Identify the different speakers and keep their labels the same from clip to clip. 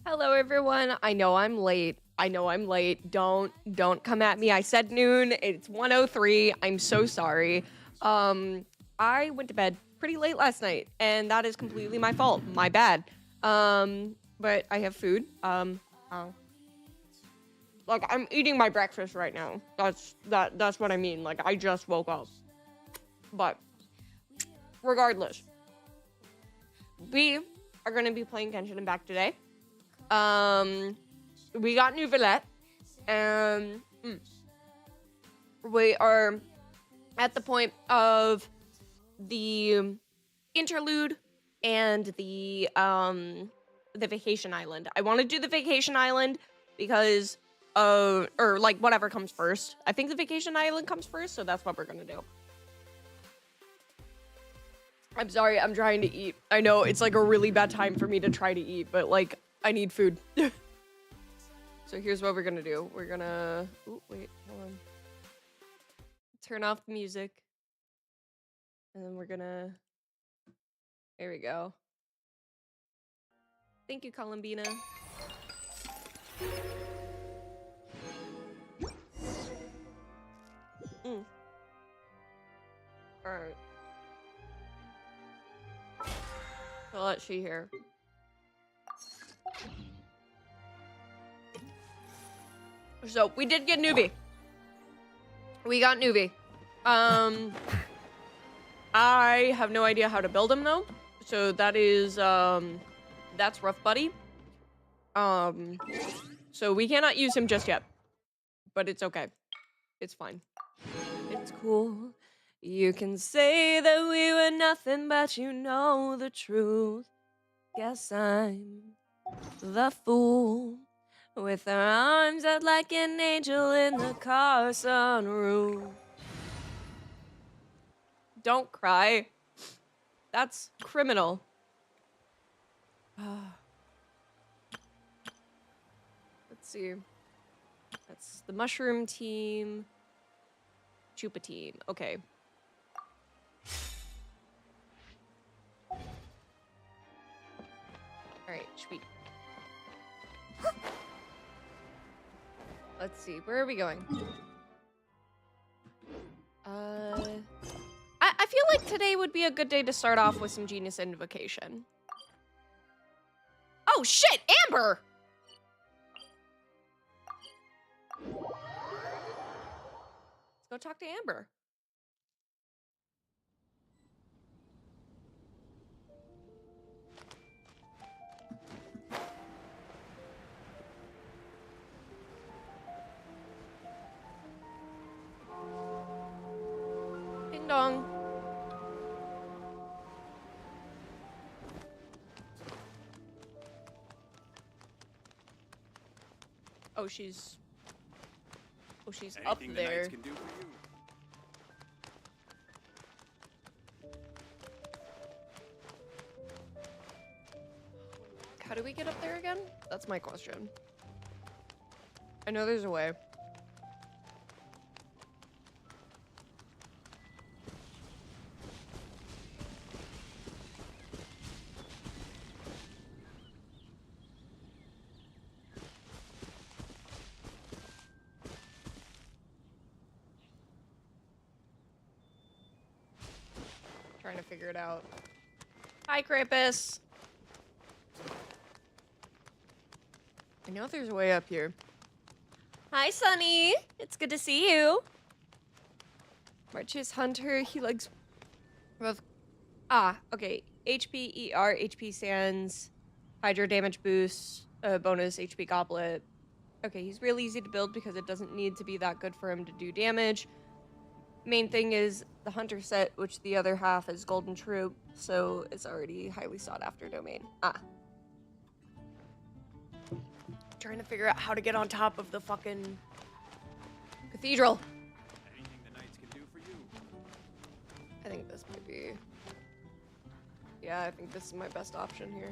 Speaker 1: Hello everyone. I know I'm late. Don't come at me. I said noon. It's 1:03. I'm so sorry. I went to bed pretty late last night and that is completely my fault. My bad. But I have food. Like I'm eating my breakfast right now. That's what I mean. Like I just woke up. But regardless, we are going to be playing Genshin Impact today. We got new Villette, and we are at the point of the interlude and the vacation island. I want to do the vacation island because or like whatever comes first. I think the vacation island comes first, so that's what we're gonna do. I'm sorry, I'm trying to eat. I know it's like a really bad time for me to try to eat, but like I need food. So here's what we're gonna do. We're gonna... Oh, wait, hold on. Turn off the music. And then we're gonna... There we go. Thank you, Columbina. Alright. So let's see here. So we did get Newbie. We got Newbie. I have no idea how to build him though. So that is that's rough, buddy. So we cannot use him just yet. But it's okay. It's fine. It's cool. You can say that we were nothing, but you know the truth. Guess I'm the fool. With her arms out like an angel in the car sunroof. Don't cry. That's criminal. Let's see. That's the mushroom team. Chupa team. Okay. Alright, sweet. Let's see, where are we going? I feel like today would be a good day to start off with some Genius Invocation. Oh shit, Amber! Let's go talk to Amber. Ding dong. Oh, she's up there.
Speaker 2: Can do for you.
Speaker 1: How do we get up there again? That's my question. I know there's a way. Trying to figure it out. Hi, Krampus. I know there's a way up here. Hi, Sunny. It's good to see you. March's Hunter. He likes both. Okay. HP ER, HP Sands, Hydro damage boost, bonus HP Goblet. Okay, he's real easy to build because it doesn't need to be that good for him to do damage. Main thing is the Hunter set, which the other half is Golden Troop, so it's already highly sought after domain. Trying to figure out how to get on top of the fucking cathedral.
Speaker 2: Anything the knights can do for you.
Speaker 1: I think this might be... Yeah, I think this is my best option here.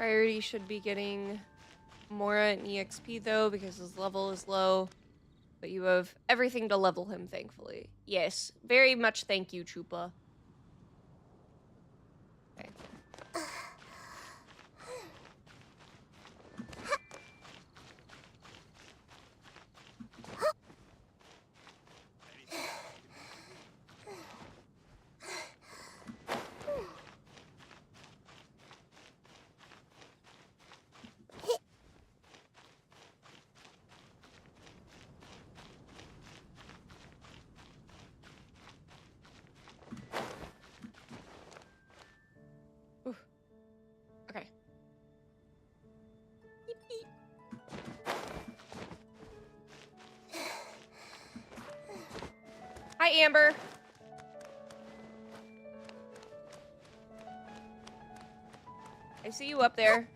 Speaker 1: Priority should be getting Mora and EXP though, because his level is low. But you have everything to level him, thankfully. Yes, very much thank you, Chupa. Okay. Oof. Okay. Beep, beep. Hi, Amber. I see you up there.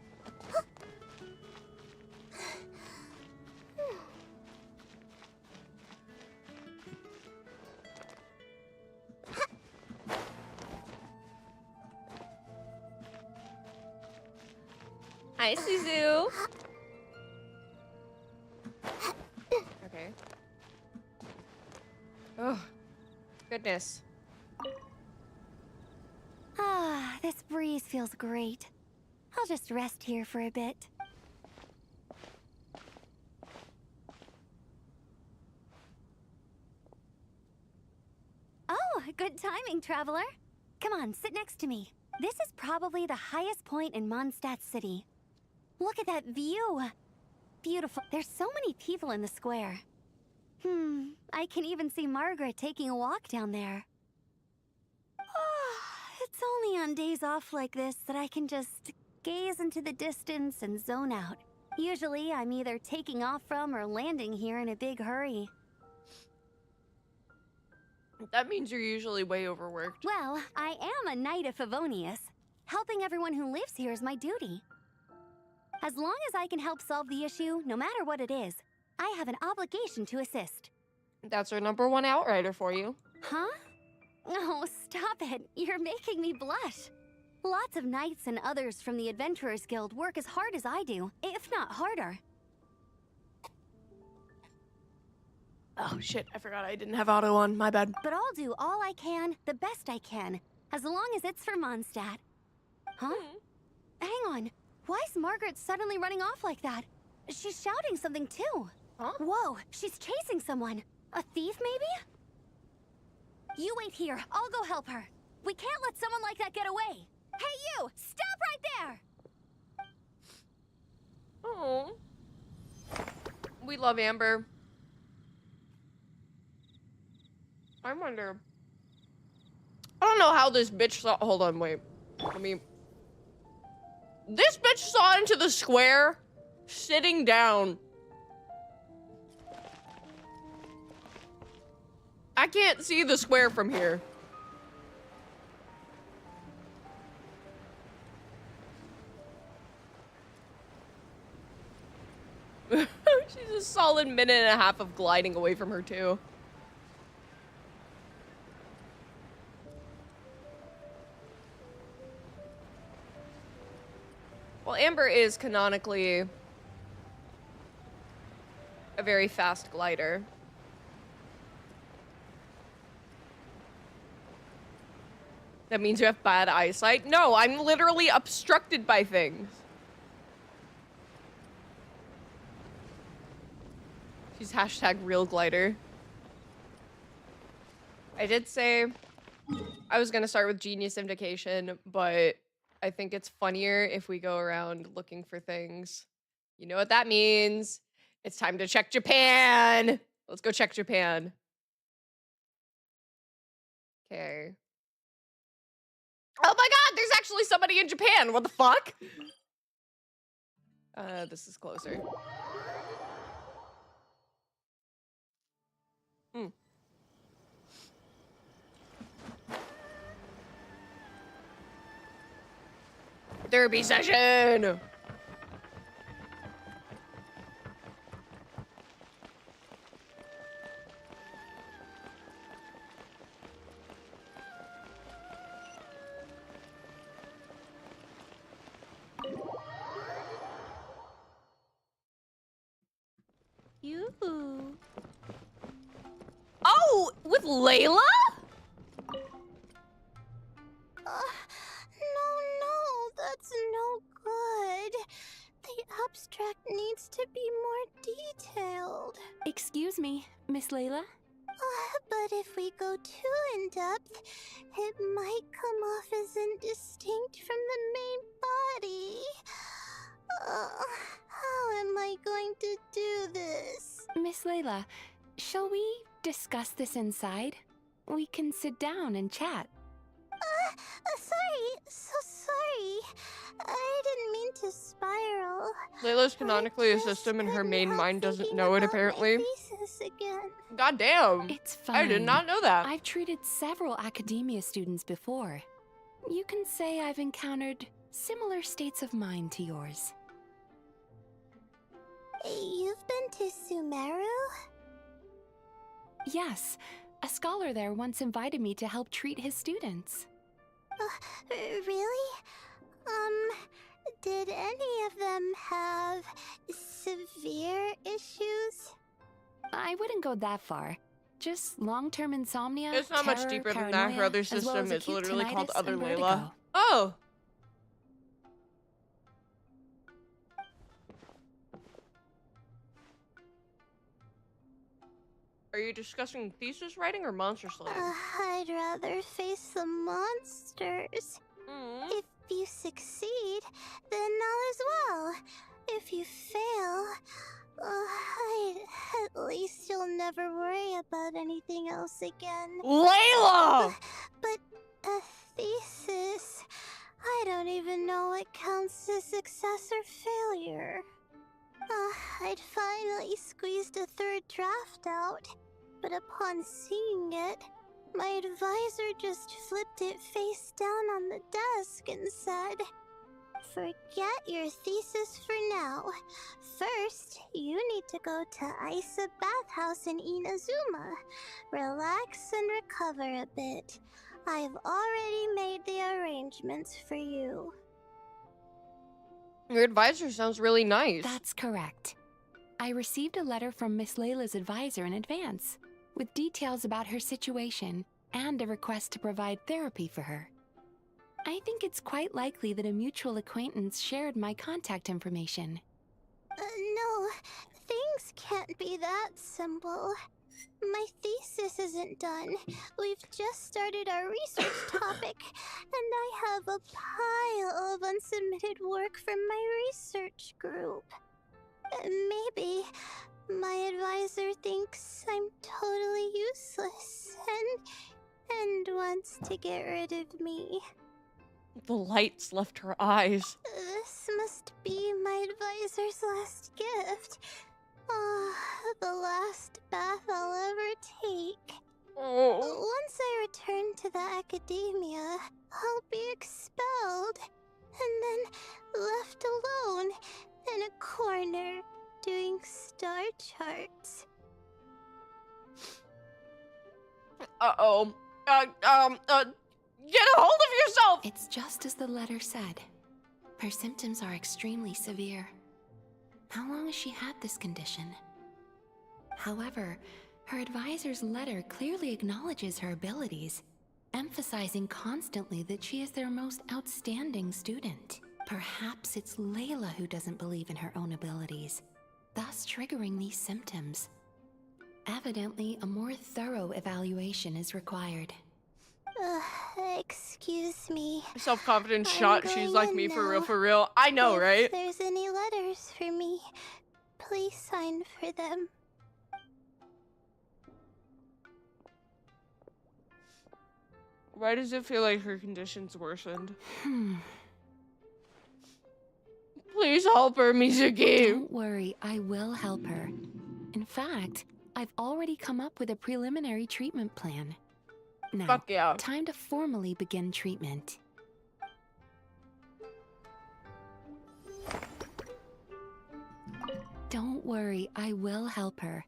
Speaker 1: Hi, Suzu. Okay. Oh, goodness.
Speaker 3: Ah, this breeze feels great. I'll just rest here for a bit. Oh, good timing, traveler. Come on, sit next to me. This is probably the highest point in Mondstadt City. Look at that view. Beautiful. There's so many people in the square. I can even see Margaret taking a walk down there. It's only on days off like this that I can just gaze into the distance and zone out. Usually, I'm either taking off from or landing here in a big hurry.
Speaker 1: That means you're usually way overworked.
Speaker 3: Well, I am a Knight of Favonius. Helping everyone who lives here is my duty. As long as I can help solve the issue, no matter what it is, I have an obligation to assist.
Speaker 1: That's our #1 outrider for you.
Speaker 3: Huh? Oh, stop it. You're making me blush. Lots of knights and others from the Adventurers Guild work as hard as I do, if not harder.
Speaker 1: Oh, shit. I forgot I didn't have auto on. My bad.
Speaker 3: But I'll do all I can, the best I can, as long as it's for Mondstadt. Huh? Hang on. Why is Margaret suddenly running off like that? She's shouting something too.
Speaker 1: Huh?
Speaker 3: Whoa, she's chasing someone. A thief, maybe? You wait here. I'll go help her. We can't let someone like that get away. Hey, you! Stop right there!
Speaker 1: Oh. We love Amber. I wonder. I don't know how this bitch saw. Hold on, wait. Let me. This bitch saw into the square, sitting down. I can't see the square from here. She's a solid minute and a half of gliding away from her, too. Well, Amber is canonically a very fast glider. That means you have bad eyesight? No, I'm literally obstructed by things. She's #real glider. I did say I was gonna start with Genius Invocation, but I think it's funnier if we go around looking for things. You know what that means. It's time to check Japan. Let's go check Japan. Okay. Oh my god, there's actually somebody in Japan. What the fuck? This is closer. Derby session! Layla?
Speaker 3: No, that's no good. The abstract needs to be more detailed.
Speaker 4: Excuse me, Miss Layla?
Speaker 3: But if we go too in-depth, it might come off as indistinct from the main body. How am I going to do this?
Speaker 4: Miss Layla, shall we discuss this inside? We can sit down and chat.
Speaker 3: So sorry. I didn't mean to spiral.
Speaker 1: Layla's canonically a
Speaker 3: I just
Speaker 1: system and her
Speaker 3: couldn't
Speaker 1: main
Speaker 3: help
Speaker 1: mind doesn't
Speaker 3: thinking
Speaker 1: know it
Speaker 3: about my
Speaker 1: apparently.
Speaker 3: thesis again.
Speaker 1: God damn.
Speaker 4: It's fine.
Speaker 1: I did not know that.
Speaker 4: I've treated several academia students before. You can say I've encountered similar states of mind to yours.
Speaker 3: You've been to Sumeru?
Speaker 4: Yes, a scholar there once invited me to help treat his students.
Speaker 3: Really? Did any of them have severe issues?
Speaker 4: I wouldn't go that far. Just long-term insomnia,
Speaker 1: It's not much
Speaker 4: terror,
Speaker 1: deeper than that.
Speaker 4: paranoia,
Speaker 1: Her other
Speaker 4: as well
Speaker 1: system
Speaker 4: as
Speaker 1: is
Speaker 4: acute
Speaker 1: literally called
Speaker 4: tinnitus
Speaker 1: Other
Speaker 4: and
Speaker 1: Layla.
Speaker 4: vertigo.
Speaker 1: Oh! Are you discussing thesis writing or monster slaying?
Speaker 3: I'd rather face the monsters.
Speaker 1: Mm.
Speaker 3: If you succeed, then all is well. If you fail, at least you'll never worry about anything else again.
Speaker 1: Layla!
Speaker 3: But a thesis, I don't even know what counts as success or failure. I'd finally squeezed a third draft out, but upon seeing it, my advisor just flipped it face down on the desk and said, "Forget your thesis for now. First, you need to go to Isa Bathhouse in Inazuma. Relax and recover a bit. I've already made the arrangements for you."
Speaker 1: Your advisor sounds really nice.
Speaker 4: That's correct. I received a letter from Miss Layla's advisor in advance, with details about her situation and a request to provide therapy for her. I think it's quite likely that a mutual acquaintance shared my contact information.
Speaker 3: No, things can't be that simple. My thesis isn't done. We've just started our research topic, and I have a pile of unsubmitted work from my research group. Maybe my advisor thinks I'm totally useless and wants to get rid of me.
Speaker 1: The lights left her eyes.
Speaker 3: This must be my advisor's last gift. The last bath I'll ever take.
Speaker 1: Oh.
Speaker 3: Once I return to the academia, I'll be expelled and then left alone in a corner doing star charts.
Speaker 1: Uh-oh. Get a hold of yourself!
Speaker 4: It's just as the letter said. Her symptoms are extremely severe. How long has she had this condition? However, her advisor's letter clearly acknowledges her abilities, emphasizing constantly that she is their most outstanding student. Perhaps it's Layla who doesn't believe in her own abilities, thus triggering these symptoms. Evidently, a more thorough evaluation is required.
Speaker 3: Excuse me.
Speaker 1: Self-confidence
Speaker 3: I'm
Speaker 1: shot. She's
Speaker 3: going
Speaker 1: like
Speaker 3: in
Speaker 1: me for real,
Speaker 3: now.
Speaker 1: for real. I know,
Speaker 3: If
Speaker 1: right?
Speaker 3: there's any letters for me, please sign for them.
Speaker 1: Why does it feel like her condition's worsened? Please help her, Mizuki.
Speaker 4: Don't worry, I will help her. In fact, I've already come up with a preliminary treatment plan. Now,
Speaker 1: Fuck yeah.
Speaker 4: time to formally begin treatment. Don't worry, I will help her.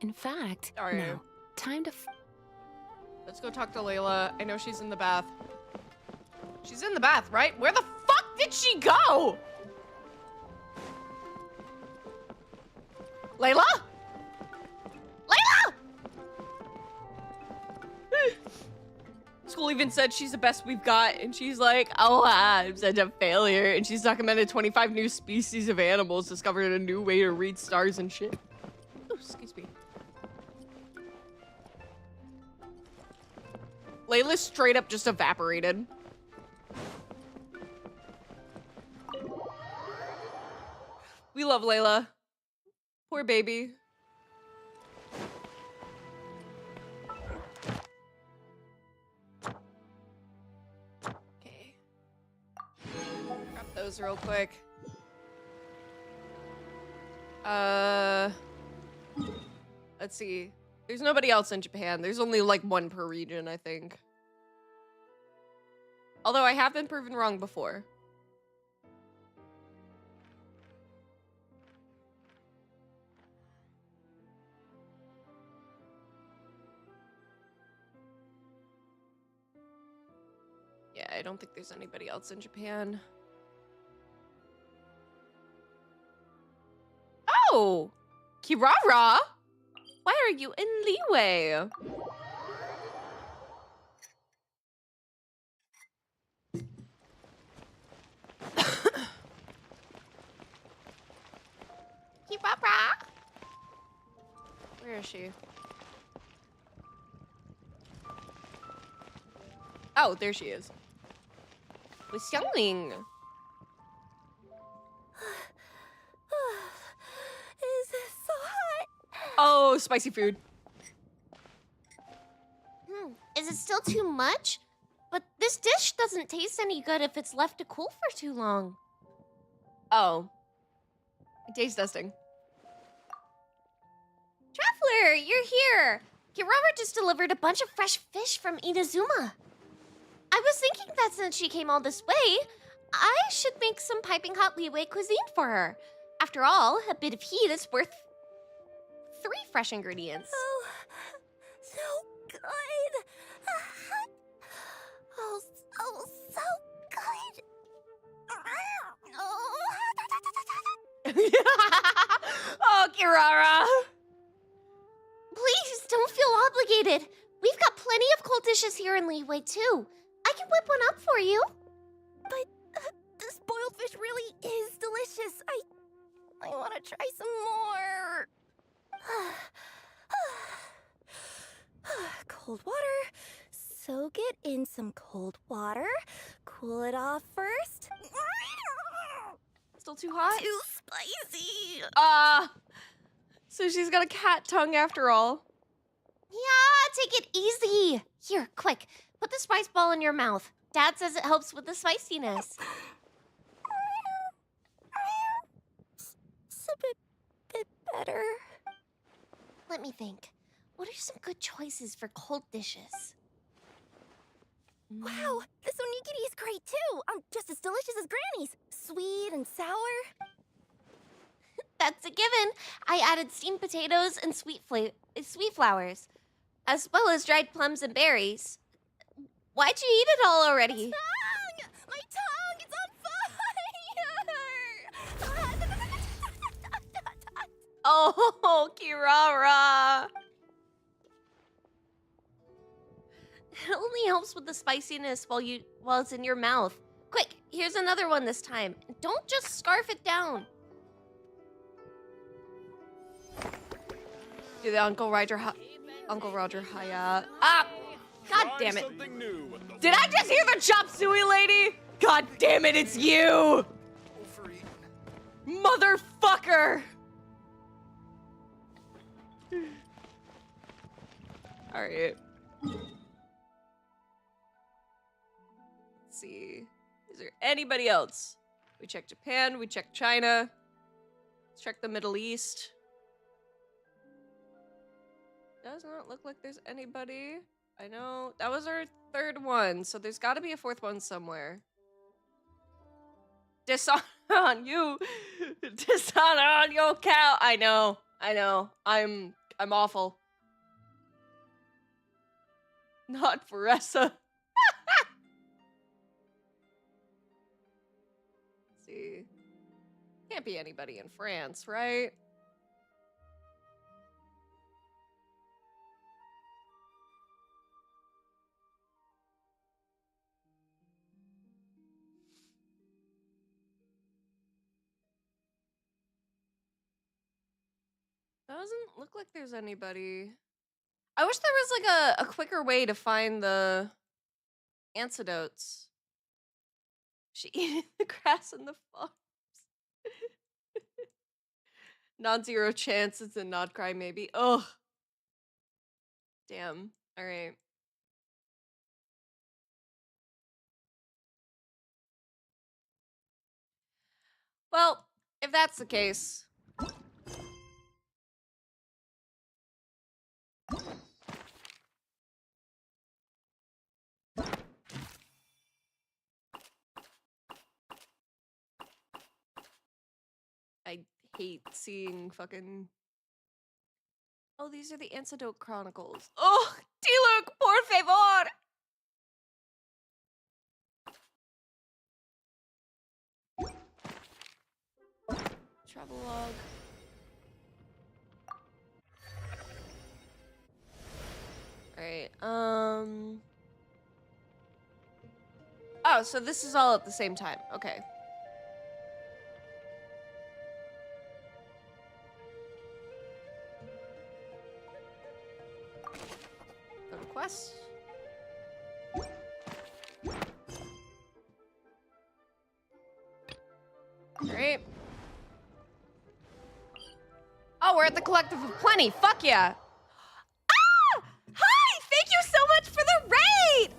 Speaker 4: In fact,
Speaker 1: Alright.
Speaker 4: now, time to
Speaker 1: Let's go talk to Layla. I know she's in the bath. She's in the bath, right? Where the fuck did she go? Layla? Layla! School even said she's the best we've got, and she's like, oh, I'm such a failure. And she's documented 25 new species of animals, discovered a new way to read stars and shit. Oh, excuse me. Layla straight up just evaporated. We love Layla. Poor baby. Okay. Grab those real quick. Let's see. There's nobody else in Japan. There's only like one per region, I think. Although I have been proven wrong before. Yeah, I don't think there's anybody else in Japan. Oh! Kirara? Why are you in Liyue? Kirara? Where is she? Oh, there she is. With Xiangling.
Speaker 3: Is this so hot?
Speaker 1: Oh, spicy food.
Speaker 5: Is it still too much? But this dish doesn't taste any good if it's left to cool for too long.
Speaker 1: Oh. Taste testing.
Speaker 5: Traveler, you're here! Kirara just delivered a bunch of fresh fish from Inazuma. I was thinking that since she came all this way, I should make some piping hot Liyue cuisine for her. After all, a bit of heat is worth 3 fresh ingredients.
Speaker 3: Oh, so good. Oh, so good.
Speaker 1: Oh, Kirara.
Speaker 5: Please, don't feel obligated. We've got plenty of cold dishes here in Liyue, too. I can whip one up for you.
Speaker 3: But this boiled fish really is delicious. I want to try some more. Cold water. Soak it in some cold water. Cool it off first.
Speaker 1: Still too hot?
Speaker 3: Too spicy.
Speaker 1: So she's got a cat tongue after all.
Speaker 5: Yeah, take it easy. Here, quick, put the spice ball in your mouth. Dad says it helps with the spiciness.
Speaker 3: It's a bit better.
Speaker 5: Let me think. What are some good choices for cold dishes?
Speaker 3: Wow, this onigiri is great too. Just as delicious as Granny's. Sweet and sour.
Speaker 5: That's a given. I added steamed potatoes and sweet flowers, as well as dried plums and berries. Why'd you eat it all already?
Speaker 3: My tongue is on fire!
Speaker 1: Oh, Kirara.
Speaker 5: It only helps with the spiciness while it's in your mouth. Quick, here's another one this time. Don't just scarf it down.
Speaker 1: Do the Uncle Roger Hayat. Ah! God damn it. Did I just hear the chop suey lady? God damn it, it's you! Motherfucker! Alright. Let's see. Is there anybody else? We checked Japan, we checked China. Let's check the Middle East. Does not look like there's anybody. I know that was our 3rd one, so there's got to be a 4th one somewhere. Dishonor on you, dishonor on your cow. I know. I'm awful. Not Faressa. Let's see, can't be anybody in France, right? Doesn't look like there's anybody. I wish there was like a quicker way to find the antidotes. She eating the grass in the farms. Non-zero chance it's a not cry maybe. Ugh. Damn. Alright. Well, if that's the case. I hate seeing fucking... Oh, these are the Antidote Chronicles. Oh, T-Luke, por favor! Travelogue. Alright, Oh, so this is all at the same time. Okay. Go to quest. Alright. Oh, we're at the Collective of Plenty. Fuck yeah. Ah! Hi! Thank you so much for the raid!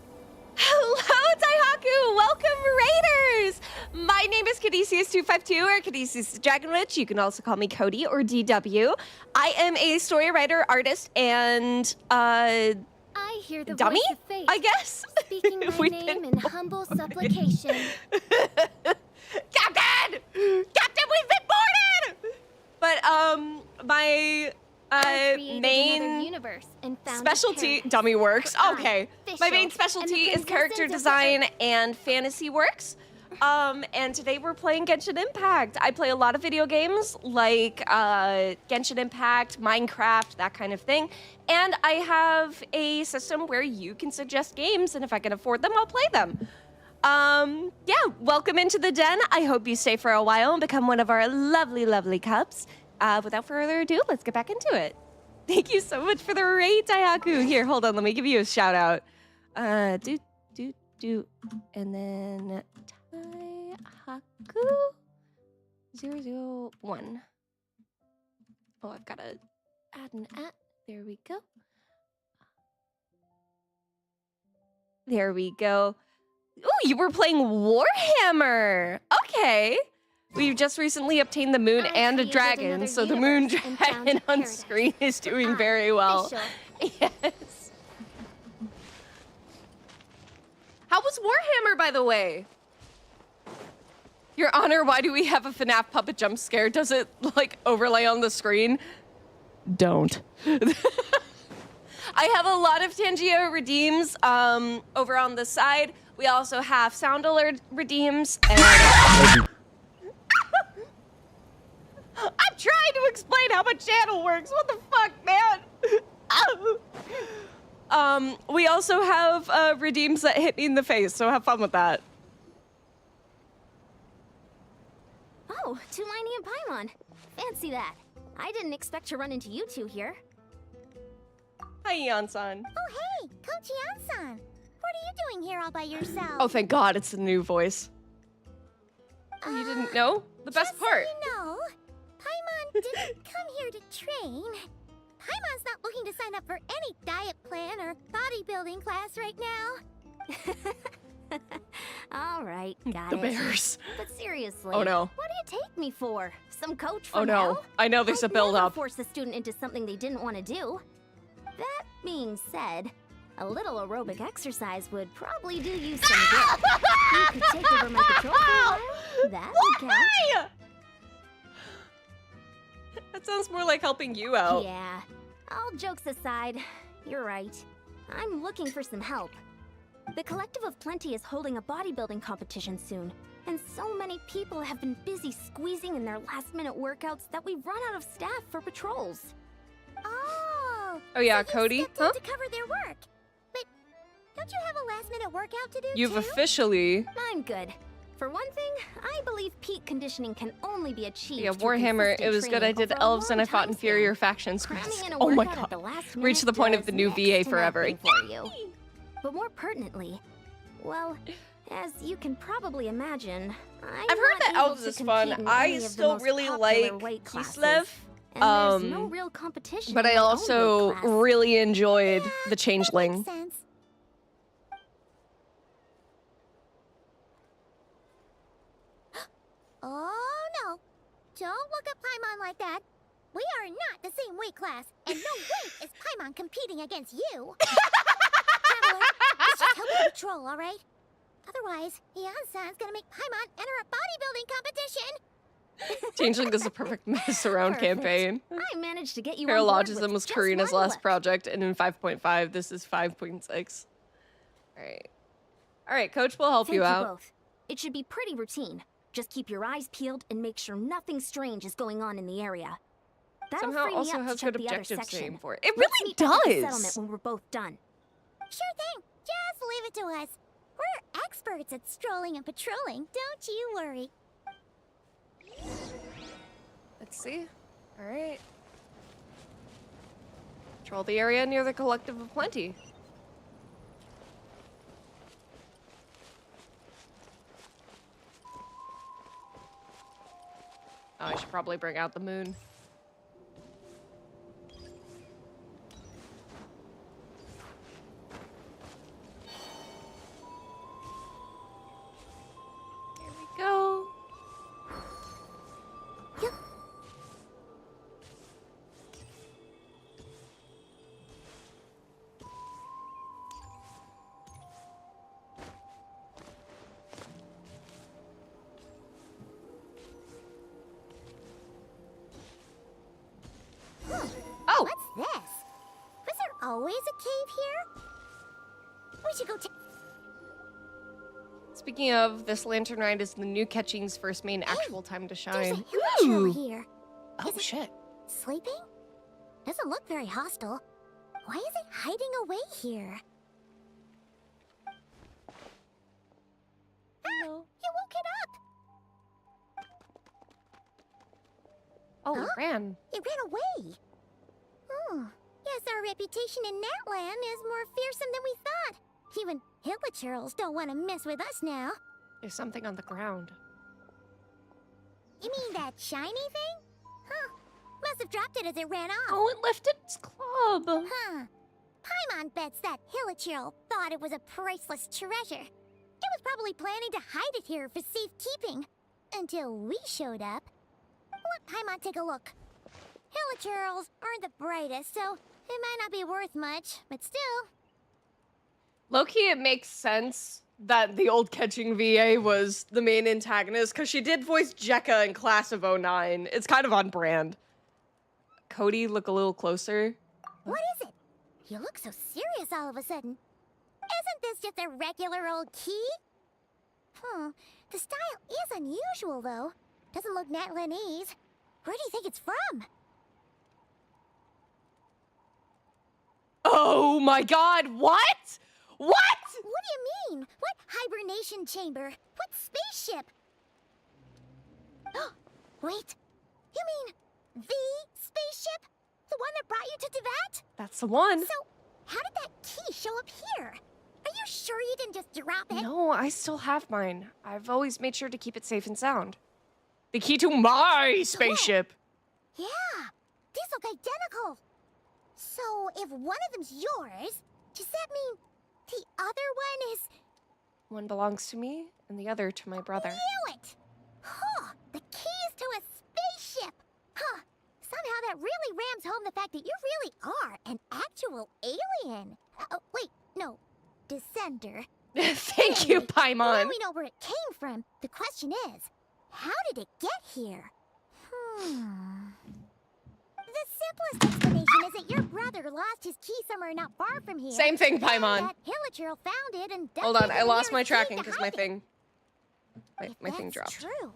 Speaker 1: Hello, Daihaku! Welcome, Raiders! My name is Caduceus252, or Caduceus the Dragon Witch. You can also call me Cody, or DW. I am a story writer, artist, and,
Speaker 3: I hear the
Speaker 1: dummy?
Speaker 3: voice of fate,
Speaker 1: I guess?
Speaker 3: speaking my
Speaker 1: We've
Speaker 3: name
Speaker 1: been
Speaker 3: in humble supplication.
Speaker 1: Captain! Captain, we've been boarded! But, my,
Speaker 3: I created another
Speaker 1: main
Speaker 3: universe and found a
Speaker 1: specialty,
Speaker 3: paradise
Speaker 1: dummy works,
Speaker 3: where I,
Speaker 1: okay. My main
Speaker 3: Fischl,
Speaker 1: specialty
Speaker 3: and the
Speaker 1: is character
Speaker 3: contestants of the
Speaker 1: design and fantasy works. And today we're playing Genshin Impact. I play a lot of video games like Genshin Impact, Minecraft, that kind of thing. And I have a system where you can suggest games, and if I can afford them, I'll play them. Yeah, welcome into the den. I hope you stay for a while and become one of our lovely, lovely cups. Without further ado, let's get back into it. Thank you so much for the raid, Daihaku. Here, hold on, let me give you a shout out. And then Daihaku001. Oh, I've got to add an at. There we go. There we go. Ooh, you were playing Warhammer. Okay. We've just recently obtained the moon
Speaker 3: I
Speaker 1: and a
Speaker 3: created
Speaker 1: dragon,
Speaker 3: another
Speaker 1: so the moon
Speaker 3: universe and
Speaker 1: dragon
Speaker 3: found a
Speaker 1: on
Speaker 3: paradise.
Speaker 1: screen is doing
Speaker 3: I,
Speaker 1: very well.
Speaker 3: Fischl.
Speaker 1: Yes. How was Warhammer, by the way? Your Honor, why do we have a FNAF puppet jump scare? Does it, like, overlay on the screen? Don't. I have a lot of Tangio redeems over on the side. We also have sound alert redeems. And I'm trying to explain how my channel works. What the fuck, man? We also have redeems that hit me in the face, so have fun with that.
Speaker 3: Oh, Tulani and Paimon. Fancy that. I didn't expect to run into you two here.
Speaker 1: Hi, Eon-san.
Speaker 6: Oh, hey, Coach Yan-san. What are you doing here all by yourself?
Speaker 1: Oh, thank God, it's a new voice. Oh, you didn't know? The best
Speaker 6: Just
Speaker 1: part.
Speaker 6: So you know, Paimon didn't come here to train. Paimon's not looking to sign up for any diet plan or bodybuilding class right now.
Speaker 3: All right, got
Speaker 1: The
Speaker 3: it.
Speaker 1: bears.
Speaker 3: But seriously,
Speaker 1: Oh, no.
Speaker 3: what do you take me for? Some coach from
Speaker 1: Oh, no.
Speaker 3: hell?
Speaker 1: I know there's a
Speaker 3: I'd
Speaker 1: build
Speaker 3: never
Speaker 1: up.
Speaker 3: force a student into something they didn't want to do. That being said, a little aerobic exercise would probably do you some good. You could take over my patrol for a while. That would count.
Speaker 1: Why? That sounds more like helping you out.
Speaker 3: Yeah. All jokes aside, you're right. I'm looking for some help. The Collective of Plenty is holding a bodybuilding competition soon, and so many people have been busy squeezing in their last-minute workouts that we've run out of staff for patrols.
Speaker 6: Oh.
Speaker 1: Oh, yeah,
Speaker 6: so you
Speaker 1: Cody?
Speaker 6: stepped in
Speaker 1: Huh?
Speaker 6: to cover their work. But don't you have a last-minute workout to do
Speaker 1: You've
Speaker 6: too?
Speaker 1: officially...
Speaker 3: I'm good. For one thing, I believe peak conditioning can only be achieved
Speaker 1: Yeah,
Speaker 3: through
Speaker 1: Warhammer, it
Speaker 3: consistent
Speaker 1: was good. I
Speaker 3: training
Speaker 1: did
Speaker 3: over a
Speaker 1: elves and
Speaker 3: long
Speaker 1: I fought
Speaker 3: time
Speaker 1: inferior
Speaker 3: span.
Speaker 1: factions.
Speaker 3: Cramming in a
Speaker 1: Oh my
Speaker 3: workout at the
Speaker 1: god.
Speaker 3: last
Speaker 1: Reached
Speaker 3: minute
Speaker 1: the point of
Speaker 3: does
Speaker 1: the new
Speaker 3: next
Speaker 1: VA
Speaker 3: to
Speaker 1: forever.
Speaker 3: nothing for you. But more pertinently, well, as you can probably imagine,
Speaker 1: I've heard that elves is fun. I still really like Kislev.
Speaker 3: And there's no real competition.
Speaker 1: But
Speaker 3: in
Speaker 1: I
Speaker 3: my own
Speaker 1: also
Speaker 3: weight class.
Speaker 1: really enjoyed
Speaker 6: Yeah,
Speaker 1: the
Speaker 6: that
Speaker 1: Changeling.
Speaker 6: makes sense. Oh no! Don't look at Paimon like that. We are not the same weight class, and no way is Paimon competing against you. Traveler, let's just help with the patrol, all right? Otherwise, Yan-san's gonna make Paimon enter a bodybuilding competition.
Speaker 1: Changeling is the perfect mess around
Speaker 3: Perfect.
Speaker 1: campaign.
Speaker 3: I managed to get you on board
Speaker 1: Paralogism
Speaker 3: with
Speaker 1: was
Speaker 3: just
Speaker 1: Karina's
Speaker 3: one
Speaker 1: last
Speaker 3: look.
Speaker 1: project, and in 5.5, this is 5.6. Alright. Alright, Coach will help
Speaker 3: Thank
Speaker 1: you out.
Speaker 3: both. It should be pretty routine. Just keep your eyes peeled and make sure nothing strange is going on in the area. That'll
Speaker 1: Somehow
Speaker 3: free me
Speaker 1: also
Speaker 3: up
Speaker 1: has
Speaker 3: to check
Speaker 1: good
Speaker 3: the other
Speaker 1: objectives to
Speaker 3: section.
Speaker 1: aim for. It
Speaker 3: Let's
Speaker 1: really
Speaker 3: meet back at the
Speaker 1: does!
Speaker 3: settlement when we're both done.
Speaker 6: Sure thing. Just leave it to us. We're experts at strolling and patrolling. Don't you worry.
Speaker 1: Let's see. Alright. Patrol the area near the Collective of Plenty. Oh, I should probably bring out the moon. Here we go.
Speaker 6: Yep.
Speaker 1: Oh!
Speaker 6: What's this? Was there always a cave here? We should go take.
Speaker 1: Speaking of, this lantern ride is the new Ketching's first main actual time to
Speaker 6: There's a
Speaker 1: shine.
Speaker 6: Hilichurl here.
Speaker 1: Oh shit.
Speaker 6: Sleeping? Doesn't look very hostile. Why is it hiding away here?
Speaker 1: Hello.
Speaker 6: You woke it up.
Speaker 1: Oh,
Speaker 6: Huh?
Speaker 1: it ran.
Speaker 6: It ran away. Hmm. Guess our reputation in that land is more fearsome than we thought. Even Hilichurls don't want to mess with us now.
Speaker 1: There's something on the ground.
Speaker 6: You mean that shiny thing? Huh. Must have dropped it as it ran off.
Speaker 1: Oh, it left its club.
Speaker 6: Huh. Paimon bets that Hilichurl thought it was a priceless treasure. It was probably planning to hide it here for safekeeping. Until we showed up. Let Paimon take a look. Hilichurls aren't the brightest, so it might not be worth much, but still.
Speaker 1: Low-key, it makes sense that the old Ketching VA was the main antagonist, because she did voice Jekka in Class of '09. It's kind of on brand. Cody, look a little closer.
Speaker 6: What is it? You look so serious all of a sudden. Isn't this just a regular old key? The style is unusual, though. Doesn't look Natlanese. Where do you think it's from?
Speaker 1: Oh my god, what? What?
Speaker 6: What do you mean? What hibernation chamber? What spaceship? Wait. You mean the spaceship? The one that brought you to Teyvat?
Speaker 1: That's the one.
Speaker 6: So, how did that key show up here? Are you sure you didn't just drop it?
Speaker 1: No, I still have mine. I've always made sure to keep it safe and sound. The key to my spaceship.
Speaker 6: Yeah, these look identical. So, if one of them's yours, does that mean the other one is...
Speaker 1: One belongs to me, and the other to my brother.
Speaker 6: Knew it! Huh, the keys to a spaceship! Huh, somehow that really rams home the fact that you really are an actual alien. Oh, wait, no, descender.
Speaker 1: Thank you,
Speaker 6: Now
Speaker 1: Paimon.
Speaker 6: we know where it came from. The question is, how did it get here? The simplest explanation is that your brother lost his key somewhere not far from here.
Speaker 1: Same thing,
Speaker 6: and
Speaker 1: Paimon.
Speaker 6: that Hilichurl found it and
Speaker 1: Hold
Speaker 6: dumped
Speaker 1: on,
Speaker 6: it
Speaker 1: I
Speaker 6: in
Speaker 1: lost
Speaker 6: the
Speaker 1: my
Speaker 6: nearest
Speaker 1: tracking
Speaker 6: cave to
Speaker 1: because my
Speaker 6: hide it.
Speaker 1: thing...
Speaker 6: If
Speaker 1: My thing
Speaker 6: that's
Speaker 1: dropped.
Speaker 6: true,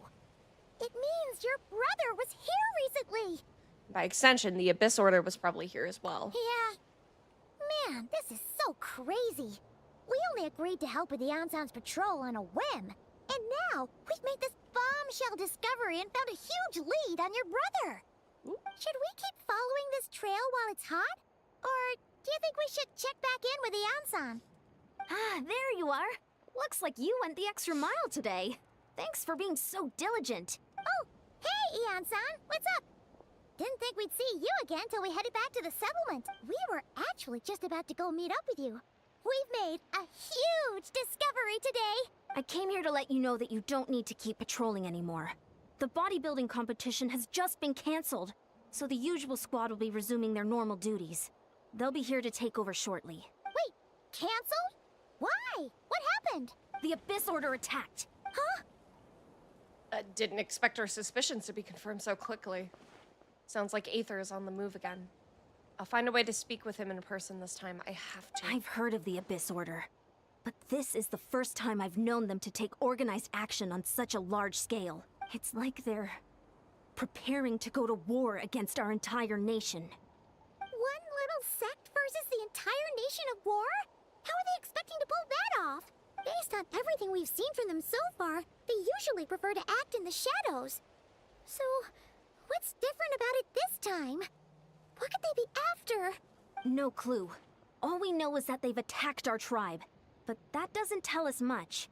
Speaker 6: it means your brother was here recently.
Speaker 1: By extension, the Abyss Order was probably here as well.
Speaker 6: Yeah. Man, this is so crazy. We only agreed to help with the Ensemble patrol on a whim. And now, we've made this bombshell discovery and found a huge lead on your brother. Should we keep following this trail while it's hot? Or do you think we should check back in with the Ansan?
Speaker 3: Ah, there you are. Looks like you went the extra mile today. Thanks for being so diligent.
Speaker 6: Oh, hey, Ian-san, what's up? Didn't think we'd see you again till we headed back to the settlement. We were actually just about to go meet up with you. We've made a huge discovery today.
Speaker 3: I came here to let you know that you don't need to keep patrolling anymore. The bodybuilding competition has just been cancelled, so the usual squad will be resuming their normal duties. They'll be here to take over shortly.
Speaker 6: Wait, canceled? Why? What happened?
Speaker 3: The Abyss Order attacked.
Speaker 6: Huh?
Speaker 1: Didn't expect our suspicions to be confirmed so quickly. Sounds like Aether is on the move again. I'll find a way to speak with him in person this time. I have to.
Speaker 3: I've heard of the Abyss Order, but this is the first time I've known them to take organized action on such a large scale. It's like they're preparing to go to war against our entire nation.
Speaker 6: One little sect versus the entire nation of war? How are they expecting to pull that off? Based on everything we've seen from them so far, they usually prefer to act in the shadows. So, what's different about it this time? What could they be after?
Speaker 3: No clue. All we know is that they've attacked our tribe, but that doesn't tell us much.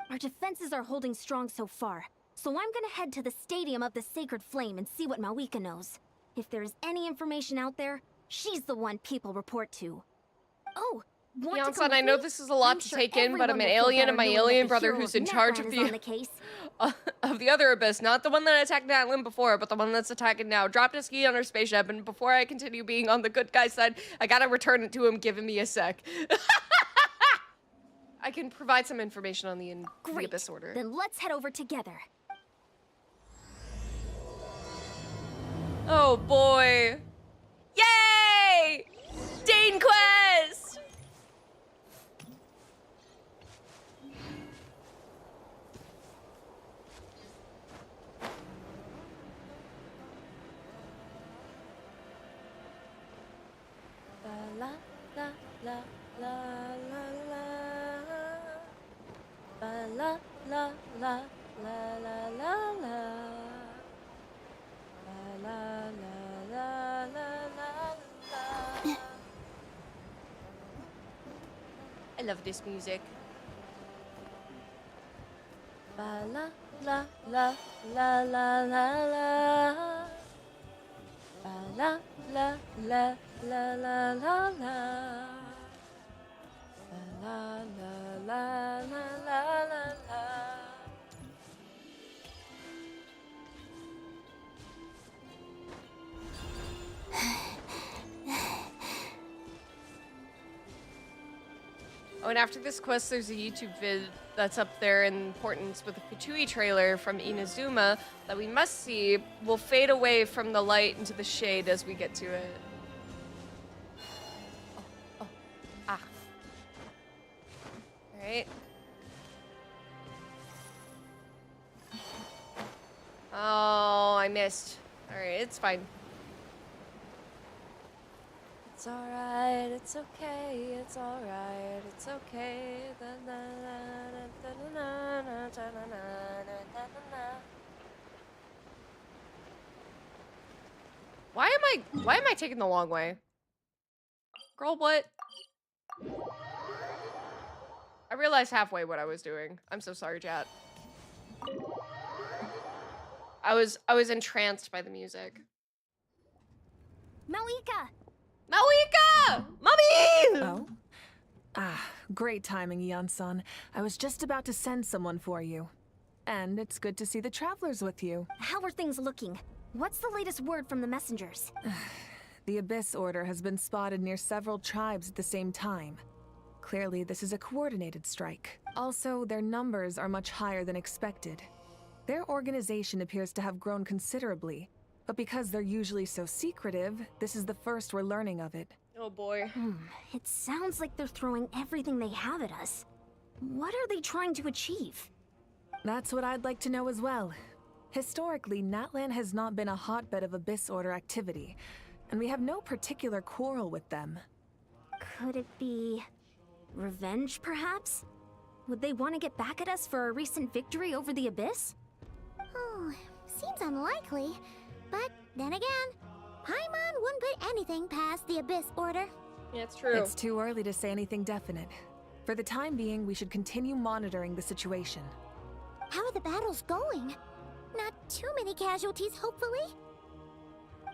Speaker 3: Our defenses are holding strong so far, so I'm gonna head to the Stadium of the Sacred Flame and see what Mawika knows. If there's any information out there, she's the one people report to. Oh, want to come
Speaker 1: Yon-san,
Speaker 3: with
Speaker 1: I know
Speaker 3: me?
Speaker 1: this is a lot
Speaker 3: I'm
Speaker 1: to
Speaker 3: sure
Speaker 1: take in, but I'm an
Speaker 3: everyone will feel
Speaker 1: alien, and
Speaker 3: better
Speaker 1: my
Speaker 3: knowing that
Speaker 1: alien
Speaker 3: the
Speaker 1: brother
Speaker 3: hero
Speaker 1: who's in charge of
Speaker 3: Netland is on
Speaker 1: the
Speaker 3: the case.
Speaker 1: of the other abyss, not the one that attacked Natlin before, but the one that's attacking now, dropped a ski on her spaceship, and before I continue being on the good guy side, I gotta return it to him. Give me a sec. I can provide some information on the
Speaker 3: Great.
Speaker 1: Abyss Order.
Speaker 3: Then let's head over together.
Speaker 1: Oh boy! Yay! Dane Quest! La la la la la la la la la la la la la la la la la. I love this music. La la la la la la la la. La la la la la la la. La la la la la la la. Oh, and after this quest, there's a YouTube vid that's up there in importance with a Kutui trailer from Inazuma that we must see. Will fade away from the light into the shade as we get to it. Oh, ah. Alright. Oh, I missed. Alright, it's fine. It's alright, it's okay, it's alright, it's okay. Why am I taking the long way? Girl, what? I realized halfway what I was doing. I'm so sorry, chat. I was entranced by the music.
Speaker 3: Mawika!
Speaker 1: Mawika! Mommy!
Speaker 7: Oh? Ah, great timing, Ian-san. I was just about to send someone for you. And it's good to see the travelers with you.
Speaker 3: How are things looking? What's the latest word from the messengers?
Speaker 7: The Abyss Order has been spotted near several tribes at the same time. Clearly, this is a coordinated strike. Also, their numbers are much higher than expected. Their organization appears to have grown considerably, but because they're usually so secretive, this is the first we're learning of it.
Speaker 1: Oh boy.
Speaker 3: It sounds like they're throwing everything they have at us. What are they trying to achieve?
Speaker 7: That's what I'd like to know as well. Historically, Natlan has not been a hotbed of Abyss Order activity, and we have no particular quarrel with them.
Speaker 3: Could it be revenge, perhaps?
Speaker 8: Would they want to get back at us for our recent victory over the Abyss?
Speaker 6: Oh, seems unlikely. But then again, Paimon wouldn't put anything past the Abyss Order.
Speaker 1: Yeah, it's true.
Speaker 7: It's too early to say anything definite. For the time being, we should continue monitoring the situation.
Speaker 6: How are the battles going? Not too many casualties, hopefully?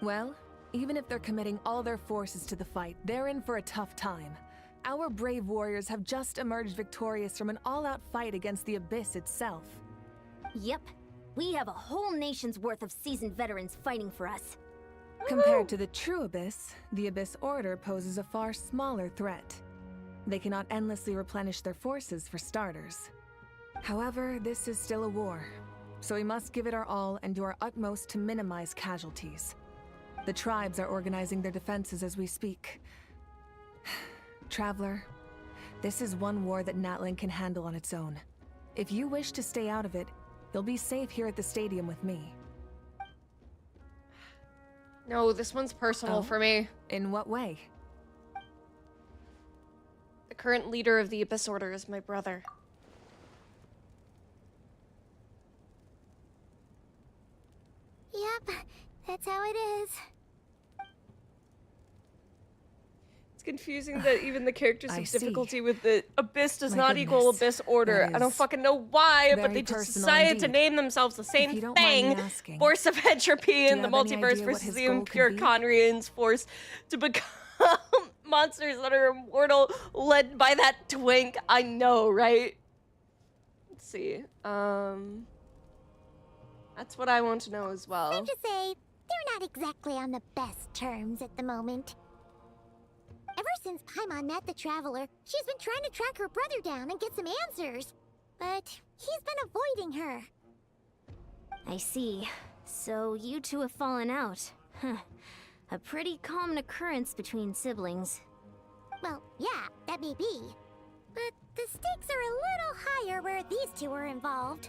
Speaker 7: Well, even if they're committing all their forces to the fight, they're in for a tough time. Our brave warriors have just emerged victorious from an all-out fight against the Abyss itself.
Speaker 8: Yep. We have a whole nation's worth of seasoned veterans fighting for us.
Speaker 7: Compared to the true Abyss, the Abyss Order poses a far smaller threat. They cannot endlessly replenish their forces for starters. However, this is still a war, so we must give it our all and do our utmost to minimize casualties. The tribes are organizing their defenses as we speak. Traveler, this is one war that Natlan can handle on its own. If you wish to stay out of it, you'll be safe here at the stadium with me.
Speaker 1: No, this one's personal for me.
Speaker 7: In what way?
Speaker 1: The current leader of the Abyss Order is my brother.
Speaker 6: Yep, that's how it is.
Speaker 1: It's confusing that even the characters
Speaker 7: I
Speaker 1: have
Speaker 7: see.
Speaker 1: difficulty with the Abyss does
Speaker 7: My
Speaker 1: not equal
Speaker 7: goodness.
Speaker 1: Abyss Order.
Speaker 7: That
Speaker 1: I don't
Speaker 7: is
Speaker 1: fucking know why, but
Speaker 7: very
Speaker 1: they just
Speaker 7: personal
Speaker 1: decided to
Speaker 7: indeed.
Speaker 1: name themselves the same
Speaker 7: you don't mind me
Speaker 1: thing.
Speaker 7: asking,
Speaker 1: Force of Entropy in
Speaker 7: you
Speaker 1: the
Speaker 7: have any
Speaker 1: multiverse
Speaker 7: idea what
Speaker 1: versus
Speaker 7: his
Speaker 1: the
Speaker 7: goal
Speaker 1: impure
Speaker 7: could be?
Speaker 1: Conrians force to become monsters that are immortal, led by that twink. I know, right? Let's see. That's what I want to know as well.
Speaker 6: Safe to say, they're not exactly on the best terms at the moment. Ever since Paimon met the Traveler, she's been trying to track her brother down and get some answers. But he's been avoiding her.
Speaker 8: I see. So you two have fallen out. Huh. A pretty common occurrence between siblings.
Speaker 6: Well, yeah, that may be. But the stakes are a little higher where these two are involved.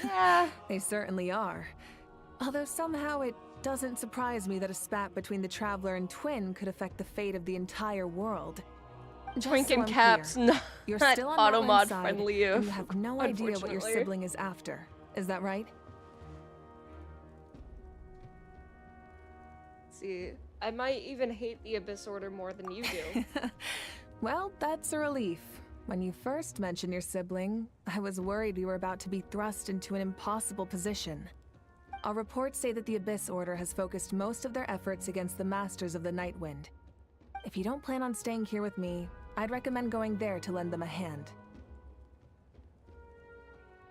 Speaker 1: Yeah.
Speaker 7: They certainly are. Although somehow it doesn't surprise me that a spat between the Traveler and Twin could affect the fate of the entire world. Just
Speaker 1: Twink
Speaker 7: so
Speaker 1: and
Speaker 7: I'm
Speaker 1: Caps,
Speaker 7: clear,
Speaker 1: not
Speaker 7: you're still on
Speaker 1: auto
Speaker 7: Natlan's
Speaker 1: mod
Speaker 7: side,
Speaker 1: friendly.
Speaker 7: and you have no idea what your
Speaker 1: unfortunately.
Speaker 7: sibling is after. Is that right?
Speaker 1: Let's see. I might even hate the Abyss Order more than you do.
Speaker 7: Well, that's a relief. When you first mentioned your sibling, I was worried we were about to be thrust into an impossible position. Our reports say that the Abyss Order has focused most of their efforts against the Masters of the Nightwind. If you don't plan on staying here with me, I'd recommend going there to lend them a hand.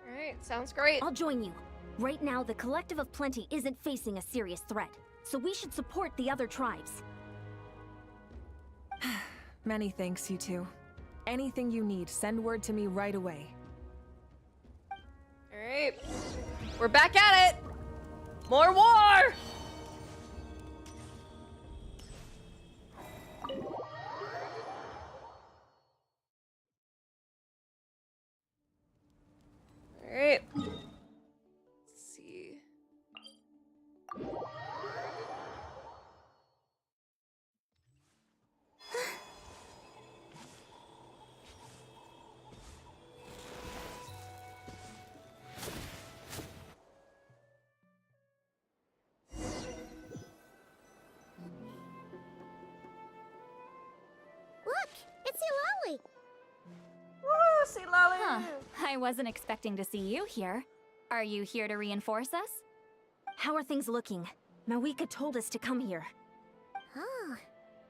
Speaker 1: Alright, sounds great.
Speaker 8: I'll join you. Right now, the Collective of Plenty isn't facing a serious threat, so we should support the other tribes.
Speaker 7: Many thanks, you two. Anything you need, send word to me right away.
Speaker 1: Alright. We're back at it! More war! Alright. Let's see.
Speaker 6: Look, it's Eulalie.
Speaker 1: Woo, see Lolly!
Speaker 9: Huh. I wasn't expecting to see you here. Are you here to reinforce us?
Speaker 8: How are things looking? Mawika told us to come here.
Speaker 6: Oh,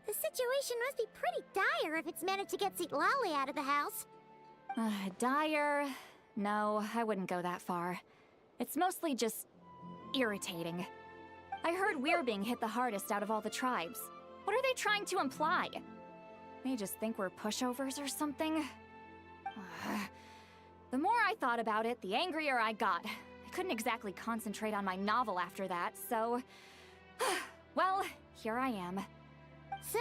Speaker 6: the situation must be pretty dire if it's managed to get Lolly out of the house.
Speaker 9: Dire? No, I wouldn't go that far. It's mostly just irritating. I heard we're being hit the hardest out of all the tribes. What are they trying to imply? They just think we're pushovers or something? The more I thought about it, the angrier I got. I couldn't exactly concentrate on my novel after that, so... well, here I am.
Speaker 6: So,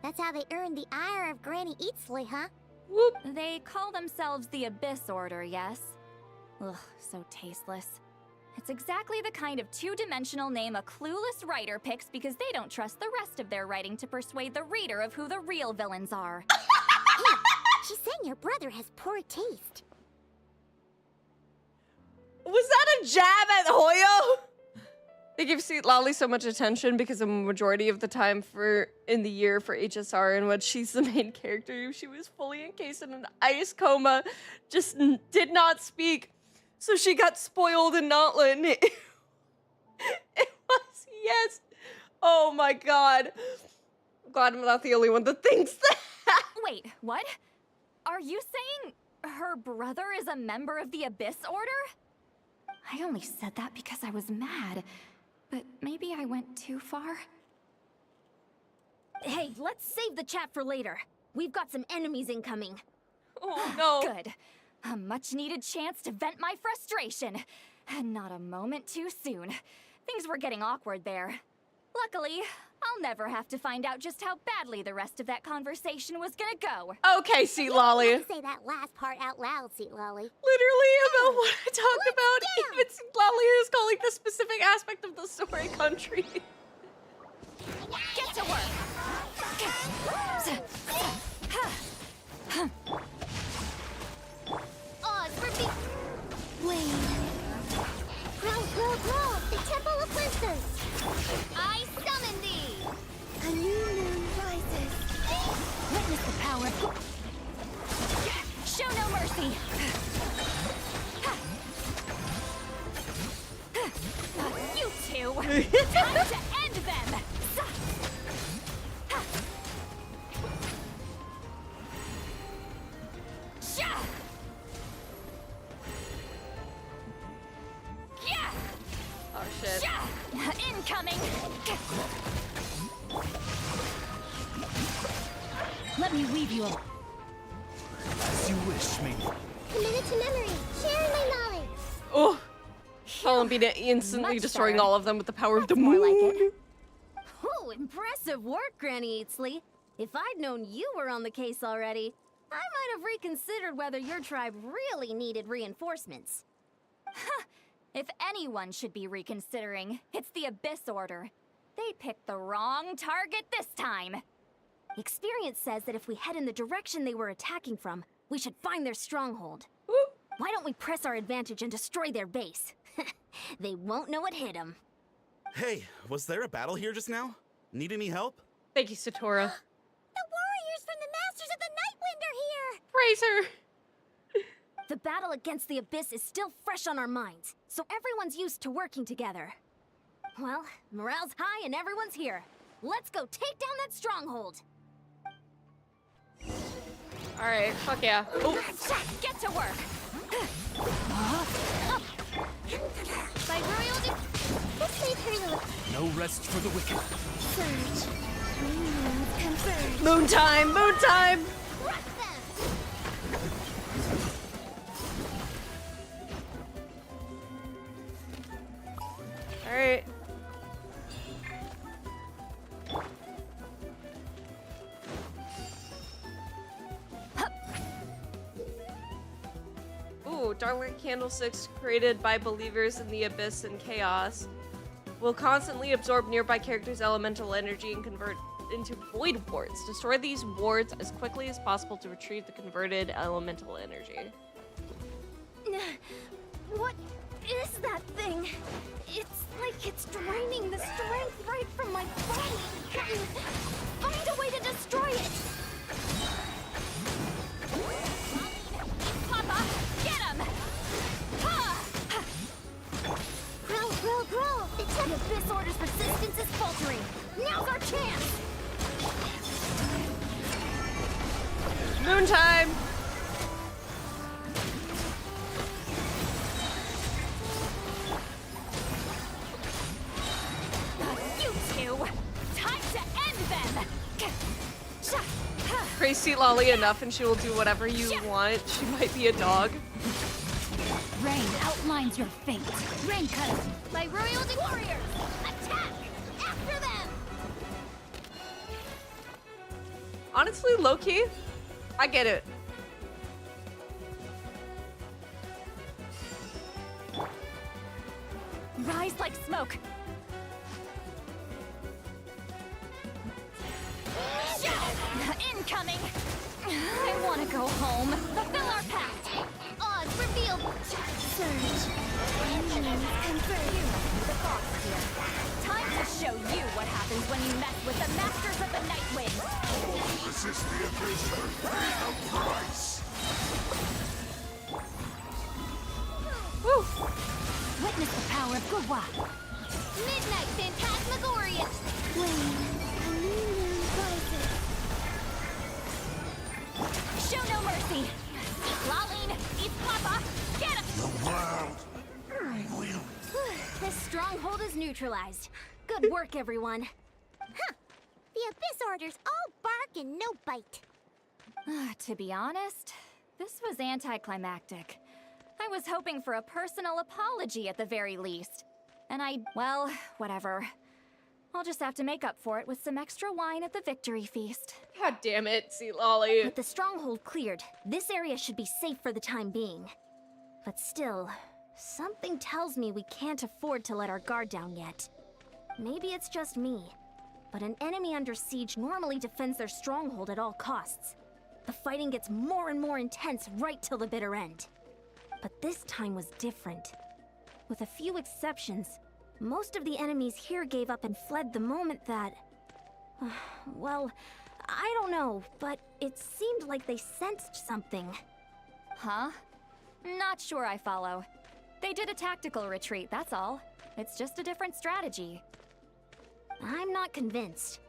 Speaker 6: that's how they earned the ire of Granny Eatsley, huh?
Speaker 1: Whoop!
Speaker 9: They call themselves the Abyss Order, yes? Ugh, so tasteless. It's exactly the kind of two-dimensional name a clueless writer picks because they don't trust the rest of their writing to persuade the reader of who the real villains are.
Speaker 6: Hey, She's saying your brother has poor taste.
Speaker 1: Was that a jab at Hoyo? They give Sweet Lolly so much attention because a majority of the time in the year for HSR in which she's the main character, she was fully encased in an ice coma, just did not speak. So she got spoiled in Notlet. And it was, yes. Oh my god. I'm glad I'm not the only one that thinks that.
Speaker 9: Wait, what? Are you saying her brother is a member of the Abyss Order? I only said that because I was mad, but maybe I went too far.
Speaker 8: Hey, let's save the chat for later. We've got some enemies incoming.
Speaker 1: Oh no.
Speaker 9: Good. A much-needed chance to vent my frustration. And not a moment too soon. Things were getting awkward there. Luckily, I'll never have to find out just how badly the rest of that conversation was gonna go.
Speaker 1: Okay, Sweet Lolly.
Speaker 6: You have to say that last part out loud, Sweet Lolly.
Speaker 1: Literally about what I talked about. Even Sweet Lolly is calling the specific aspect of the story country.
Speaker 9: Get to work!
Speaker 6: Oz for me. Wait. Grow, the Temple of Whispers.
Speaker 5: I summon thee!
Speaker 6: A new moon rises.
Speaker 8: Witness the power of...
Speaker 9: Show no mercy! You two! Time to end them!
Speaker 1: Oh shit.
Speaker 9: Incoming!
Speaker 8: Let me weave you up.
Speaker 2: As you wish, maiden.
Speaker 6: Committed to memory. Sharing my knowledge.
Speaker 1: Oh. Columbina instantly
Speaker 9: Much
Speaker 1: destroying
Speaker 9: better.
Speaker 1: all of them with the power of the
Speaker 8: More
Speaker 1: moon.
Speaker 8: like it. Oh, impressive work, Granny Eatsley. If I'd known you were on the case already, I might have reconsidered whether your tribe really needed reinforcements.
Speaker 9: If anyone should be reconsidering, it's the Abyss Order. They picked the wrong target this time.
Speaker 8: Experience says that if we head in the direction they were attacking from, we should find their stronghold. Why don't we press our advantage and destroy their base? They won't know it hit them.
Speaker 10: Hey, was there a battle here just now? Need any help?
Speaker 1: Thank you, Satora.
Speaker 6: The warriors from the Masters of the Nightwind are here.
Speaker 1: Praise her.
Speaker 8: The battle against the Abyss is still fresh on our minds, so everyone's used to working together. Well, morale's high and everyone's here. Let's go take down that stronghold.
Speaker 1: Alright, fuck yeah. Oh.
Speaker 9: Get to work!
Speaker 5: By royal
Speaker 6: This made her look
Speaker 2: No rest for the wicked.
Speaker 6: surge. Three moons converge.
Speaker 1: Moon time! Moon time!
Speaker 6: Crush them.
Speaker 1: Alright. Ooh, Darklight Candlesticks created by believers in the Abyss and Chaos will constantly absorb nearby characters' elemental energy and convert into void wards. Destroy these wards as quickly as possible to retrieve the converted elemental energy.
Speaker 8: What is that thing? It's like it's draining the strength right from my body. Find a way to destroy it!
Speaker 9: Papa, get him!
Speaker 6: Grow.
Speaker 8: The Abyss Order's resistance is faltering. Now's our chance!
Speaker 1: Moon time!
Speaker 9: You two! Time to end them!
Speaker 1: Praise Sweet Lolly enough and she will do whatever you want. She might be a dog.
Speaker 8: Rain outlines your fate. Rain cutter.
Speaker 5: by royal warriors! Attack! After them!
Speaker 1: Honestly, low-key, I get it.
Speaker 9: Rise like smoke! Incoming!
Speaker 8: I want to go home. Fulfill our pact.
Speaker 5: Odds revealed.
Speaker 8: Surge. Confirmed. The boss here. Time to show you what happens when you mess with the masters of the Night Wind.
Speaker 11: Resist the abyss and pay the price!
Speaker 1: Woo!
Speaker 8: Witness the power of Gurwa.
Speaker 5: Midnight Phantasmagoria.
Speaker 8: Show no mercy. Laline, eat Papa. Get him.
Speaker 11: The world
Speaker 8: This stronghold is neutralized. Good work, everyone.
Speaker 6: Huh. The Abyss Orders all bark and no bite.
Speaker 9: To be honest, this was anticlimactic. I was hoping for a personal apology at the very least. And well, whatever. I'll just have to make up for it with some extra wine at the victory feast.
Speaker 1: God damn it, Sea Lolly.
Speaker 8: With the stronghold cleared, this area should be safe for the time being. But still, something tells me we can't afford to let our guard down yet. Maybe it's just me, but an enemy under siege normally defends their stronghold at all costs. The fighting gets more and more intense right till the bitter end. But this time was different. With a few exceptions, most of the enemies here gave up and fled the moment that... well, I don't know, but it seemed like they sensed something.
Speaker 9: Huh? Not sure I follow. They did a tactical retreat, that's all. It's just a different strategy.
Speaker 8: I'm not convinced.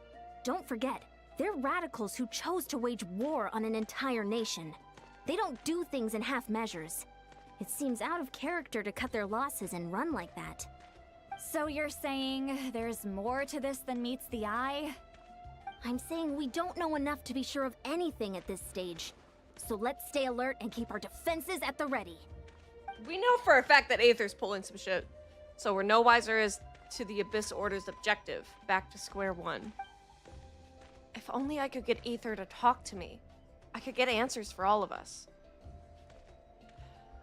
Speaker 8: Don't forget, they're radicals who chose to wage war on an entire nation. They don't do things in half measures. It seems out of character to cut their losses and run like that.
Speaker 9: So you're saying there's more to this than meets the eye?
Speaker 8: I'm saying we don't know enough to be sure of anything at this stage. So let's stay alert and keep our defenses at the ready.
Speaker 1: We know for a fact that Aether's pulling some shit. So we're no wiser as to the Abyss Order's objective. Back to square one. If only I could get Aether to talk to me. I could get answers for all of us.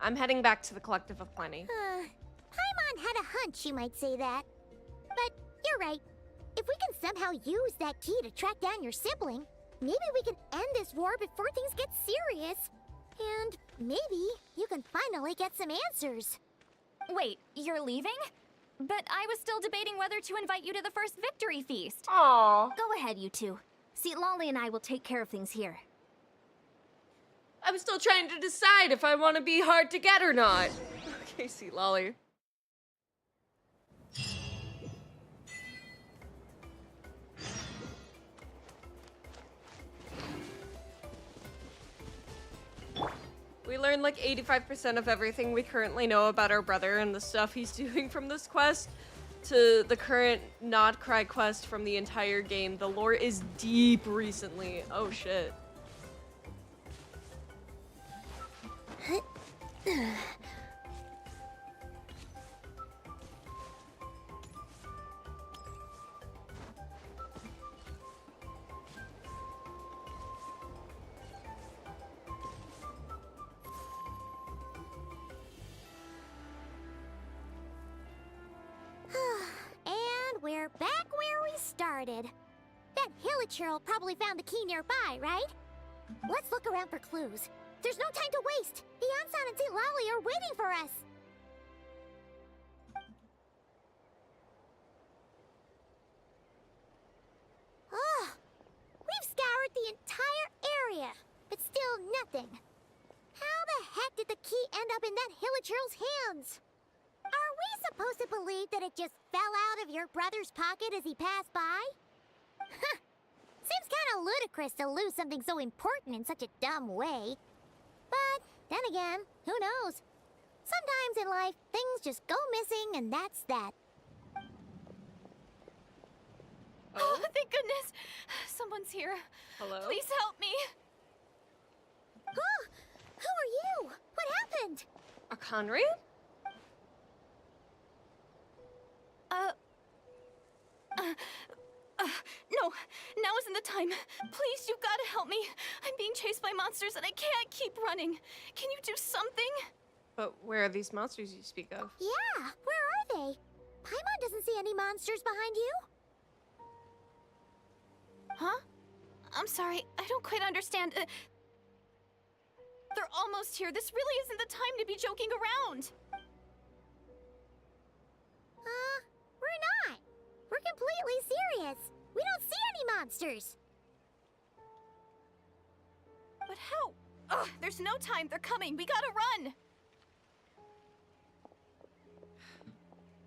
Speaker 1: I'm heading back to the Collective of Plenty.
Speaker 6: Paimon had a hunch you might say that. But you're right. If we can somehow use that key to track down your sibling, maybe we can end this war before things get serious. And maybe you can finally get some answers.
Speaker 9: Wait, you're leaving? But I was still debating whether to invite you to the first victory feast.
Speaker 1: Aww.
Speaker 8: Go ahead, you two. See, Lolly and I will take care of things here.
Speaker 1: I'm still trying to decide if I want to be hard to get or not. Okay, see, Lolly. We learned like 85% of everything we currently know about our brother and the stuff he's doing from this quest to the current Not Cry quest from the entire game. The lore is deep recently. Oh shit.
Speaker 6: And we're back where we started. That Hilichurl probably found the key nearby, right? Let's look around for clues. There's no time to waste. The Ansan and St. Lolly are waiting for us. Ugh. We've scoured the entire area, but still nothing. How the heck did the key end up in that Hilichurl's hands? Are we supposed to believe that it just fell out of your brother's pocket as he passed by? Huh. Seems kind of ludicrous to lose something so important in such a dumb way. But then again, who knows? Sometimes in life, things just go missing and that's that.
Speaker 9: Oh, thank goodness! Someone's here.
Speaker 1: Hello?
Speaker 9: Please help me!
Speaker 6: Oh, who are you? What happened?
Speaker 1: A Conrad?
Speaker 9: No, now isn't the time. Please, you've got to help me. I'm being chased by monsters and I can't keep running. Can you do something?
Speaker 1: But where are these monsters you speak of?
Speaker 6: Yeah, where are they? Paimon doesn't see any monsters behind you.
Speaker 8: Huh? I'm sorry, I don't quite understand. They're almost here. This really isn't the time to be joking around.
Speaker 6: We're not. We're completely serious. We don't see any monsters.
Speaker 8: But how? Ugh, there's no time. They're coming. We gotta run.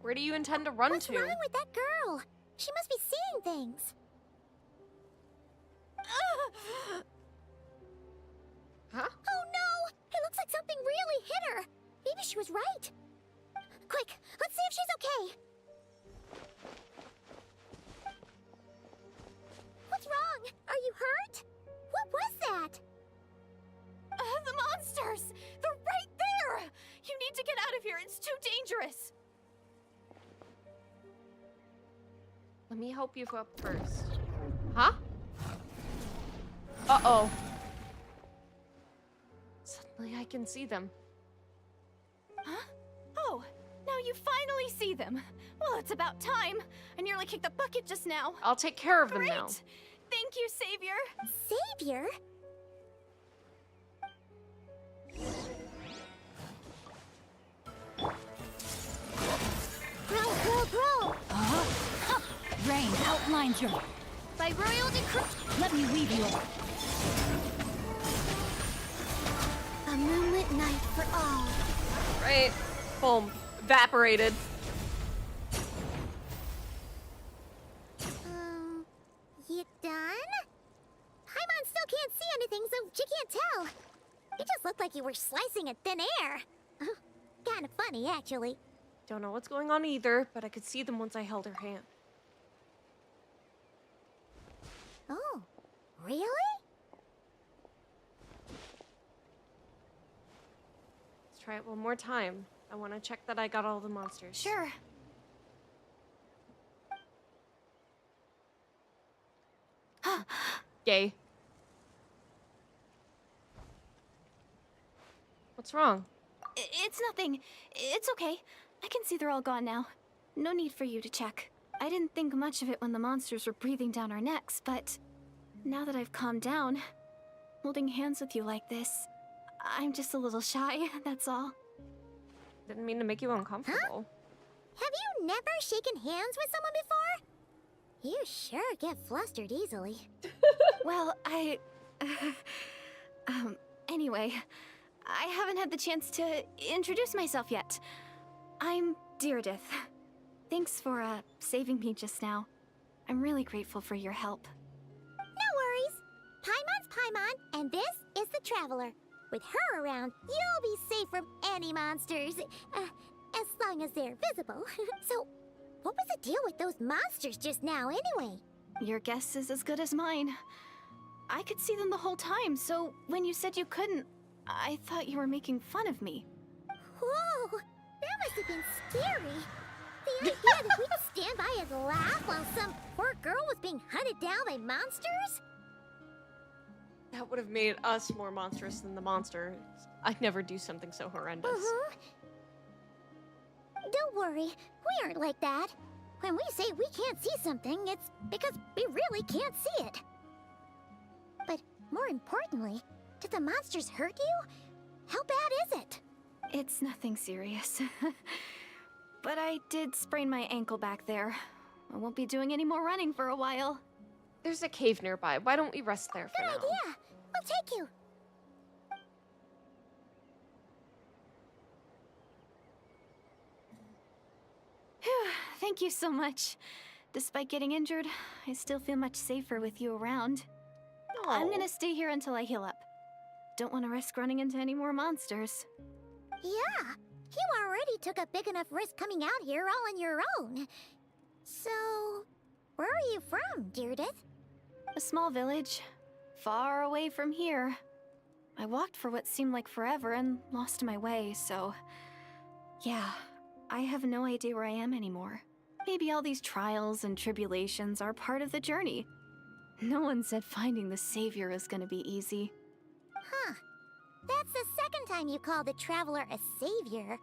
Speaker 1: Where do you intend to run
Speaker 6: What's
Speaker 1: to?
Speaker 6: wrong with that girl? She must be seeing things.
Speaker 1: Huh?
Speaker 6: Oh no! It looks like something really hit her. Maybe she was right. Quick, let's see if she's okay. What's wrong? Are you hurt? What was that?
Speaker 8: The monsters! They're right there! You need to get out of here. It's too dangerous.
Speaker 1: Let me help you up first. Huh? Uh-oh. Suddenly I can see them.
Speaker 8: Huh? Oh, now you finally see them. Well, it's about time. I nearly kicked the bucket just now.
Speaker 1: I'll take care of them
Speaker 8: Great!
Speaker 1: now.
Speaker 8: Thank you, Savior.
Speaker 6: Savior? Grow!
Speaker 9: Rain outlines your...
Speaker 6: By royal decree.
Speaker 9: Let me weave you over.
Speaker 6: A moonlit night for all.
Speaker 1: Right. Boom. Evaporated.
Speaker 6: You done? Paimon still can't see anything, so she can't tell. You just looked like you were slicing at thin air. Kinda funny, actually.
Speaker 1: Don't know what's going on either, but I could see them once I held her hand.
Speaker 6: Oh, really?
Speaker 1: Let's try it one more time. I want to check that I got all the monsters.
Speaker 8: Sure.
Speaker 1: Yay. What's wrong?
Speaker 8: It's nothing. It's okay. I can see they're all gone now. No need for you to check. I didn't think much of it when the monsters were breathing down our necks, but now that I've calmed down, holding hands with you like this, I'm just a little shy, that's all.
Speaker 1: Didn't mean to make you uncomfortable.
Speaker 6: Have you never shaken hands with someone before? You sure get flustered easily.
Speaker 8: Well, anyway, I haven't had the chance to introduce myself yet. I'm Deirdith. Thanks for, saving me just now. I'm really grateful for your help.
Speaker 6: No worries. Paimon's Paimon, and this is the Traveler. With her around, you'll be safe from any monsters. As long as they're visible. So, what was the deal with those monsters just now, anyway?
Speaker 8: Your guess is as good as mine. I could see them the whole time, so when you said you couldn't, I thought you were making fun of me.
Speaker 6: Whoa! That must have been scary. The idea that we could stand by and laugh while some poor girl was being hunted down by monsters?
Speaker 1: That would have made us more monstrous than the monster. I'd never do something so horrendous.
Speaker 6: Don't worry, we aren't like that. When we say we can't see something, it's because we really can't see it. But more importantly, did the monsters hurt you? How bad is it?
Speaker 8: It's nothing serious. But I did sprain my ankle back there. I won't be doing any more running for a while.
Speaker 1: There's a cave nearby. Why don't we rest there for
Speaker 6: Good
Speaker 1: now?
Speaker 6: idea. We'll take you.
Speaker 8: Phew, thank you so much. Despite getting injured, I still feel much safer with you around. I'm gonna stay here until I heal up. Don't want to risk running into any more monsters.
Speaker 6: Yeah, you already took a big enough risk coming out here all on your own. So, where are you from, Deirdith?
Speaker 8: A small village, far away from here. I walked for what seemed like forever and lost my way, so... Yeah, I have no idea where I am anymore. Maybe all these trials and tribulations are part of the journey. No one said finding the Savior is gonna be easy.
Speaker 6: Huh. That's the second time you called the Traveler a savior.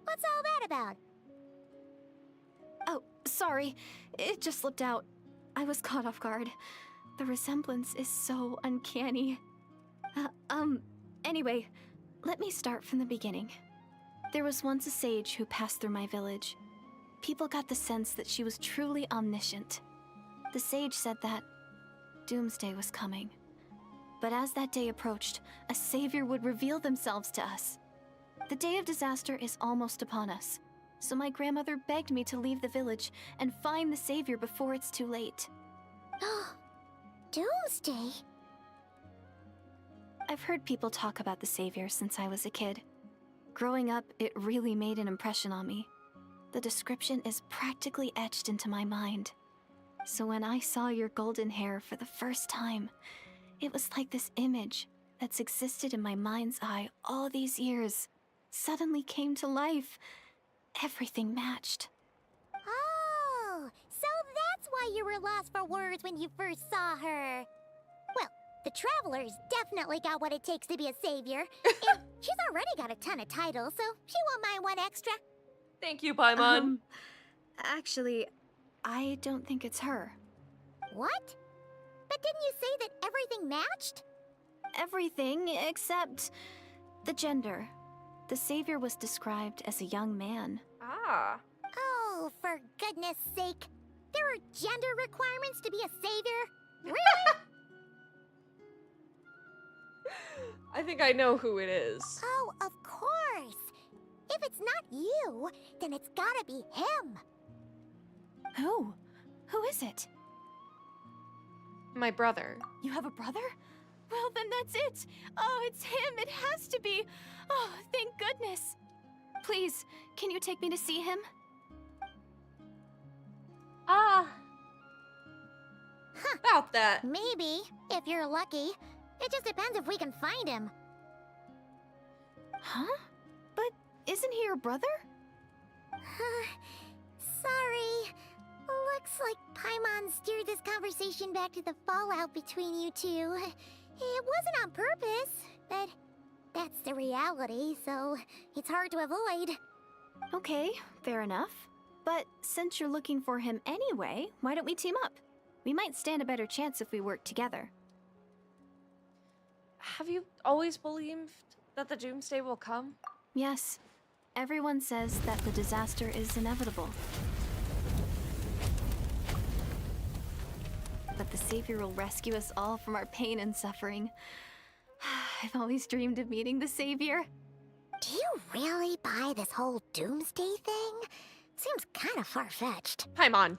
Speaker 6: What's all that about?
Speaker 8: Oh, sorry. It just slipped out. I was caught off guard. The resemblance is so uncanny. Anyway, let me start from the beginning. There was once a sage who passed through my village. People got the sense that she was truly omniscient. The sage said that doomsday was coming. But as that day approached, a savior would reveal themselves to us. The day of disaster is almost upon us, so my grandmother begged me to leave the village and find the savior before it's too late.
Speaker 6: Doomsday?
Speaker 8: I've heard people talk about the savior since I was a kid. Growing up, it really made an impression on me. The description is practically etched into my mind. So when I saw your golden hair for the first time, it was like this image that's existed in my mind's eye all these years suddenly came to life. Everything matched.
Speaker 6: Oh, so that's why you were lost for words when you first saw her. Well, the Traveler's definitely got what it takes to be a savior. And she's already got a ton of titles, so she won't mind one extra.
Speaker 1: Thank you, Paimon.
Speaker 8: Actually, I don't think it's her.
Speaker 6: What? But didn't you say that everything matched?
Speaker 8: Everything except the gender. The savior was described as a young man.
Speaker 1: Ah.
Speaker 6: Oh, for goodness sake. There are gender requirements to be a savior? Really?
Speaker 1: I think I know who it is.
Speaker 6: Oh, of course. If it's not you, then it's gotta be him.
Speaker 8: Who? Who is it?
Speaker 1: My brother.
Speaker 8: You have a brother? Well, then that's it. Oh, it's him. It has to be. Oh, thank goodness. Please, can you take me to see him?
Speaker 1: About that.
Speaker 6: Maybe, if you're lucky. It just depends if we can find him.
Speaker 8: Huh? But isn't he your brother?
Speaker 6: Sorry. Looks like Paimon steered this conversation back to the fallout between you two. It wasn't on purpose, but that's the reality, so it's hard to avoid.
Speaker 8: Okay, fair enough. But since you're looking for him anyway, why don't we team up? We might stand a better chance if we work together.
Speaker 1: Have you always believed that the doomsday will come?
Speaker 8: Yes. Everyone says that the disaster is inevitable. But the savior will rescue us all from our pain and suffering. I've always dreamed of meeting the savior.
Speaker 6: Do you really buy this whole doomsday thing? Seems kind of far-fetched.
Speaker 1: Paimon.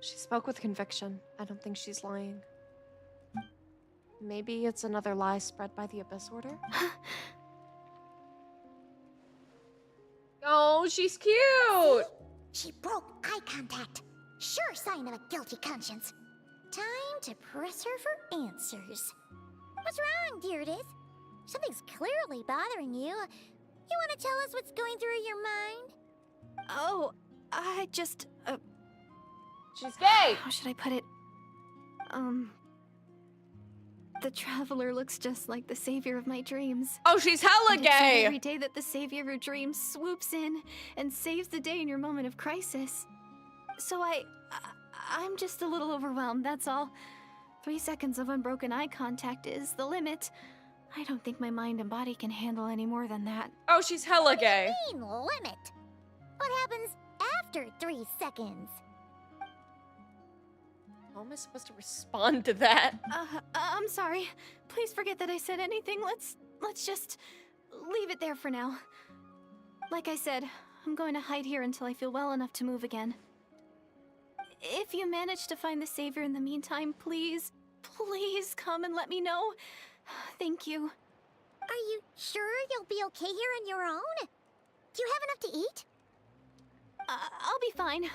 Speaker 1: She spoke with conviction. I don't think she's lying. Maybe it's another lie spread by the Abyss Order? Oh, she's cute!
Speaker 6: She broke eye contact. Sure sign of a guilty conscience. Time to press her for answers. What's wrong, Deirdis? Something's clearly bothering you. You want to tell us what's going through your mind?
Speaker 8: Oh, I just,
Speaker 1: She's gay!
Speaker 8: how should I put it? The Traveler looks just like the savior of my dreams.
Speaker 1: Oh, she's hella
Speaker 8: And it's
Speaker 1: gay!
Speaker 8: every day that the savior of your dreams swoops in and saves the day in your moment of crisis. So I'm just a little overwhelmed, that's all. 3 seconds of unbroken eye contact is the limit. I don't think my mind and body can handle any more than that.
Speaker 1: Oh, she's hella gay.
Speaker 6: Mean limit. What happens after 3 seconds?
Speaker 1: How am I supposed to respond to that?
Speaker 8: I'm sorry. Please forget that I said anything. Let's just leave it there for now. Like I said, I'm going to hide here until I feel well enough to move again. If you manage to find the savior in the meantime, please come and let me know. Thank you.
Speaker 6: Are you sure you'll be okay here on your own? Do you have enough to eat?
Speaker 8: I'll be fine.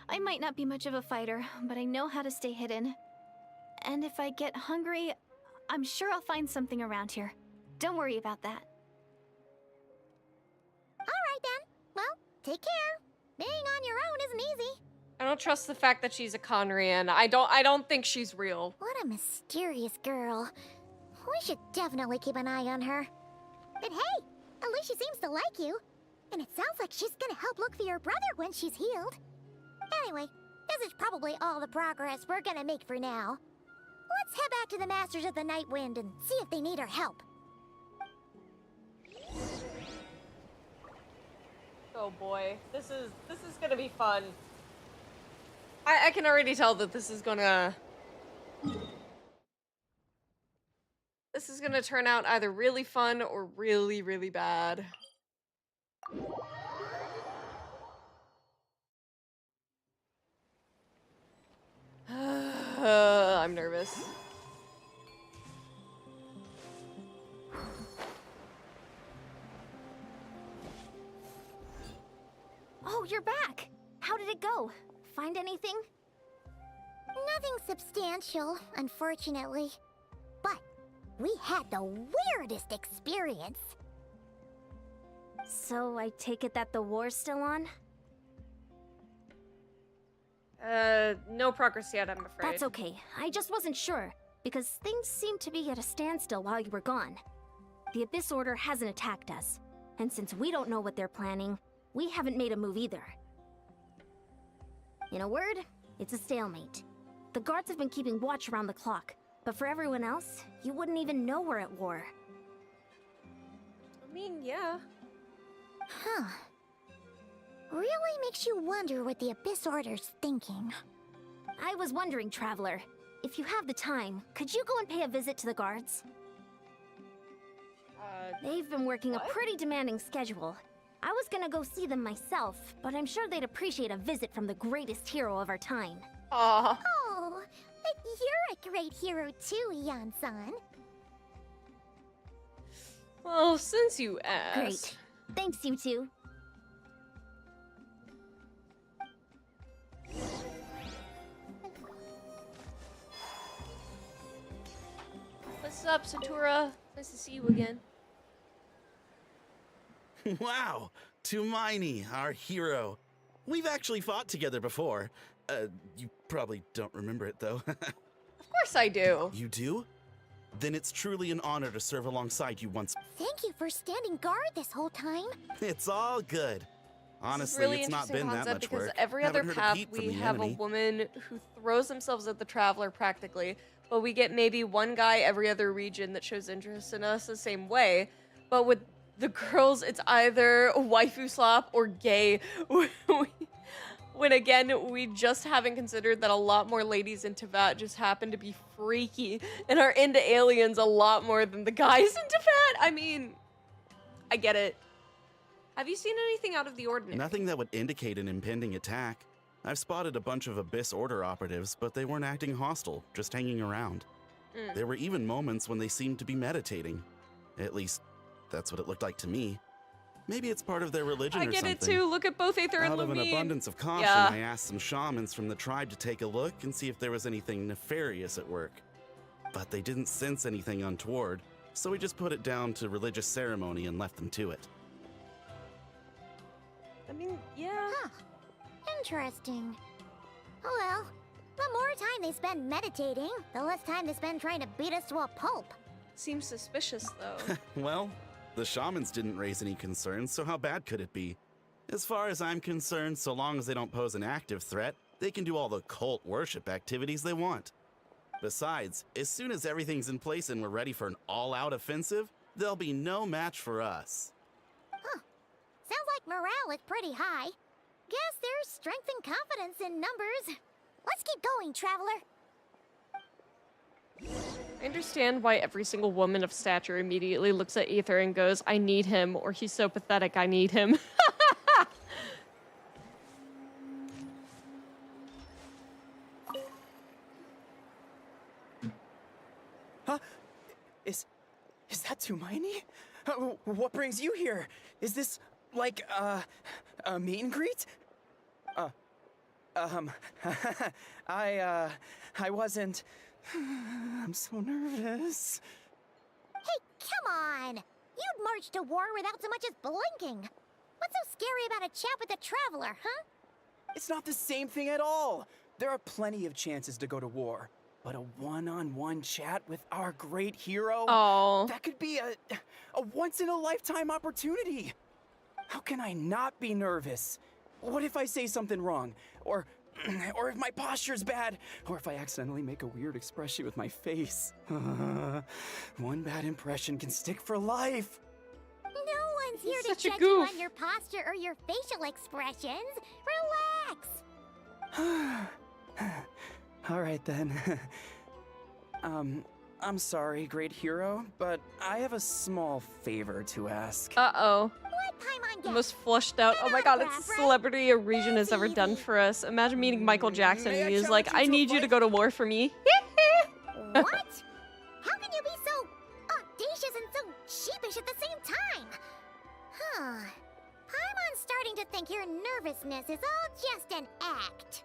Speaker 8: I might not be much of a fighter, but I know how to stay hidden. And if I get hungry, I'm sure I'll find something around here. Don't worry about that.
Speaker 6: Alright then. Well, take care. Being on your own isn't easy.
Speaker 1: I don't trust the fact that she's a Conrian. I don't think she's real.
Speaker 6: What a mysterious girl. We should definitely keep an eye on her. But hey, at least she seems to like you. And it sounds like she's gonna help look for your brother when she's healed. Anyway, this is probably all the progress we're gonna make for now. Let's head back to the Masters of the Night Wind and see if they need our help.
Speaker 1: Oh boy, this is gonna be fun. I can already tell that this is gonna turn out either really fun or really, really bad. I'm nervous.
Speaker 8: Oh, you're back! How did it go? Find anything?
Speaker 6: Nothing substantial, unfortunately. But we had the weirdest experience.
Speaker 8: So I take it that the war's still on?
Speaker 1: No progress yet, I'm afraid.
Speaker 8: That's okay. I just wasn't sure, because things seemed to be at a standstill while you were gone. The Abyss Order hasn't attacked us, and since we don't know what they're planning, we haven't made a move either. In a word, it's a stalemate. The guards have been keeping watch around the clock, but for everyone else, you wouldn't even know we're at war.
Speaker 1: I mean, yeah.
Speaker 6: Huh. Really makes you wonder what the Abyss Order's thinking.
Speaker 8: I was wondering, Traveler, if you have the time, could you go and pay a visit to the guards? They've been working a pretty demanding schedule. I was gonna go see them myself, but I'm sure they'd appreciate a visit from the greatest hero of our time.
Speaker 1: Aw.
Speaker 6: Oh, but you're a great hero too, Yan-san.
Speaker 1: Well, since you asked.
Speaker 8: Great. Thanks, you two.
Speaker 1: What's up, Satura? Nice to see you again.
Speaker 10: Wow, Tumaini, our hero. We've actually fought together before. You probably don't remember it, though.
Speaker 1: Of course I do.
Speaker 10: You do? Then it's truly an honor to serve alongside you once.
Speaker 6: Thank you for standing guard this whole time.
Speaker 10: It's all good. Honestly,
Speaker 1: This is really
Speaker 10: it's not
Speaker 1: interesting
Speaker 10: been that
Speaker 1: concept
Speaker 10: much
Speaker 1: because
Speaker 10: work.
Speaker 1: every other
Speaker 10: Haven't heard a
Speaker 1: path
Speaker 10: peep from
Speaker 1: we
Speaker 10: the
Speaker 1: have
Speaker 10: enemy.
Speaker 1: a woman who throws themselves at the Traveler practically, but we get maybe one guy every other region that shows interest in us the same way. But with the girls, it's either waifu slap or gay. When again, we just haven't considered that a lot more ladies in Teyvat just happen to be freaky and are into aliens a lot more than the guys in Teyvat. I mean, I get it. Have you seen anything out of the ordinary?
Speaker 10: Nothing that would indicate an impending attack. I've spotted a bunch of Abyss Order operatives, but they weren't acting hostile, just hanging around. There were even moments when they seemed to be meditating. At least, that's what it looked like to me. Maybe it's part of their religion
Speaker 1: I
Speaker 10: or
Speaker 1: get
Speaker 10: something.
Speaker 1: it too. Look at both Aether and
Speaker 10: Out of an
Speaker 1: Lumine.
Speaker 10: abundance of caution,
Speaker 1: Yeah.
Speaker 10: I asked some shamans from the tribe to take a look and see if there was anything nefarious at work. But they didn't sense anything untoward, so we just put it down to religious ceremony and left them to it.
Speaker 1: I mean, yeah.
Speaker 6: Huh. Interesting. Oh well, the more time they spend meditating, the less time they spend trying to beat us to a pulp.
Speaker 1: Seems suspicious, though.
Speaker 10: Well, the shamans didn't raise any concerns, so how bad could it be? As far as I'm concerned, so long as they don't pose an active threat, they can do all the cult worship activities they want. Besides, as soon as everything's in place and we're ready for an all-out offensive, there'll be no match for us.
Speaker 6: Huh. Sounds like morale is pretty high. Guess there's strength and confidence in numbers. Let's keep going, Traveler.
Speaker 1: I understand why every single woman of stature immediately looks at Aether and goes, I need him, or he's so pathetic, I need him.
Speaker 12: Huh? Is that Tumaini? What brings you here? Is this like a meet and greet? I wasn't. I'm so nervous.
Speaker 6: Hey, come on! You'd march to war without so much as blinking. What's so scary about a chat with a Traveler, huh?
Speaker 12: It's not the same thing at all. There are plenty of chances to go to war. But a one-on-one chat with our great hero?
Speaker 1: Oh.
Speaker 12: That could be a once-in-a-lifetime opportunity. How can I not be nervous? What if I say something wrong? Or if my posture's bad? Or if I accidentally make a weird expression with my face? One bad impression can stick for life.
Speaker 6: No one's here to
Speaker 1: Such a
Speaker 6: judge you
Speaker 1: goof.
Speaker 6: on your posture or your facial expressions. Relax.
Speaker 12: All right then. I'm sorry, great hero, but I have a small favor to ask.
Speaker 1: Uh-oh.
Speaker 6: What Paimon
Speaker 1: The
Speaker 6: get?
Speaker 1: most flushed out. Oh my god, it's a celebrity a region has ever done for us. Imagine meeting Michael Jackson
Speaker 12: May I
Speaker 1: and he's
Speaker 12: challenge
Speaker 1: like,
Speaker 12: you
Speaker 1: I
Speaker 12: to a
Speaker 1: need you to
Speaker 12: fight?"
Speaker 1: go to war for me.
Speaker 6: What? How can you be so audacious and so sheepish at the same time? Huh. Paimon's starting to think your nervousness is all just an act.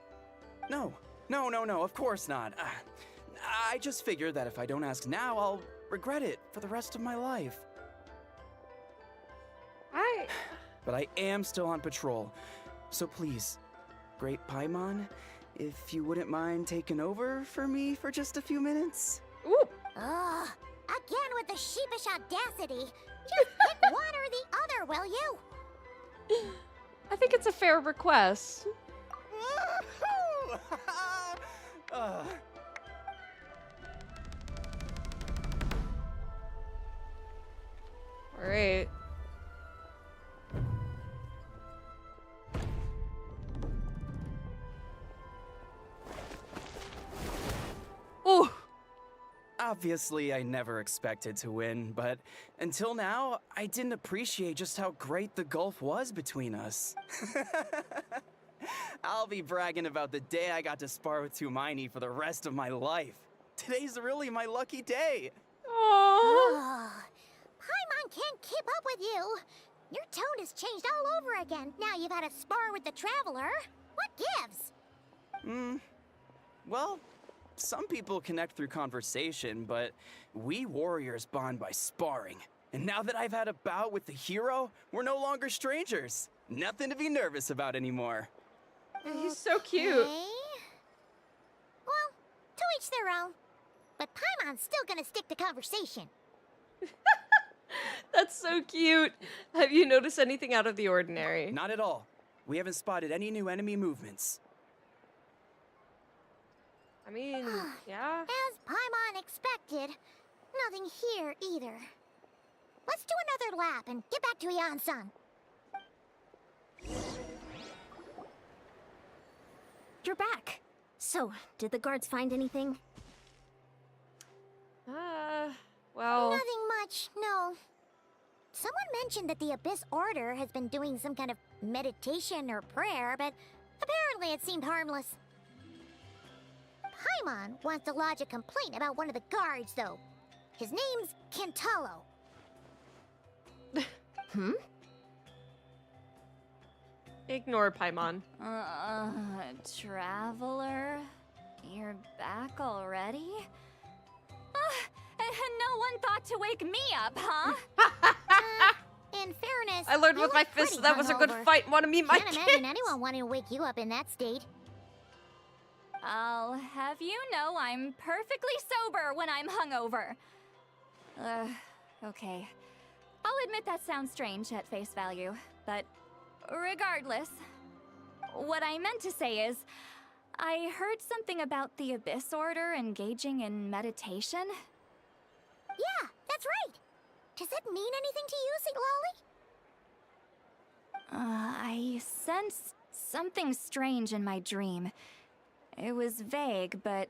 Speaker 12: No, of course not. I just figured that if I don't ask now, I'll regret it for the rest of my life. But I am still on patrol. So please, Great Paimon, if you wouldn't mind taking over for me for just a few minutes?
Speaker 1: Ooh.
Speaker 6: Ugh. Again with the sheepish audacity. Just pick one or the other, will you?
Speaker 1: I think it's a fair request. Alright. Ooh.
Speaker 12: Obviously, I never expected to win, but until now, I didn't appreciate just how great the gulf was between us. I'll be bragging about the day I got to spar with Tumaini for the rest of my life. Today's really my lucky day.
Speaker 1: Aww.
Speaker 6: Paimon can't keep up with you. Your tone has changed all over again. Now you've had a spar with the Traveler. What gives?
Speaker 12: Well, some people connect through conversation, but we warriors bond by sparring. And now that I've had a bout with the hero, we're no longer strangers. Nothing to be nervous about anymore.
Speaker 1: He's so cute.
Speaker 6: Okay. Well, to each their own. But Paimon's still gonna stick to conversation.
Speaker 1: That's so cute. Have you noticed anything out of the ordinary?
Speaker 12: Not at all. We haven't spotted any new enemy movements.
Speaker 1: I mean, yeah.
Speaker 6: As Paimon expected, nothing here either. Let's do another lap and get back to Yan-san.
Speaker 8: You're back. So, did the guards find anything?
Speaker 1: Well...
Speaker 6: Nothing much, no. Someone mentioned that the Abyss Order has been doing some kind of meditation or prayer, but apparently it seemed harmless. Paimon wants to lodge a complaint about one of the guards, though. His name's Kentaro.
Speaker 1: Ignore Paimon.
Speaker 9: Traveler? You're back already? And no one thought to wake me up, huh?
Speaker 6: In fairness,
Speaker 1: I learned
Speaker 6: you
Speaker 1: with my
Speaker 6: look
Speaker 1: fist
Speaker 6: pretty
Speaker 1: that was a good
Speaker 6: hungover.
Speaker 1: fight. Want to meet my
Speaker 6: Can't
Speaker 1: kids?
Speaker 6: imagine anyone wanting to wake you up in that state.
Speaker 9: I'll have you know I'm perfectly sober when I'm hungover. Okay. I'll admit that sounds strange at face value, but regardless, what I meant to say is, I heard something about the Abyss Order engaging in meditation.
Speaker 6: Yeah, that's right. Does that mean anything to you, Sweet Lolly?
Speaker 9: I sensed something strange in my dream. It was vague, but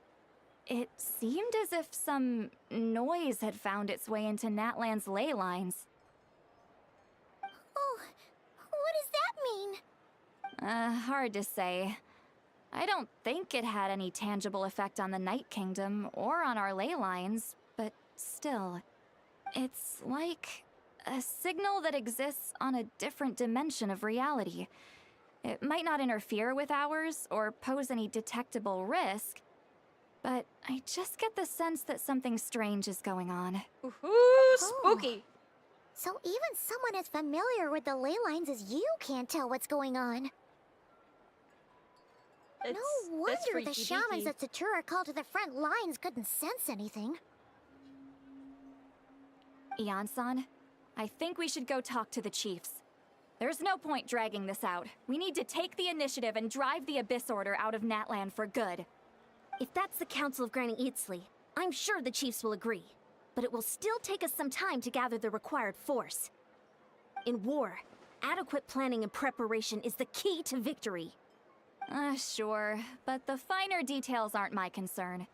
Speaker 9: it seemed as if some noise had found its way into Natlan's ley lines.
Speaker 6: Oh, what does that mean?
Speaker 9: Hard to say. I don't think it had any tangible effect on the Night Kingdom or on our ley lines, but still, it's like a signal that exists on a different dimension of reality. It might not interfere with ours or pose any detectable risk, but I just get the sense that something strange is going on.
Speaker 1: Ooh, spooky.
Speaker 6: So even someone as familiar with the ley lines as you can't tell what's going on.
Speaker 1: It's,
Speaker 6: No wonder the
Speaker 1: freaky
Speaker 6: shamans
Speaker 1: deaky.
Speaker 6: that Satura called to the front lines couldn't sense anything.
Speaker 9: Ian-san, I think we should go talk to the chiefs. There's no point dragging this out. We need to take the initiative and drive the Abyss Order out of Natlan for good.
Speaker 8: If that's the Council of Granny Eatsley, I'm sure the chiefs will agree. But it will still take us some time to gather the required force. In war, adequate planning and preparation is the key to victory.
Speaker 9: Sure, but the finer details aren't my concern.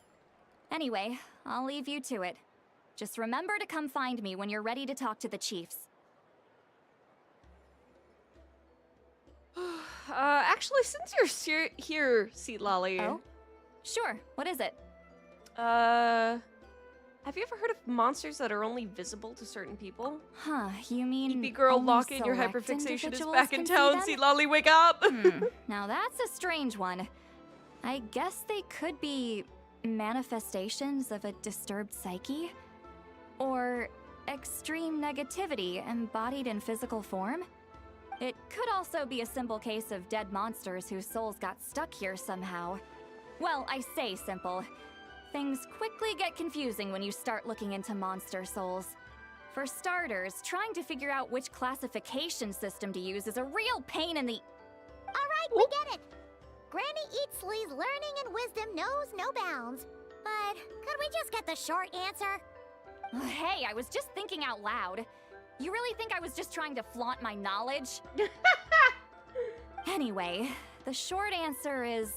Speaker 9: Anyway, I'll leave you to it. Just remember to come find me when you're ready to talk to the chiefs.
Speaker 1: Actually, since you're here, Seat Lolly.
Speaker 9: Oh? Sure, what is it?
Speaker 1: Have you ever heard of monsters that are only visible to certain people?
Speaker 9: Huh, you mean
Speaker 1: Hippie girl,
Speaker 9: only
Speaker 1: lock in, your
Speaker 9: select
Speaker 1: hyperfixation is
Speaker 9: individuals
Speaker 1: back in
Speaker 9: can see
Speaker 1: town.
Speaker 9: them?
Speaker 1: Seat Lolly, wake up!
Speaker 9: Now that's a strange one. I guess they could be manifestations of a disturbed psyche? Or extreme negativity embodied in physical form? It could also be a simple case of dead monsters whose souls got stuck here somehow. Well, I say simple. Things quickly get confusing when you start looking into monster souls. For starters, trying to figure out which classification system to use is a real pain in the...
Speaker 6: Alright, we get it! Granny Eatsley's learning and wisdom knows no bounds. But could we just get the short answer?
Speaker 9: Hey, I was just thinking out loud. You really think I was just trying to flaunt my knowledge? Anyway, the short answer is...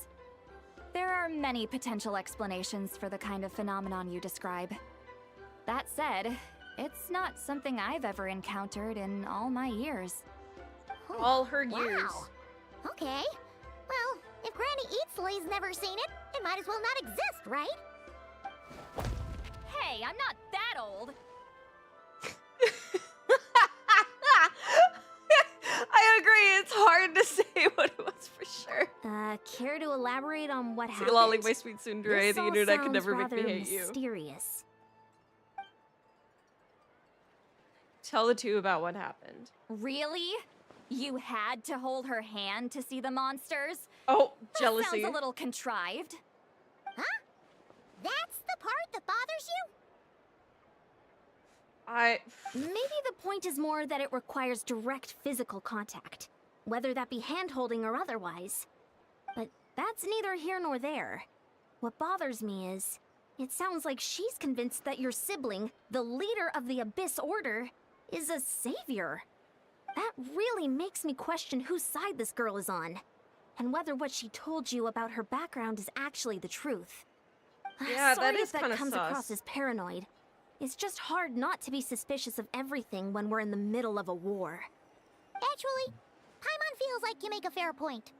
Speaker 9: there are many potential explanations for the kind of phenomenon you describe. That said, it's not something I've ever encountered in all my years.
Speaker 1: All her years.
Speaker 6: Wow. Okay. Well, if Granny Eatsley's never seen it, it might as well not exist, right?
Speaker 9: Hey, I'm not that old!
Speaker 1: I agree, it's hard to say what it was for sure.
Speaker 8: Care to elaborate on what
Speaker 1: Seat
Speaker 8: happened?
Speaker 1: Lolly, my sweet tsundere,
Speaker 8: This
Speaker 1: the
Speaker 8: all
Speaker 1: internet could
Speaker 8: sounds
Speaker 1: never make me
Speaker 8: rather
Speaker 1: hate you.
Speaker 8: mysterious.
Speaker 1: Tell the two about what happened.
Speaker 9: Really? You had to hold her hand to see the monsters?
Speaker 1: Oh,
Speaker 9: That
Speaker 1: jealousy.
Speaker 9: sounds a little contrived.
Speaker 6: Huh? That's the part that bothers you?
Speaker 8: Maybe the point is more that it requires direct physical contact, whether that be hand-holding or otherwise. But that's neither here nor there. What bothers me is, it sounds like she's convinced that your sibling, the leader of the Abyss Order, is a savior. That really makes me question whose side this girl is on, and whether what she told you about her background is actually the truth.
Speaker 1: Yeah,
Speaker 8: Sorry
Speaker 1: that is
Speaker 8: if
Speaker 1: kinda
Speaker 8: that comes
Speaker 1: sus.
Speaker 8: across as paranoid. It's just hard not to be suspicious of everything when we're in the middle of a war.
Speaker 6: Actually, Paimon feels like you make a fair point.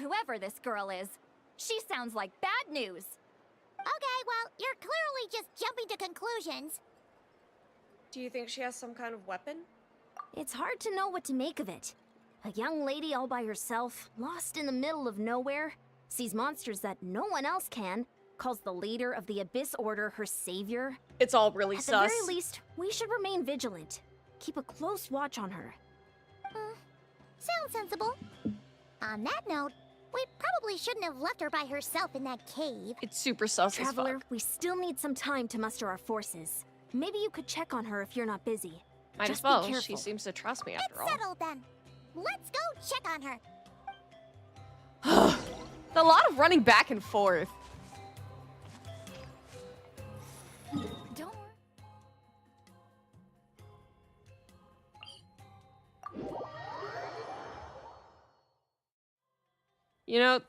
Speaker 9: Whoever this girl is, she sounds like bad news.
Speaker 6: Okay, well, you're clearly just jumping to conclusions.
Speaker 1: Do you think she has some kind of weapon?
Speaker 8: It's hard to know what to make of it. A young lady all by herself, lost in the middle of nowhere, sees monsters that no one else can, calls the leader of the Abyss Order her savior.
Speaker 1: It's all really
Speaker 8: At
Speaker 1: sus.
Speaker 8: the very least, we should remain vigilant. Keep a close watch on her.
Speaker 6: Sounds sensible. On that note, we probably shouldn't have left her by herself in that cave.
Speaker 1: It's super sus as
Speaker 8: Traveler,
Speaker 1: fuck.
Speaker 8: we still need some time to muster our forces. Maybe you could check on her if you're not busy.
Speaker 1: Might
Speaker 8: Just
Speaker 1: as well.
Speaker 8: be careful.
Speaker 1: She seems to trust me after
Speaker 6: It's settled then. Let's go check on her.
Speaker 1: all. A lot of running back and forth.
Speaker 9: Don't worry.
Speaker 1: You know,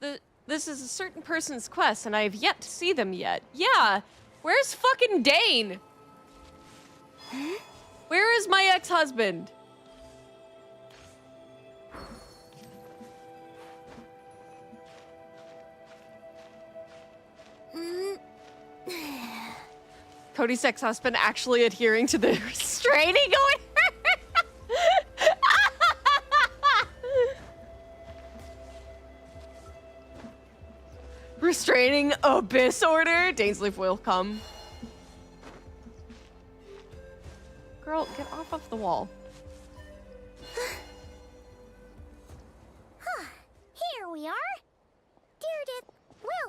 Speaker 1: this is a certain person's quest, and I have yet to see them yet. Yeah, where's fucking Dane? Where is my ex-husband? Cody's ex-husband actually adhering to the restraining order? Restraining Abyss Order? Dainsleif will come. Girl, get off of the wall.
Speaker 6: Here we are. Deirdre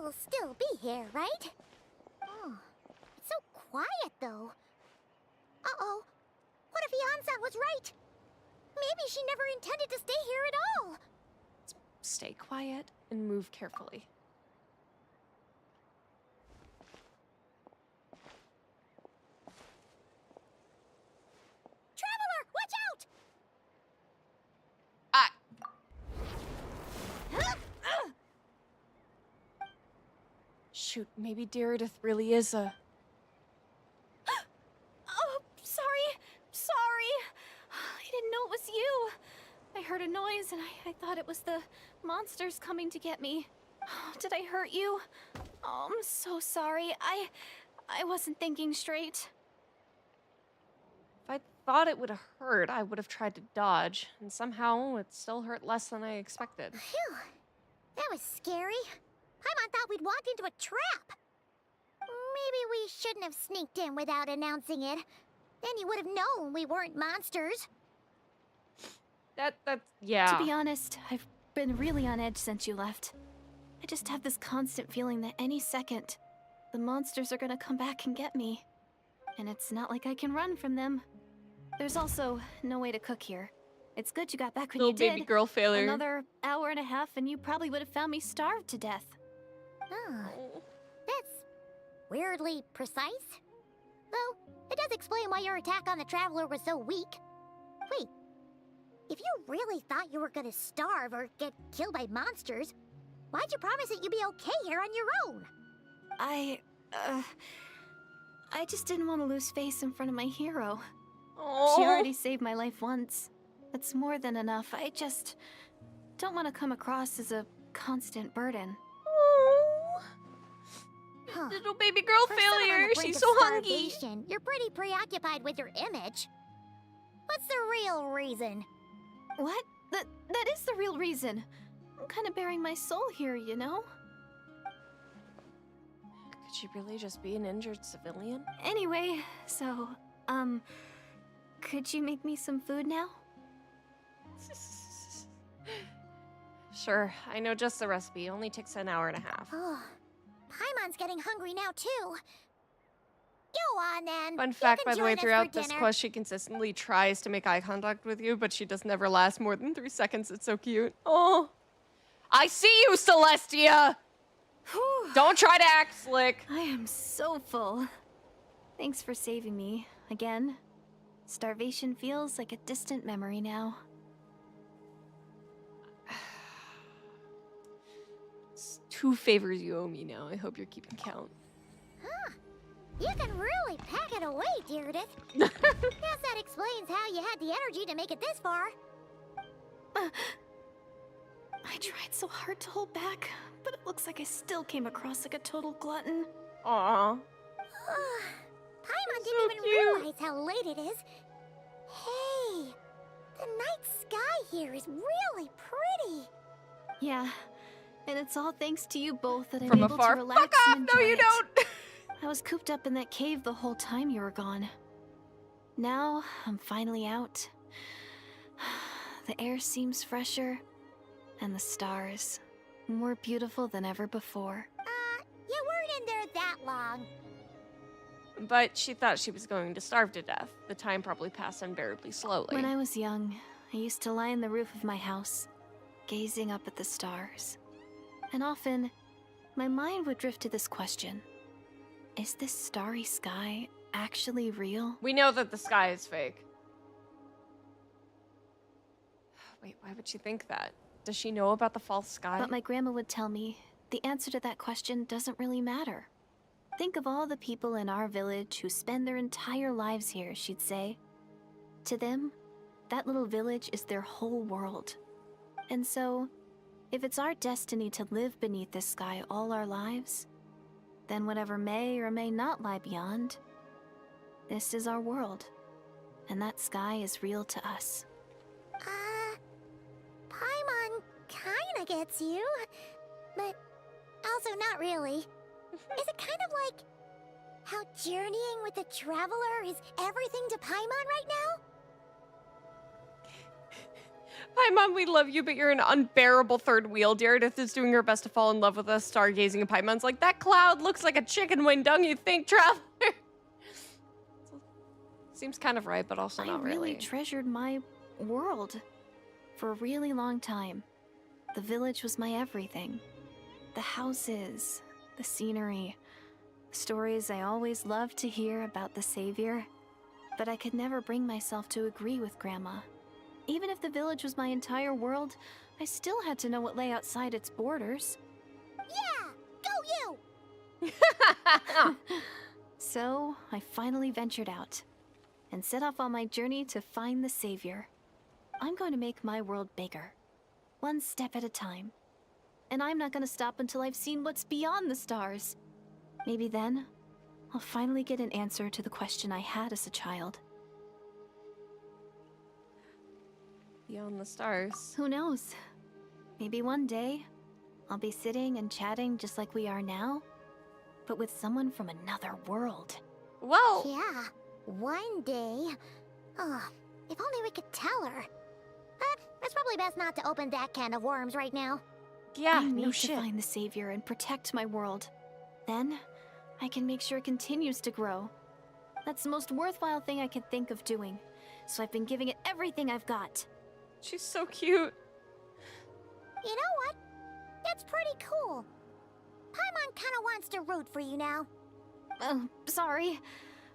Speaker 6: will still be here, right? Oh, it's so quiet though. Uh-oh. What if Yansan was right? Maybe she never intended to stay here at all.
Speaker 1: Stay quiet and move carefully. shoot, maybe Deridith really is a...
Speaker 8: Oh, sorry. Sorry. I didn't know it was you. I heard a noise and I thought it was the monsters coming to get me. Oh, did I hurt you? Oh, I'm so sorry. I wasn't thinking straight.
Speaker 1: If I thought it would have hurt, I would have tried to dodge, and somehow it still hurt less than I expected.
Speaker 6: Phew. That was scary. Paimon thought we'd walked into a trap. Maybe we shouldn't have sneaked in without announcing it. Then you would have known we weren't monsters.
Speaker 1: Yeah.
Speaker 8: To be honest, I've been really on edge since you left. I just have this constant feeling that any second, the monsters are gonna come back and get me. And it's not like I can run from them. There's also no way to cook here. It's good you got back when
Speaker 1: Little
Speaker 8: you did.
Speaker 1: baby girl failure.
Speaker 8: Another hour and a half and you probably would have found me starved to death.
Speaker 6: Oh, that's weirdly precise. Though, it does explain why your attack on the Traveler was so weak. Wait, if you really thought you were gonna starve or get killed by monsters, why'd you promise that you'd be okay here on your own?
Speaker 8: I just didn't want to lose face in front of my hero.
Speaker 1: Oh.
Speaker 8: She already saved my life once. That's more than enough. I just don't want to come across as a constant burden.
Speaker 6: Huh.
Speaker 1: Little baby girl
Speaker 6: For someone on
Speaker 1: failure.
Speaker 6: the brink
Speaker 1: She's
Speaker 6: of
Speaker 1: so hungry.
Speaker 6: starvation, you're pretty preoccupied with your image. What's the real reason?
Speaker 8: What? That is the real reason. I'm kind of bearing my soul here, you know?
Speaker 1: Could she really just be an injured civilian?
Speaker 8: Anyway, so, could you make me some food now?
Speaker 1: Sure, I know just the recipe. Only takes an hour and a half.
Speaker 6: Oh, Paimon's getting hungry now too. Go on then.
Speaker 1: Fun
Speaker 6: You
Speaker 1: fact,
Speaker 6: can
Speaker 1: by the way,
Speaker 6: join us for
Speaker 1: throughout this
Speaker 6: dinner.
Speaker 1: quest, she consistently tries to make eye contact with you, but she does never last more than 3 seconds. It's so cute. Oh, I see you, Celestia!
Speaker 8: Whew.
Speaker 1: Don't try to act slick.
Speaker 8: I am so full. Thanks for saving me, again. Starvation feels like a distant memory now.
Speaker 1: It's 2 favors you owe me now. I hope you're keeping count.
Speaker 6: Huh. You can really pack it away, Deridith. Guess that explains how you had the energy to make it this far.
Speaker 8: I tried so hard to hold back, but it looks like I still came across like a total glutton.
Speaker 1: Aww.
Speaker 6: Paimon
Speaker 1: So
Speaker 6: didn't even
Speaker 1: cute.
Speaker 6: realize how late it is. Hey, the night sky here is really pretty.
Speaker 8: Yeah, and it's all thanks to you both that I'm
Speaker 1: From
Speaker 8: able
Speaker 1: afar.
Speaker 8: to relax
Speaker 1: Fuck off!
Speaker 8: and
Speaker 1: No,
Speaker 8: enjoy
Speaker 1: you
Speaker 8: it.
Speaker 1: don't!
Speaker 8: I was cooped up in that cave the whole time you were gone. Now, I'm finally out. The air seems fresher, and the stars more beautiful than ever before.
Speaker 6: You weren't in there that long.
Speaker 1: But she thought she was going to starve to death. The time probably passed unbearably slowly.
Speaker 8: When I was young, I used to lie on the roof of my house, gazing up at the stars. And often, my mind would drift to this question. Is this starry sky actually real?
Speaker 1: We know that the sky is fake. Wait, why would she think that? Does she know about the false sky?
Speaker 8: But my grandma would tell me, the answer to that question doesn't really matter. Think of all the people in our village who spend their entire lives here, she'd say. To them, that little village is their whole world. And so, if it's our destiny to live beneath this sky all our lives, then whatever may or may not lie beyond, this is our world. And that sky is real to us.
Speaker 6: Paimon kinda gets you, but also not really. Is it kind of like how journeying with the Traveler is everything to Paimon right now?
Speaker 1: Hi, Mom, we love you, but you're an unbearable third wheel. Deridith is doing her best to fall in love with us, stargazing, and Paimon's like, that cloud looks like a chicken wing, don't you think, Traveler? Seems kind of right, but also not
Speaker 8: I really
Speaker 1: really.
Speaker 8: treasured my world for a really long time. The village was my everything. The houses, the scenery, stories I always loved to hear about the Savior. But I could never bring myself to agree with Grandma. Even if the village was my entire world, I still had to know what lay outside its borders.
Speaker 6: Yeah, go you!
Speaker 8: So, I finally ventured out and set off on my journey to find the Savior. I'm going to make my world bigger, one step at a time. And I'm not going to stop until I've seen what's beyond the stars. Maybe then, I'll finally get an answer to the question I had as a child.
Speaker 1: Beyond the stars.
Speaker 8: Who knows? Maybe one day, I'll be sitting and chatting just like we are now, but with someone from another world.
Speaker 1: Whoa!
Speaker 6: Yeah, one day. Oh, if only we could tell her. But it's probably best not to open that can of worms right now.
Speaker 1: Yeah,
Speaker 8: I need
Speaker 1: no
Speaker 8: to
Speaker 1: shit.
Speaker 8: find the Savior and protect my world. Then, I can make sure it continues to grow. That's the most worthwhile thing I can think of doing. So I've been giving it everything I've got.
Speaker 1: She's so cute.
Speaker 6: You know what? It's pretty cool. Paimon kinda wants to root for you now.
Speaker 8: Oh, sorry.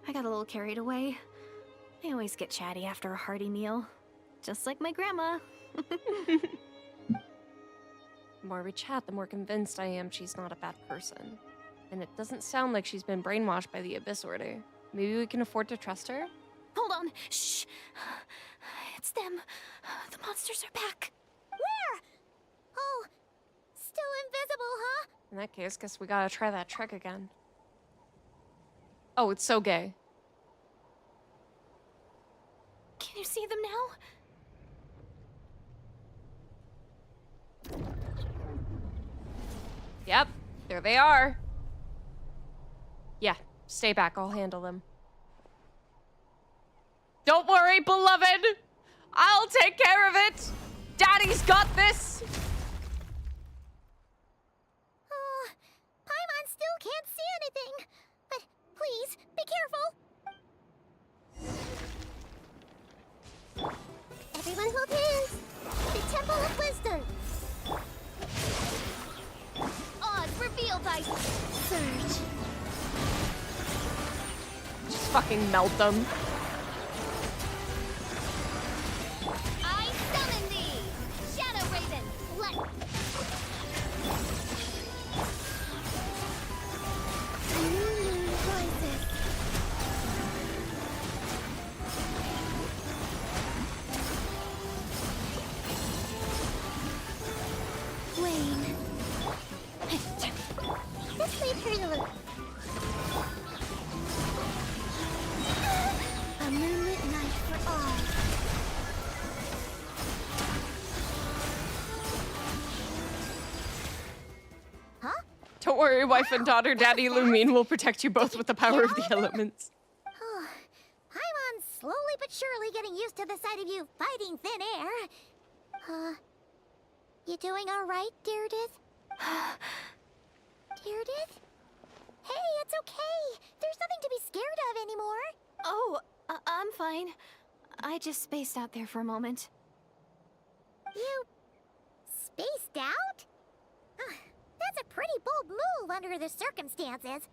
Speaker 8: I got a little carried away. I always get chatty after a hearty meal. Just like my grandma.
Speaker 1: The more we chat, the more convinced I am she's not a bad person. And it doesn't sound like she's been brainwashed by the Abyss Order. Maybe we can afford to trust her?
Speaker 8: Hold on. Shh. It's them. The monsters are back.
Speaker 6: Where? Oh, still invisible, huh?
Speaker 1: In that case, guess we gotta try that trick again. Oh, it's so gay.
Speaker 8: Can you see them now?
Speaker 1: Yep, there they are. Yeah, stay back, I'll handle them. Don't worry, beloved! I'll take care of it! Daddy's got this!
Speaker 6: Oh, Paimon still can't see anything. But please, be careful. Everyone hold hands. The Temple of Wisdom.
Speaker 5: Odds revealed by Surge.
Speaker 1: Just fucking melt them.
Speaker 5: I summon thee! Shadow Raven, let...
Speaker 6: New moon rises. Wayne. Let's leave her to look. A moonlit night for all. Huh?
Speaker 1: Don't worry, wife and daughter, Daddy Lumine will protect you both with the power of the elements.
Speaker 6: Paimon's slowly but surely getting used to the sight of you fighting thin air. You doing all right, Deirdith? Deirdith? Hey, it's okay. There's nothing to be scared of anymore.
Speaker 8: Oh, I'm fine. I just spaced out there for a moment.
Speaker 6: You spaced out? That's a pretty bold move under the circumstances.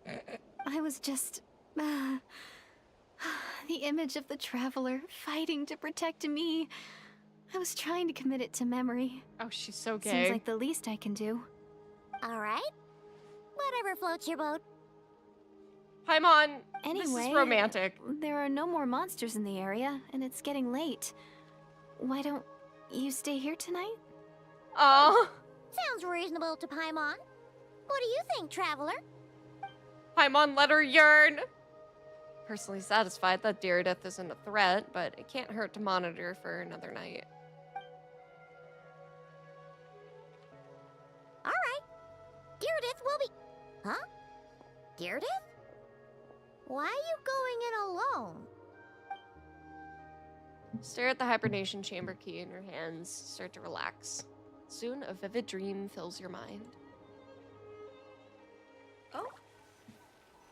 Speaker 8: I was just... the image of the Traveler fighting to protect me. I was trying to commit it to memory.
Speaker 1: Oh, she's so gay.
Speaker 8: Seems like the least I can do.
Speaker 6: All right. Whatever floats your boat.
Speaker 1: Paimon,
Speaker 8: Anyway,
Speaker 1: this is romantic.
Speaker 8: There are no more monsters in the area, and it's getting late. Why don't you stay here tonight?
Speaker 1: Oh.
Speaker 6: Sounds reasonable to Paimon. What do you think, Traveler?
Speaker 1: Paimon, let her yearn. Personally satisfied that Deirdith isn't a threat, but it can't hurt to monitor for another night.
Speaker 6: All right. Deirdith will be... Huh? Deirdith? Why are you going in alone?
Speaker 1: Stare at the hibernation chamber key in your hands. Start to relax. Soon, a vivid dream fills your mind. Oh.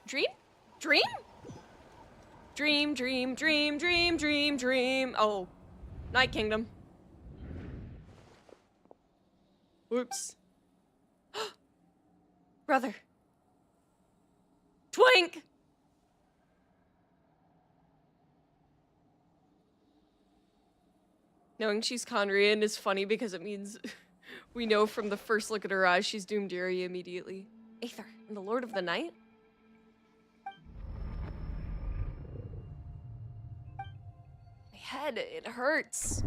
Speaker 1: Dream? Dream? Dream, dream, dream, dream, dream, dream. Oh. Night Kingdom. Whoops. Brother. Twink! Knowing she's Conrian is funny because it means we know from the first look at her eyes she's doomed Yuri immediately. Aether and the Lord of the Night? My head, it hurts.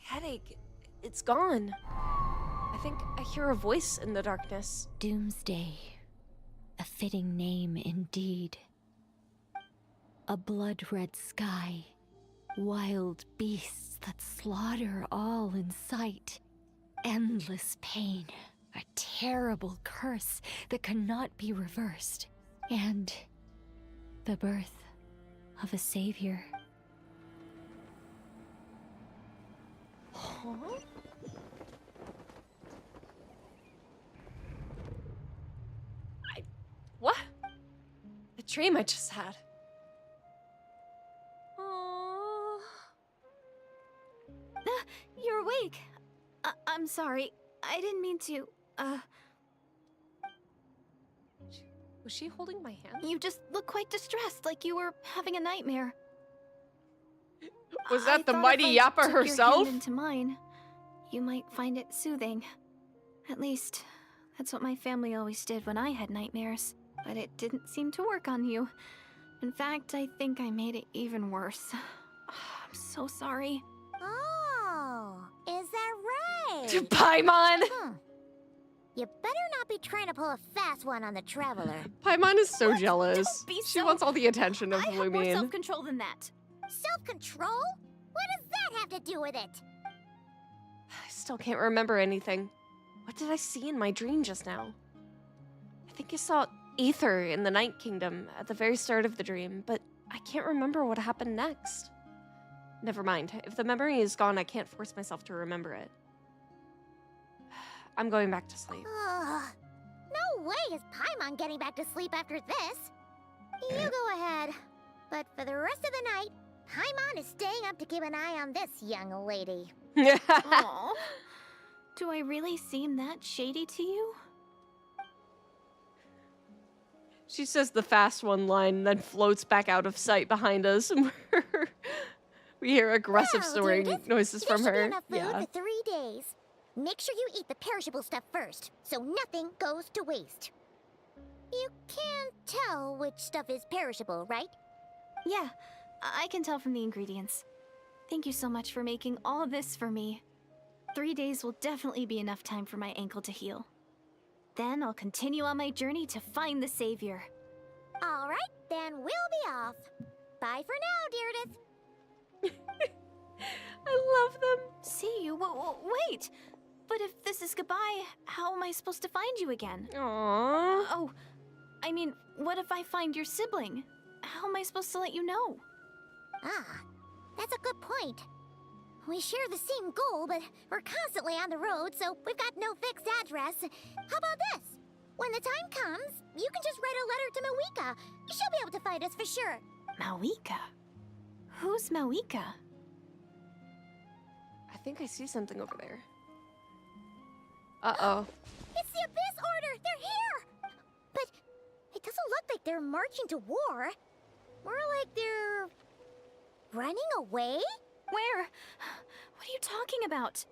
Speaker 1: Headache, it's gone. I think I hear a voice in the darkness.
Speaker 3: Doomsday. A fitting name indeed. A blood-red sky. Wild beasts that slaughter all in sight. Endless pain. A terrible curse that cannot be reversed. And the birth of a savior.
Speaker 1: Huh? What? The dream I just had. Aww.
Speaker 8: You're awake. I'm sorry. I didn't mean to,
Speaker 1: Was she holding my hand?
Speaker 8: You just look quite distressed, like you were having a nightmare.
Speaker 1: Was that the
Speaker 8: thought
Speaker 1: mighty
Speaker 8: if I
Speaker 1: Yappa
Speaker 8: took your
Speaker 1: herself?
Speaker 8: hand into mine, you might find it soothing. At least, that's what my family always did when I had nightmares. But it didn't seem to work on you. In fact, I think I made it even worse. I'm so sorry.
Speaker 6: Oh, is that right?
Speaker 1: Paimon!
Speaker 6: You better not be trying to pull a fast one on the Traveler.
Speaker 1: Paimon is so jealous.
Speaker 8: Don't be
Speaker 1: She
Speaker 8: so-
Speaker 1: wants all the attention of
Speaker 8: I have more
Speaker 1: Lumine.
Speaker 8: self-control than that.
Speaker 6: Self-control? What does that have to do with it?
Speaker 1: I still can't remember anything. What did I see in my dream just now? I think I saw Aether in the Night Kingdom at the very start of the dream, but I can't remember what happened next. Never mind. If the memory is gone, I can't force myself to remember it. I'm going back to sleep.
Speaker 6: No way is Paimon getting back to sleep after this. You go ahead. But for the rest of the night, Paimon is staying up to keep an eye on this young lady.
Speaker 8: Aww. Do I really seem that shady to you?
Speaker 1: She says the fast one line and then floats back out of sight behind us. We hear aggressive
Speaker 6: Well,
Speaker 1: snoring
Speaker 6: Judith,
Speaker 1: noises from
Speaker 6: there should
Speaker 1: her.
Speaker 6: be enough food for 3 days. Make sure you eat the perishable stuff first, so nothing goes to waste. You can't tell which stuff is perishable, right?
Speaker 8: Yeah, I can tell from the ingredients. Thank you so much for making all this for me. 3 days will definitely be enough time for my ankle to heal. Then I'll continue on my journey to find the savior.
Speaker 6: All right, then we'll be off. Bye for now, Deirdre.
Speaker 1: I love them.
Speaker 8: See you? Wait! But if this is goodbye, how am I supposed to find you again?
Speaker 1: Aww.
Speaker 8: Oh, I mean, what if I find your sibling? How am I supposed to let you know?
Speaker 6: Ah, that's a good point. We share the same goal, but we're constantly on the road, so we've got no fixed address. How about this? When the time comes, you can just write a letter to Mawika. She'll be able to find us for sure.
Speaker 8: Mawika? Who's Mawika?
Speaker 1: I think I see something over there. Uh-oh.
Speaker 6: It's the Abyss Order! They're here! But it doesn't look like they're marching to war. More like they're running away?
Speaker 8: Where? What are you talking about?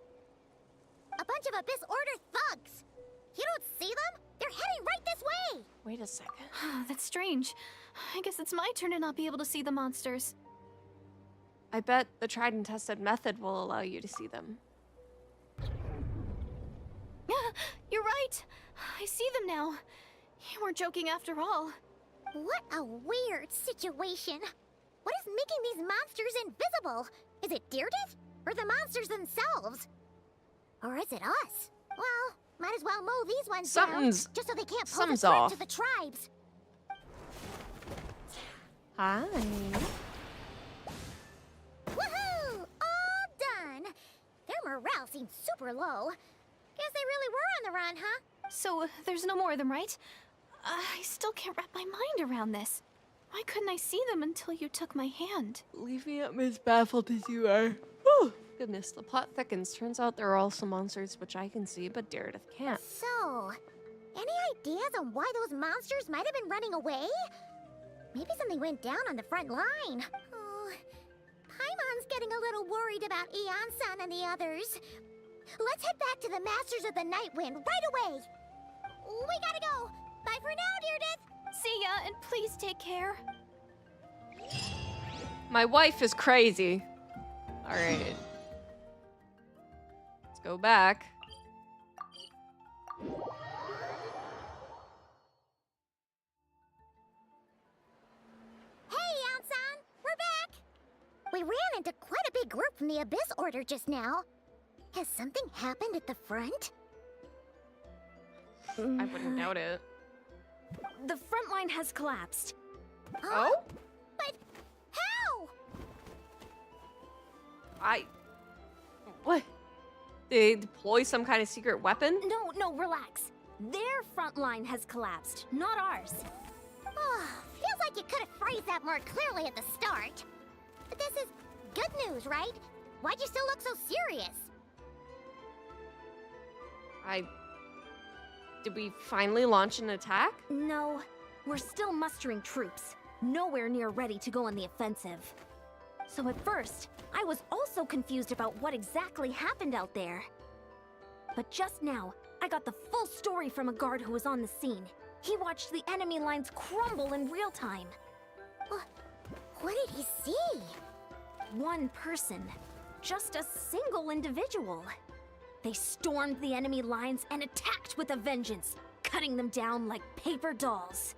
Speaker 6: A bunch of Abyss Order thugs! You don't see them? They're heading right this way!
Speaker 1: Wait a second.
Speaker 8: That's strange. I guess it's my turn to not be able to see the monsters.
Speaker 1: I bet the tried and tested method will allow you to see them.
Speaker 8: You're right. I see them now. You weren't joking after all.
Speaker 6: What a weird situation. What is making these monsters invisible? Is it Deirdre? Or the monsters themselves? Or is it us? Well, might as well mow these ones
Speaker 1: Something's-
Speaker 6: down, just so they can't pose a
Speaker 1: something's
Speaker 6: threat
Speaker 1: off.
Speaker 6: to the tribes.
Speaker 1: Hi.
Speaker 6: Woohoo! All done! Their morale seems super low. Guess they really were on the run, huh?
Speaker 8: So, there's no more of them, right? I still can't wrap my mind around this. Why couldn't I see them until you took my hand?
Speaker 1: Leave me up as baffled as you are. Whew. Goodness, the plot thickens. Turns out there are also monsters which I can see, but Deirdre can't.
Speaker 6: So, any ideas on why those monsters might have been running away? Maybe something went down on the front line. Oh, Paimon's getting a little worried about Eon-san and the others. Let's head back to the Masters of the Night Wind right away. We gotta go. Bye for now, Deardith.
Speaker 8: See ya, and please take care.
Speaker 1: My wife is crazy. Alright. Let's go back.
Speaker 6: Hey, Eon-san. We're back. We ran into quite a big group from the Abyss Order just now. Has something happened at the front?
Speaker 1: I wouldn't doubt it.
Speaker 8: The front line has collapsed.
Speaker 1: Oh?
Speaker 6: But how?
Speaker 1: What? They deploy some kind of secret weapon?
Speaker 8: No, relax. Their front line has collapsed, not ours.
Speaker 6: Oh, feels like you could have phrased that more clearly at the start. But this is good news, right? Why'd you still look so serious?
Speaker 1: Did we finally launch an attack?
Speaker 8: No, we're still mustering troops. Nowhere near ready to go on the offensive. So at first, I was also confused about what exactly happened out there. But just now, I got the full story from a guard who was on the scene. He watched the enemy lines crumble in real time.
Speaker 6: What did he see?
Speaker 8: One person. Just a single individual. They stormed the enemy lines and attacked with a vengeance, cutting them down like paper dolls.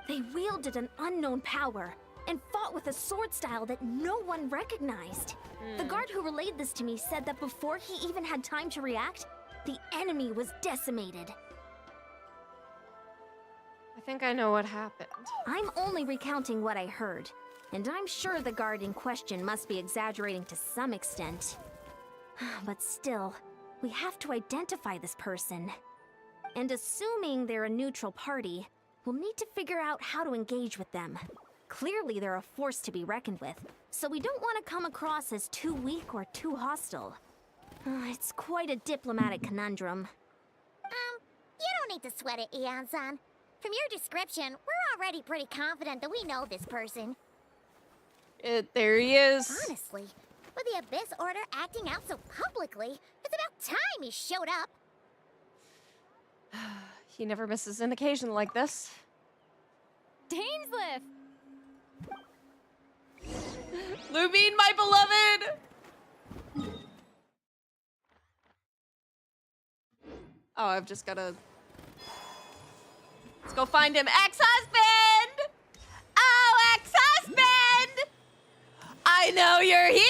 Speaker 8: They wielded an unknown power and fought with a sword style that no one recognized. The guard who relayed this to me said that before he even had time to react, the enemy was decimated.
Speaker 1: I think I know what happened.
Speaker 8: I'm only recounting what I heard, and I'm sure the guard in question must be exaggerating to some extent. But still, we have to identify this person. And assuming they're a neutral party, we'll need to figure out how to engage with them. Clearly they're a force to be reckoned with, so we don't want to come across as too weak or too hostile. It's quite a diplomatic conundrum.
Speaker 6: You don't need to sweat it, Eon-san. From your description, we're already pretty confident that we know this person.
Speaker 1: There he is.
Speaker 6: Honestly, with the Abyss Order acting out so publicly, it's about time he showed up.
Speaker 1: He never misses an occasion like this.
Speaker 9: Dainsliff!
Speaker 1: Lumine, my beloved! Oh, I've just gotta... Let's go find him. Ex-husband! Oh, ex-husband! I know you're here!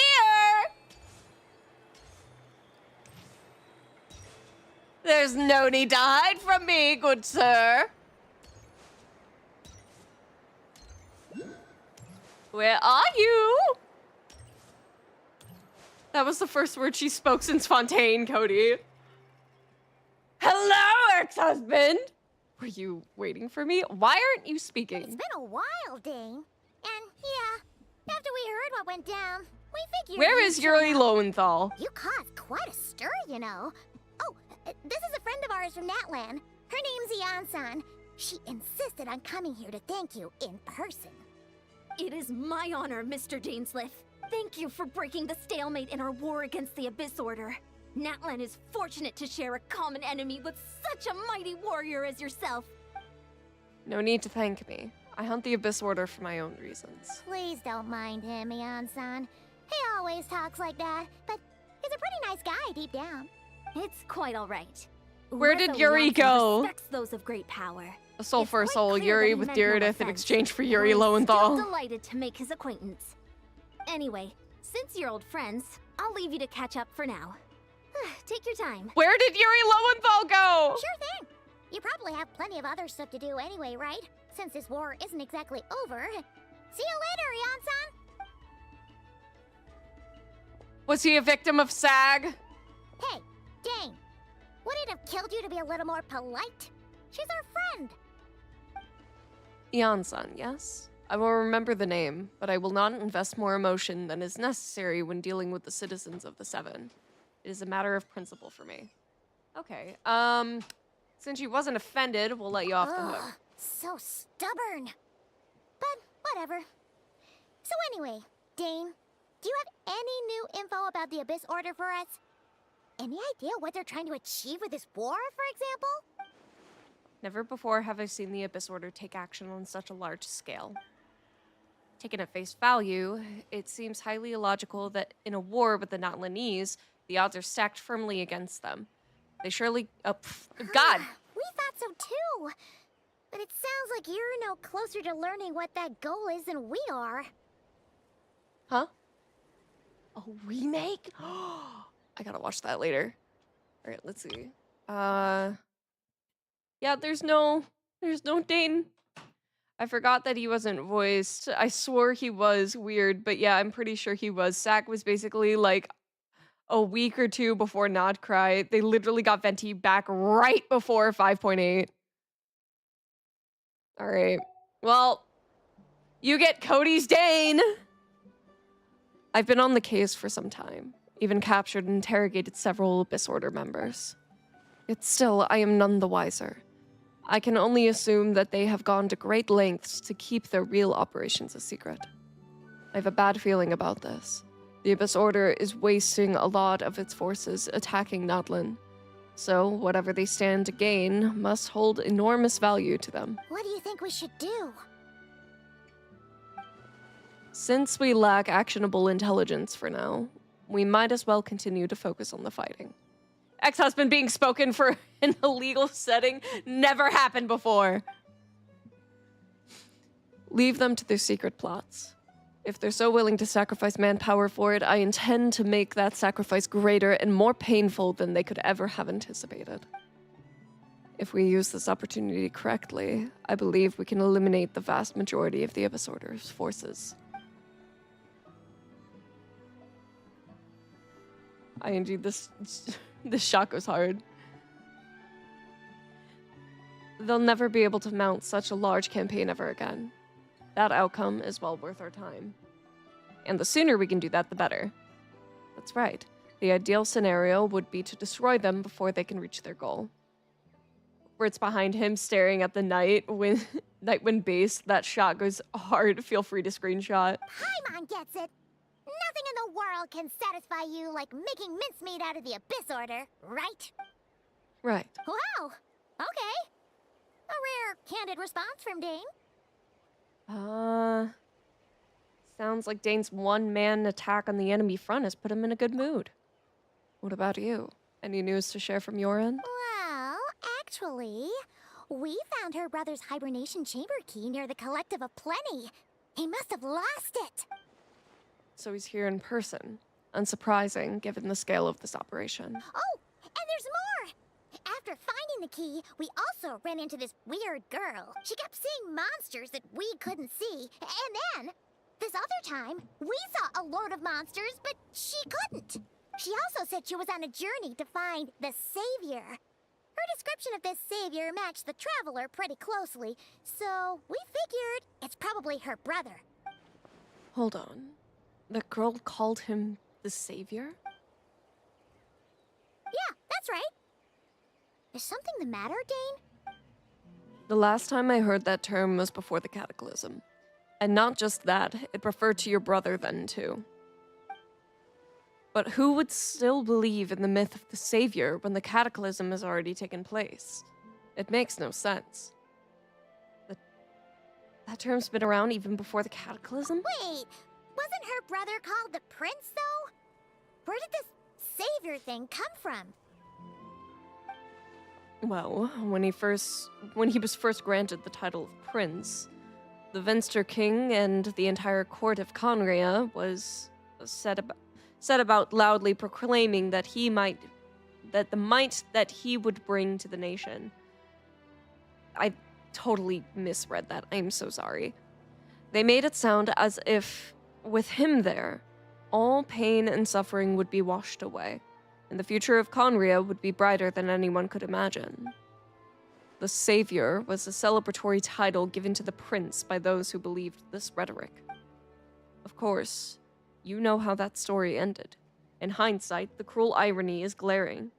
Speaker 1: There's no need to hide from me, good sir. Where are you? That was the first word she spoke since Fontaine, Cody. Hello, ex-husband! Were you waiting for me? Why aren't you speaking?
Speaker 6: It's been a while, Dane. And yeah, after we heard what went down, we figured...
Speaker 1: Where is Yuri Lowenthal?
Speaker 6: You caused quite a stir, you know. Oh, this is a friend of ours from Natlan. Her name's Eon-san. She insisted on coming here to thank you in person.
Speaker 8: It is my honor, Mr. Dainsliff. Thank you for breaking the stalemate in our war against the Abyss Order. Natlan is fortunate to share a common enemy with such a mighty warrior as yourself.
Speaker 1: No need to thank me. I hunt the Abyss Order for my own reasons.
Speaker 6: Please don't mind him, Eon-san. He always talks like that, but he's a pretty nice guy deep down.
Speaker 8: It's quite all right.
Speaker 1: Where did
Speaker 8: Uezo
Speaker 1: Yuri
Speaker 8: Janssen
Speaker 1: go?
Speaker 8: Respects those of great power.
Speaker 1: A soul
Speaker 8: It's
Speaker 1: for a
Speaker 8: quite
Speaker 1: soul,
Speaker 8: clear
Speaker 1: Yuri
Speaker 8: that he
Speaker 1: with
Speaker 8: meant no
Speaker 1: Deardith in
Speaker 8: offense,
Speaker 1: exchange for
Speaker 8: but
Speaker 1: Yuri
Speaker 8: I'm
Speaker 1: Lowenthal.
Speaker 8: Still delighted to make his acquaintance. Anyway, since you're old friends, I'll leave you to catch up for now. Take your time.
Speaker 1: Where did Yuri Lowenthal go?
Speaker 6: Sure thing. You probably have plenty of other stuff to do anyway, right? Since this war isn't exactly over. See you later, Eon-san!
Speaker 1: Was he a victim of SAG?
Speaker 6: Hey, Dane. Would it have killed you to be a little more polite? She's our friend.
Speaker 1: Eon-san, yes? I will remember the name, but I will not invest more emotion than is necessary when dealing with the citizens of the Seven. It is a matter of principle for me. Okay, since you wasn't offended, we'll let you off the hook.
Speaker 6: So stubborn. But whatever. So anyway, Dane, do you have any new info about the Abyss Order for us? Any idea what they're trying to achieve with this war, for example?
Speaker 1: Never before have I seen the Abyss Order take action on such a large scale. Taken at face value, it seems highly illogical that in a war with the Natlanese, the odds are stacked firmly against them. They surely... God!
Speaker 6: We thought so too! But it sounds like you're no closer to learning what that goal is than we are.
Speaker 1: Huh? A remake? I gotta watch that later. Alright, let's see. Yeah, there's no Dane. I forgot that he wasn't voiced. I swore he was weird, but yeah, I'm pretty sure he was. Zack was basically like a week or two before Not Cry. They literally got Venti back right before 5.8. Alright. Well, you get Cody's Dane! I've been on the case for some time, even captured and interrogated several Abyss Order members. Yet still, I am none the wiser. I can only assume that they have gone to great lengths to keep their real operations a secret. I have a bad feeling about this. The Abyss Order is wasting a lot of its forces attacking Nodlin. So, whatever they stand to gain must hold enormous value to them.
Speaker 6: What do you think we should do?
Speaker 1: Since we lack actionable intelligence for now, we might as well continue to focus on the fighting. Ex-husband being spoken for in a legal setting never happened before. Leave them to their secret plots. If they're so willing to sacrifice manpower for it, I intend to make that sacrifice greater and more painful than they could ever have anticipated. If we use this opportunity correctly, I believe we can eliminate the vast majority of the Abyss Order's forces. ING, this shot goes hard. They'll never be able to mount such a large campaign ever again. That outcome is well worth our time. And the sooner we can do that, the better. That's right. The ideal scenario would be to destroy them before they can reach their goal. Words behind him staring at the Nightwind base. That shot goes hard. Feel free to screenshot.
Speaker 6: Paimon gets it. Nothing in the world can satisfy you like making mincemeat out of the Abyss Order, right?
Speaker 1: Right.
Speaker 6: Wow. Okay. A rare, candid response from Dane.
Speaker 1: Sounds like Dane's one-man attack on the enemy front has put him in a good mood. What about you? Any news to share from your end?
Speaker 6: Well, actually, we found her brother's hibernation chamber key near the Collective of Plenty. He must have lost it.
Speaker 1: So he's here in person. Unsurprising, given the scale of this operation.
Speaker 6: Oh, and there's more! After finding the key, we also ran into this weird girl. She kept seeing monsters that we couldn't see. And then, this other time, we saw a load of monsters, but she couldn't. She also said she was on a journey to find the Savior. Her description of this Savior matched the Traveler pretty closely, so we figured it's probably her brother.
Speaker 1: Hold on. The girl called him the Savior?
Speaker 6: Yeah, that's right. Is something the matter, Dane?
Speaker 1: The last time I heard that term was before the Cataclysm. And not just that, it referred to your brother then, too. But who would still believe in the myth of the Savior when the Cataclysm has already taken place? It makes no sense. That term's been around even before the Cataclysm?
Speaker 6: Wait, wasn't her brother called the Prince, though? Where did this Savior thing come from?
Speaker 1: Well, when he was first granted the title of Prince, the Venster King and the entire court of Conria was set about loudly proclaiming that the might that he would bring to the nation. I totally misread that. I'm so sorry. They made it sound as if, with him there, all pain and suffering would be washed away, and the future of Conria would be brighter than anyone could imagine. The Savior was a celebratory title given to the prince by those who believed this rhetoric. Of course, you know how that story ended. In hindsight, the cruel irony is glaring.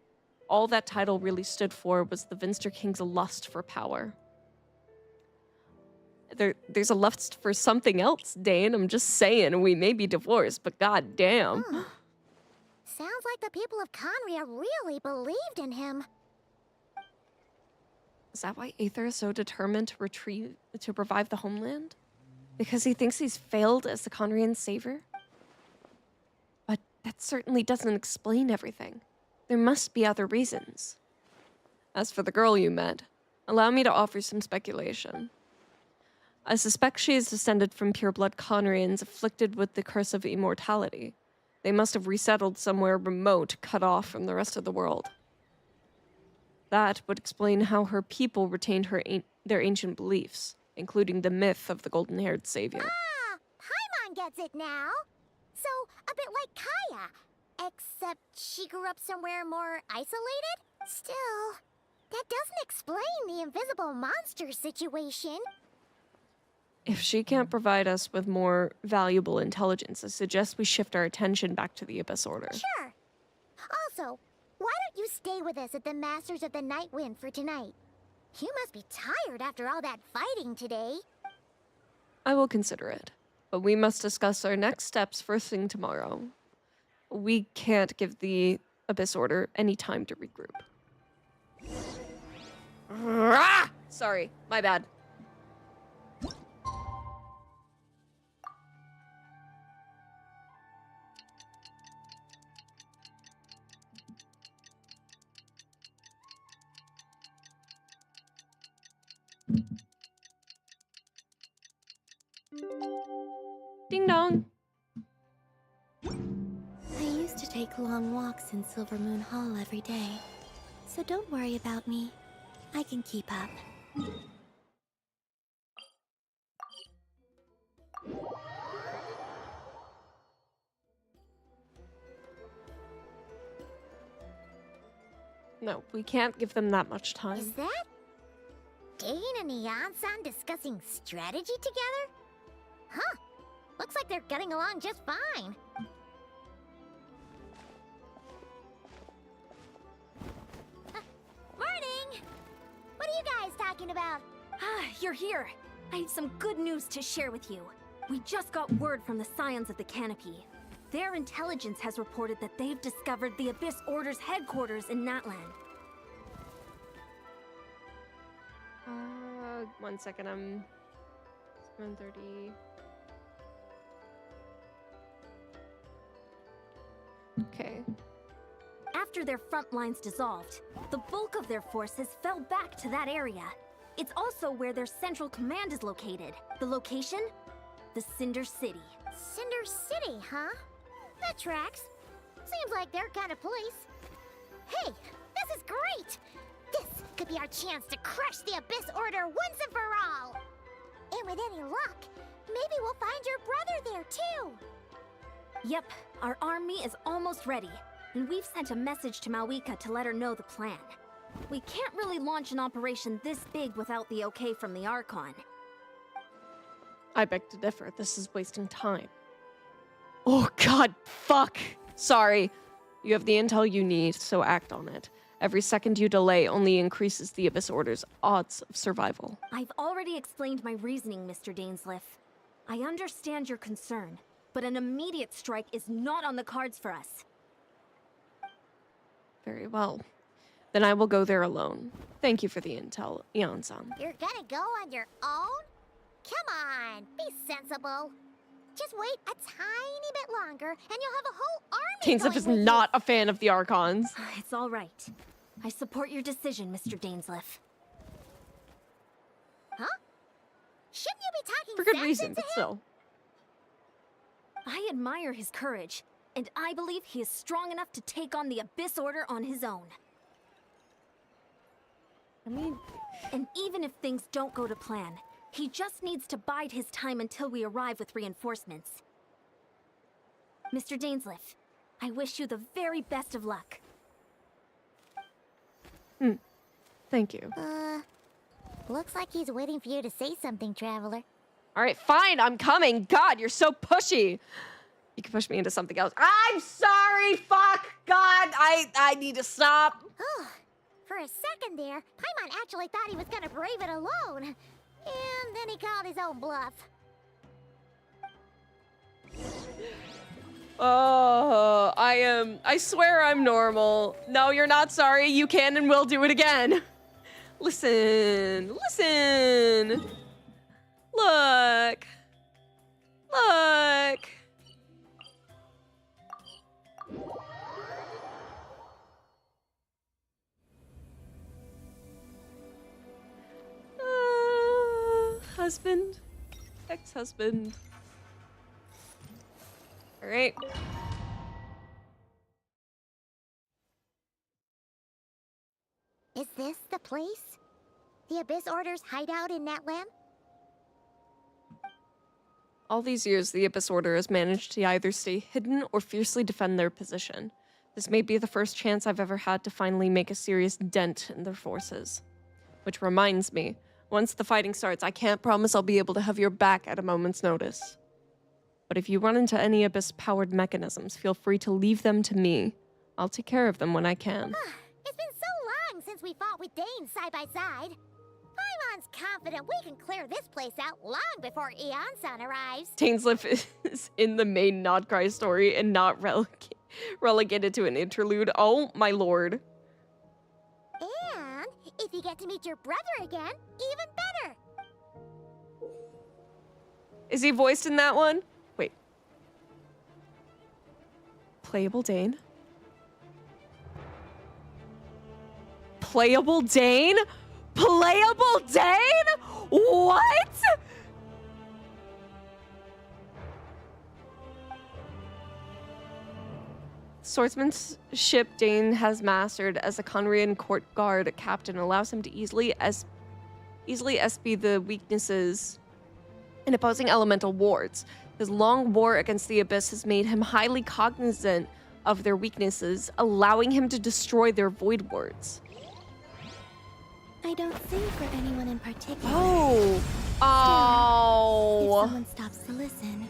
Speaker 1: All that title really stood for was the Venster King's lust for power. There's a lust for something else, Dane. I'm just saying, we may be divorced, but goddamn.
Speaker 6: Sounds like the people of Conria really believed in him.
Speaker 1: Is that why Aether is so determined to revive the homeland? Because he thinks he's failed as the Conrian savior? But that certainly doesn't explain everything. There must be other reasons. As for the girl you met, allow me to offer some speculation. I suspect she is descended from pure-blood Conrians afflicted with the curse of immortality. They must have resettled somewhere remote, cut off from the rest of the world. That would explain how her people retained their ancient beliefs, including the myth of the golden-haired savior.
Speaker 6: Ah, Paimon gets it now. So, a bit like Kaya, except she grew up somewhere more isolated? Still, that doesn't explain the invisible monster situation.
Speaker 1: If she can't provide us with more valuable intelligence, I suggest we shift our attention back to the Abyss Order.
Speaker 6: Sure. Also, why don't you stay with us at the Masters of the Night Wind for tonight? You must be tired after all that fighting today.
Speaker 1: I will consider it, but we must discuss our next steps first thing tomorrow. We can't give the Abyss Order any time to regroup. Ah! Sorry, my bad. Ding dong.
Speaker 3: I used to take long walks in Silver Moon Hall every day, so don't worry about me. I can keep up.
Speaker 1: No, we can't give them that much time.
Speaker 6: Is that Dane and Neon-san discussing strategy together? Huh. Looks like they're getting along just fine. Morning! What are you guys talking about?
Speaker 8: Ah, you're here. I have some good news to share with you. We just got word from the Scions of the Canopy. Their intelligence has reported that they've discovered the Abyss Order's headquarters in Natland.
Speaker 1: 1 second, I'm 7:30. Okay.
Speaker 8: After their front lines dissolved, the bulk of their forces fell back to that area. It's also where their central command is located. The location? The Cinder City.
Speaker 6: Cinder City, huh? That tracks. Seems like their kind of place. Hey, this is great! This could be our chance to crush the Abyss Order once and for all! And with any luck, maybe we'll find your brother there too!
Speaker 8: Yep, our army is almost ready, and we've sent a message to Mawika to let her know the plan. We can't really launch an operation this big without the okay from the Archon.
Speaker 1: I beg to differ. This is wasting time. Oh god, fuck! Sorry. You have the intel you need, so act on it. Every second you delay only increases the Abyss Order's odds of survival.
Speaker 8: I've already explained my reasoning, Mr. Dainsleif. I understand your concern, but an immediate strike is not on the cards for us.
Speaker 1: Very well. Then I will go there alone. Thank you for the intel, Eon-san.
Speaker 6: You're gonna go on your own? Come on, be sensible. Just wait a tiny bit longer, and you'll have a whole army
Speaker 1: Dainsleif is
Speaker 6: going with
Speaker 1: not a fan of the Archons.
Speaker 8: It's all right. I support your decision, Mr. Dainsleif.
Speaker 6: Huh? Shouldn't you be talking
Speaker 1: For good
Speaker 6: sense
Speaker 1: reason,
Speaker 6: into
Speaker 1: but
Speaker 6: him?
Speaker 1: still.
Speaker 8: I admire his courage, and I believe he is strong enough to take on the Abyss Order on his own.
Speaker 1: I mean,
Speaker 8: And even if things don't go to plan, he just needs to bide his time until we arrive with reinforcements. Mr. Dainsleif, I wish you the very best of luck.
Speaker 1: thank you.
Speaker 6: Looks like he's waiting for you to say something, Traveler.
Speaker 1: Alright, fine, I'm coming. God, you're so pushy. You can push me into something else. I'm sorry, fuck! God, I need to stop.
Speaker 6: For a second there, Paimon actually thought he was gonna brave it alone. And then he called his own bluff.
Speaker 1: Oh, I swear I'm normal. No, you're not sorry. You can and will do it again. Listen. Look. Husband. Ex-husband. All right.
Speaker 6: Is this the place? The Abyss Order's hideout in Natlam?
Speaker 1: All these years, the Abyss Order has managed to either stay hidden or fiercely defend their position. This may be the first chance I've ever had to finally make a serious dent in their forces. Which reminds me, once the fighting starts, I can't promise I'll be able to have your back at a moment's notice. But if you run into any Abyss-powered mechanisms, feel free to leave them to me. I'll take care of them when I can.
Speaker 6: It's been so long since we fought with Dane side by side. Paimon's confident we can clear this place out long before Eon-san arrives.
Speaker 1: Tainsliff is in the main Nodcry story and not relegated to an interlude. Oh, my lord.
Speaker 6: And if you get to meet your brother again, even better.
Speaker 1: Is he voiced in that one? Wait. Playable Dane? Playable Dane? Playable Dane? What? Swordsmanship Dane has mastered as a Conrian court guard captain allows him to easily SP the weaknesses in opposing elemental wards. His long war against the Abyss has made him highly cognizant of their weaknesses, allowing him to destroy their void wards.
Speaker 6: I don't sing for anyone in particular.
Speaker 1: Oh.
Speaker 6: Still, if someone stops to listen,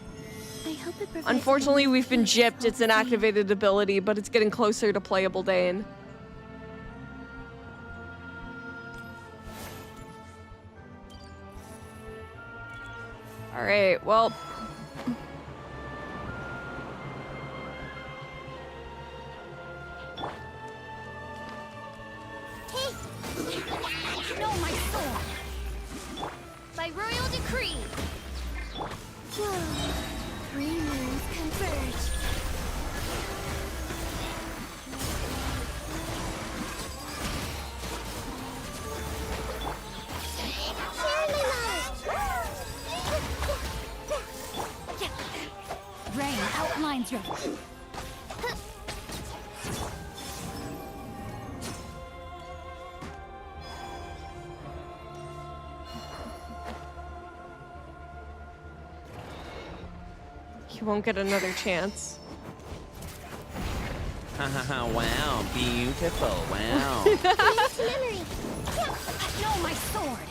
Speaker 6: I hope it provides.
Speaker 1: Unfortunately, we've been gypped. It's an activated ability, but it's getting closer to playable Dane. All right, well.
Speaker 8: No, my sword!
Speaker 5: By royal decree.
Speaker 6: Whoa. 3 moons converge.
Speaker 8: Rain outlines your...
Speaker 1: You won't get another chance.
Speaker 13: Wow, beautiful, wow.
Speaker 6: Memory.
Speaker 8: No, my sword!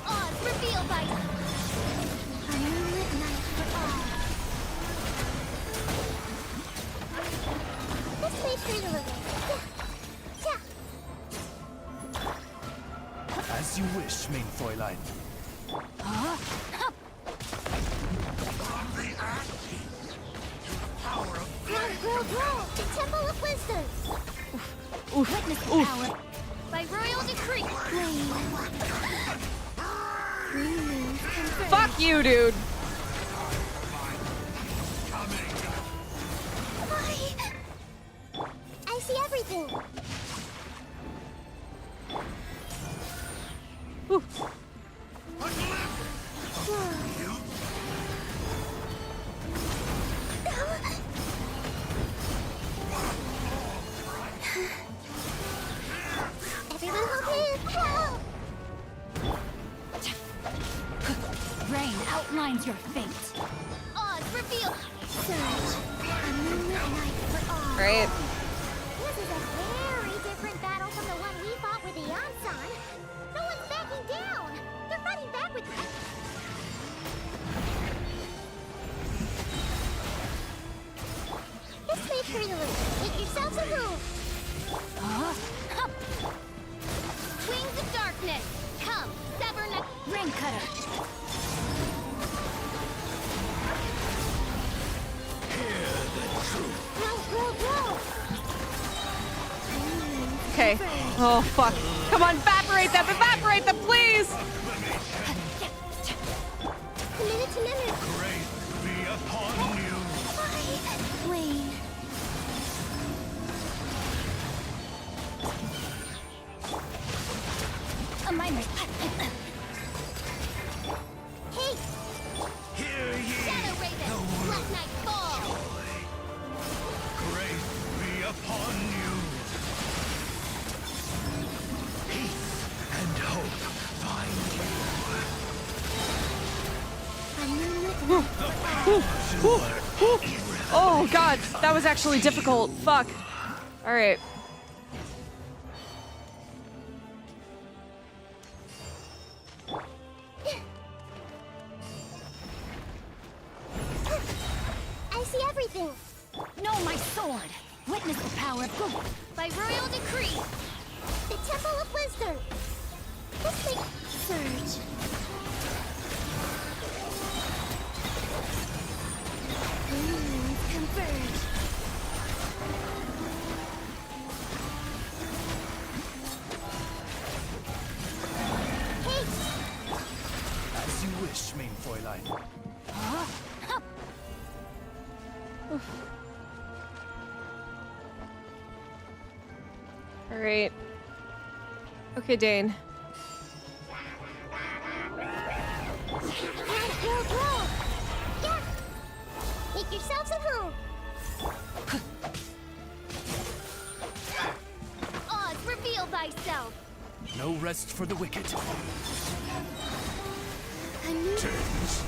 Speaker 5: Odds reveal by
Speaker 6: A moonlit night for all. This may treat a little.
Speaker 2: As you wish, main Fräulein.
Speaker 6: Grow! The Temple of Wisdom!
Speaker 8: Witness the power!
Speaker 5: by royal decree.
Speaker 1: Fuck you, dude.
Speaker 6: I see everything.
Speaker 1: Ooh.
Speaker 6: Everyone hold hands.
Speaker 8: Rain outlines your fate.
Speaker 5: Odds reveal.
Speaker 6: Surge. A moonlit night for all.
Speaker 1: Right.
Speaker 6: This is a very different battle from the one we fought with the Yansan. No one's backing down. They're fighting back with... This may hurt a little. Make yourselves a move.
Speaker 5: Wings of darkness. Come, sever neck.
Speaker 8: Rain cutter.
Speaker 1: Okay. Oh, fuck. Come on, evaporate them! Evaporate them, please!
Speaker 11: Grace be upon you.
Speaker 6: Wayne.
Speaker 8: A minor.
Speaker 6: Hey!
Speaker 11: Hear ye
Speaker 6: Shadow Raven! Black Knight fall!
Speaker 11: grace be upon you. Peace and hope find you.
Speaker 1: Oh, God. That was actually difficult. Fuck. Alright.
Speaker 6: I see everything!
Speaker 8: No, my sword! Witness the power of good.
Speaker 6: By royal decree! The Temple of Wisdom! This thing... Surge. Converge. Hey!
Speaker 2: As you wish, main Fräulein.
Speaker 1: Alright. Okay, Dane.
Speaker 6: Go! Yeah! Make yourselves at home! Oz, reveal thyself!
Speaker 2: No rest for the wicked.
Speaker 11: Tens.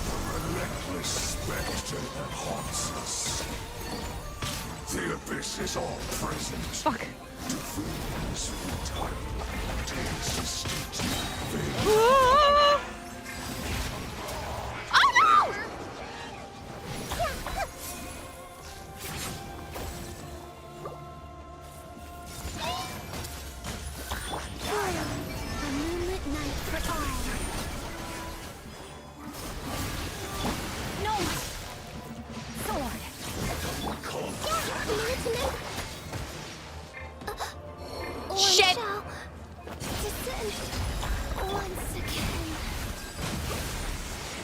Speaker 11: The relentless specter that haunts us. The abyss is all present.
Speaker 1: Fuck.
Speaker 11: To freedom is futile. To existence,
Speaker 1: Ah!
Speaker 6: Oh no! A moonlit night for all.
Speaker 8: No! Sword!
Speaker 1: Shit!
Speaker 6: Shall descend once again.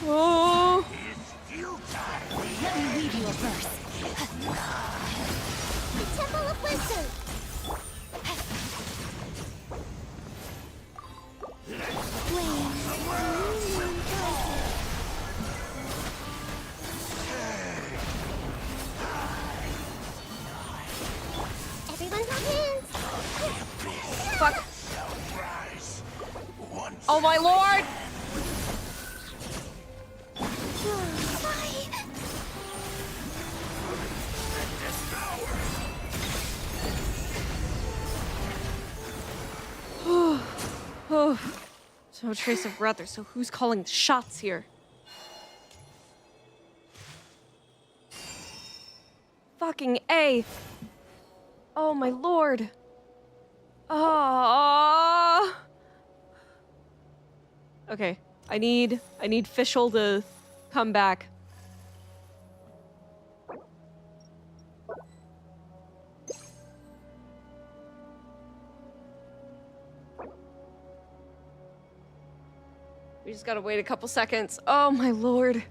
Speaker 1: Oh.
Speaker 8: Let me read you a verse.
Speaker 6: The Temple of Wisdom. Everyone have hands.
Speaker 1: Fuck. Oh my lord! Oh, no trace of brother, so who's calling the shots here? Fucking A. Oh my lord. Oh. Okay, I need Fischl to come back. We just gotta wait a couple seconds. Oh my lord.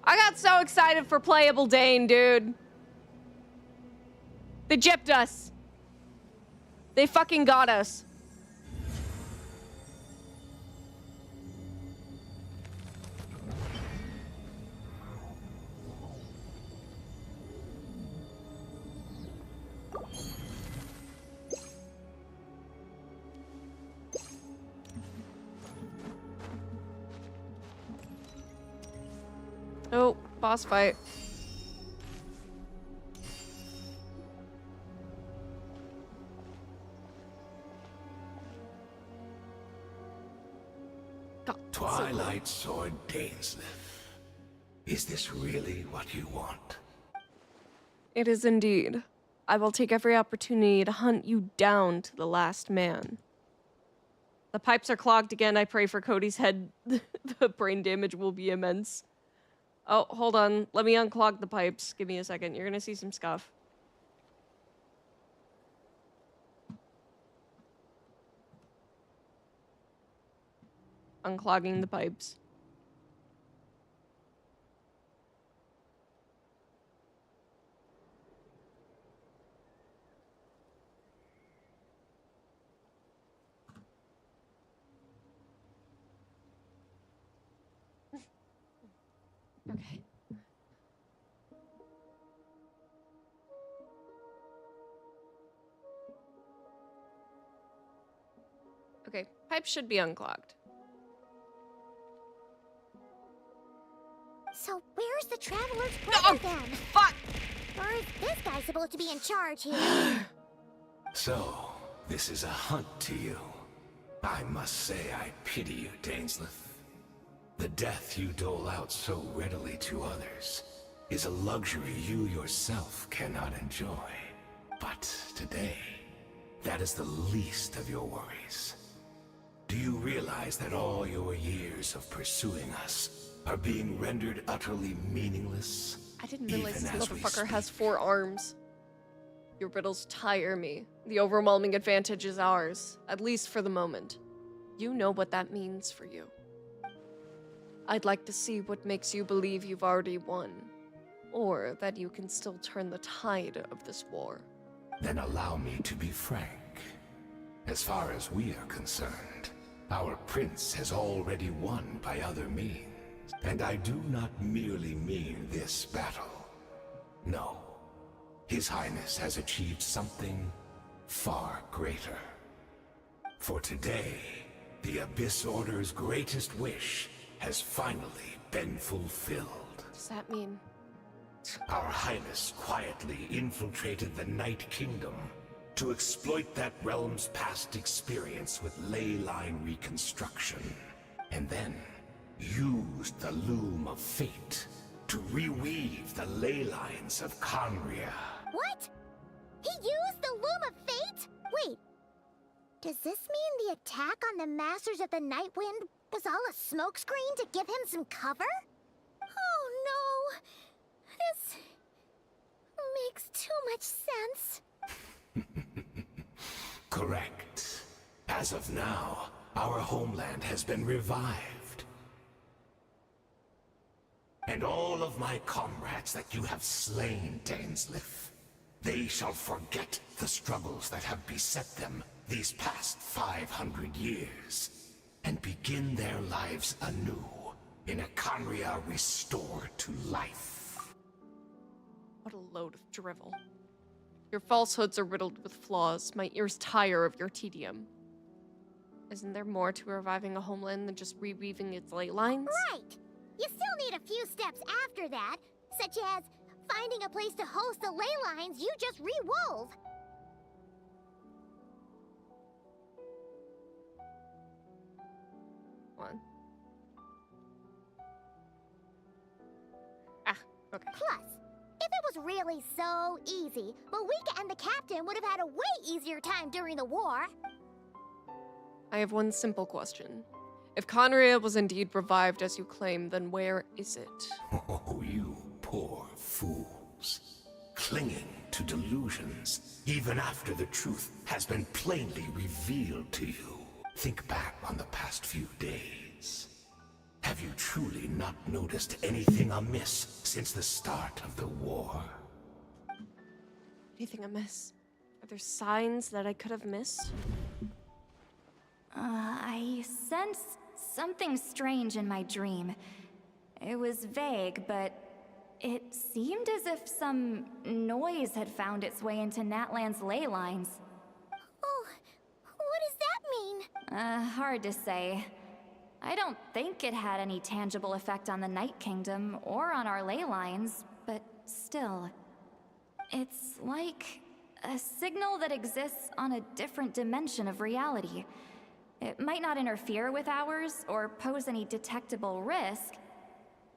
Speaker 1: I got so excited for playable Dane, dude. They gypped us. They fucking got us. Oh, boss fight.
Speaker 11: Twilight Sword Dainsleif. Is this really what you want?
Speaker 1: It is indeed. I will take every opportunity to hunt you down to the last man. The pipes are clogged again. I pray for Cody's head. The brain damage will be immense. Oh, hold on. Let me unclog the pipes. Give me a second. You're gonna see some scuff. Unclogging the pipes. Okay. Okay, pipes should be unclogged.
Speaker 6: So where's the Traveler's brother then?
Speaker 1: Fuck!
Speaker 6: Or is this guy supposed to be in charge here?
Speaker 11: So, this is a hunt to you. I must say I pity you, Dainsleif. The death you dole out so readily to others is a luxury you yourself cannot enjoy. But today, that is the least of your worries. Do you realize that all your years of pursuing us are being rendered utterly meaningless?
Speaker 1: I didn't realize
Speaker 11: even
Speaker 1: this
Speaker 11: as we
Speaker 1: motherfucker has
Speaker 11: speak?
Speaker 1: 4 arms. Your riddles tire me. The overwhelming advantage is ours, at least for the moment. You know what that means for you. I'd like to see what makes you believe you've already won, or that you can still turn the tide of this war.
Speaker 11: Then allow me to be frank. As far as we are concerned, our prince has already won by other means. And I do not merely mean this battle. No. His Highness has achieved something far greater. For today, the Abyss Order's greatest wish has finally been fulfilled.
Speaker 1: What does that mean?
Speaker 11: Our Highness quietly infiltrated the Night Kingdom to exploit that realm's past experience with ley line reconstruction, and then used the Loom of Fate to reweave the ley lines of Conria.
Speaker 6: What? He used the Loom of Fate? Wait. Does this mean the attack on the Masters of the Night Wind was all a smokescreen to give him some cover? Oh no. This makes too much sense.
Speaker 11: Correct. As of now, our homeland has been revived. And all of my comrades that you have slain, Dainsleif, they shall forget the struggles that have beset them these past 500 years, and begin their lives anew in a Conria restored to life.
Speaker 1: What a load of drivel. Your falsehoods are riddled with flaws. My ears tire of your tedium. Isn't there more to reviving a homeland than just reweaving its ley lines?
Speaker 6: Right. You still need a few steps after that, such as finding a place to host the ley lines you just re-wove.
Speaker 1: One. Ah, okay.
Speaker 6: Plus, if it was really so easy, Malika and the captain would have had a way easier time during the war.
Speaker 1: I have one simple question. If Conria was indeed revived as you claim, then where is it?
Speaker 11: Oh, you poor fools. Clinging to delusions, even after the truth has been plainly revealed to you. Think back on the past few days. Have you truly not noticed anything amiss since the start of the war?
Speaker 1: Anything amiss? Are there signs that I could have missed?
Speaker 9: I sensed something strange in my dream. It was vague, but it seemed as if some noise had found its way into Natlan's ley lines.
Speaker 6: Oh, what does that mean?
Speaker 9: Hard to say. I don't think it had any tangible effect on the Night Kingdom or on our ley lines, but still. It's like a signal that exists on a different dimension of reality. It might not interfere with ours or pose any detectable risk,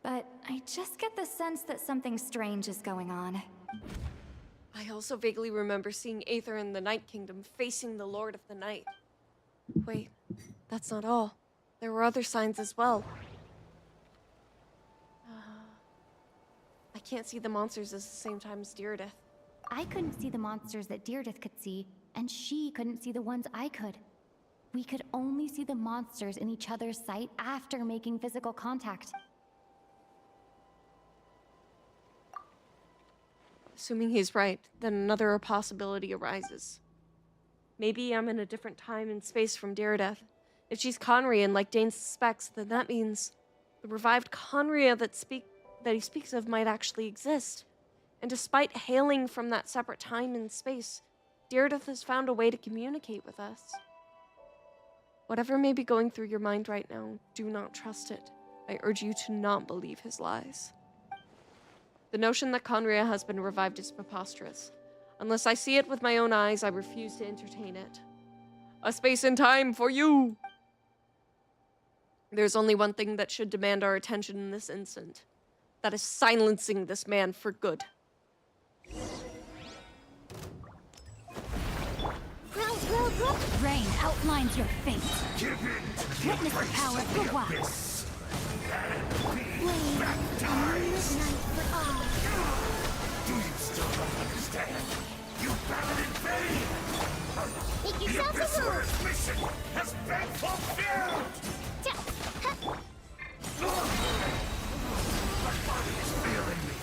Speaker 9: but I just get the sense that something strange is going on.
Speaker 1: I also vaguely remember seeing Aether in the Night Kingdom facing the Lord of the Night. Wait, That's not all. There were other signs as well. I can't see the monsters at the same time as Deirdre.
Speaker 9: I couldn't see the monsters that Deirdre could see, and she couldn't see the ones I could. We could only see the monsters in each other's sight after making physical contact.
Speaker 1: Assuming he's right, then another possibility arises. Maybe I'm in a different time and space from Deirdre. If she's Conrian, like Dane suspects, then that means the revived Conria that he speaks of might actually exist. And despite hailing from that separate time and space, Deirdre has found a way to communicate with us. Whatever may be going through your mind right now, do not trust it. I urge you to not believe his lies. The notion that Conria has been revived is preposterous. Unless I see it with my own eyes, I refuse to entertain it. A space and time for you! There's only one thing that should demand our attention in this instant. That is silencing this man for good.
Speaker 8: Rain outlines your fate. Witness the power of the wild.
Speaker 11: Do you still not understand? You battled in vain!
Speaker 6: Make
Speaker 11: The
Speaker 6: yourself
Speaker 11: Abyss
Speaker 6: a move!
Speaker 11: Order's mission has been fulfilled! My body is failing me.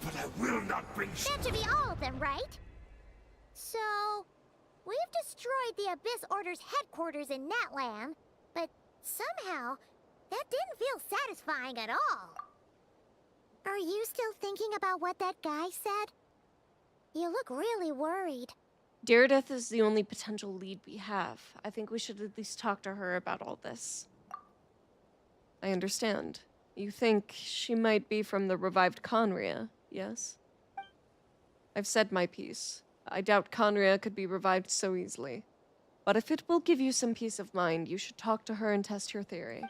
Speaker 11: But I will not bring
Speaker 6: That should be all of them, right? So, we've destroyed the Abyss Order's headquarters in Natlan, but somehow, that didn't feel satisfying at all. Are you still thinking about what that guy said? You look really worried.
Speaker 1: Deirdre is the only potential lead we have. I think we should at least talk to her about all this. I understand. You think she might be from the revived Conria, yes? I've said my piece. I doubt Conria could be revived so easily. But if it will give you some peace of mind, you should talk to her and test your theory.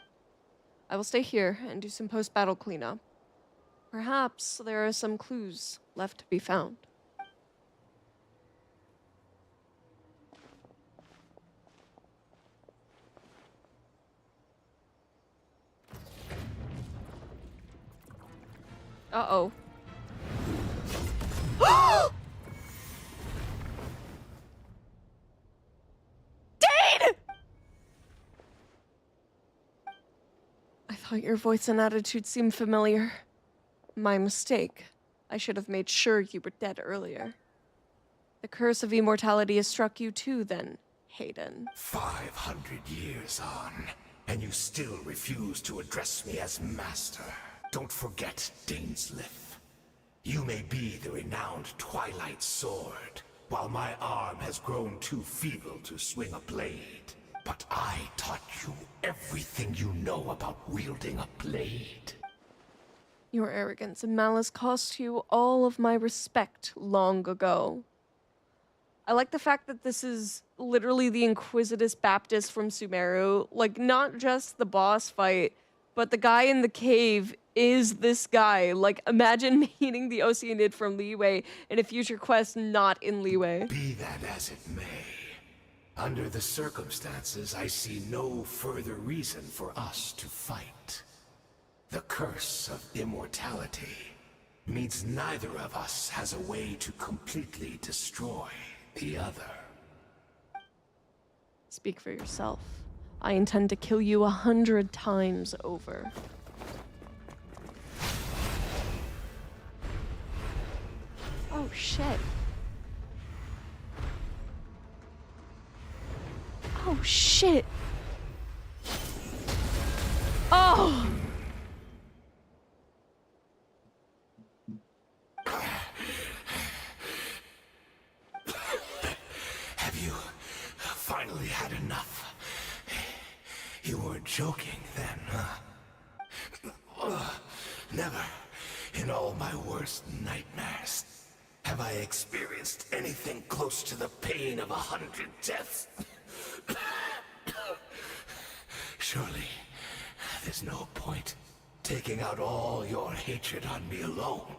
Speaker 1: I will stay here and do some post-battle cleanup. Perhaps there are some clues left to be found. Uh-oh. Dane! I thought your voice and attitude seemed familiar. My mistake. I should have made sure you were dead earlier. The curse of immortality has struck you too, then, Hayden.
Speaker 11: 500 years on, and you still refuse to address me as master. Don't forget, Dainsleif. You may be the renowned Twilight Sword, while my arm has grown too feeble to swing a blade. But I taught you everything you know about wielding a blade.
Speaker 1: Your arrogance and malice cost you all of my respect long ago. I like the fact that this is literally the Inquisitus Baptist from Sumeru. Like, not just the boss fight, but the guy in the cave is this guy. Like, imagine meeting the Oceanid from Liyue in a future quest not in Liyue.
Speaker 11: Be that as it may, under the circumstances, I see no further reason for us to fight. The curse of immortality means neither of us has a way to completely destroy the other.
Speaker 1: Speak for yourself. I intend to kill you 100 times over. Oh, shit. Oh, shit. Oh!
Speaker 11: Have you finally had enough? You weren't joking then, huh? Never, in all my worst nightmares, have I experienced anything close to the pain of 100 deaths. Surely, there's no point taking out all your hatred on me alone.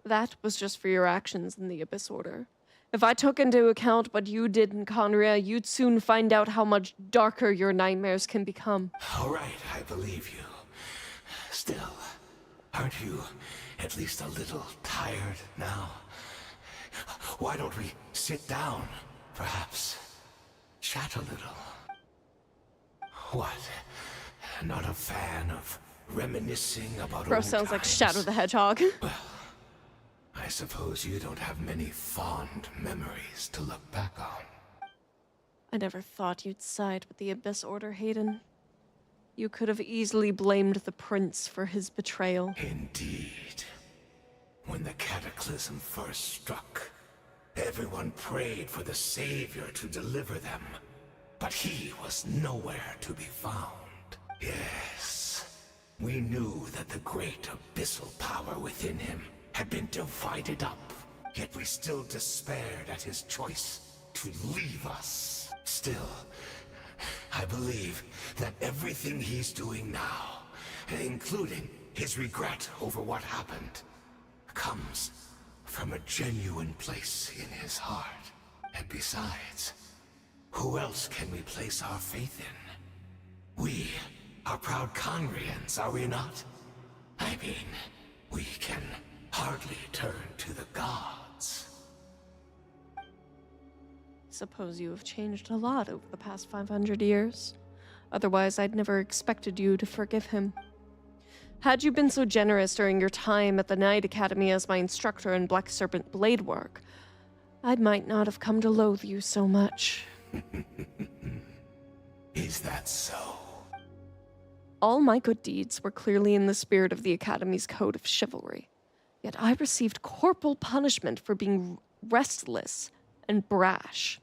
Speaker 1: That was just for your actions in the Abyss Order. If I took into account what you did in Conria, you'd soon find out how much darker your nightmares can become.
Speaker 11: All right, I believe you. Still, aren't you at least a little tired now? Why don't we sit down, perhaps? Chat a little. What? Not a fan of reminiscing about
Speaker 1: Bro
Speaker 11: old
Speaker 1: sounds like
Speaker 11: times?
Speaker 1: Shadow the Hedgehog.
Speaker 11: Well, I suppose you don't have many fond memories to look back on.
Speaker 1: I never thought you'd side with the Abyss Order, Hayden. You could have easily blamed the Prince for his betrayal.
Speaker 11: Indeed. When the cataclysm first struck, everyone prayed for the Savior to deliver them, but he was nowhere to be found. Yes, we knew that the great abyssal power within him had been divided up, yet we still despaired at his choice to leave us. Still, I believe that everything he's doing now, including his regret over what happened, comes from a genuine place in his heart. And besides, who else can we place our faith in? We are proud Conrians, are we not? I mean, we can hardly turn to the gods.
Speaker 1: Suppose you have changed a lot over the past 500 years. Otherwise, I'd never expected you to forgive him. Had you been so generous during your time at the Knight Academy as my instructor in Black Serpent blade work, I might not have come to loathe you so much.
Speaker 11: Is that so?
Speaker 1: All my good deeds were clearly in the spirit of the Academy's code of chivalry. Yet I received corporal punishment for being restless and brash.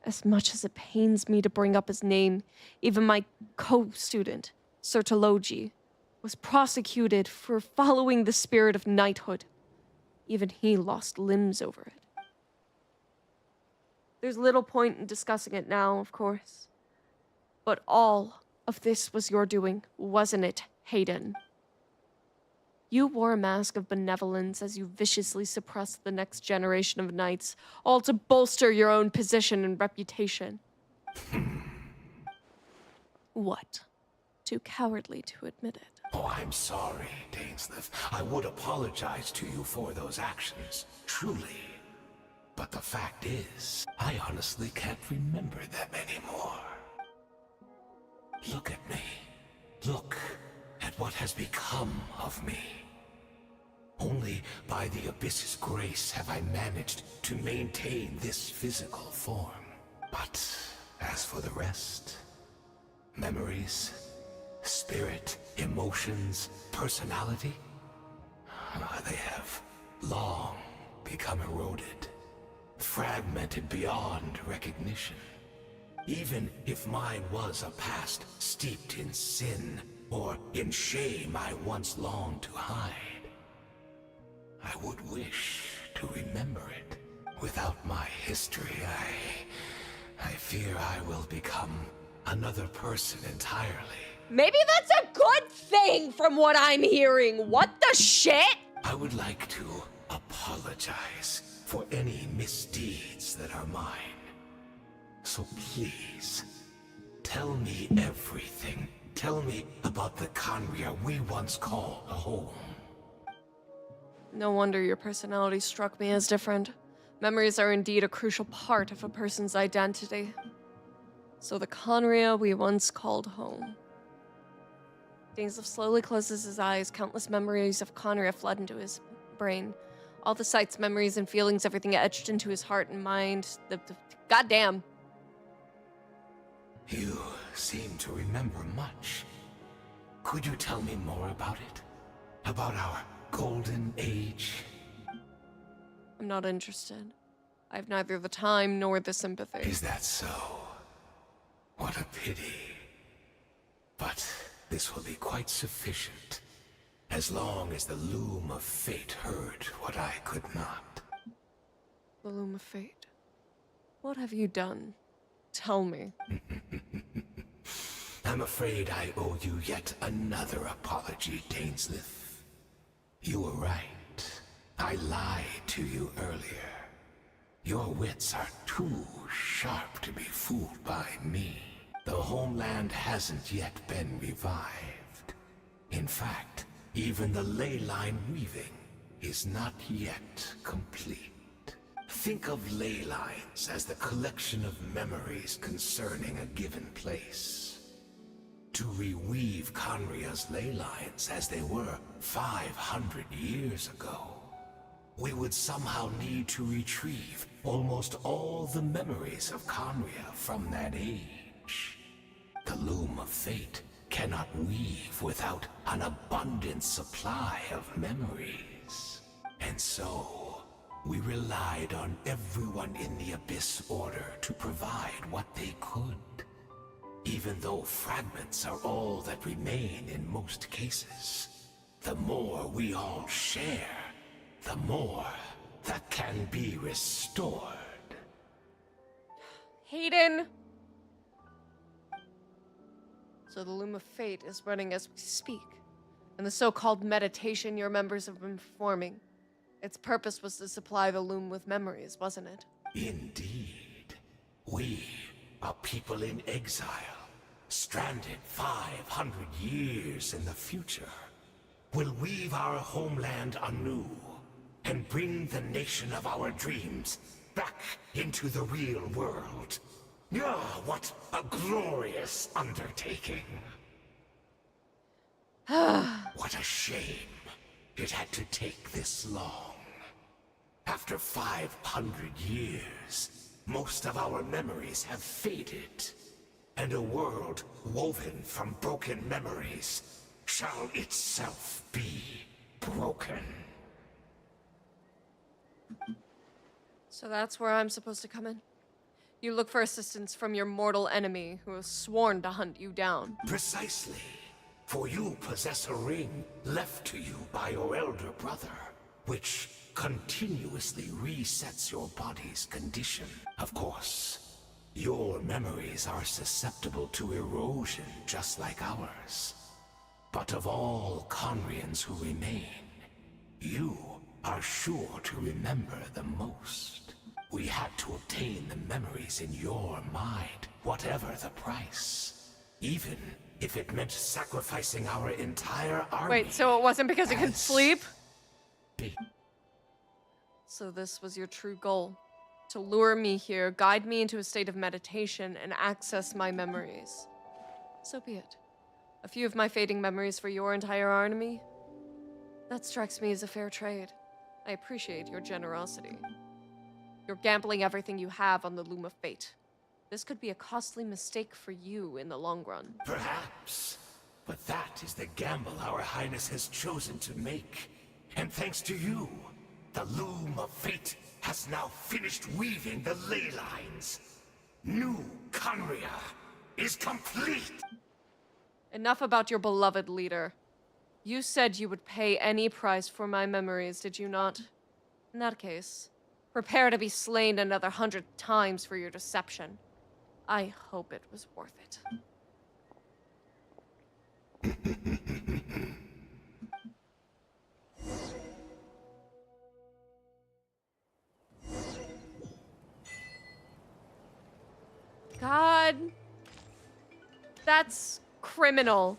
Speaker 1: As much as it pains me to bring up his name, even my co-student, Sir Taloji, was prosecuted for following the spirit of knighthood. Even he lost limbs over it. There's little point in discussing it now, of course. But all of this was your doing, wasn't it, Hayden? You wore a mask of benevolence as you viciously suppressed the next generation of knights, all to bolster your own position and reputation. What? Too cowardly to admit it.
Speaker 11: Oh, I'm sorry, Dainsleif. I would apologize to you for those actions, truly. But the fact is, I honestly can't remember them anymore. Look at me. Look at what has become of me. Only by the Abyss's grace have I managed to maintain this physical form. But as for the rest, memories, spirit, emotions, personality, they have long become eroded, fragmented beyond recognition. Even if mine was a past steeped in sin or in shame I once longed to hide, I would wish to remember it. Without my history, I fear I will become another person entirely.
Speaker 1: Maybe that's a good thing from what I'm hearing. What the shit?
Speaker 11: I would like to apologize for any misdeeds that are mine. So please, tell me everything. Tell me about the Conria we once called home.
Speaker 1: No wonder your personality struck me as different. Memories are indeed a crucial part of a person's identity. So the Conria we once called home. Dainsleif slowly closes his eyes. Countless memories of Conria flood into his brain. All the sights, memories, and feelings, everything etched into his heart and mind. Goddamn.
Speaker 11: You seem to remember much. Could you tell me more about it? About our golden age?
Speaker 1: I'm not interested. I have neither the time nor the sympathy.
Speaker 11: Is that so? What a pity. But this will be quite sufficient, as long as the loom of fate heard what I could not.
Speaker 1: The loom of fate. What have you done? Tell me.
Speaker 11: I'm afraid I owe you yet another apology, Dainsleif. You were right. I lied to you earlier. Your wits are too sharp to be fooled by me. The homeland hasn't yet been revived. In fact, even the ley line weaving is not yet complete. Think of ley lines as the collection of memories concerning a given place. To reweave Conria's ley lines as they were 500 years ago, we would somehow need to retrieve almost all the memories of Conria from that age. The Loom of Fate cannot weave without an abundant supply of memories. And so, we relied on everyone in the Abyss Order to provide what they could. Even though fragments are all that remain in most cases, the more we all share, the more that can be restored.
Speaker 1: Hayden! So the Loom of Fate is running as we speak, and the so-called meditation your members have been performing, its purpose was to supply the Loom with memories, wasn't it?
Speaker 11: Indeed. We, a people in exile, stranded 500 years in the future, will weave our homeland anew and bring the nation of our dreams back into the real world. Ah, what a glorious undertaking. What a shame it had to take this long. After 500 years, most of our memories have faded, and a world woven from broken memories shall itself be broken.
Speaker 1: So that's where I'm supposed to come in? You look for assistance from your mortal enemy who has sworn to hunt you down.
Speaker 11: Precisely. For you possess a ring left to you by your elder brother, which continuously resets your body's condition. Of course, your memories are susceptible to erosion just like ours. But of all Conrians who remain, you are sure to remember the most. We had to obtain the memories in your mind, whatever the price. Even if it meant sacrificing our entire army.
Speaker 1: Wait, so it wasn't because it could sleep?
Speaker 11: Big.
Speaker 1: So this was your true goal. To lure me here, guide me into a state of meditation, and access my memories. So be it. A few of my fading memories for your entire army? That strikes me as a fair trade. I appreciate your generosity. You're gambling everything you have on the Loom of Fate. This could be a costly mistake for you in the long run.
Speaker 11: Perhaps. But that is the gamble our Highness has chosen to make. And thanks to you, the Loom of Fate has now finished weaving the ley lines. New Conria is complete!
Speaker 1: Enough about your beloved leader. You said you would pay any price for my memories, did you not? In that case, prepare to be slain another 100 times for your deception. I hope it was worth it. God. That's criminal.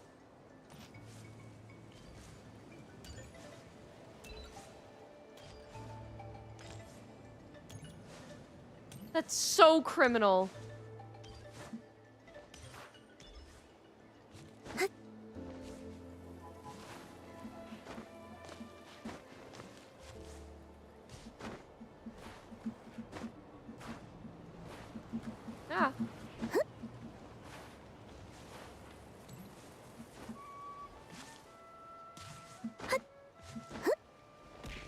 Speaker 1: That's so criminal. Yeah.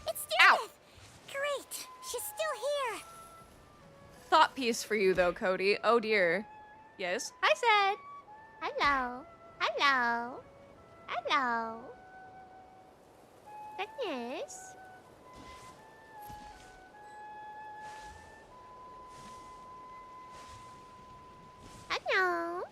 Speaker 6: It's
Speaker 1: Ow!
Speaker 6: Judith! Great, she's still here.
Speaker 1: Thought piece for you though, Cody. Oh dear. Yes?
Speaker 5: Hi, Zed. Hello. Hello. Hello. Goodness. Hello.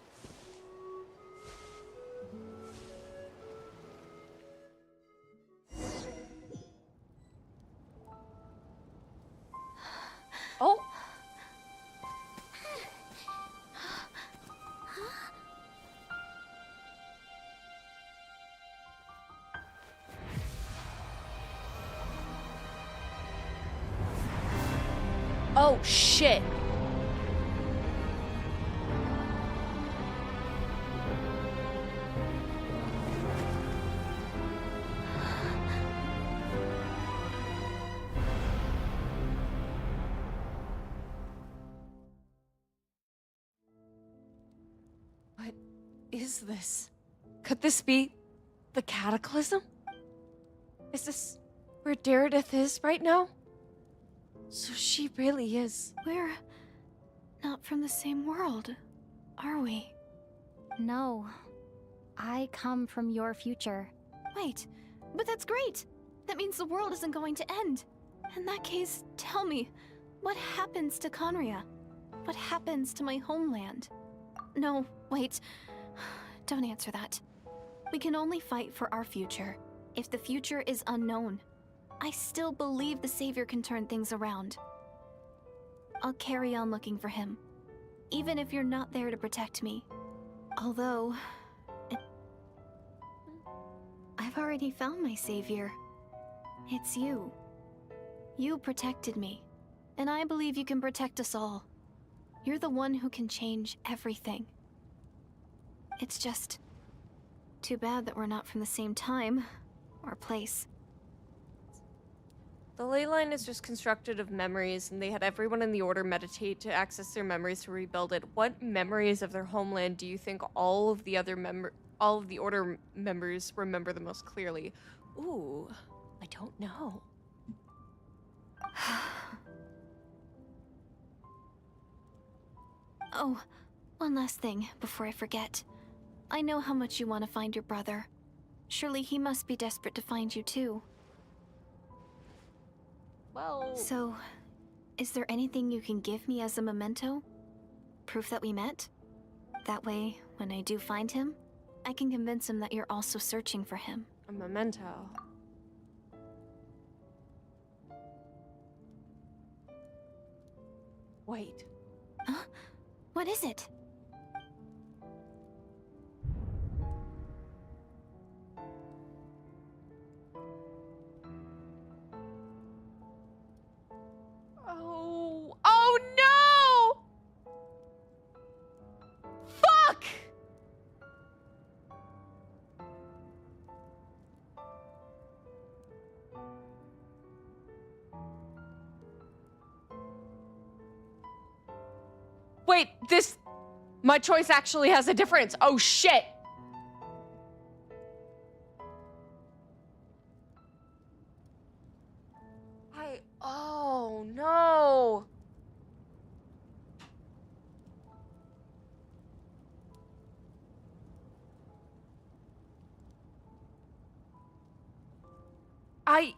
Speaker 1: Oh. Oh, shit. What is this? Could this be the Cataclysm? Is this where Daredeth is right now? So she really is.
Speaker 8: We're not from the same world, are we?
Speaker 9: No. I come from your future.
Speaker 8: Wait, but that's great! That means the world isn't going to end. In that case, tell me, what happens to Conria? What happens to my homeland? No, wait. Don't answer that. We can only fight for our future. If the future is unknown, I still believe the Savior can turn things around. I'll carry on looking for him, even if you're not there to protect me. Although, I've already found my Savior. It's you. You protected me, and I believe you can protect us all. You're the one who can change everything. It's just too bad that we're not from the same time or place.
Speaker 1: The ley line is just constructed of memories, and they had everyone in the Order meditate to access their memories to rebuild it. What memories of their homeland do you think all of the Order members remember the most clearly? Ooh, I don't know.
Speaker 8: Oh, one last thing before I forget. I know how much you want to find your brother. Surely he must be desperate to find you too.
Speaker 1: Well...
Speaker 8: So, is there anything you can give me as a memento? Proof that we met? That way, when I do find him, I can convince him that you're also searching for him.
Speaker 1: A memento. Wait.
Speaker 8: Huh? What is it?
Speaker 1: Oh no! Fuck! Wait, my choice actually has a difference. Oh shit! Oh no! I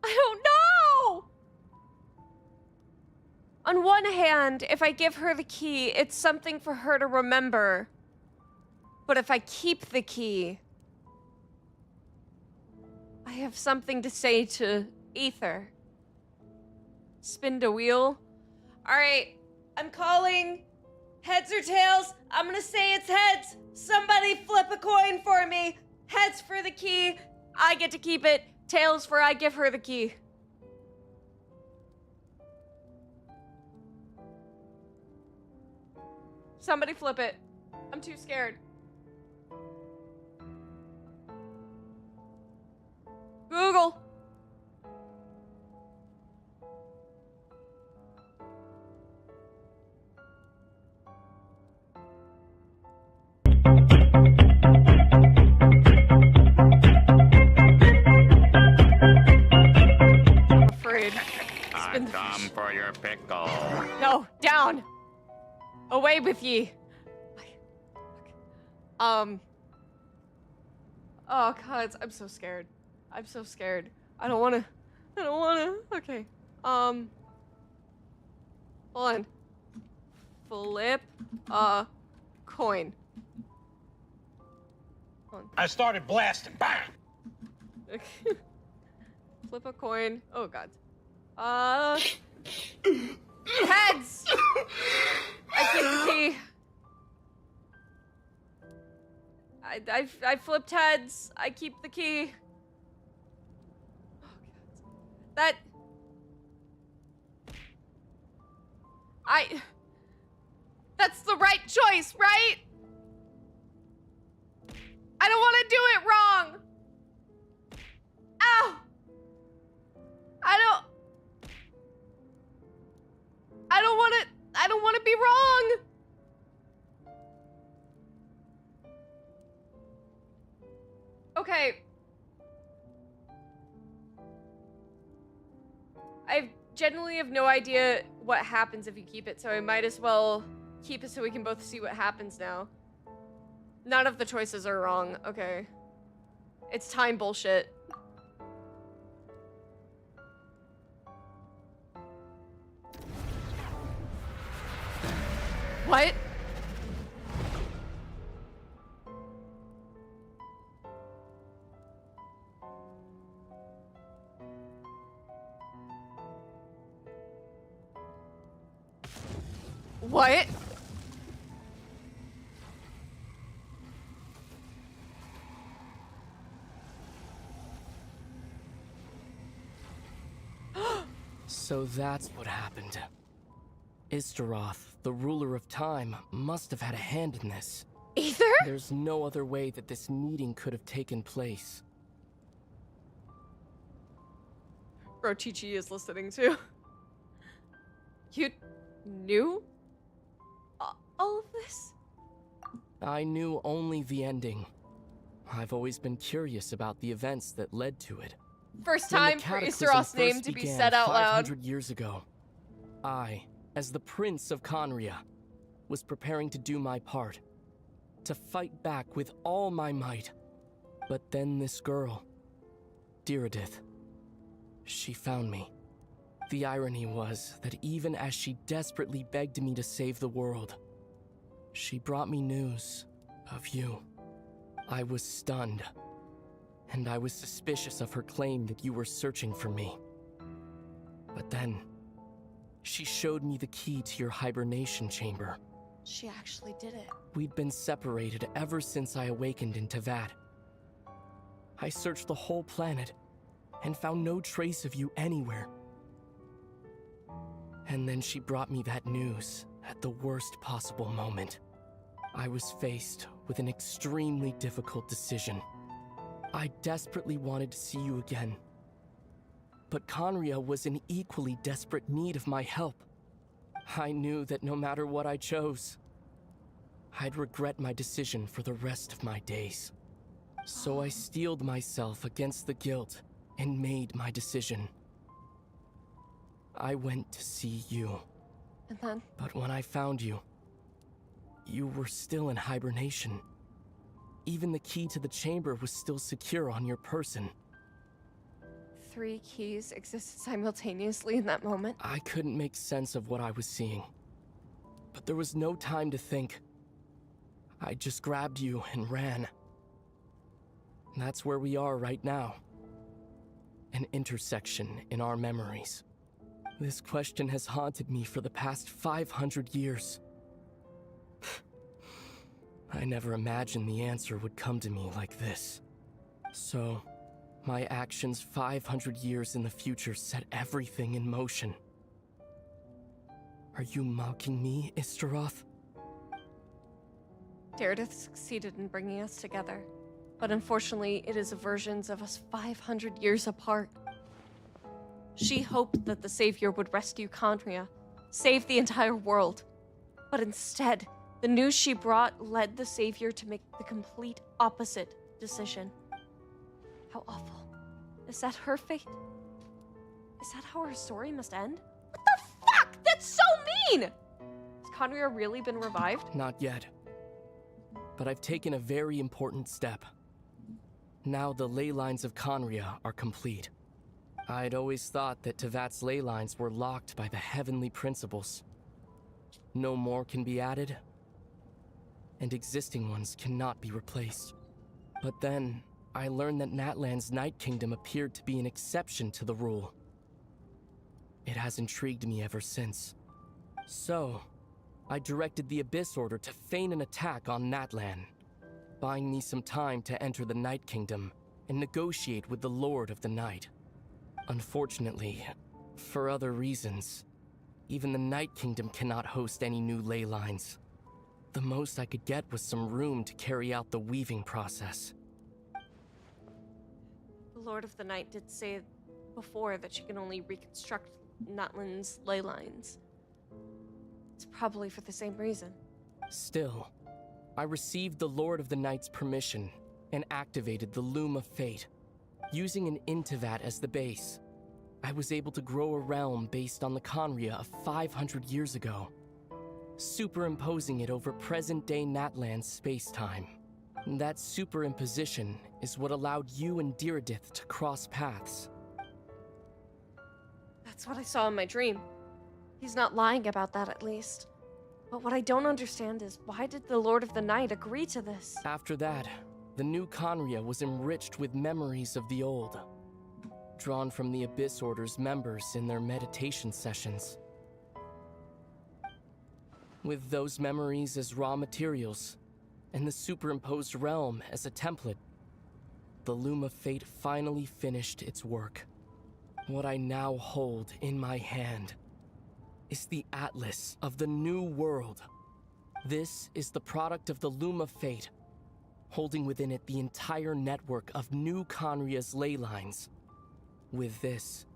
Speaker 1: don't know! On one hand, if I give her the key, it's something for her to remember. But if I keep the key, I have something to say to Ether. Spin the wheel. Alright, I'm calling heads or tails. I'm gonna say it's heads. Somebody flip a coin for me. Heads for the key. I get to keep it. Tails for I give her the key. Somebody flip it. I'm too scared. Google. I'm afraid.
Speaker 13: I come for your pickle.
Speaker 1: No, down. Away with ye. Oh god, I'm so scared. I'm so scared. I don't wanna. Okay. Hold on. Flip a coin. Hold on.
Speaker 11: I started blasting. Bang!
Speaker 1: Flip a coin. Oh god. Heads! I keep the key. I flipped heads. I keep the key. Oh, God. That's the right choice, right? I don't want to do it wrong. Ow! I don't want to be wrong. Okay. I genuinely have no idea what happens if you keep it, so I might as well keep it so we can both see what happens now. None of the choices are wrong. Okay. It's time bullshit. What? What?
Speaker 14: So that's what happened. Istaroth, the ruler of time, must have had a hand in this.
Speaker 1: Either?
Speaker 14: There's no other way that this meeting could have taken place.
Speaker 1: Bro, Chi-Chi is listening too. You knew all of this?
Speaker 14: I knew only the ending. I've always been curious about the events that led to it.
Speaker 1: First
Speaker 14: When the
Speaker 1: time for
Speaker 14: cataclysm
Speaker 1: Istaroth's name
Speaker 14: first
Speaker 1: to be
Speaker 14: began
Speaker 1: said out loud.
Speaker 14: 500 years ago, I, as the Prince of Conria, was preparing to do my part. To fight back with all my might. But then this girl, Diridith, she found me. The irony was that even as she desperately begged me to save the world, she brought me news of you. I was stunned, and I was suspicious of her claim that you were searching for me. But then, she showed me the key to your hibernation chamber.
Speaker 1: She actually did it.
Speaker 14: We'd been separated ever since I awakened in Teyvat. I searched the whole planet and found no trace of you anywhere. And then she brought me that news at the worst possible moment. I was faced with an extremely difficult decision. I desperately wanted to see you again. But Conria was in equally desperate need of my help. I knew that no matter what I chose, I'd regret my decision for the rest of my days. So I steeled myself against the guilt and made my decision. I went to see you.
Speaker 1: And then?
Speaker 14: But when I found you, you were still in hibernation. Even the key to the chamber was still secure on your person.
Speaker 1: 3 keys existed simultaneously in that moment.
Speaker 14: I couldn't make sense of what I was seeing. But there was no time to think. I just grabbed you and ran. That's where we are right now. An intersection in our memories. This question has haunted me for the past 500 years. I never imagined the answer would come to me like this. So, my actions 500 years in the future set everything in motion. Are you mocking me, Istaroth?
Speaker 1: Diridith succeeded in bringing us together. But unfortunately, it is versions of us 500 years apart. She hoped that the Savior would rescue Conria, save the entire world. But instead, the news she brought led the Savior to make the complete opposite decision. How awful. Is that her fate? Is that how her story must end? What the fuck? That's so mean! Has Conria really been revived?
Speaker 14: Not yet. But I've taken a very important step. Now the ley lines of Conria are complete. I'd always thought that Teyvat's ley lines were locked by the heavenly principles. No more can be added, and existing ones cannot be replaced. But then, I learned that Natlan's Night Kingdom appeared to be an exception to the rule. It has intrigued me ever since. So, I directed the Abyss Order to feign an attack on Natlan, buying me some time to enter the Night Kingdom and negotiate with the Lord of the Night. Unfortunately, for other reasons, even the Night Kingdom cannot host any new ley lines. The most I could get was some room to carry out the weaving process.
Speaker 1: The Lord of the Night did say before that she can only reconstruct Natlan's ley lines. It's probably for the same reason.
Speaker 14: Still, I received the Lord of the Night's permission and activated the Loom of Fate. Using an Intivat as the base, I was able to grow a realm based on the Conria of 500 years ago, superimposing it over present-day Natlan's space-time. That superimposition is what allowed you and Diridith to cross paths.
Speaker 1: That's what I saw in my dream. He's not lying about that, at least. But what I don't understand is, why did the Lord of the Night agree to this?
Speaker 14: After that, the new Conria was enriched with memories of the old, drawn from the Abyss Order's members in their meditation sessions. With those memories as raw materials, and the superimposed realm as a template, the Loom of Fate finally finished its work. What I now hold in my hand is the Atlas of the New World. This is the product of the Loom of Fate, holding within it the entire network of new Conria's ley lines. With this,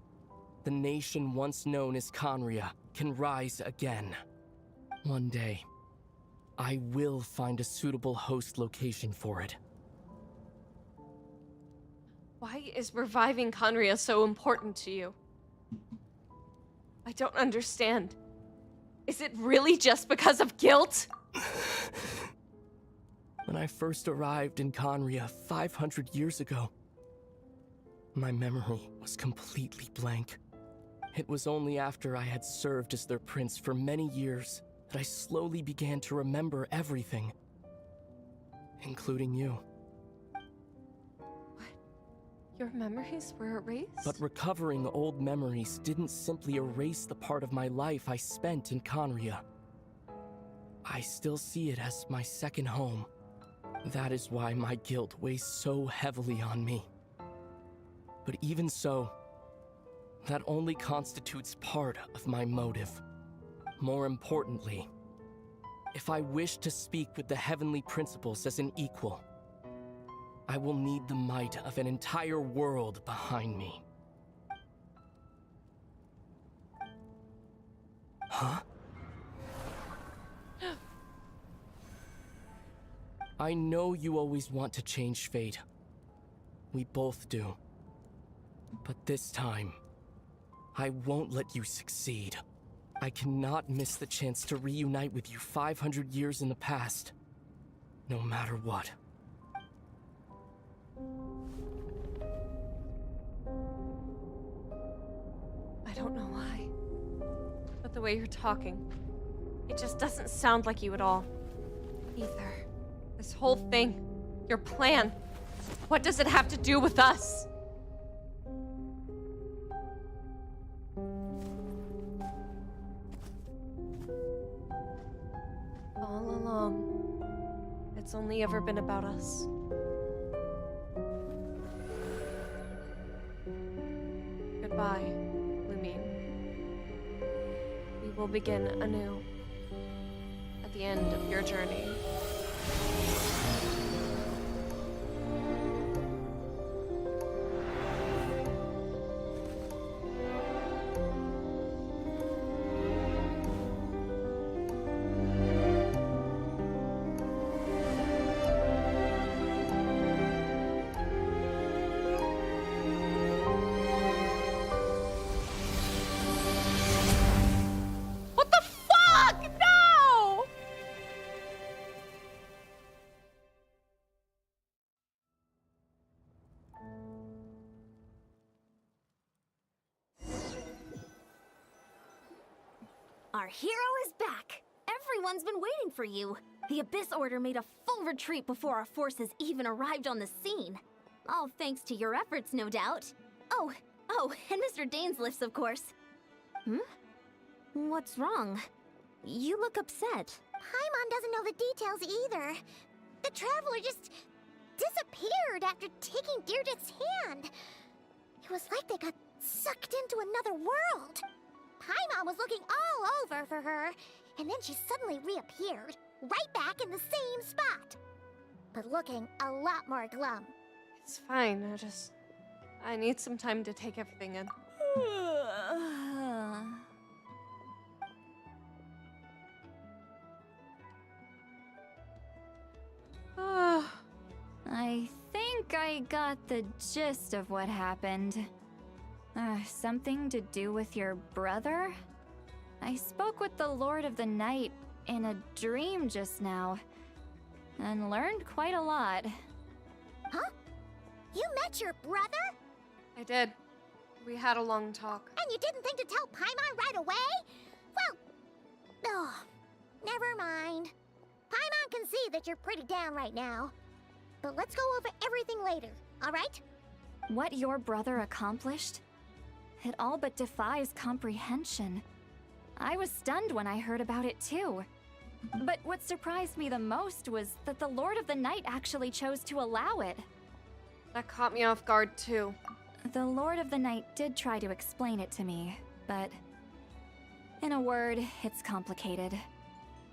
Speaker 14: the nation once known as Conria can rise again. One day, I will find a suitable host location for it.
Speaker 1: Why is reviving Conria so important to you? I don't understand. Is it really just because of guilt?
Speaker 14: When I first arrived in Conria 500 years ago, my memory was completely blank. It was only after I had served as their prince for many years that I slowly began to remember everything, including you.
Speaker 1: What? Your memories were erased?
Speaker 14: But recovering old memories didn't simply erase the part of my life I spent in Conria. I still see it as my second home. That is why my guilt weighs so heavily on me. But even so, that only constitutes part of my motive. More importantly, if I wish to speak with the heavenly principles as an equal, I will need the might of an entire world behind me. Huh? I know you always want to change fate. We both do. But this time, I won't let you succeed. I cannot miss the chance to reunite with you 500 years in the past, no matter what.
Speaker 1: I don't know why, but the way you're talking, it just doesn't sound like you at all. Ether, this whole thing, your plan, what does it have to do with us? All along, it's only ever been about us. Goodbye, Lumine. We will begin anew at the end of your journey. What the fuck? No!
Speaker 8: Our hero is back! Everyone's been waiting for you. The Abyss Order made a full retreat before our forces even arrived on the scene. All thanks to your efforts, no doubt. Oh, and Mr. Dainsliff's, of course. Hmm? What's wrong? You look upset.
Speaker 6: Paimon doesn't know the details either. The traveler just disappeared after taking Deirdre's hand. It was like they got sucked into another world. Paimon was looking all over for her, and then she suddenly reappeared, right back in the same spot. But looking a lot more glum.
Speaker 1: It's fine. I need some time to take everything in.
Speaker 9: I think I got the gist of what happened. Something to do with your brother? I spoke with the Lord of the Night in a dream just now, and learned quite a lot.
Speaker 6: Huh? You met your brother?
Speaker 1: I did. We had a long talk.
Speaker 6: And you didn't think to tell Paimon right away? Well, oh, never mind. Paimon can see that you're pretty down right now. But let's go over everything later, all right?
Speaker 9: What your brother accomplished? It all but defies comprehension. I was stunned when I heard about it too. But what surprised me the most was that the Lord of the Night actually chose to allow it.
Speaker 1: That caught me off guard too.
Speaker 9: The Lord of the Night did try to explain it to me, but in a word, it's complicated.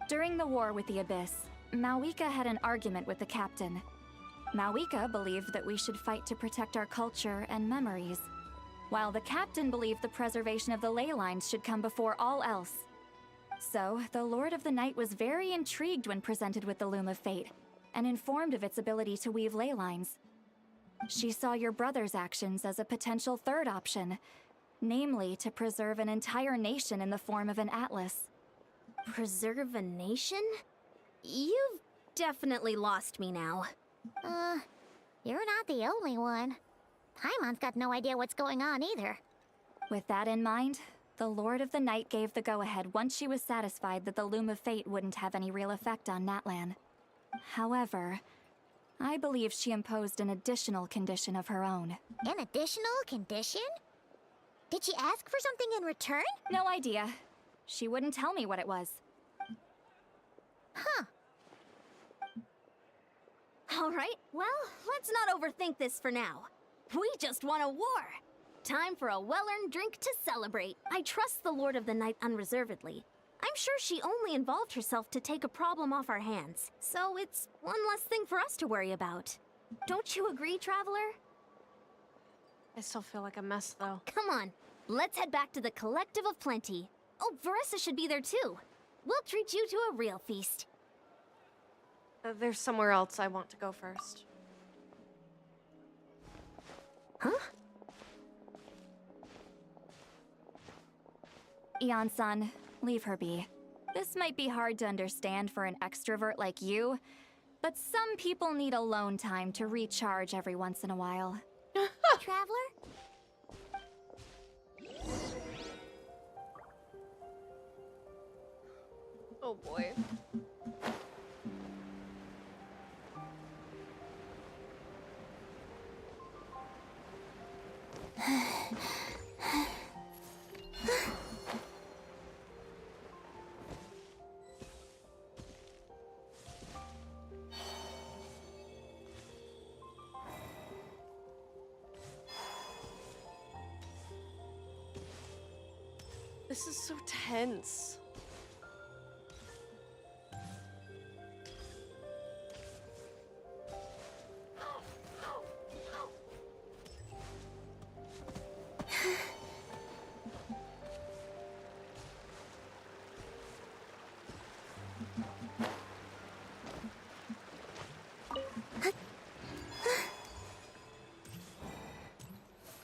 Speaker 9: During the war with the Abyss, Mawika had an argument with the captain. Mawika believed that we should fight to protect our culture and memories, while the captain believed the preservation of the ley lines should come before all else. So, the Lord of the Night was very intrigued when presented with the Loom of Fate, and informed of its ability to weave ley lines. She saw your brother's actions as a potential third option, namely to preserve an entire nation in the form of an atlas.
Speaker 8: Preserve a nation? You've definitely lost me now.
Speaker 6: You're not the only one. Paimon's got no idea what's going on either.
Speaker 9: With that in mind, the Lord of the Night gave the go-ahead once she was satisfied that the Loom of Fate wouldn't have any real effect on Natlan. However, I believe she imposed an additional condition of her own.
Speaker 6: An additional condition? Did she ask for something in return?
Speaker 9: No idea. She wouldn't tell me what it was.
Speaker 6: Huh.
Speaker 8: Alright, well, let's not overthink this for now. We just won a war! Time for a well-earned drink to celebrate. I trust the Lord of the Night unreservedly. I'm sure she only involved herself to take a problem off our hands, so it's one less thing for us to worry about. Don't you agree, Traveler?
Speaker 1: I still feel like a mess though.
Speaker 8: Come on, let's head back to the Collective of Plenty. Oh, Veressa should be there too. We'll treat you to a real feast.
Speaker 1: There's somewhere else I want to go first.
Speaker 8: Huh?
Speaker 9: Ian-san, leave her be. This might be hard to understand for an extrovert like you, but some people need alone time to recharge every once in a while.
Speaker 6: Traveler?
Speaker 1: Oh boy. This is so tense.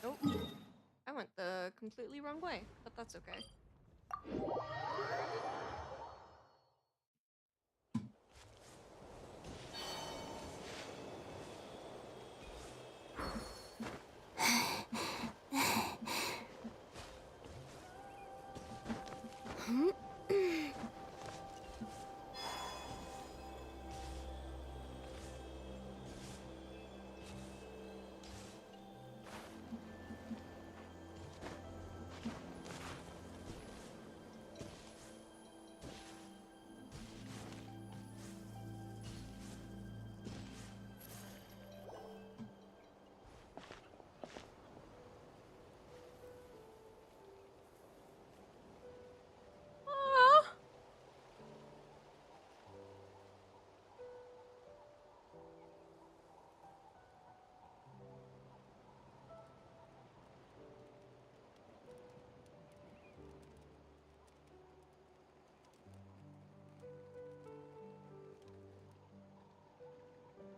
Speaker 1: Nope. I went the completely wrong way, but that's okay.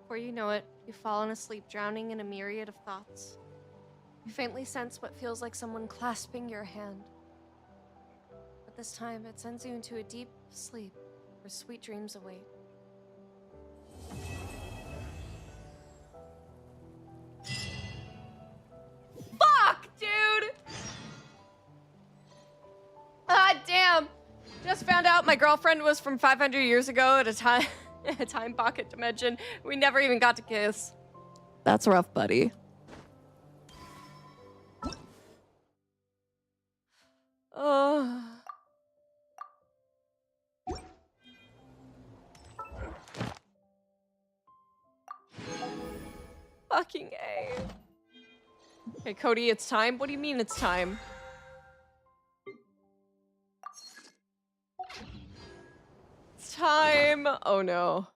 Speaker 1: Before you know it, you've fallen asleep, drowning in a myriad of thoughts. You faintly sense what feels like someone clasping your hand. But this time, it sends you into a deep sleep where sweet dreams await. Fuck, dude! Ah, damn! Just found out my girlfriend was from 500 years ago at a time pocket dimension. We never even got to kiss. That's rough, buddy. Oh. Fucking A. Okay, Cody, it's time? What do you mean it's time? It's time! Oh no.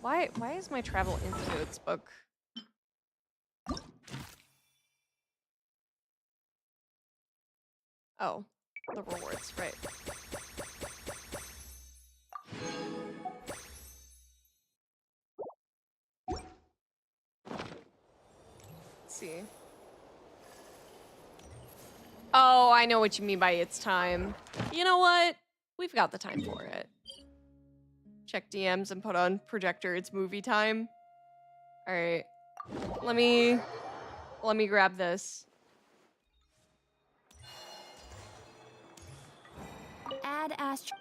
Speaker 1: Why is my travel influence book? Oh, the rewards, right. Let's see. Oh, I know what you mean by it's time. You know what? We've got the time for it. Check DMs and put on projector. It's movie time. All right. Let me grab this.
Speaker 9: Add Astro.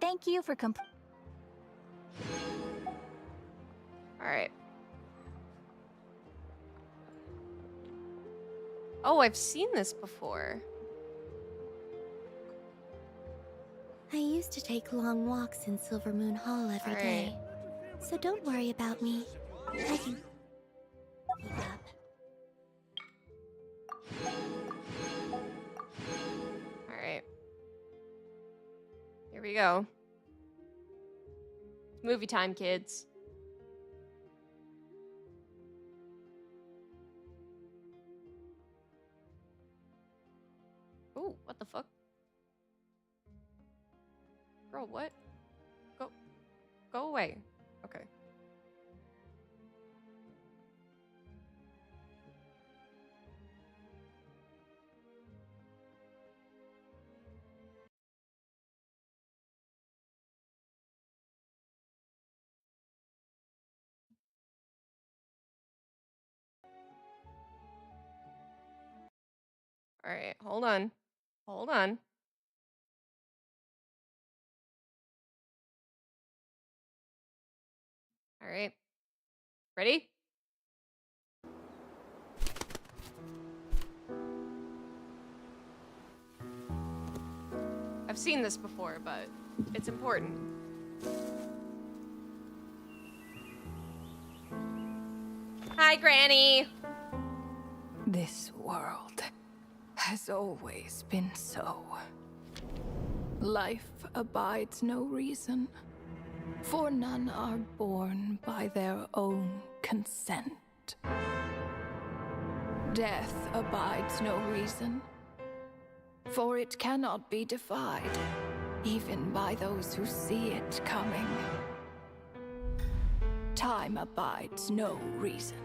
Speaker 9: Thank you for
Speaker 1: All right. Oh, I've seen this before.
Speaker 6: I used to take long walks in Silver Moon Hall every day. So don't worry about me. I can keep up.
Speaker 1: All right. Here we go. It's movie time, kids. Ooh, what the fuck? Girl, what? Go away. Okay. All right, hold on. Hold on. All right. Ready? I've seen this before, but it's important. Hi, Granny.
Speaker 15: This world has always been so. Life abides no reason, for none are born by their own consent. Death abides no reason, for it cannot be defied, even by those who see it coming. Time abides no reason,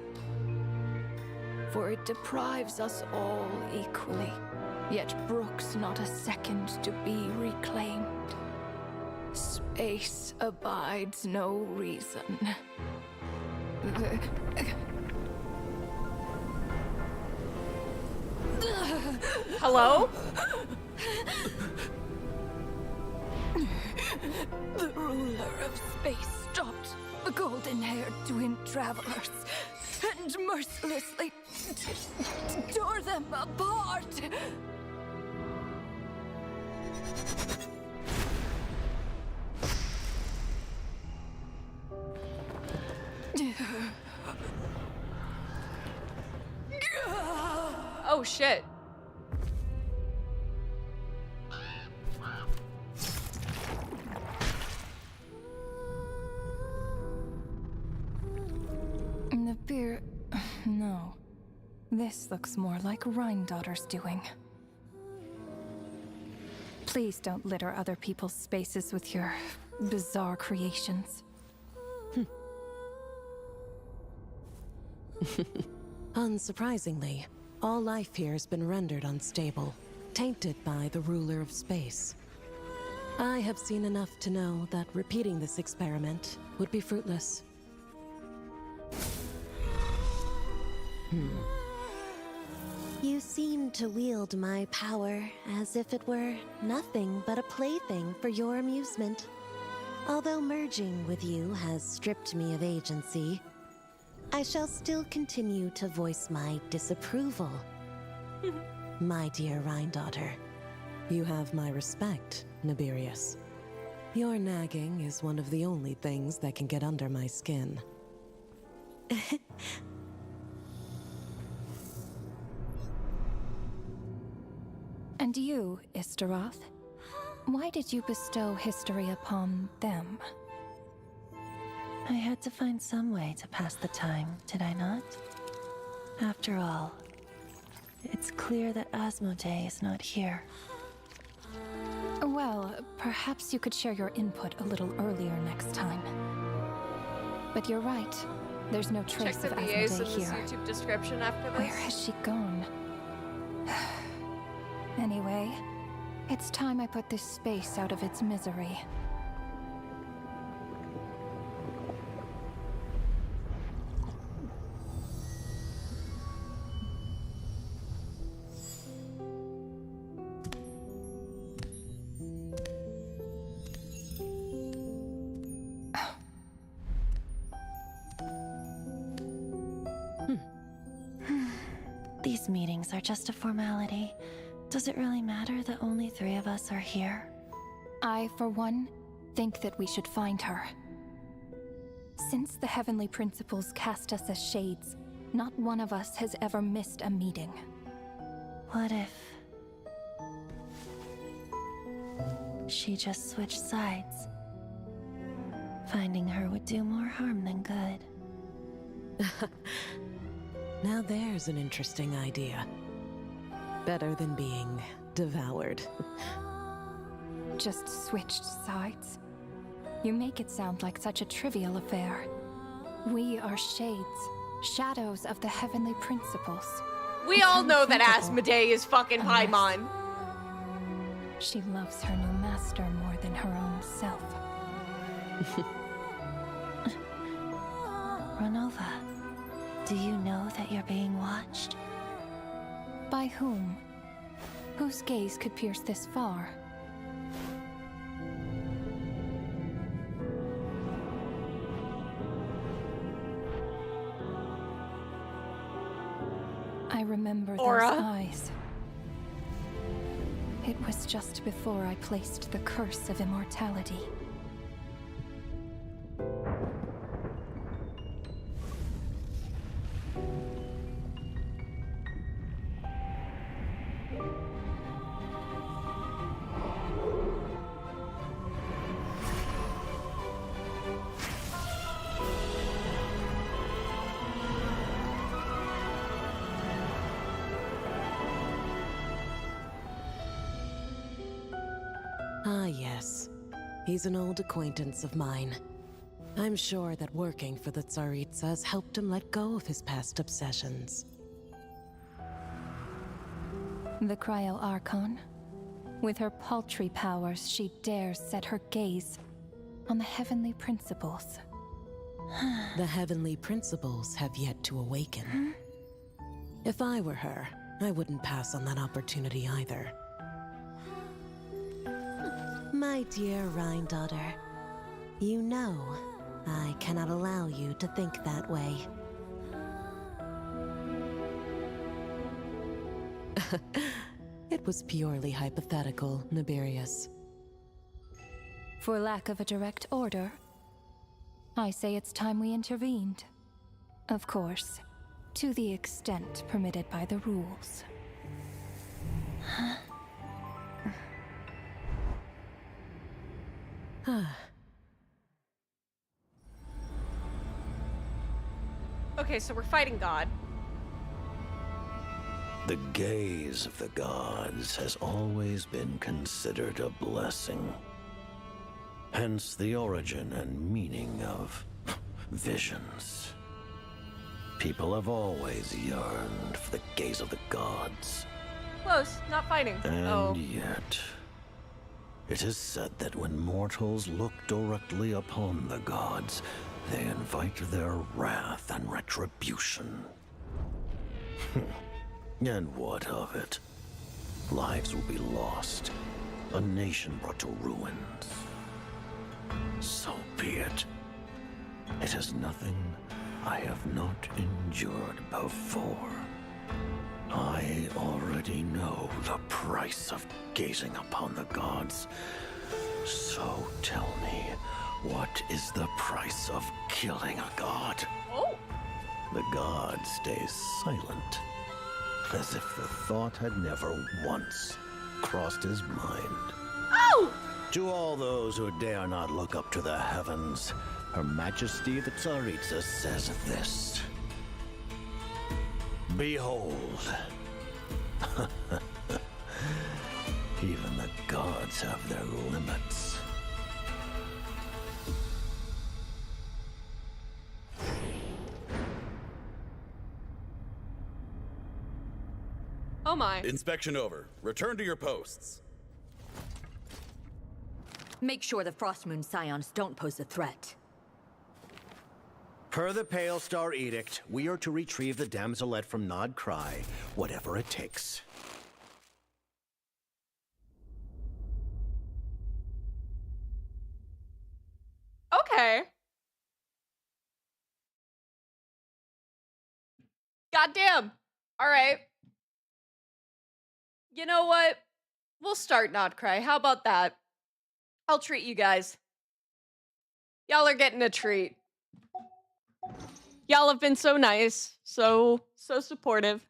Speaker 15: for it deprives us all equally, yet brooks not a second to be reclaimed. Space abides no reason.
Speaker 1: Hello?
Speaker 15: The ruler of space stopped the golden-haired twin travelers and mercilessly tore them apart.
Speaker 1: Oh shit.
Speaker 15: The beer... No. This looks more like Rhine Daughter's doing. Please don't litter other people's spaces with your bizarre creations.
Speaker 16: Unsurprisingly, all life here has been rendered unstable, tainted by the ruler of space. I have seen enough to know that repeating this experiment would be fruitless.
Speaker 17: You seem to wield my power as if it were nothing but a plaything for your amusement. Although merging with you has stripped me of agency, I shall still continue to voice my disapproval. My dear Rhine-daughter.
Speaker 16: You have my respect, Nibirius. Your nagging is one of the only things that can get under my skin.
Speaker 15: And you, Istaroth? Why did you bestow history upon them?
Speaker 17: I had to find some way to pass the time, did I not? After all, it's clear that Asmodee is not here.
Speaker 15: Well, perhaps you could share your input a little earlier next time. But you're right. There's no trace
Speaker 1: Check
Speaker 15: of
Speaker 1: the VAs
Speaker 15: Asmodee
Speaker 1: in this
Speaker 15: here.
Speaker 1: YouTube description after this.
Speaker 15: Where has she gone? Anyway, it's time I put this space out of its misery.
Speaker 17: These meetings are just a formality. Does it really matter that only 3 of us are here?
Speaker 15: I, for one, think that we should find her. Since the Heavenly Principles cast us as shades, not one of us has ever missed a meeting.
Speaker 17: What if she just switched sides? Finding her would do more harm than good.
Speaker 16: Now there's an interesting idea. Better than being devoured.
Speaker 15: Just switched sides? You make it sound like such a trivial affair. We are shades, shadows of the Heavenly Principles.
Speaker 1: We
Speaker 15: It's
Speaker 1: all know that
Speaker 15: unthinkable.
Speaker 1: Asmodee is fucking
Speaker 15: Unless
Speaker 1: Paimon.
Speaker 15: She loves her new master more than her own self.
Speaker 17: Renova, do you know that you're being watched?
Speaker 15: By whom? Whose gaze could pierce this far? I remember
Speaker 1: Aura.
Speaker 15: those eyes. It was just before I placed the curse of immortality.
Speaker 16: Ah, yes. He's an old acquaintance of mine. I'm sure that working for the Tsaritsa has helped him let go of his past obsessions.
Speaker 15: The Cryo Archon. With her paltry powers, she dares set her gaze on the Heavenly Principles.
Speaker 16: The Heavenly Principles have yet to awaken. If I were her, I wouldn't pass on that opportunity either.
Speaker 17: My dear Rhine-daughter, you know I cannot allow you to think that way.
Speaker 16: It was purely hypothetical, Nibirius.
Speaker 15: For lack of a direct order, I say it's time we intervened. Of course, to the extent permitted by the rules.
Speaker 1: Okay, so we're fighting God.
Speaker 11: The gaze of the gods has always been considered a blessing. Hence the origin and meaning of visions. People have always yearned for the gaze of the gods.
Speaker 1: Close, not fighting.
Speaker 11: And yet, it is said that when mortals look directly upon the gods, they invite their wrath and retribution. And what of it? Lives will be lost, a nation brought to ruins. So be it. It is nothing I have not endured before. I already know the price of gazing upon the gods. So tell me, what is the price of killing a god?
Speaker 1: Oh!
Speaker 11: The god stays silent, as if the thought had never once crossed his mind.
Speaker 1: Oh!
Speaker 11: To all those who dare not look up to the heavens, Her Majesty the Tsaritsa says this. Behold. Even the gods have their limits.
Speaker 1: Oh my.
Speaker 10: Inspection over. Return to your posts.
Speaker 18: Make sure the Frostmoon Scions don't pose a threat.
Speaker 19: Per the Pale Star Edict, we are to retrieve the damselette from Nod Cry, whatever it takes.
Speaker 1: Okay. Goddamn. All right. You know what? We'll start Not Cry. How about that? I'll treat you guys. Y'all are getting a treat. Y'all have been so nice, so supportive.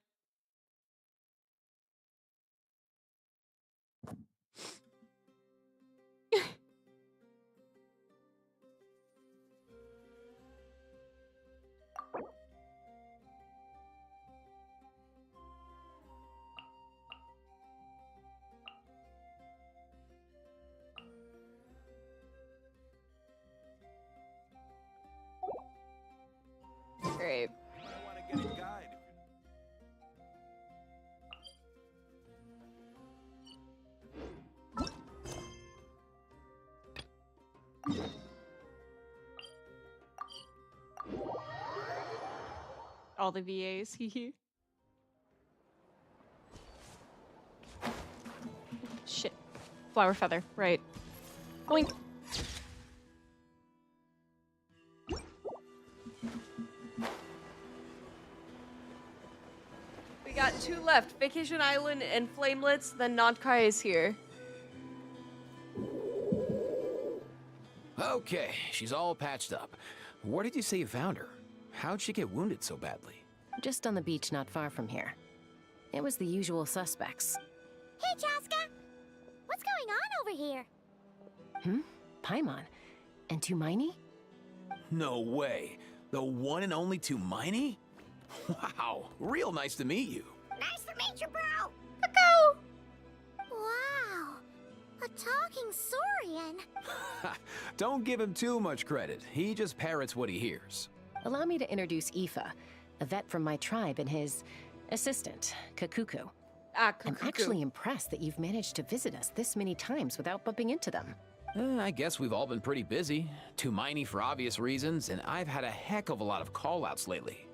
Speaker 1: Great. All the VAs, hee. Shit. Flower feather, right. Boink. We got 2 left. Vacation Island and Flamelets, then Nodkai is here.
Speaker 12: Okay, she's all patched up. Where did you say you found her? How'd she get wounded so badly?
Speaker 20: Just on the beach not far from here. It was the usual suspects.
Speaker 6: Hey, Chaska! What's going on over here?
Speaker 20: Paimon. And Tumaini?
Speaker 12: No way. The one and only Tumaini? Wow, real nice to meet you.
Speaker 6: Nice to meet you, bro! Cuckoo! Wow, a talking Saurian.
Speaker 12: Don't give him too much credit. He just parrots what he hears.
Speaker 20: Allow me to introduce Aoife, a vet from my tribe and his assistant, Kakuku.
Speaker 1: I'm
Speaker 20: actually impressed that you've managed to visit us this many times without bumping into them.
Speaker 12: I guess we've all been pretty busy. Tumaini for obvious reasons, and I've had a heck of a lot of call-outs lately.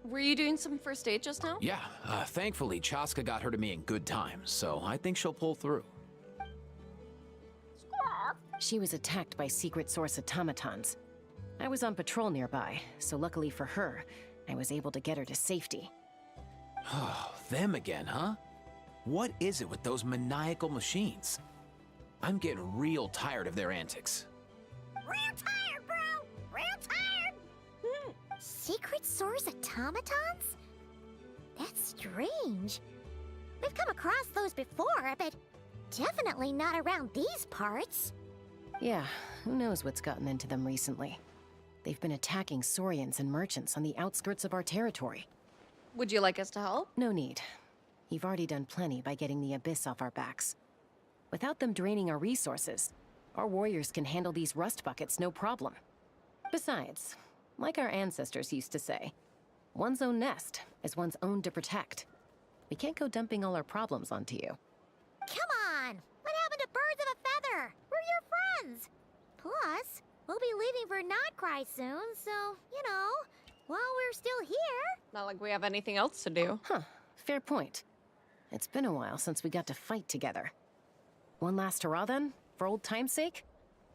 Speaker 1: Were you doing some first aid just now?
Speaker 12: Yeah, thankfully Chaska got her to me in good time, so I think she'll pull through.
Speaker 20: She was attacked by secret source automatons. I was on patrol nearby, so luckily for her, I was able to get her to safety.
Speaker 12: Oh, them again, huh? What is it with those maniacal machines? I'm getting real tired of their antics.
Speaker 6: Real tired, bro! Real tired! Secret source automatons? That's strange. We've come across those before, but definitely not around these parts.
Speaker 20: Yeah, who knows what's gotten into them recently. They've been attacking Saurians and merchants on the outskirts of our territory.
Speaker 1: Would you like us to help?
Speaker 20: No need. You've already done plenty by getting the Abyss off our backs. Without them draining our resources, our warriors can handle these rust buckets no problem. Besides, like our ancestors used to say, one's own nest is one's own to protect. We can't go dumping all our problems onto you.
Speaker 6: Come on! What happened to birds of a feather? We're your friends! Plus, we'll be leaving for Notcry soon, so, you know, while we're still here...
Speaker 1: Not like we have anything else to do.
Speaker 20: Huh, fair point. It's been a while since we got to fight together. One last hurrah then, for old time's sake?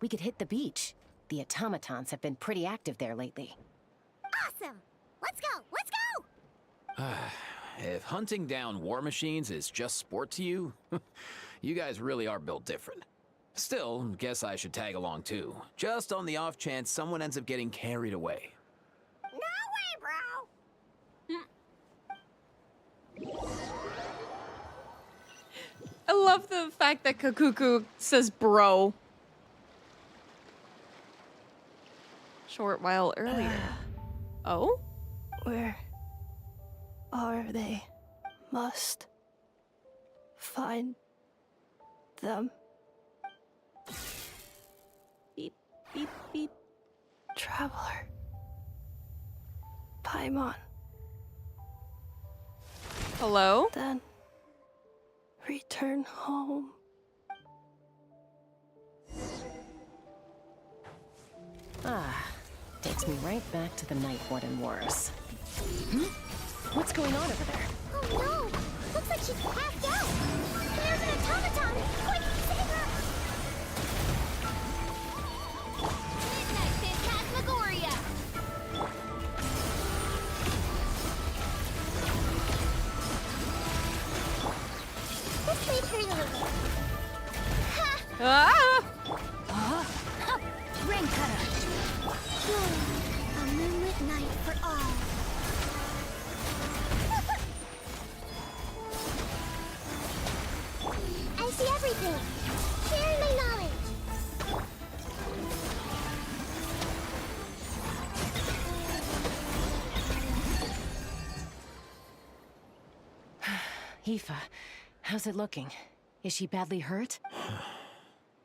Speaker 20: We could hit the beach. The automatons have been pretty active there lately.
Speaker 6: Awesome! Let's go! Let's go!
Speaker 19: If hunting down war machines is just sport to you, you guys really are built different. Still, guess I should tag along too, just on the off chance someone ends up getting carried away.
Speaker 6: No way, bro!
Speaker 1: I love the fact that Kakuku says bro. Short while earlier. Oh?
Speaker 15: Where are they? Must find them.
Speaker 1: Beep, beep, beep.
Speaker 15: Traveler. Paimon.
Speaker 1: Hello?
Speaker 15: Then return home.
Speaker 20: Ah, takes me right back to the Night Warden Wars. Hmm? What's going on over there?
Speaker 6: Oh no! Looks like she's passed out! There's an automaton! Quick, save her! Midnight Phantasmagoria! Let's leave her alone.
Speaker 1: Ah!
Speaker 6: Rain cutter! A moonlit night for all. I see everything. Sharing my knowledge.
Speaker 20: Aoife, how's it looking? Is she badly hurt?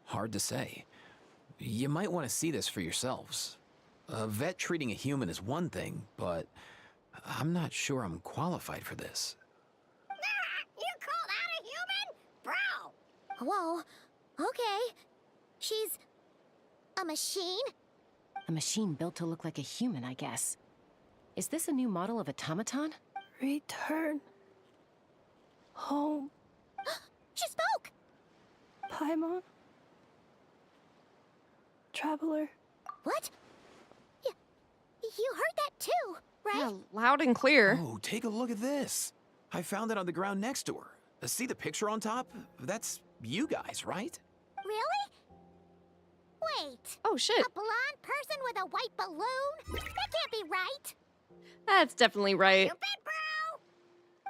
Speaker 19: Hard to say. You might want to see this for yourselves. A vet treating a human is one thing, but I'm not sure I'm qualified for this.
Speaker 6: You call that a human? Bro! Whoa. Okay. She's... a machine?
Speaker 20: A machine built to look like a human, I guess. Is this a new model of automaton?
Speaker 15: Return home.
Speaker 6: She spoke!
Speaker 15: Paimon. Traveler.
Speaker 6: What? You heard that too, right?
Speaker 1: Yeah, loud and clear.
Speaker 19: Oh, take a look at this. I found it on the ground next to her. See the picture on top? That's you guys, right?
Speaker 6: Really? Wait.
Speaker 1: Oh, shit.
Speaker 6: A blonde person with a white balloon? That can't be right.
Speaker 1: That's definitely right.
Speaker 6: You bet,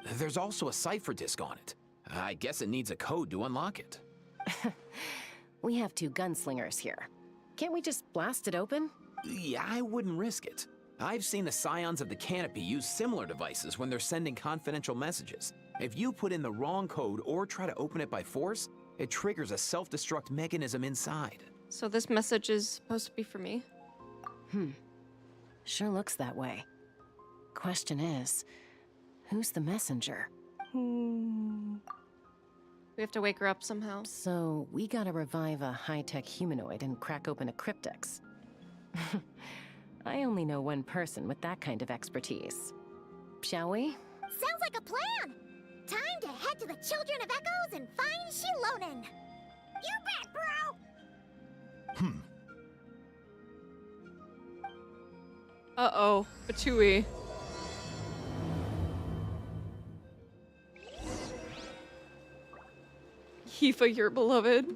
Speaker 6: bro!
Speaker 19: There's also a cipher disk on it. I guess it needs a code to unlock it.
Speaker 20: We have 2 gunslingers here. Can't we just blast it open?
Speaker 19: Yeah, I wouldn't risk it. I've seen the Scions of the Canopy use similar devices when they're sending confidential messages. If you put in the wrong code or try to open it by force, it triggers a self-destruct mechanism inside.
Speaker 1: So this message is supposed to be for me?
Speaker 20: Sure looks that way. Question is, who's the messenger?
Speaker 1: We have to wake her up somehow.
Speaker 20: So, we gotta revive a high-tech humanoid and crack open a cryptex. I only know one person with that kind of expertise. Shall we?
Speaker 6: Sounds like a plan! Time to head to the Children of Echoes and find Shilonen! You bet, bro!
Speaker 1: Uh-oh. Batui. Aoife, your beloved.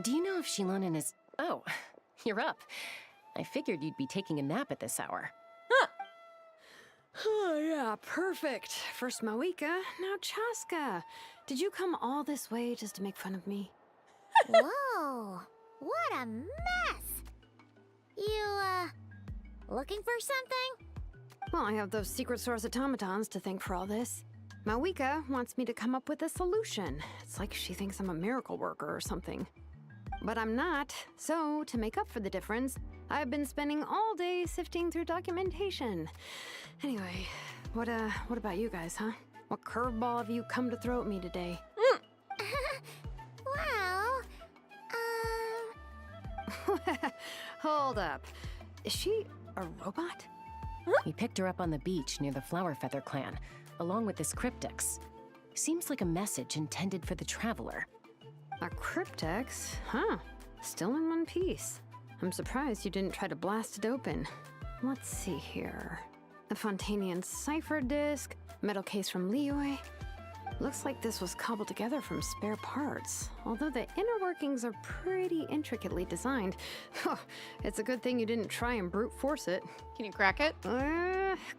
Speaker 20: Do you know if Shilonen is Oh, you're up. I figured you'd be taking a nap at this hour.
Speaker 8: Oh, yeah, perfect. First Mawika, now Chaska. Did you come all this way just to make fun of me?
Speaker 6: Whoa, what a mess! You, looking for something?
Speaker 8: Well, I have those secret source automatons to thank for all this. Mawika wants me to come up with a solution. It's like she thinks I'm a miracle worker or something. But I'm not, so to make up for the difference, I've been spending all day sifting through documentation. Anyway, what about you guys, huh? What curveball have you come to throw at me today?
Speaker 6: Well,
Speaker 8: Hold up. Is she a robot?
Speaker 20: We picked her up on the beach near the Flowerfeather clan, along with this cryptex. Seems like a message intended for the Traveler.
Speaker 8: A cryptex? Huh. Still in one piece. I'm surprised you didn't try to blast it open. Let's see here. The Fontanian cipher disk, metal case from Liyue. Looks like this was cobbled together from spare parts. Although the inner workings are pretty intricately designed. It's a good thing you didn't try and brute force it.
Speaker 1: Can you crack it?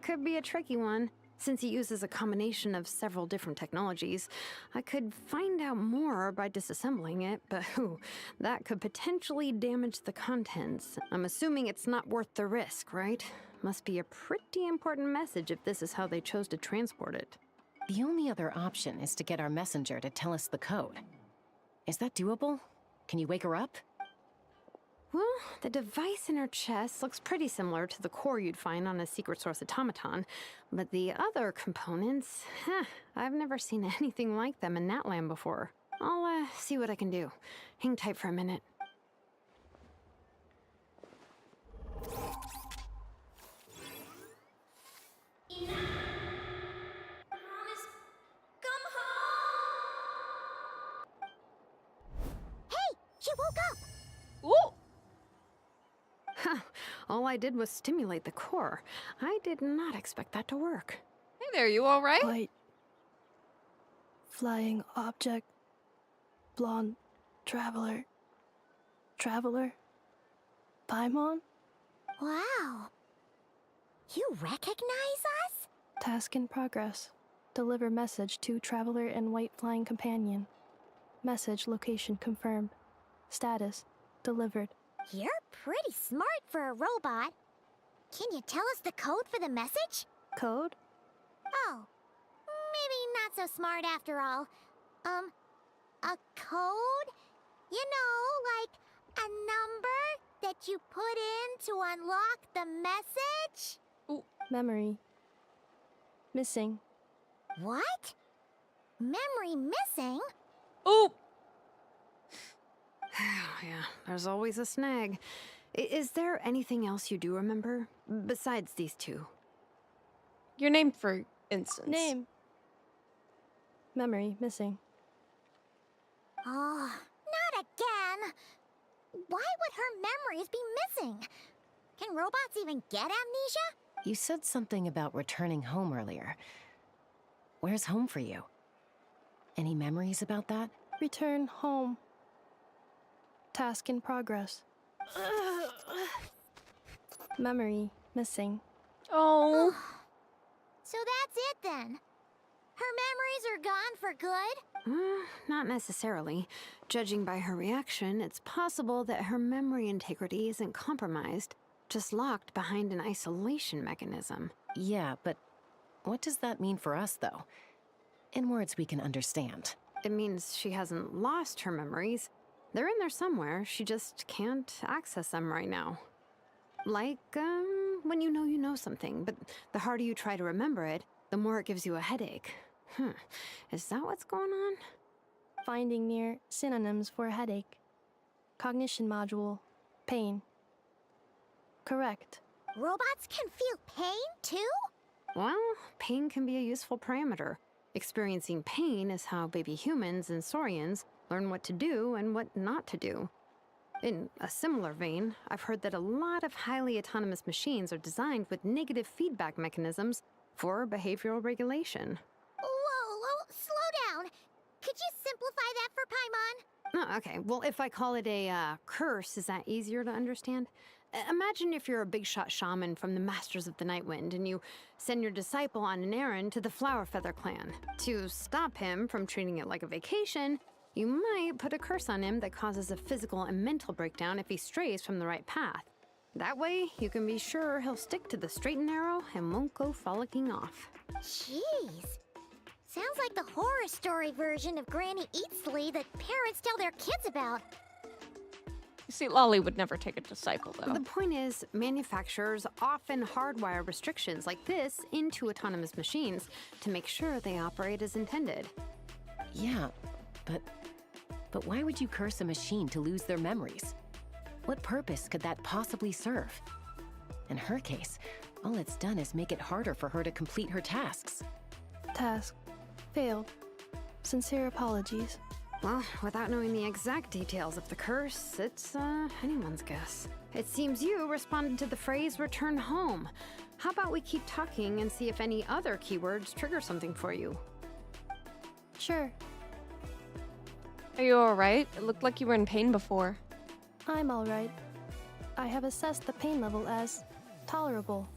Speaker 8: Could be a tricky one. Since it uses a combination of several different technologies, I could find out more by disassembling it, but that could potentially damage the contents. I'm assuming it's not worth the risk, right? Must be a pretty important message if this is how they chose to transport it.
Speaker 20: The only other option is to get our messenger to tell us the code. Is that doable? Can you wake her up?
Speaker 8: Well, the device in her chest looks pretty similar to the core you'd find on a secret source automaton, but the other components, I've never seen anything like them in that land before. I'll see what I can do. Hang tight for a minute.
Speaker 6: Hey, she woke up!
Speaker 1: Ooh!
Speaker 8: All I did was stimulate the core. I did not expect that to work.
Speaker 1: Hey there, you alright?
Speaker 15: White. Flying object. Blonde. Traveler. Traveler. Paimon?
Speaker 6: Wow. You recognize us?
Speaker 15: Task in progress. Deliver message to Traveler and White Flying Companion. Message location confirmed. Status delivered.
Speaker 6: You're pretty smart for a robot. Can you tell us the code for the message?
Speaker 15: Code?
Speaker 6: Oh, maybe not so smart after all. A code? You know, like a number that you put in to unlock the message?
Speaker 1: Ooh.
Speaker 15: Memory. Missing.
Speaker 6: What? Memory missing?
Speaker 1: Ooh!
Speaker 8: Yeah, there's always a snag. Is there anything else you do remember? Besides these two?
Speaker 1: Your name, for instance.
Speaker 15: Name. Memory missing.
Speaker 6: Oh, not again! Why would her memories be missing? Can robots even get amnesia?
Speaker 20: You said something about returning home earlier. Where's home for you? Any memories about that?
Speaker 15: Return home. Task in progress. Memory missing.
Speaker 1: Oh.
Speaker 6: So that's it then. Her memories are gone for good?
Speaker 8: Not necessarily. Judging by her reaction, it's possible that her memory integrity isn't compromised, just locked behind an isolation mechanism.
Speaker 20: Yeah, but what does that mean for us, though? In words we can understand.
Speaker 8: It means she hasn't lost her memories. They're in there somewhere, she just can't access them right now. Like, when you know something, but the harder you try to remember it, the more it gives you a headache. Is that what's going on?
Speaker 15: Finding near synonyms for headache. Cognition module. Pain. Correct.
Speaker 6: Robots can feel pain, too?
Speaker 8: Well, pain can be a useful parameter. Experiencing pain is how baby humans and saurians learn what to do and what not to do. In a similar vein, I've heard that a lot of highly autonomous machines are designed with negative feedback mechanisms for behavioral regulation.
Speaker 6: Whoa, slow down. Could you simplify that for Paimon?
Speaker 21: Oh, okay. Well, if I call it a curse, is that easier to understand? Imagine if you're a big shot shaman from the Masters of the Nightwind and you send your disciple on an errand to the Flowerfeather clan. To stop him from treating it like a vacation, you might put a curse on him that causes a physical and mental breakdown if he strays from the right path. That way, you can be sure he'll stick to the straight and narrow and won't go frolicking off.
Speaker 6: Jeez. Sounds like the horror story version of Granny Eatsley that parents tell their kids about.
Speaker 1: You see, Lolly would never take a disciple, though.
Speaker 21: The point is, manufacturers often hardwire restrictions like this into autonomous machines to make sure they operate as intended.
Speaker 20: Yeah, but why would you curse a machine to lose their memories? What purpose could that possibly serve? In her case, all it's done is make it harder for her to complete her tasks.
Speaker 22: Task failed. Sincere apologies.
Speaker 21: Well, without knowing the exact details of the curse, it's anyone's guess. It seems you responded to the phrase return home. How about we keep talking and see if any other keywords trigger something for you?
Speaker 22: Sure.
Speaker 1: Are you alright? It looked like you were in pain before.
Speaker 22: I'm alright. I have assessed the pain level as tolerable.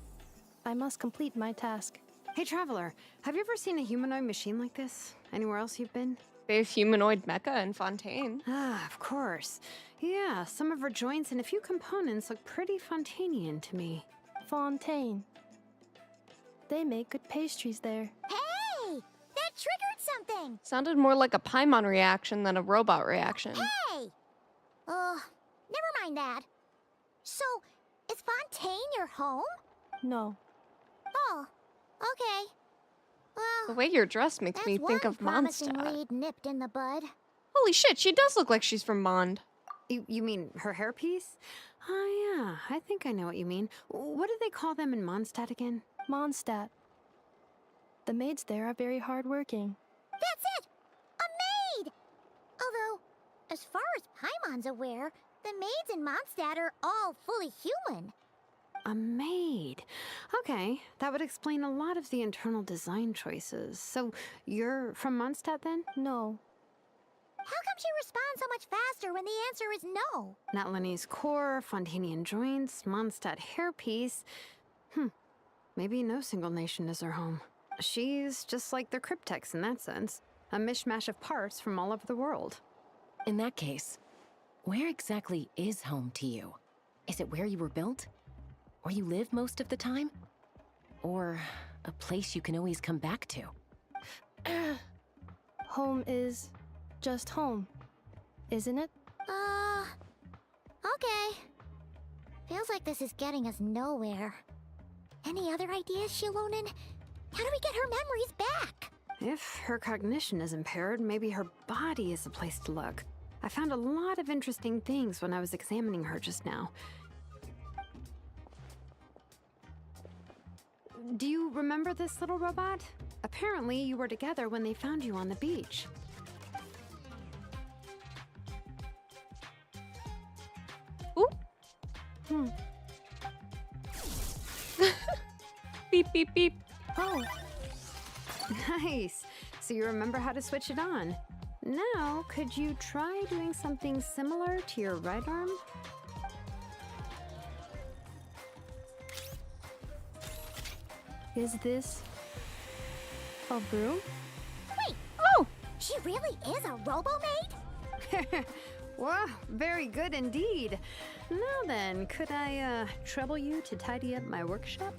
Speaker 22: I must complete my task.
Speaker 21: Hey, Traveler, have you ever seen a humanoid machine like this? Anywhere else you've been?
Speaker 1: There's humanoid mecha in Fontaine.
Speaker 21: Ah, of course. Yeah, some of her joints and a few components look pretty Fontainian to me.
Speaker 22: Fontaine. They make good pastries there.
Speaker 6: Hey! That triggered something!
Speaker 1: Sounded more like a Paimon reaction than a robot reaction.
Speaker 6: Hey! Never mind that. So, is Fontaine your home?
Speaker 22: No.
Speaker 6: Oh, okay. Well,
Speaker 1: The way you're dressed makes me think of
Speaker 6: promising
Speaker 1: Mondstadt.
Speaker 6: lead nipped in the bud.
Speaker 1: Holy shit, she does look like she's from Mond.
Speaker 21: You mean her hairpiece? Oh yeah, I think I know what you mean. What do they call them in Mondstadt again?
Speaker 22: Mondstadt. The maids there are very hardworking.
Speaker 6: That's it! A maid! Although, as far as Paimon's aware, the maids in Mondstadt are all fully human.
Speaker 21: A maid. Okay, that would explain a lot of the internal design choices. So, you're from Mondstadt then?
Speaker 22: No.
Speaker 6: How come she responds so much faster when the answer is no?
Speaker 21: Natlanese core, Fontainian joints, Mondstadt hairpiece. Maybe no single nation is her home. She's just like the Cryptex in that sense. A mishmash of parts from all over the world.
Speaker 20: In that case, where exactly is home to you? Is it where you were built? Where you live most of the time? Or a place you can always come back to?
Speaker 22: Home is just home, isn't it?
Speaker 6: Okay. Feels like this is getting us nowhere. Any other ideas, Shilonen? How do we get her memories back?
Speaker 21: If her cognition is impaired, maybe her body is the place to look. I found a lot of interesting things when I was examining her just now. Do you remember this little robot? Apparently, you were together when they found you on the beach.
Speaker 1: Ooh. Beep, beep, beep.
Speaker 22: Oh.
Speaker 21: Nice. So you remember how to switch it on. Now, could you try doing something similar to your right arm?
Speaker 22: Is this a broom?
Speaker 6: Wait!
Speaker 21: Oh!
Speaker 6: She really is a robo-maid?
Speaker 21: Wow, very good indeed. Now then, could I trouble you to tidy up my workshop?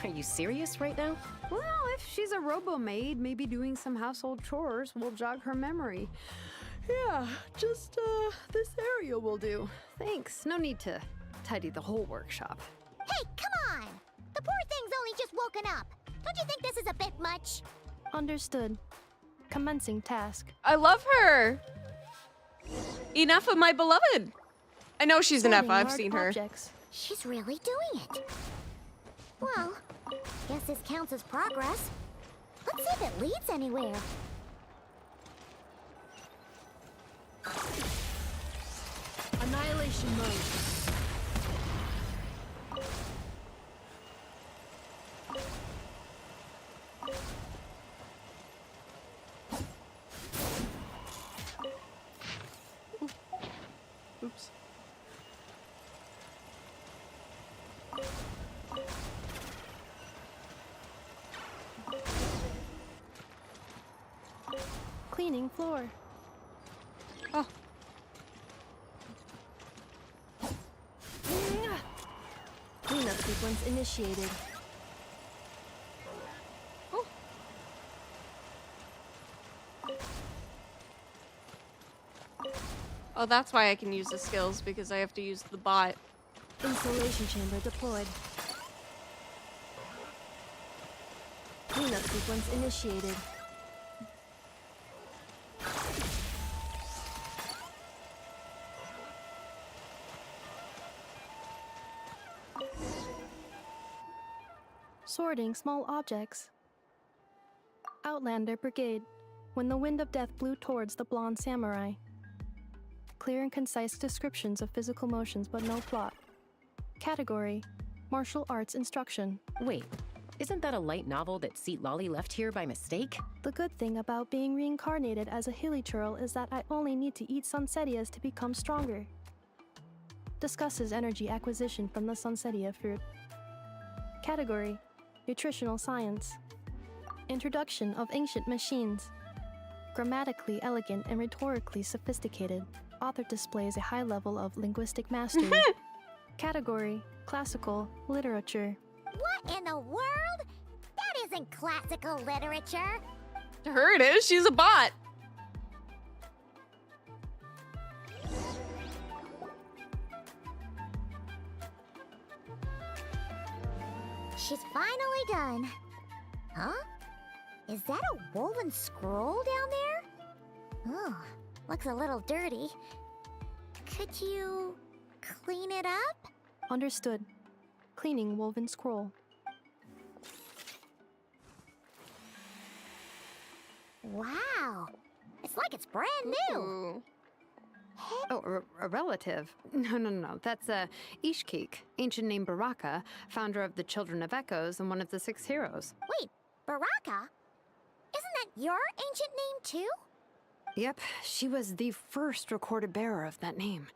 Speaker 20: Are you serious right now?
Speaker 21: Well, if she's a robo-maid, maybe doing some household chores will jog her memory. Yeah, just this area will do. Thanks, no need to tidy the whole workshop.
Speaker 6: Hey, come on! The poor thing's only just woken up. Don't you think this is a bit much?
Speaker 22: Understood. Commencing task.
Speaker 1: I love her! Enough of my beloved! I know she's an F,
Speaker 22: Sorting
Speaker 1: I've
Speaker 22: large
Speaker 1: seen her.
Speaker 22: objects.
Speaker 6: She's really doing it. Well, guess this counts as progress. Let's see if it leads anywhere.
Speaker 15: Annihilation mode.
Speaker 22: Cleaning floor.
Speaker 1: Oh.
Speaker 22: Cleanup sequence initiated.
Speaker 1: Oh, that's why I can use the skills, because I have to use the bot.
Speaker 22: Insulation chamber deployed. Cleanup sequence initiated. Sorting small objects. Outlander Brigade. When the wind of death blew towards the blonde samurai. Clear and concise descriptions of physical motions, but no plot. Category: martial arts instruction.
Speaker 20: Wait, isn't that a light novel that Seat Lolly left here by mistake?
Speaker 22: The good thing about being reincarnated as a hilly churl is that I only need to eat Sunsetias to become stronger. Discusses energy acquisition from the Sunsetia fruit. Category: nutritional science. Introduction of ancient machines. Grammatically elegant and rhetorically sophisticated, author displays a high level of linguistic mastery. Category: classical literature.
Speaker 6: What in the world? That isn't classical literature.
Speaker 1: To her it is, she's a bot.
Speaker 6: She's finally done. Huh? Is that a woven scroll down there? Oh, looks a little dirty. Could you clean it up?
Speaker 22: Understood. Cleaning woven scroll.
Speaker 6: Wow. It's like it's brand new.
Speaker 1: Ooh.
Speaker 21: Oh, a relative? No. That's Ishkik, ancient name Baraka, founder of the Children of Echoes and one of the 6 heroes.
Speaker 6: Wait, Baraka? Isn't that your ancient name too?
Speaker 21: Yep, she was the first recorded bearer of that name.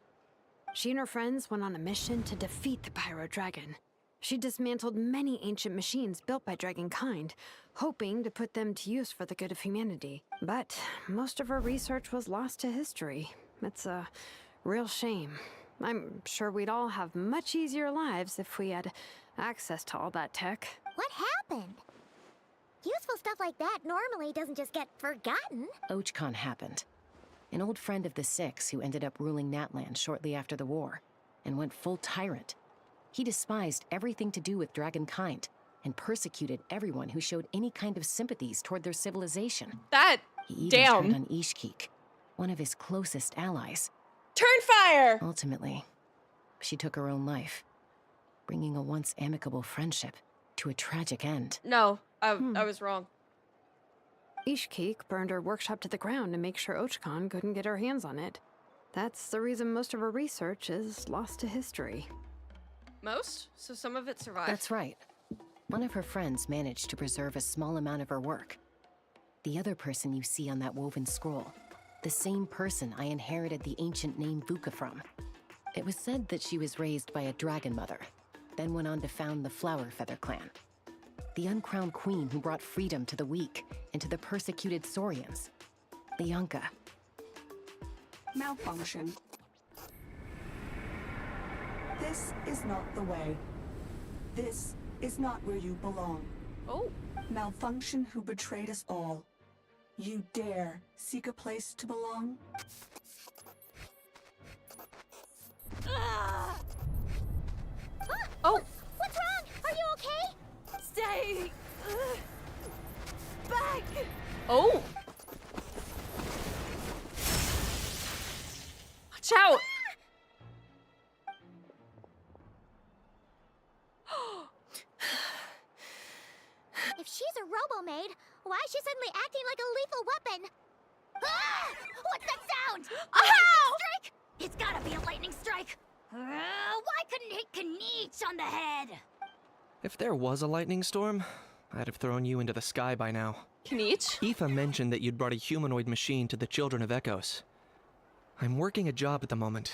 Speaker 21: She and her friends went on a mission to defeat the Pyro Dragon. She dismantled many ancient machines built by Dragonkind, hoping to put them to use for the good of humanity. But most of her research was lost to history. It's a real shame. I'm sure we'd all have much easier lives if we had access to all that tech.
Speaker 6: What happened? Useful stuff like that normally doesn't just get forgotten.
Speaker 20: Ochcon happened. An old friend of the 6 who ended up ruling Natland shortly after the war, and went full tyrant. He despised everything to do with Dragonkind, and persecuted everyone who showed any kind of sympathies toward their civilization.
Speaker 1: That,
Speaker 20: he even
Speaker 1: damn.
Speaker 20: turned on Ishkik, one of his closest allies.
Speaker 1: Turn fire!
Speaker 20: Ultimately, she took her own life, bringing a once amicable friendship to a tragic end.
Speaker 1: No, I was wrong.
Speaker 21: Ishkik burned her workshop to the ground to make sure Ochcon couldn't get her hands on it. That's the reason most of her research is lost to history.
Speaker 1: Most? So some of it survived.
Speaker 20: That's right. One of her friends managed to preserve a small amount of her work. The other person you see on that woven scroll, the same person I inherited the ancient name Vuka from. It was said that she was raised by a dragon mother, then went on to found the Flower Feather clan. The uncrowned queen who brought freedom to the weak and to the persecuted Saurians. Lianka.
Speaker 4: Malfunction. This is not the way. This is not where you belong.
Speaker 1: Oh.
Speaker 4: Malfunction who betrayed us all. You dare seek a place to belong?
Speaker 1: Oh!
Speaker 6: What's wrong? Are you okay?
Speaker 8: Stay back!
Speaker 1: Oh! Watch out!
Speaker 6: If she's a robo-maid, why is she suddenly acting like a lethal weapon? Ah! What's that sound? A lightning strike?
Speaker 8: It's gotta be a lightning strike! Why couldn't it hit Kniech on the head?
Speaker 7: If there was a lightning storm, I'd have thrown you into the sky by now.
Speaker 1: Kniech?
Speaker 7: Aoife mentioned that you'd brought a humanoid machine to the Children of Echoes. I'm working a job at the moment,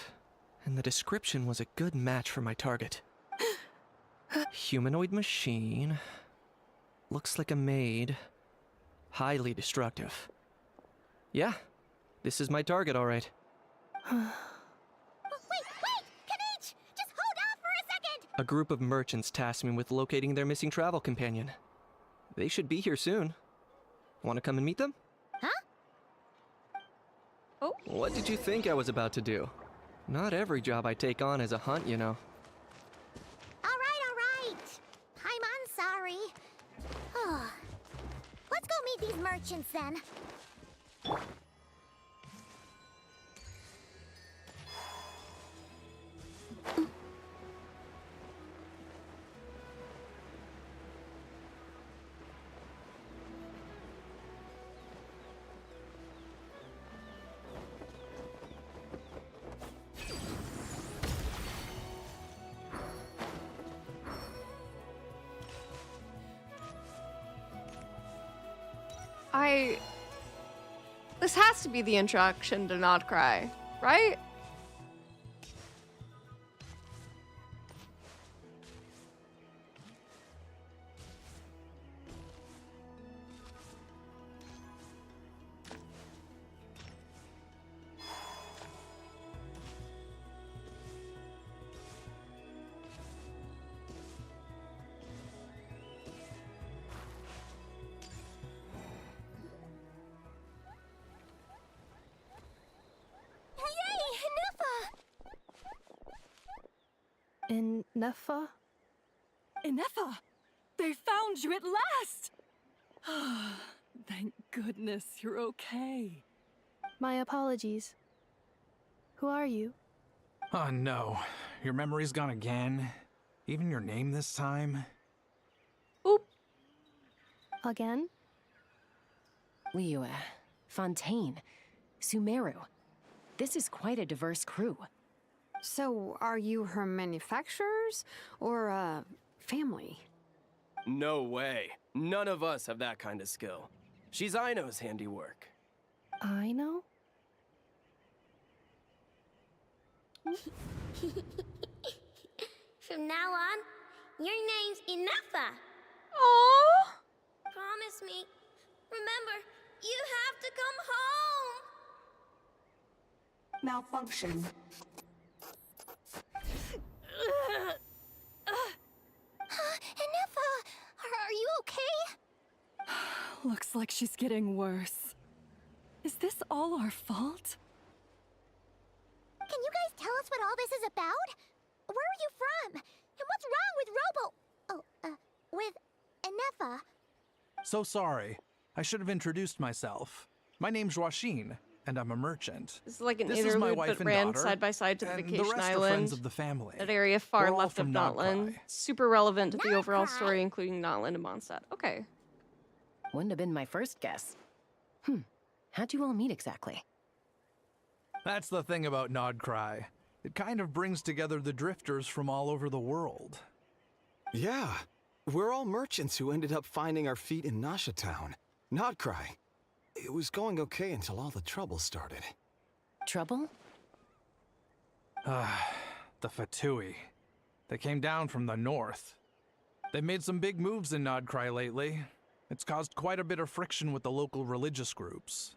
Speaker 7: and the description was a good match for my target. Humanoid machine. Looks like a maid. Highly destructive. Yeah, this is my target, all right.
Speaker 6: Wait! Kanich! Just hold off for a second!
Speaker 7: A group of merchants tasked me with locating their missing travel companion. They should be here soon. Want to come and meet them?
Speaker 6: Huh?
Speaker 1: Oh.
Speaker 7: What did you think I was about to do? Not every job I take on is a hunt, you know.
Speaker 6: Alright. Paimon's sorry. Let's go meet these merchants then.
Speaker 1: This has to be the introduction to Not Cry, right?
Speaker 22: Ineffa?
Speaker 2: Ineffa! They found you at last! Thank goodness you're okay.
Speaker 22: My apologies. Who are you?
Speaker 3: Oh no, your memory's gone again? Even your name this time?
Speaker 1: Oop.
Speaker 22: Again?
Speaker 20: Liyue, Fontaine, Sumeru. This is quite a diverse crew.
Speaker 21: So, are you her manufacturers or family?
Speaker 14: No way. None of us have that kind of skill. She's Aino's handiwork.
Speaker 22: I know?
Speaker 6: From now on, your name's Ineffa.
Speaker 1: Aww.
Speaker 6: Promise me. Remember, you have to come home.
Speaker 4: Malfunction.
Speaker 6: Ineffa, are you okay?
Speaker 2: Looks like she's getting worse. Is this all our fault?
Speaker 6: Can you guys tell us what all this is about? Where are you from? And what's wrong with with Ineffa?
Speaker 3: So sorry. I should have introduced myself. My name's Joachine, and I'm a merchant.
Speaker 1: This is like an
Speaker 3: This is my
Speaker 1: interlude,
Speaker 3: wife
Speaker 1: but
Speaker 3: and
Speaker 1: ran
Speaker 3: daughter,
Speaker 1: side by side to the
Speaker 3: and
Speaker 1: vacation
Speaker 3: the rest
Speaker 1: island.
Speaker 3: are friends of the family.
Speaker 1: That area far
Speaker 3: We're all
Speaker 1: left of
Speaker 3: from
Speaker 1: Notland.
Speaker 3: Nodcry.
Speaker 1: Super relevant to the overall story, including Notland and Mondstadt. Okay.
Speaker 20: Wouldn't have been my first guess. How'd you all meet exactly?
Speaker 3: That's the thing about Nodcry. It kind of brings together the drifters from all over the world.
Speaker 23: Yeah, we're all merchants who ended up finding our feet in Nasha Town. Nodcry. It was going okay until all the trouble started.
Speaker 20: Trouble?
Speaker 3: The Fatui. They came down from the north. They've made some big moves in Nodcry lately. It's caused quite a bit of friction with the local religious groups.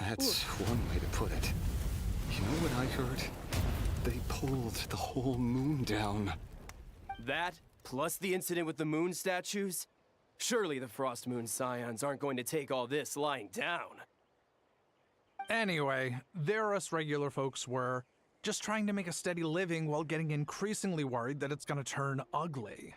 Speaker 23: That's one way to put it. You know what I heard? They pulled the whole moon down.
Speaker 14: That, plus the incident with the moon statues? Surely the Frost Moon Scions aren't going to take all this lying down.
Speaker 3: Anyway, there us regular folks were just trying to make a steady living while getting increasingly worried that it's gonna turn ugly.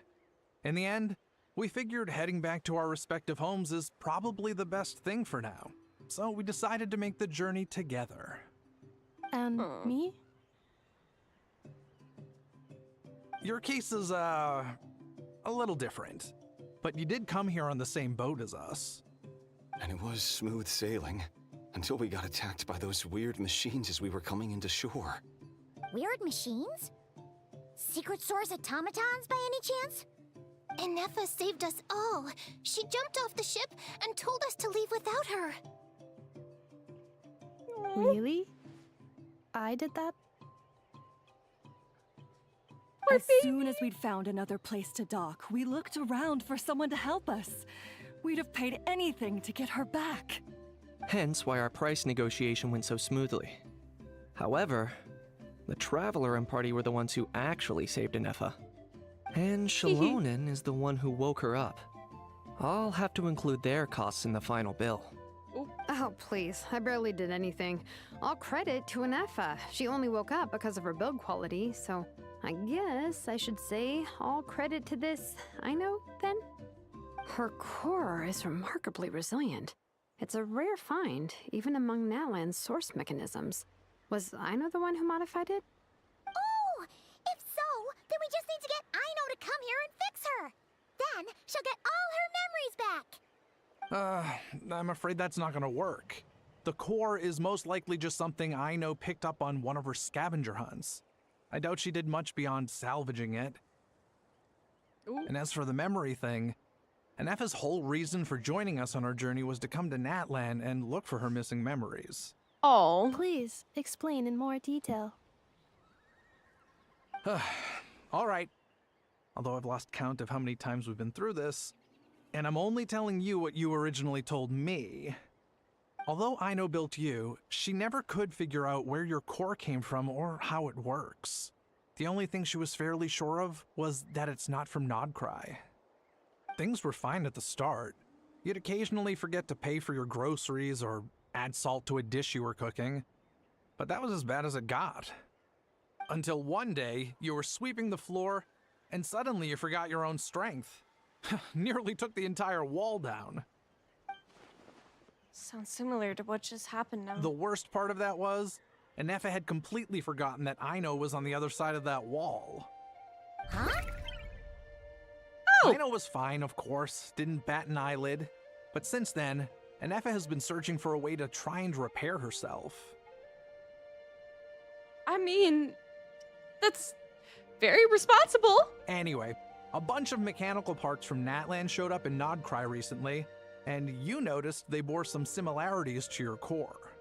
Speaker 3: In the end, we figured heading back to our respective homes is probably the best thing for now. So we decided to make the journey together.
Speaker 22: And me?
Speaker 3: Your case is, a little different. But you did come here on the same boat as us.
Speaker 23: And it was smooth sailing, until we got attacked by those weird machines as we were coming into shore.
Speaker 6: Weird machines? Secret Source automatons by any chance? Ineffa saved us all. She jumped off the ship and told us to leave without her.
Speaker 22: Really? I did that?
Speaker 2: As soon as we'd found another place to dock, we looked around for someone to help us. We'd have paid anything to get her back.
Speaker 7: Hence why our price negotiation went so smoothly. However, the Traveler and party were the ones who actually saved Anefa. And Shalonen is the one who woke her up. I'll have to include their costs in the final bill.
Speaker 21: Oh, please. I barely did anything. All credit to Anefa. She only woke up because of her build quality, so I guess I should say all credit to this Aino, then? Her core is remarkably resilient. It's a rare find, even among Natlan's source mechanisms. Was Aino the one who modified it?
Speaker 6: Oh! If so, then we just need to get Aino to come here and fix her! Then she'll get all her memories back!
Speaker 3: I'm afraid that's not gonna work. The core is most likely just something Aino picked up on one of her scavenger hunts. I doubt she did much beyond salvaging it. And as for the memory thing, Anefa's whole reason for joining us on our journey was to come to Natlan and look for her missing memories.
Speaker 1: Oh.
Speaker 22: Please, explain in more detail.
Speaker 3: All right. Although I've lost count of how many times we've been through this, and I'm only telling you what you originally told me. Although Aino built you, she never could figure out where your core came from or how it works. The only thing she was fairly sure of was that it's not from Nodcry. Things were fine at the start. You'd occasionally forget to pay for your groceries or add salt to a dish you were cooking, but that was as bad as it got. Until one day, you were sweeping the floor, and suddenly you forgot your own strength. Nearly took the entire wall down.
Speaker 1: Sounds similar to what just happened now.
Speaker 3: The worst part of that was, Anefa had completely forgotten that Aino was on the other side of that wall.
Speaker 6: Huh?
Speaker 3: Oh! Aino was fine, of course, didn't bat an eyelid. But since then, Anefa has been searching for a way to try and repair herself.
Speaker 1: I mean, that's very responsible.
Speaker 3: Anyway, a bunch of mechanical parts from Natlan showed up in Nodcry recently, and you noticed they bore some similarities to your core.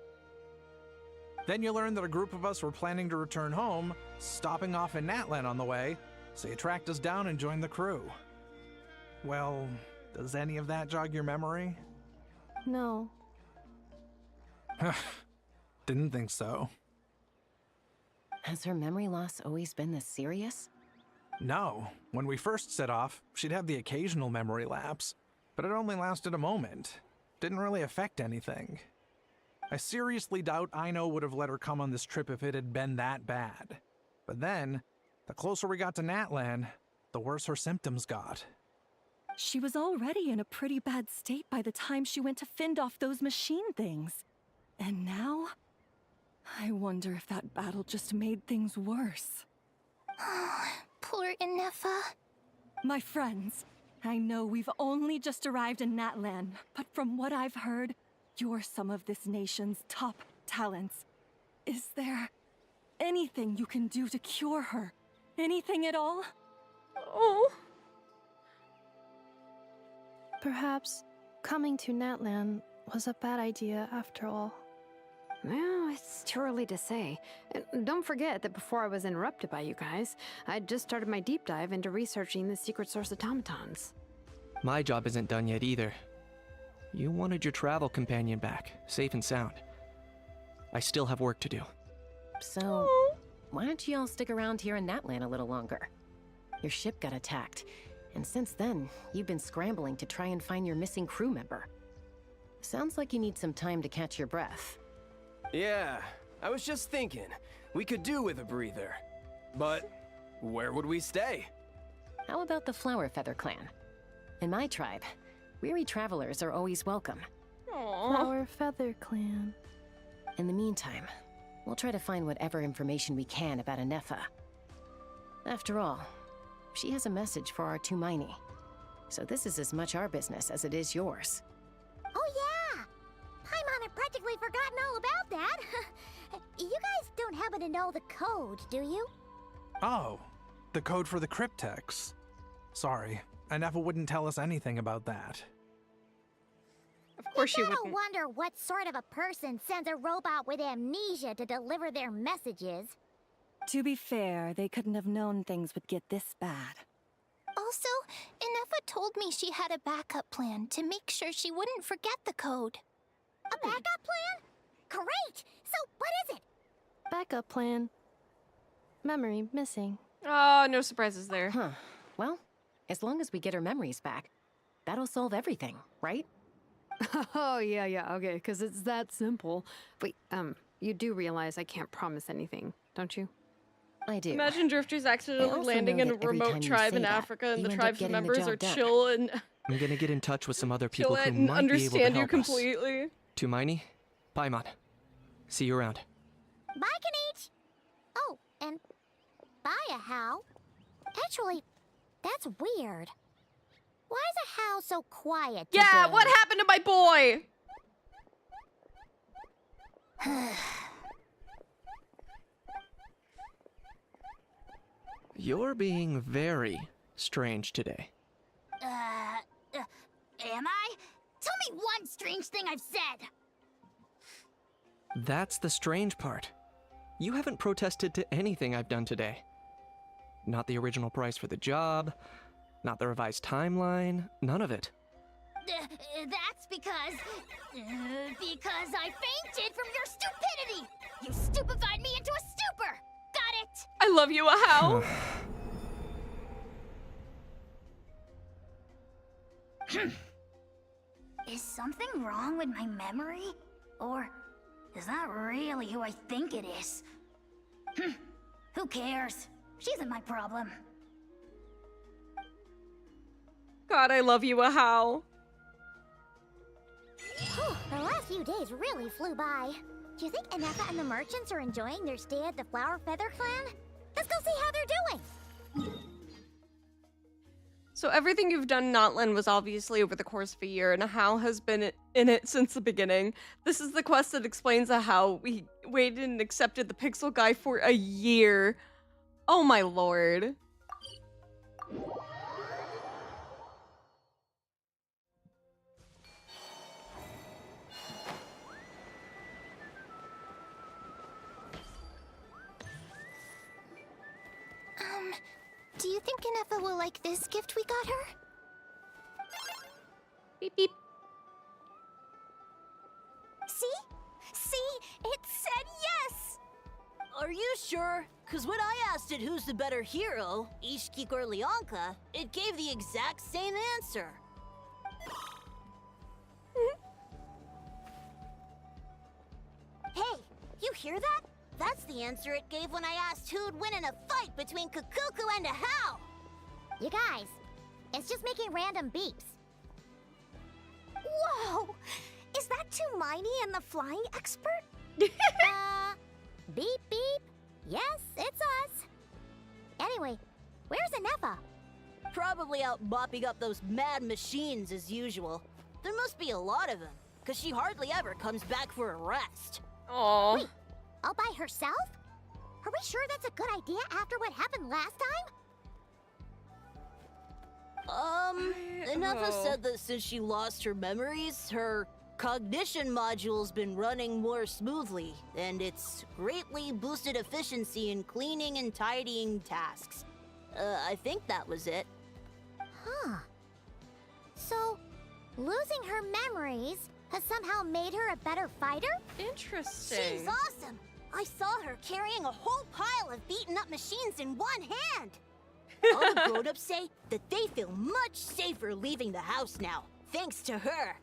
Speaker 3: Then you learned that a group of us were planning to return home, stopping off in Natlan on the way, so you tracked us down and joined the crew. Well, does any of that jog your memory?
Speaker 22: No.
Speaker 3: Didn't think so.
Speaker 20: Has her memory loss always been this serious?
Speaker 3: No. When we first set off, she'd have the occasional memory lapse, but it only lasted a moment. Didn't really affect anything. I seriously doubt Aino would have let her come on this trip if it had been that bad. But then, the closer we got to Natlan, the worse her symptoms got.
Speaker 2: She was already in a pretty bad state by the time she went to fend off those machine things. And now? I wonder if that battle just made things worse.
Speaker 6: Poor Anefa.
Speaker 2: My friends, I know we've only just arrived in Natlan, but from what I've heard, you're some of this nation's top talents. Is there anything you can do to cure her? Anything at all?
Speaker 1: Oh.
Speaker 22: Perhaps coming to Natlan was a bad idea after all.
Speaker 21: Well, it's too early to say. And don't forget that before I was interrupted by you guys, I'd just started my deep dive into researching the secret source automatons.
Speaker 7: My job isn't done yet either. You wanted your travel companion back, safe and sound. I still have work to do.
Speaker 20: So, why don't you all stick around here in Natlan a little longer? Your ship got attacked, and since then, you've been scrambling to try and find your missing crew member. Sounds like you need some time to catch your breath.
Speaker 12: Yeah, I was just thinking, we could do with a breather. But where would we stay?
Speaker 20: How about the Flower Feather clan? In my tribe, weary travelers are always welcome.
Speaker 22: Flower Feather clan.
Speaker 20: In the meantime, we'll try to find whatever information we can about Anefa. After all, she has a message for our Tumaini. So this is as much our business as it is yours.
Speaker 6: Oh yeah! Paimon had practically forgotten all about that. You guys don't happen to know the code, do you?
Speaker 3: Oh, the code for the cryptex. Sorry, Anefa wouldn't tell us anything about that.
Speaker 1: Of course
Speaker 6: you
Speaker 1: you
Speaker 6: gotta
Speaker 1: wouldn't.
Speaker 6: wonder what sort of a person sends a robot with amnesia to deliver their messages.
Speaker 2: To be fair, they couldn't have known things would get this bad.
Speaker 6: Also, Anefa told me she had a backup plan to make sure she wouldn't forget the code. A backup plan? Great! So what is it?
Speaker 22: Backup plan. Memory missing.
Speaker 1: Oh, no surprises there.
Speaker 20: Huh. Well, as long as we get her memories back, that'll solve everything, right?
Speaker 21: Oh, yeah, okay, because it's that simple. Wait, you do realize I can't promise anything, don't you?
Speaker 20: I do.
Speaker 1: Imagine drifters accidentally
Speaker 20: also
Speaker 1: landing
Speaker 20: know
Speaker 1: in a
Speaker 20: that every
Speaker 1: remote
Speaker 20: time you
Speaker 1: tribe
Speaker 20: say
Speaker 1: in
Speaker 20: that,
Speaker 1: Africa, and
Speaker 20: you
Speaker 1: the
Speaker 20: end up
Speaker 1: tribe's
Speaker 20: getting the
Speaker 1: members
Speaker 20: job
Speaker 1: are
Speaker 20: done.
Speaker 1: chill and
Speaker 7: I'm gonna get in touch with some other people
Speaker 1: chill
Speaker 7: who
Speaker 1: and
Speaker 7: might be able to
Speaker 1: understand you
Speaker 7: help us.
Speaker 1: completely.
Speaker 7: Tumaini, Paimon. See you around.
Speaker 6: Bye, Kanich! Oh, and bye, a How. Actually, that's weird. Why is a How so quiet today?
Speaker 1: Yeah, what happened to my boy?
Speaker 7: You're being very strange today.
Speaker 6: Am I? Tell me one strange thing I've said!
Speaker 7: That's the strange part. You haven't protested to anything I've done today. Not the original price for the job, not the revised timeline, none of it.
Speaker 6: That's because I fainted from your stupidity! You stupefied me into a stupor! Got it?
Speaker 1: I love you, a How.
Speaker 6: Is something wrong with my memory? Or is that really who I think it is? Who cares? She isn't my problem.
Speaker 1: God, I love you, a How.
Speaker 6: The last few days really flew by. Do you think Anefa and the merchants are enjoying their stay at the Flower Feather Clan? Let's go see how they're doing!
Speaker 1: So everything you've done in Notland was obviously over the course of a year, and a How has been in it since the beginning. This is the quest that explains a How we waited and accepted the Pixel Guy for a year. Oh my lord.
Speaker 6: Do you think Anefa will like this gift we got her?
Speaker 1: Beep beep.
Speaker 6: See? It said yes!
Speaker 5: Are you sure? Cause when I asked it who's the better hero, Ishkik or Leonka, it gave the exact same answer.
Speaker 6: Hey, you hear that? That's the answer it gave when I asked who'd win in a fight between Kukuku and a How! You guys, it's just making random beeps. Whoa! Is that Tumaini and the flying expert? Beep beep. Yes, it's us. Anyway, where's Anefa?
Speaker 5: Probably out mopping up those mad machines as usual. There must be a lot of them, cause she hardly ever comes back for a rest.
Speaker 1: Aww.
Speaker 6: Wait, all by herself? Are we sure that's a good idea after what happened last time?
Speaker 5: Anefa said that since she lost her memories, her cognition module's been running more smoothly, and it's greatly boosted efficiency in cleaning and tidying tasks. I think that was it.
Speaker 6: Huh. So, losing her memories has somehow made her a better fighter?
Speaker 1: Interesting.
Speaker 6: She's awesome! I saw her carrying a whole pile of beaten up machines in one hand!
Speaker 5: All the grown-ups say that they feel much safer leaving the house now, thanks to her.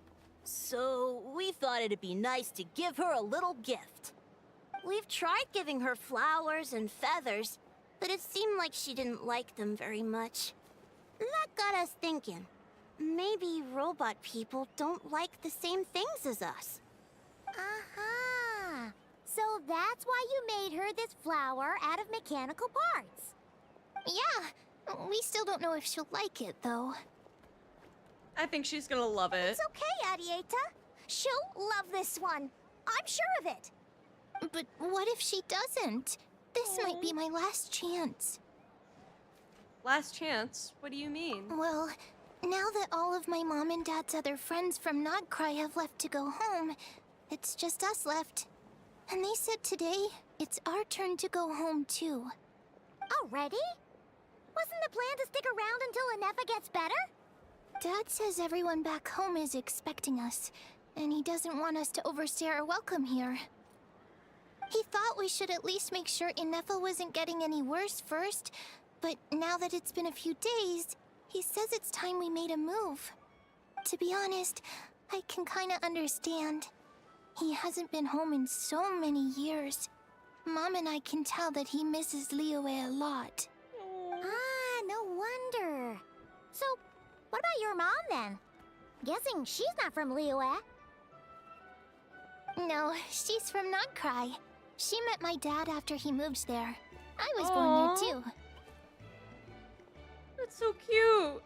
Speaker 5: So, we thought it'd be nice to give her a little gift.
Speaker 6: We've tried giving her flowers and feathers, but it seemed like she didn't like them very much. That got us thinking. Maybe robot people don't like the same things as us. Aha! So that's why you made her this flower out of mechanical parts. Yeah, we still don't know if she'll like it, though.
Speaker 1: I think she's gonna love it.
Speaker 6: It's okay, Arieta. She'll love this one. I'm sure of it. But what if she doesn't? This might be my last chance.
Speaker 1: Last chance? What do you mean?
Speaker 6: Well, now that all of my mom and dad's other friends from Nodcry have left to go home, it's just us left. And they said today, it's our turn to go home too. Already? Wasn't the plan to stick around until Anefa gets better? Dad says everyone back home is expecting us, and he doesn't want us to overstay our welcome here. He thought we should at least make sure Inefa wasn't getting any worse first, but now that it's been a few days, he says it's time we made a move. To be honest, I can kinda understand. He hasn't been home in so many years. Mom and I can tell that he misses Liyue a lot. Ah, no wonder. So, what about your mom then? Guessing she's not from Liyue. No, she's from Nagcry. She met my dad after he moved there. I was born there too.
Speaker 1: That's so cute.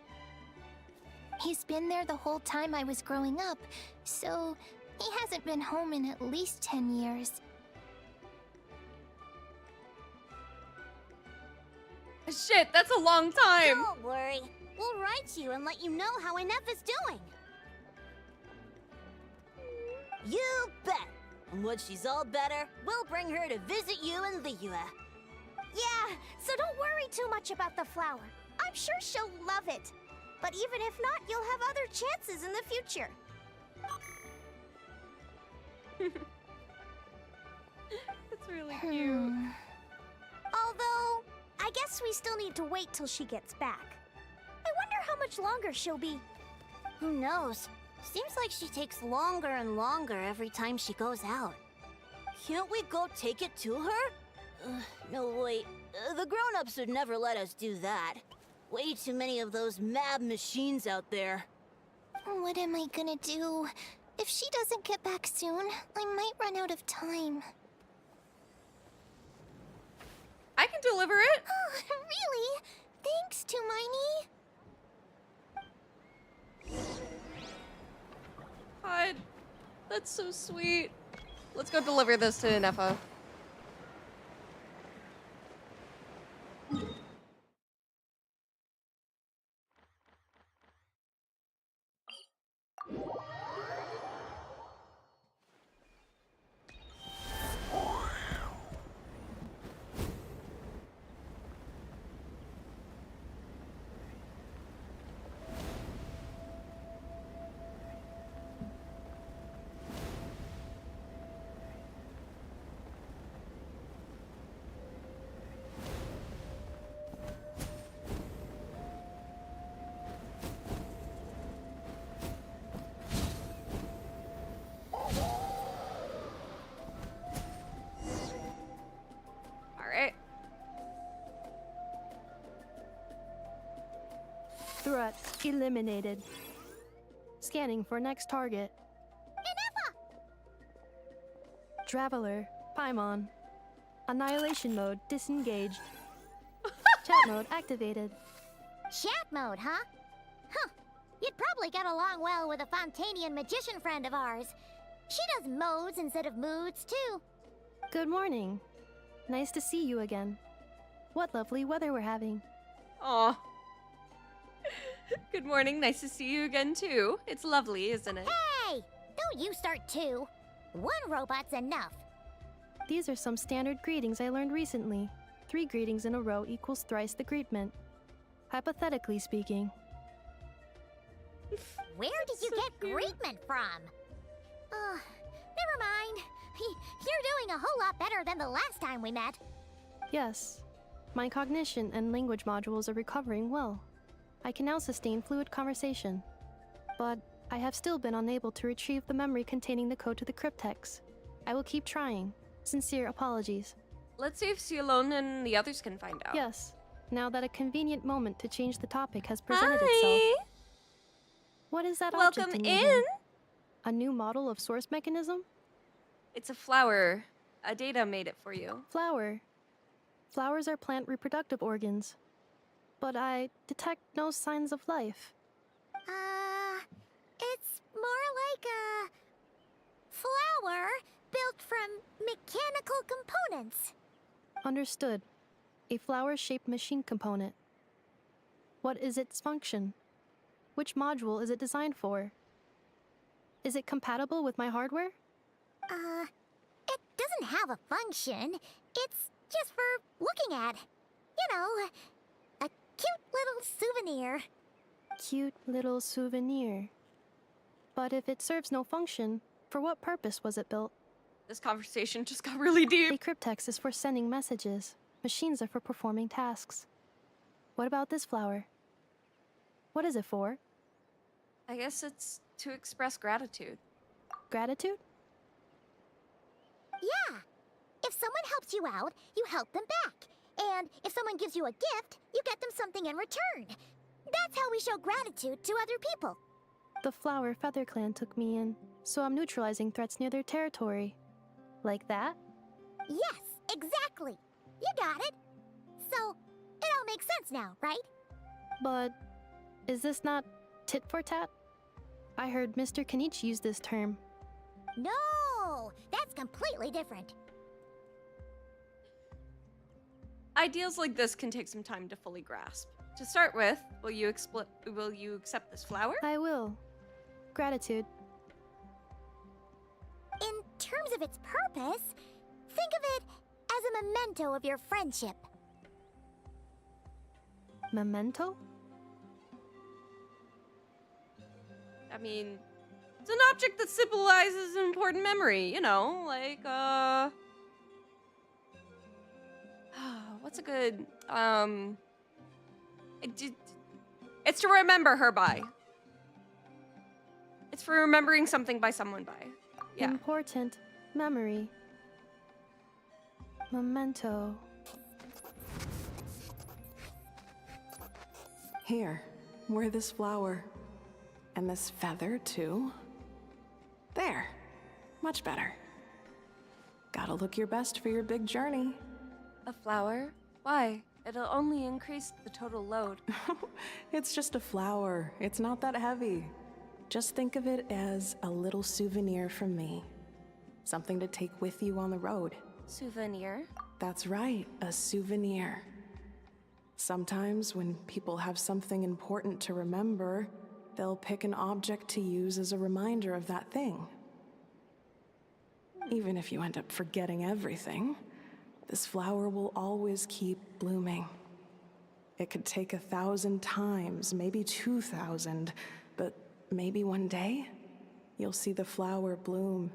Speaker 6: He's been there the whole time I was growing up, so he hasn't been home in at least 10 years.
Speaker 1: Shit, that's a long time.
Speaker 5: Don't worry. We'll write you and let you know how Inefa's doing. You bet. And when she's all better, we'll bring her to visit you in Liyue.
Speaker 6: Yeah, so don't worry too much about the flower. I'm sure she'll love it. But even if not, you'll have other chances in the future.
Speaker 1: That's really cute.
Speaker 6: Although, I guess we still need to wait till she gets back. I wonder how much longer she'll be.
Speaker 5: Who knows? Seems like she takes longer and longer every time she goes out. Can't we go take it to her? No, wait. The grown-ups would never let us do that. Way too many of those mad machines out there.
Speaker 6: What am I gonna do? If she doesn't get back soon, I might run out of time.
Speaker 1: I can deliver it.
Speaker 6: Oh, really? Thanks, Tumaini.
Speaker 1: God, that's so sweet. Let's go deliver this to Inefa.
Speaker 22: Threat eliminated. Scanning for next target. Traveler, Paimon. Annihilation mode disengaged. Chat mode activated.
Speaker 6: Chat mode, huh? Huh. You'd probably get along well with a Fontanian magician friend of ours. She does modes instead of moods, too.
Speaker 22: Good morning. Nice to see you again. What lovely weather we're having.
Speaker 1: Aw. Good morning. Nice to see you again, too. It's lovely, isn't it?
Speaker 6: Hey! Don't you start too. One robot's enough.
Speaker 22: These are some standard greetings I learned recently. 3 greetings in a row equals thrice the greetment. Hypothetically speaking.
Speaker 6: Where did you get greetment from? Never mind. You're doing a whole lot better than the last time we met.
Speaker 22: Yes. My cognition and language modules are recovering well. I can now sustain fluid conversation. But I have still been unable to retrieve the memory containing the code to the cryptex. I will keep trying. Sincere apologies.
Speaker 1: Let's see if Cialone and the others can find out.
Speaker 22: Yes. Now that a convenient moment to change the topic has presented itself. What is that object
Speaker 1: Welcome
Speaker 22: in your
Speaker 1: in.
Speaker 22: hand? A new model of source mechanism?
Speaker 1: It's a flower. Data made it for you.
Speaker 22: Flower. Flowers are plant reproductive organs. But I detect no signs of life.
Speaker 6: It's more like a flower built from mechanical components.
Speaker 22: Understood. A flower-shaped machine component. What is its function? Which module is it designed for? Is it compatible with my hardware?
Speaker 6: It doesn't have a function. It's just for looking at. You know, a cute little souvenir.
Speaker 22: Cute little souvenir. But if it serves no function, for what purpose was it built?
Speaker 1: This conversation just got really deep.
Speaker 22: The cryptex is for sending messages. Machines are for performing tasks. What about this flower? What is it for?
Speaker 1: I guess it's to express gratitude.
Speaker 22: Gratitude?
Speaker 6: Yeah. If someone helps you out, you help them back. And if someone gives you a gift, you get them something in return. That's how we show gratitude to other people.
Speaker 22: The Flower Feather Clan took me in, so I'm neutralizing threats near their territory. Like that?
Speaker 6: Yes, exactly. You got it. So, it all makes sense now, right?
Speaker 22: But is this not tit for tat? I heard Mr. Kenichi use this term.
Speaker 6: No, that's completely different.
Speaker 1: Ideals like this can take some time to fully grasp. To start with, will you accept this flower?
Speaker 22: I will. Gratitude.
Speaker 6: In terms of its purpose, think of it as a memento of your friendship.
Speaker 22: Memento?
Speaker 1: I mean, it's an object that symbolizes an important memory, you know, like, what's a good, it's to remember her by. It's for remembering something by someone by. Yeah.
Speaker 22: Important memory. Memento.
Speaker 9: Here, wear this flower. And this feather, too. There. Much better. Gotta look your best for your big journey.
Speaker 1: A flower? Why? It'll only increase the total load.
Speaker 9: It's just a flower. It's not that heavy. Just think of it as a little souvenir from me. Something to take with you on the road.
Speaker 1: Souvenir?
Speaker 9: That's right, a souvenir. Sometimes when people have something important to remember, they'll pick an object to use as a reminder of that thing. Even if you end up forgetting everything, this flower will always keep blooming. It could take 1,000 times, maybe 2,000, but maybe one day, you'll see the flower bloom,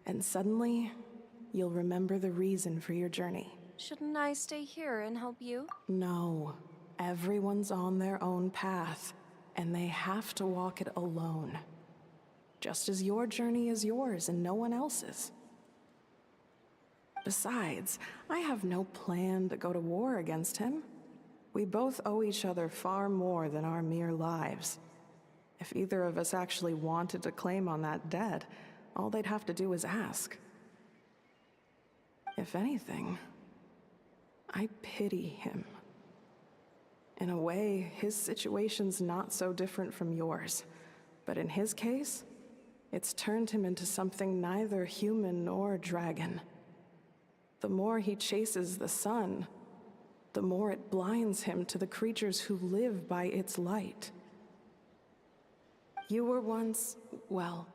Speaker 9: and suddenly, you'll remember the reason for your journey.
Speaker 1: Shouldn't I stay here and help you?
Speaker 9: No. Everyone's on their own path, and they have to walk it alone. Just as your journey is yours and no one else's. Besides, I have no plan to go to war against him. We both owe each other far more than our mere lives. If either of us actually wanted to claim on that debt, all they'd have to do is ask. If anything, I pity him. In a way, his situation's not so different from yours. But in his case, it's turned him into something neither human nor dragon. The more he chases the sun, the more it blinds him to the creatures who live by its light. You were once, well,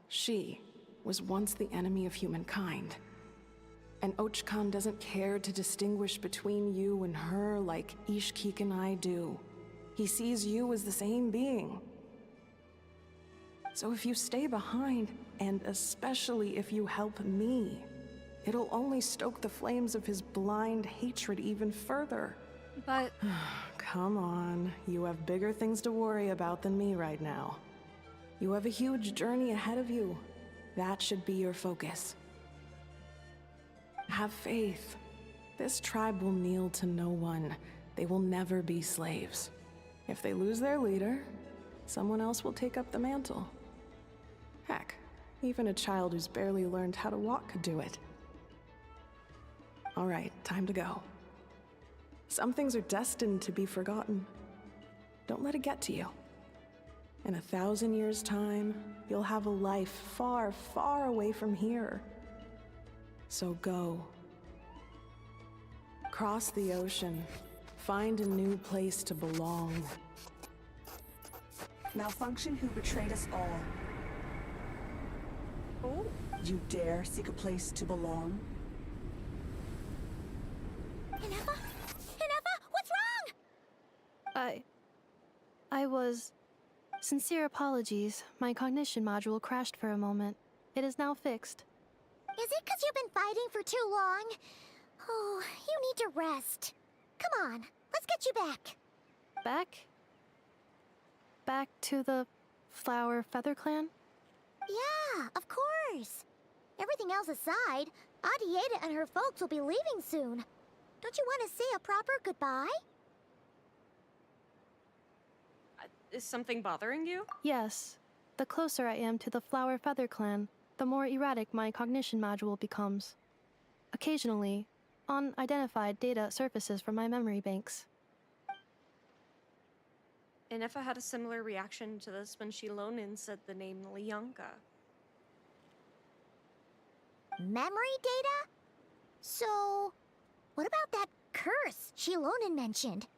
Speaker 9: she was once the enemy of humankind. And Ochkan doesn't care to distinguish between you and her like Ishkik and I do. He sees you as the same being. So if you stay behind, and especially if you help me, it'll only stoke the flames of his blind hatred even further.
Speaker 1: But...
Speaker 9: Come on, you have bigger things to worry about than me right now. You have a huge journey ahead of you. That should be your focus. Have faith. This tribe will kneel to no one. They will never be slaves. If they lose their leader, someone else will take up the mantle. Heck, even a child who's barely learned how to walk could do it. All right, time to go. Some things are destined to be forgotten. Don't let it get to you. In 1,000 years' time, you'll have a life far, far away from here. So go. Cross the ocean. Find a new place to belong.
Speaker 4: Malfunction who betrayed us all.
Speaker 1: Oh.
Speaker 4: You dare seek a place to belong?
Speaker 6: Inefa? Inefa, what's wrong?
Speaker 22: Sincere apologies. My cognition module crashed for a moment. It is now fixed.
Speaker 6: Is it because you've been fighting for too long? Oh, you need to rest. Come on, let's get you back.
Speaker 22: Back? Back to the Flower Feather Clan?
Speaker 6: Yeah, of course. Everything else aside, Adieta and her folks will be leaving soon. Don't you want to say a proper goodbye?
Speaker 1: Is something bothering you?
Speaker 22: Yes. The closer I am to the Flower Feather Clan, the more erratic my cognition module becomes. Occasionally, unidentified data surfaces from my memory banks.
Speaker 1: Inefa had a similar reaction to this when Shilonin said the name Lianka.
Speaker 6: Memory data? So, what about that curse Shilonin mentioned?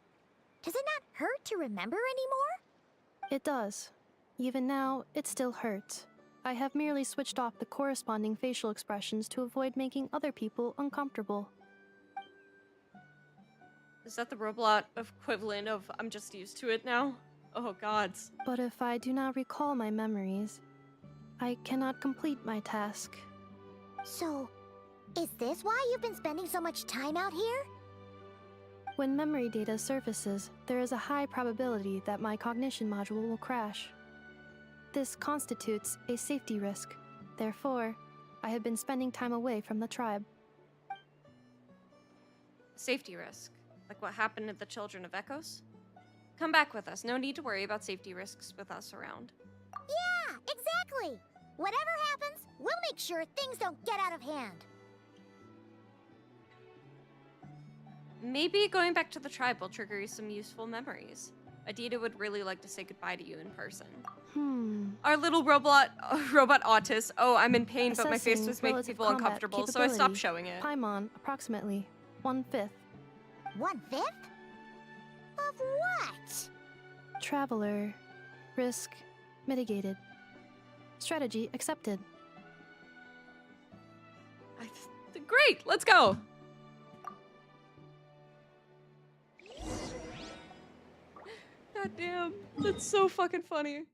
Speaker 6: Does it not hurt to remember anymore?
Speaker 22: It does. Even now, it still hurts. I have merely switched off the corresponding facial expressions to avoid making other people uncomfortable.
Speaker 1: Is that the robot equivalent of I'm just used to it now? Oh gods.
Speaker 22: But if I do not recall my memories, I cannot complete my task.
Speaker 6: So, is this why you've been spending so much time out here?
Speaker 22: When memory data surfaces, there is a high probability that my cognition module will crash. This constitutes a safety risk. Therefore, I have been spending time away from the tribe.
Speaker 1: Safety risk? Like what happened to the children of Echoes? Come back with us. No need to worry about safety risks with us around.
Speaker 6: Yeah, exactly! Whatever happens, we'll make sure things don't get out of hand.
Speaker 1: Maybe going back to the tribe will trigger you some useful memories. Adita would really like to say goodbye to you in person. Our little robot autist. Oh, I'm in pain, but my face was making people uncomfortable, so I stopped showing it.
Speaker 22: Paimon, approximately 1/5.
Speaker 6: 1/5? Of what?
Speaker 22: Traveler. Risk mitigated. Strategy accepted.
Speaker 1: Great, let's go! God damn, that's so fucking funny.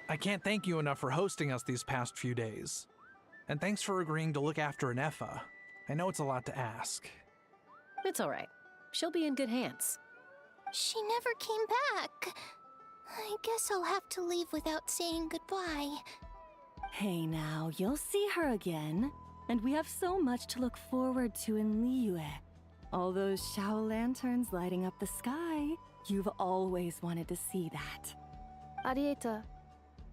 Speaker 3: I can't thank you enough for hosting us these past few days. And thanks for agreeing to look after Inefa. I know it's a lot to ask.
Speaker 20: It's all right. She'll be in good hands.
Speaker 6: She never came back. I guess I'll have to leave without saying goodbye.
Speaker 2: Hey now, you'll see her again. And we have so much to look forward to in Liyue. All those Shao lanterns lighting up the sky. You've always wanted to see that.
Speaker 22: Arieta,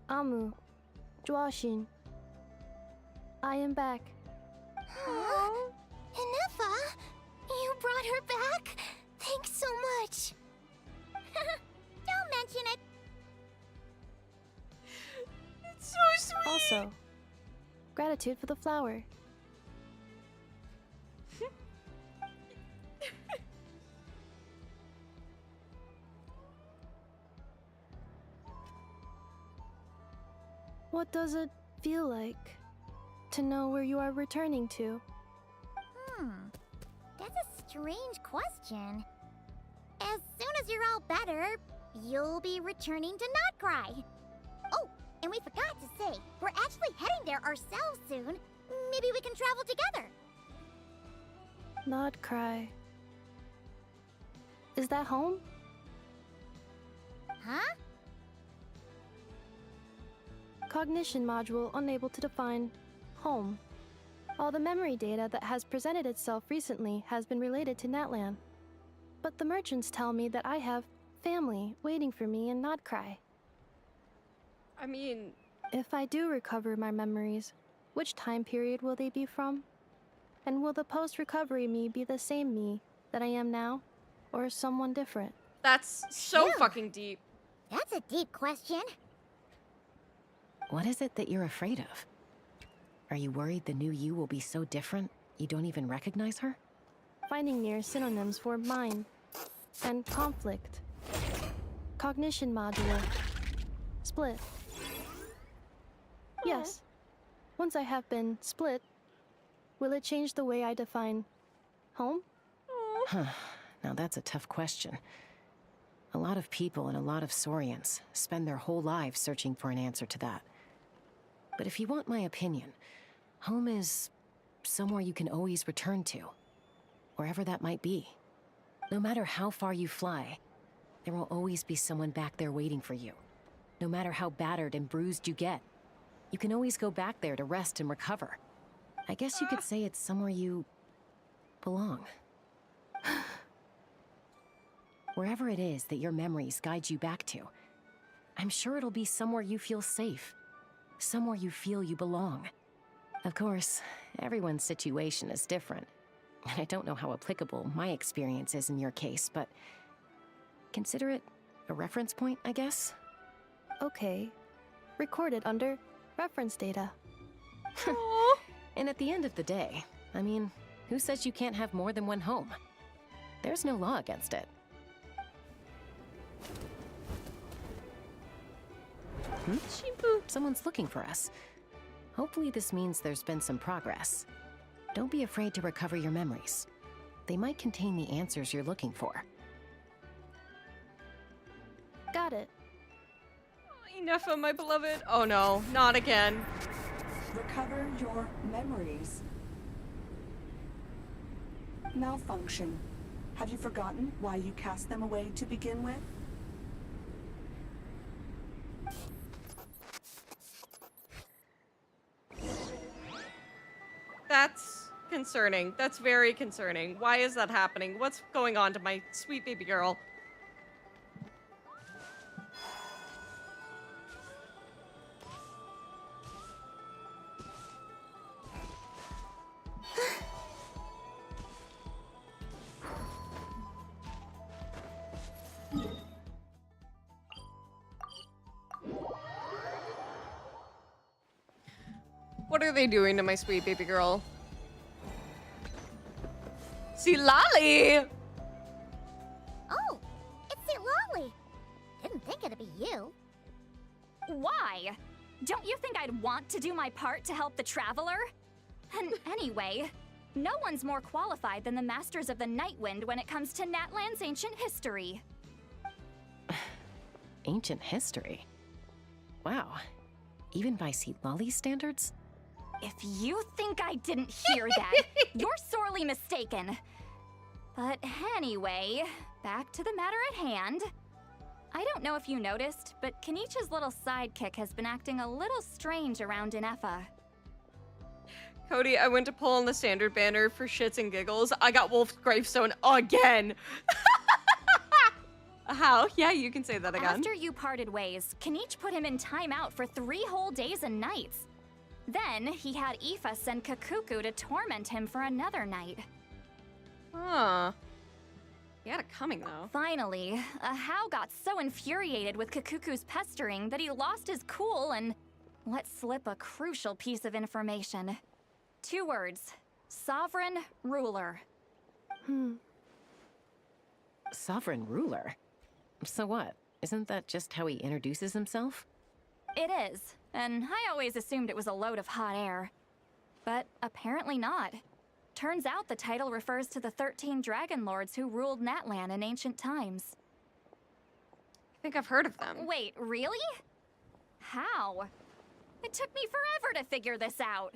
Speaker 22: Amu, Joashin. I am back.
Speaker 6: Huh? Inefa? You brought her back? Thanks so much. Don't mention it.
Speaker 1: It's so sweet.
Speaker 22: Also, gratitude for the flower. What does it feel like to know where you are returning to?
Speaker 6: That's a strange question. As soon as you're all better, you'll be returning to Notcry. Oh, and we forgot to say, we're actually heading there ourselves soon. Maybe we can travel together.
Speaker 22: Notcry. Is that home?
Speaker 6: Huh?
Speaker 22: Cognition module unable to define home. All the memory data that has presented itself recently has been related to Natlan. But the merchants tell me that I have family waiting for me in Notcry.
Speaker 1: I mean...
Speaker 22: If I do recover my memories, which time period will they be from? And will the post-recovery me be the same me that I am now? Or someone different?
Speaker 1: That's so fucking deep.
Speaker 6: That's a deep question.
Speaker 20: What is it that you're afraid of? Are you worried the new you will be so different you don't even recognize her?
Speaker 22: Finding near synonyms for mind and conflict. Cognition module. Split. Yes. Once I have been split, will it change the way I define home?
Speaker 20: Huh. Now that's a tough question. A lot of people and a lot of Saurians spend their whole lives searching for an answer to that. But if you want my opinion, home is somewhere you can always return to, wherever that might be. No matter how far you fly, there will always be someone back there waiting for you. No matter how battered and bruised you get, you can always go back there to rest and recover. I guess you could say it's somewhere you belong. Wherever it is that your memories guide you back to, I'm sure it'll be somewhere you feel safe, somewhere you feel you belong. Of course, everyone's situation is different, and I don't know how applicable my experience is in your case, but consider it a reference point, I guess?
Speaker 22: Okay. Recorded under reference data.
Speaker 20: And at the end of the day, I mean, who says you can't have more than one home? There's no law against it. Someone's looking for us. Hopefully this means there's been some progress. Don't be afraid to recover your memories. They might contain the answers you're looking for.
Speaker 22: Got it.
Speaker 1: Enough of my beloved. Oh no, not again.
Speaker 4: Recover your memories. Malfunction. Have you forgotten why you cast them away to begin with?
Speaker 1: That's concerning. That's very concerning. Why is that happening? What's going on to my sweet baby girl? What are they doing to my sweet baby girl? See Lolly!
Speaker 6: Oh, it's the Lolly. Didn't think it'd be you.
Speaker 8: Why? Don't you think I'd want to do my part to help the Traveler? And anyway, no one's more qualified than the Masters of the Nightwind when it comes to Natlan's ancient history.
Speaker 20: Ancient history? Wow. Even by Lolly's standards?
Speaker 8: If you think I didn't hear that, you're sorely mistaken. But anyway, back to the matter at hand. I don't know if you noticed, but Kenichi's little sidekick has been acting a little strange around Inefa.
Speaker 1: Cody, I went to pull on the standard banner for shits and giggles. I got Wolf's gravestone again. How? Yeah, you can say that again.
Speaker 8: After you parted ways, Kenichi put him in timeout for 3 whole days and nights. Then he had Aoife send Kakuku to torment him for another night.
Speaker 1: Huh. He had it coming, though.
Speaker 8: Finally, Ahau got so infuriated with Kakuku's pestering that he lost his cool and let slip a crucial piece of information. 2 words. Sovereign Ruler.
Speaker 20: Sovereign ruler? So what? Isn't that just how he introduces himself?
Speaker 8: It is, and I always assumed it was a load of hot air. But apparently not. Turns out the title refers to the 13 Dragon Lords who ruled Natlan in ancient times.
Speaker 1: I think I've heard of them.
Speaker 8: Wait, really? How? It took me forever to figure this out.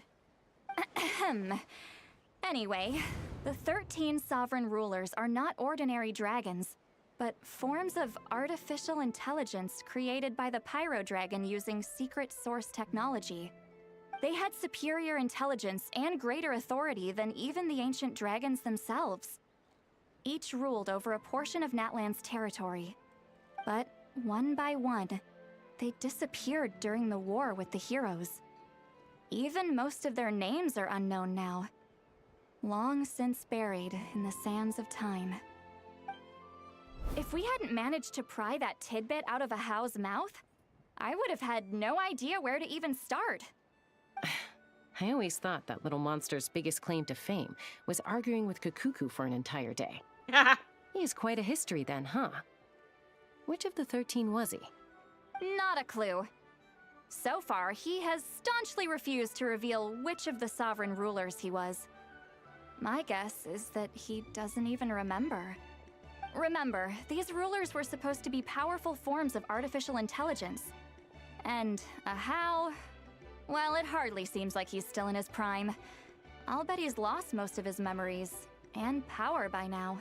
Speaker 8: Anyway, the 13 sovereign rulers are not ordinary dragons, but forms of artificial intelligence created by the Pyro Dragon using secret source technology. They had superior intelligence and greater authority than even the ancient dragons themselves. Each ruled over a portion of Natlan's territory. But one by one, they disappeared during the war with the heroes. Even most of their names are unknown now. Long since buried in the sands of time. If we hadn't managed to pry that tidbit out of Ahau's mouth, I would have had no idea where to even start.
Speaker 20: I always thought that little monster's biggest claim to fame was arguing with Kakuku for an entire day. He has quite a history then, huh? Which of the 13 was he?
Speaker 8: Not a clue.
Speaker 13: So far, he has staunchly refused to reveal which of the sovereign rulers he was. My guess is that he doesn't even remember. Remember, these rulers were supposed to be powerful forms of artificial intelligence. And how? Well, it hardly seems like he's still in his prime. I'll bet he's lost most of his memories and power by now.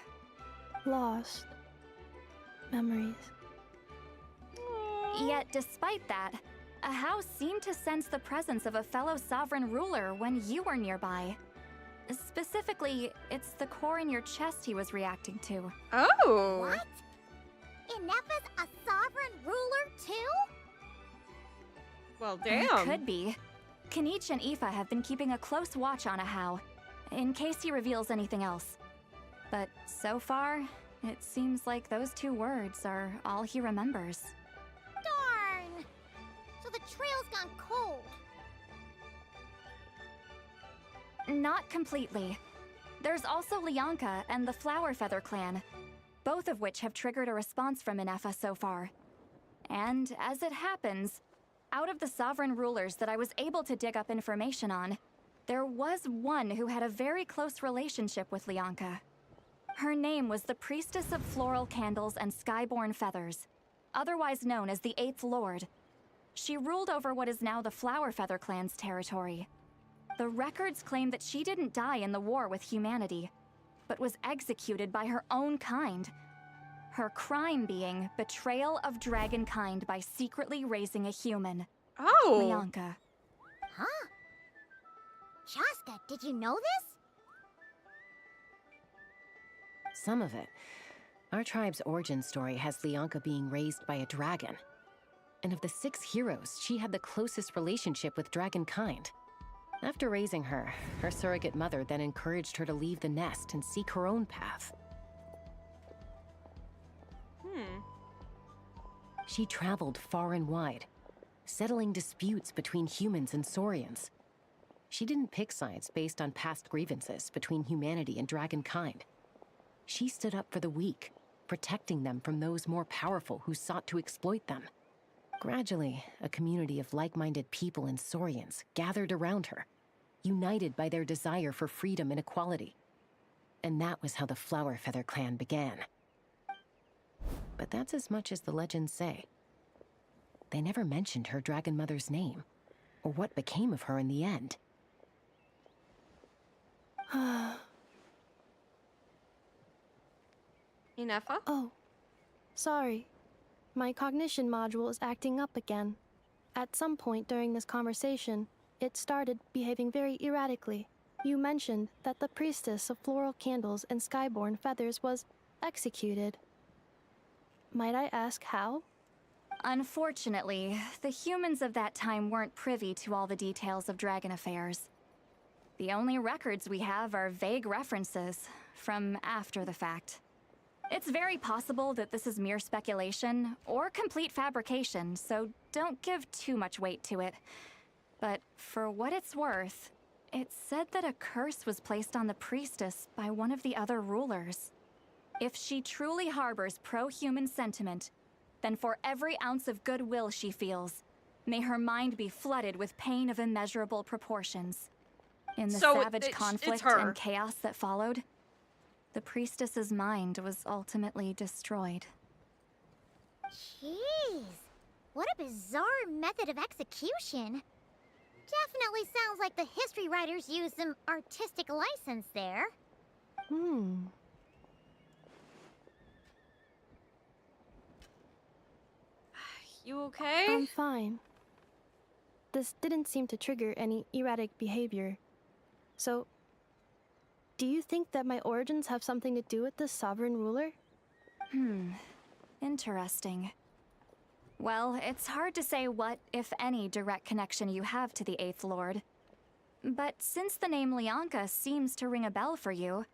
Speaker 22: Lost. Memories.
Speaker 13: Yet, despite that, Ahau seemed to sense the presence of a fellow sovereign ruler when you were nearby. Specifically, it's the core in your chest he was reacting to.
Speaker 1: Oh!
Speaker 6: What? Ineppa's a sovereign ruler too?
Speaker 1: Well, damn.
Speaker 13: Could be. Kanich and Aoife have been keeping a close watch on Ahau, in case he reveals anything else. But so far, it seems like those 2 words are all he remembers.
Speaker 6: Darn! So the trail's gone cold.
Speaker 13: Not completely. There's also Lianka and the Flower Feather clan, both of which have triggered a response from Ineffa so far. And as it happens, out of the sovereign rulers that I was able to dig up information on, there was one who had a very close relationship with Lianka. Her name was the Priestess of Floral Candles and Skyborn Feathers, otherwise known as the Eighth Lord. She ruled over what is now the Flower Feather clan's territory. The records claim that she didn't die in the war with humanity, but was executed by her own kind. Her crime being betrayal of dragonkind by secretly raising a human.
Speaker 1: Oh!
Speaker 13: Lianka.
Speaker 6: Huh? Shaska, did you know this?
Speaker 20: Some of it. Our tribe's origin story has Lianka being raised by a dragon. And of the 6 heroes, she had the closest relationship with dragonkind. After raising her, her surrogate mother then encouraged her to leave the nest and seek her own path. She traveled far and wide, settling disputes between humans and Saurians. She didn't pick sides based on past grievances between humanity and dragonkind. She stood up for the weak, protecting them from those more powerful who sought to exploit them. Gradually, a community of like-minded people and Saurians gathered around her, united by their desire for freedom and equality. And that was how the Flower Feather clan began. But that's as much as the legends say. They never mentioned her dragon mother's name, or what became of her in the end.
Speaker 1: Ineffa?
Speaker 22: Oh, sorry. My cognition module is acting up again. At some point during this conversation, it started behaving very erratically. You mentioned that the priestess of floral candles and skyborn feathers was executed. Might I ask how?
Speaker 13: Unfortunately, the humans of that time weren't privy to all the details of dragon affairs. The only records we have are vague references from after the fact. It's very possible that this is mere speculation or complete fabrication, so don't give too much weight to it. But for what it's worth, it's said that a curse was placed on the priestess by one of the other rulers. If she truly harbors pro-human sentiment, then for every ounce of goodwill she feels, may her mind be flooded with pain of immeasurable proportions. In the savage conflict and chaos that followed, the priestess's mind was ultimately destroyed.
Speaker 6: Jeez, what a bizarre method of execution. Definitely sounds like the history writers used some artistic license there.
Speaker 1: You okay?
Speaker 22: I'm fine. This didn't seem to trigger any erratic behavior. So, do you think that my origins have something to do with this sovereign ruler?
Speaker 13: Interesting. Well, it's hard to say what, if any, direct connection you have to the Eighth Lord. But since the name Lianka seems to ring a bell for you,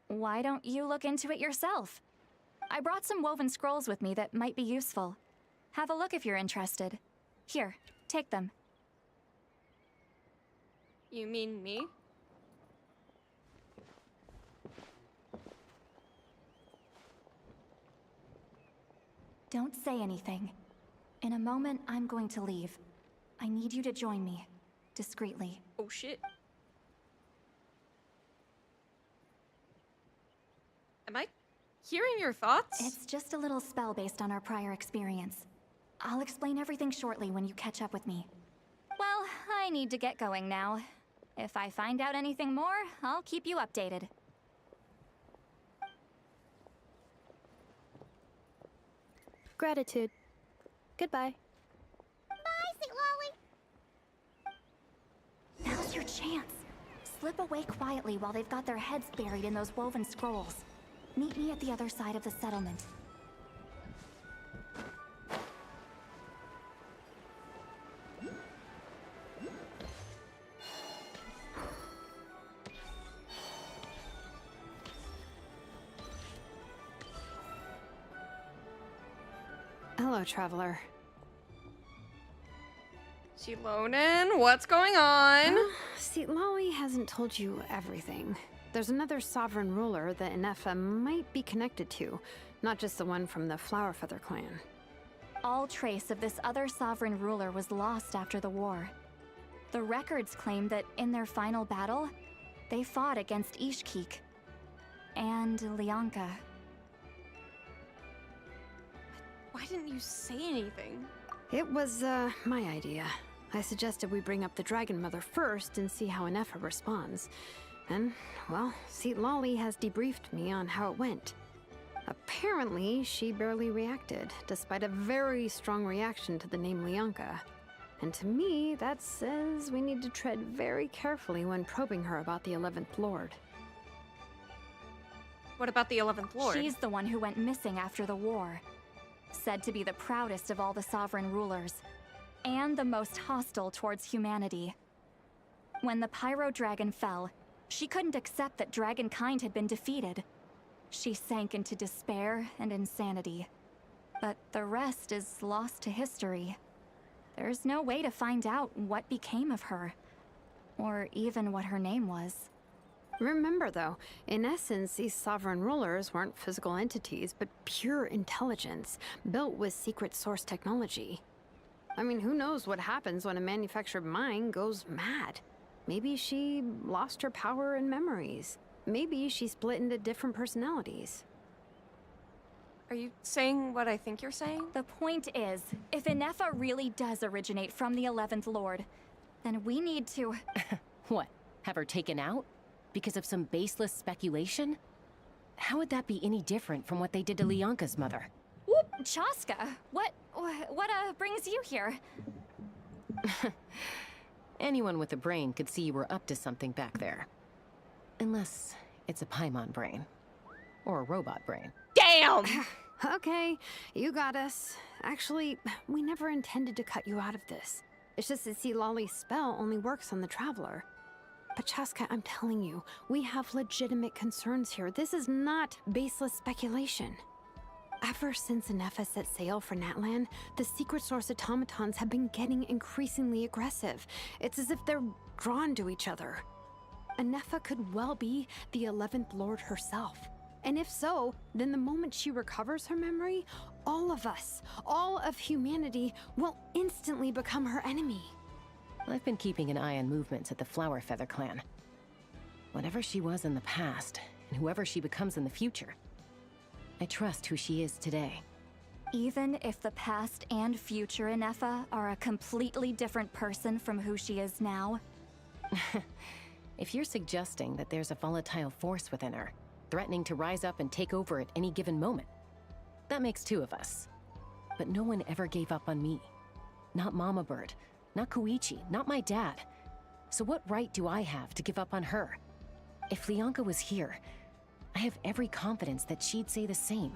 Speaker 13: why don't you look into it yourself? I brought some woven scrolls with me that might be useful. Have a look if you're interested. Here, take them.
Speaker 1: You mean me?
Speaker 13: Don't say anything. In a moment, I'm going to leave. I need you to join me. Discreetly.
Speaker 1: Oh shit. Am I hearing your thoughts?
Speaker 13: It's just a little spell based on our prior experience. I'll explain everything shortly when you catch up with me. Well, I need to get going now. If I find out anything more, I'll keep you updated.
Speaker 22: Gratitude. Goodbye.
Speaker 6: Bye, St. Lolly.
Speaker 13: Now's your chance. Slip away quietly while they've got their heads buried in those woven scrolls. Meet me at the other side of the settlement.
Speaker 21: Hello, traveler.
Speaker 1: Shilonen, what's going on?
Speaker 21: Well, see, Lolly hasn't told you everything. There's another sovereign ruler that Inefa might be connected to, not just the one from the Flower Feather clan.
Speaker 13: All trace of this other sovereign ruler was lost after the war. The records claim that in their final battle, they fought against Ishkik and Lianka.
Speaker 1: Why didn't you say anything?
Speaker 21: It was, my idea. I suggested we bring up the Dragon Mother first and see how Inefa responds. And, well, Seat Lolly has debriefed me on how it went. Apparently, she barely reacted, despite a very strong reaction to the name Lianka. And to me, that says we need to tread very carefully when probing her about the 11th Lord.
Speaker 1: What about the 11th Lord?
Speaker 13: She's the one who went missing after the war. Said to be the proudest of all the sovereign rulers, and the most hostile towards humanity. When the Pyro Dragon fell, she couldn't accept that dragonkind had been defeated. She sank into despair and insanity. But the rest is lost to history. There's no way to find out what became of her, or even what her name was.
Speaker 21: Remember, though, in essence, these sovereign rulers weren't physical entities, but pure intelligence, built with secret source technology. I mean, who knows what happens when a manufactured mind goes mad? Maybe she lost her power and memories. Maybe she split into different personalities.
Speaker 1: Are you saying what I think you're saying?
Speaker 13: The point is, if Inefa really does originate from the 11th Lord, then we need to...
Speaker 20: What? Have her taken out? Because of some baseless speculation? How would that be any different from what they did to Lianka's mother?
Speaker 13: Whoop! Chaska, what brings you here?
Speaker 20: Anyone with a brain could see you were up to something back there. Unless it's a Paimon brain. Or a robot brain.
Speaker 1: Damn!
Speaker 21: Okay, you got us. Actually, we never intended to cut you out of this. It's just that Lolly's spell only works on the Traveler. But Chaska, I'm telling you, we have legitimate concerns here. This is not baseless speculation. Ever since Inefa set sail for Natlan, the secret source automatons have been getting increasingly aggressive. It's as if they're drawn to each other. Inefa could well be the 11th Lord herself. And if so, then the moment she recovers her memory, all of us, all of humanity, will instantly become her enemy.
Speaker 20: I've been keeping an eye on movements at the Flower Feather clan. Whatever she was in the past, and whoever she becomes in the future, I trust who she is today.
Speaker 13: Even if the past and future Inefa are a completely different person from who she is now?
Speaker 20: If you're suggesting that there's a volatile force within her, threatening to rise up and take over at any given moment, that makes two of us. But no one ever gave up on me. Not Mama Bird, not Koichi, not my dad. So what right do I have to give up on her? If Lianka was here, I have every confidence that she'd say the same.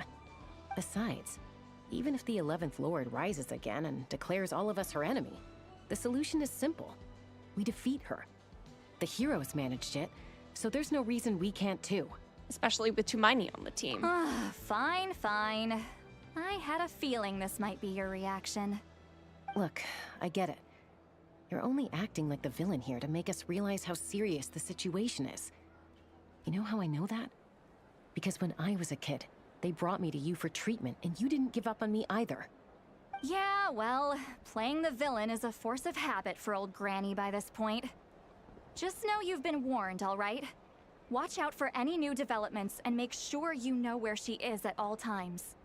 Speaker 20: Besides, even if the 11th Lord rises again and declares all of us her enemy, the solution is simple. We defeat her. The heroes managed it, so there's no reason we can't too.
Speaker 1: Especially with Tumaini on the team.
Speaker 13: Fine, fine. I had a feeling this might be your reaction.
Speaker 20: Look, I get it. You're only acting like the villain here to make us realize how serious the situation is. You know how I know that? Because when I was a kid, they brought me to you for treatment, and you didn't give up on me either.
Speaker 13: Yeah, well, playing the villain is a force of habit for old Granny by this point. Just know you've been warned, all right? Watch out for any new developments and make sure you know where she is at all times.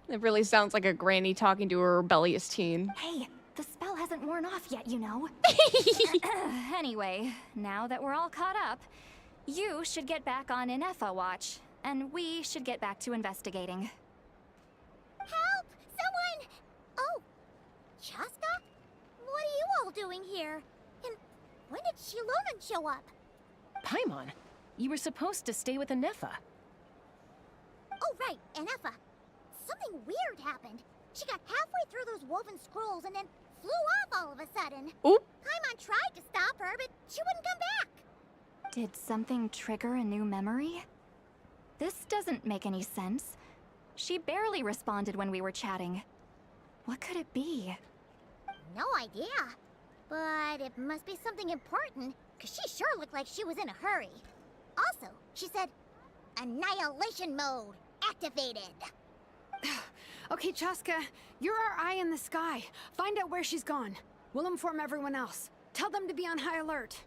Speaker 1: It really sounds like a granny talking to a rebellious teen.
Speaker 13: Hey, the spell hasn't worn off yet, you know. Anyway, now that we're all caught up, you should get back on Inefa watch, and we should get back to investigating.
Speaker 6: Help! Someone! Oh, Chaska? What are you all doing here? And when did Shilonan show up?
Speaker 20: Paimon, you were supposed to stay with Inefa.
Speaker 6: Oh, right, Inefa. Something weird happened. She got halfway through those woven scrolls and then flew off all of a sudden.
Speaker 1: Oop.
Speaker 6: Paimon tried to stop her, but she wouldn't come back.
Speaker 13: Did something trigger a new memory? This doesn't make any sense. She barely responded when we were chatting. What could it be?
Speaker 6: No idea. But it must be something important, because she sure looked like she was in a hurry. Also, she said, Annihilation mode activated.
Speaker 21: Okay, Chaska, you're our eye in the sky. Find out where she's gone. We'll inform everyone else. Tell them to be on high alert.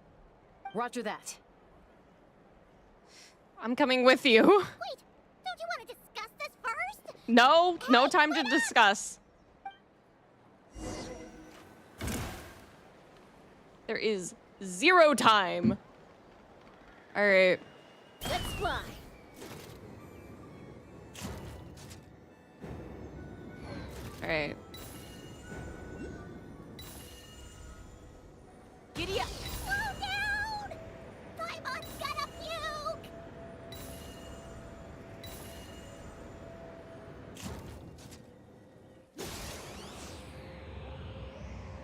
Speaker 20: Roger that.
Speaker 1: I'm coming with you.
Speaker 6: Wait, don't you want to discuss this first?
Speaker 1: No, no time to discuss. There is 0 time. All right.
Speaker 6: Let's fly.
Speaker 1: All right.
Speaker 6: Giddy up. Slow down! Paimon's gonna puke!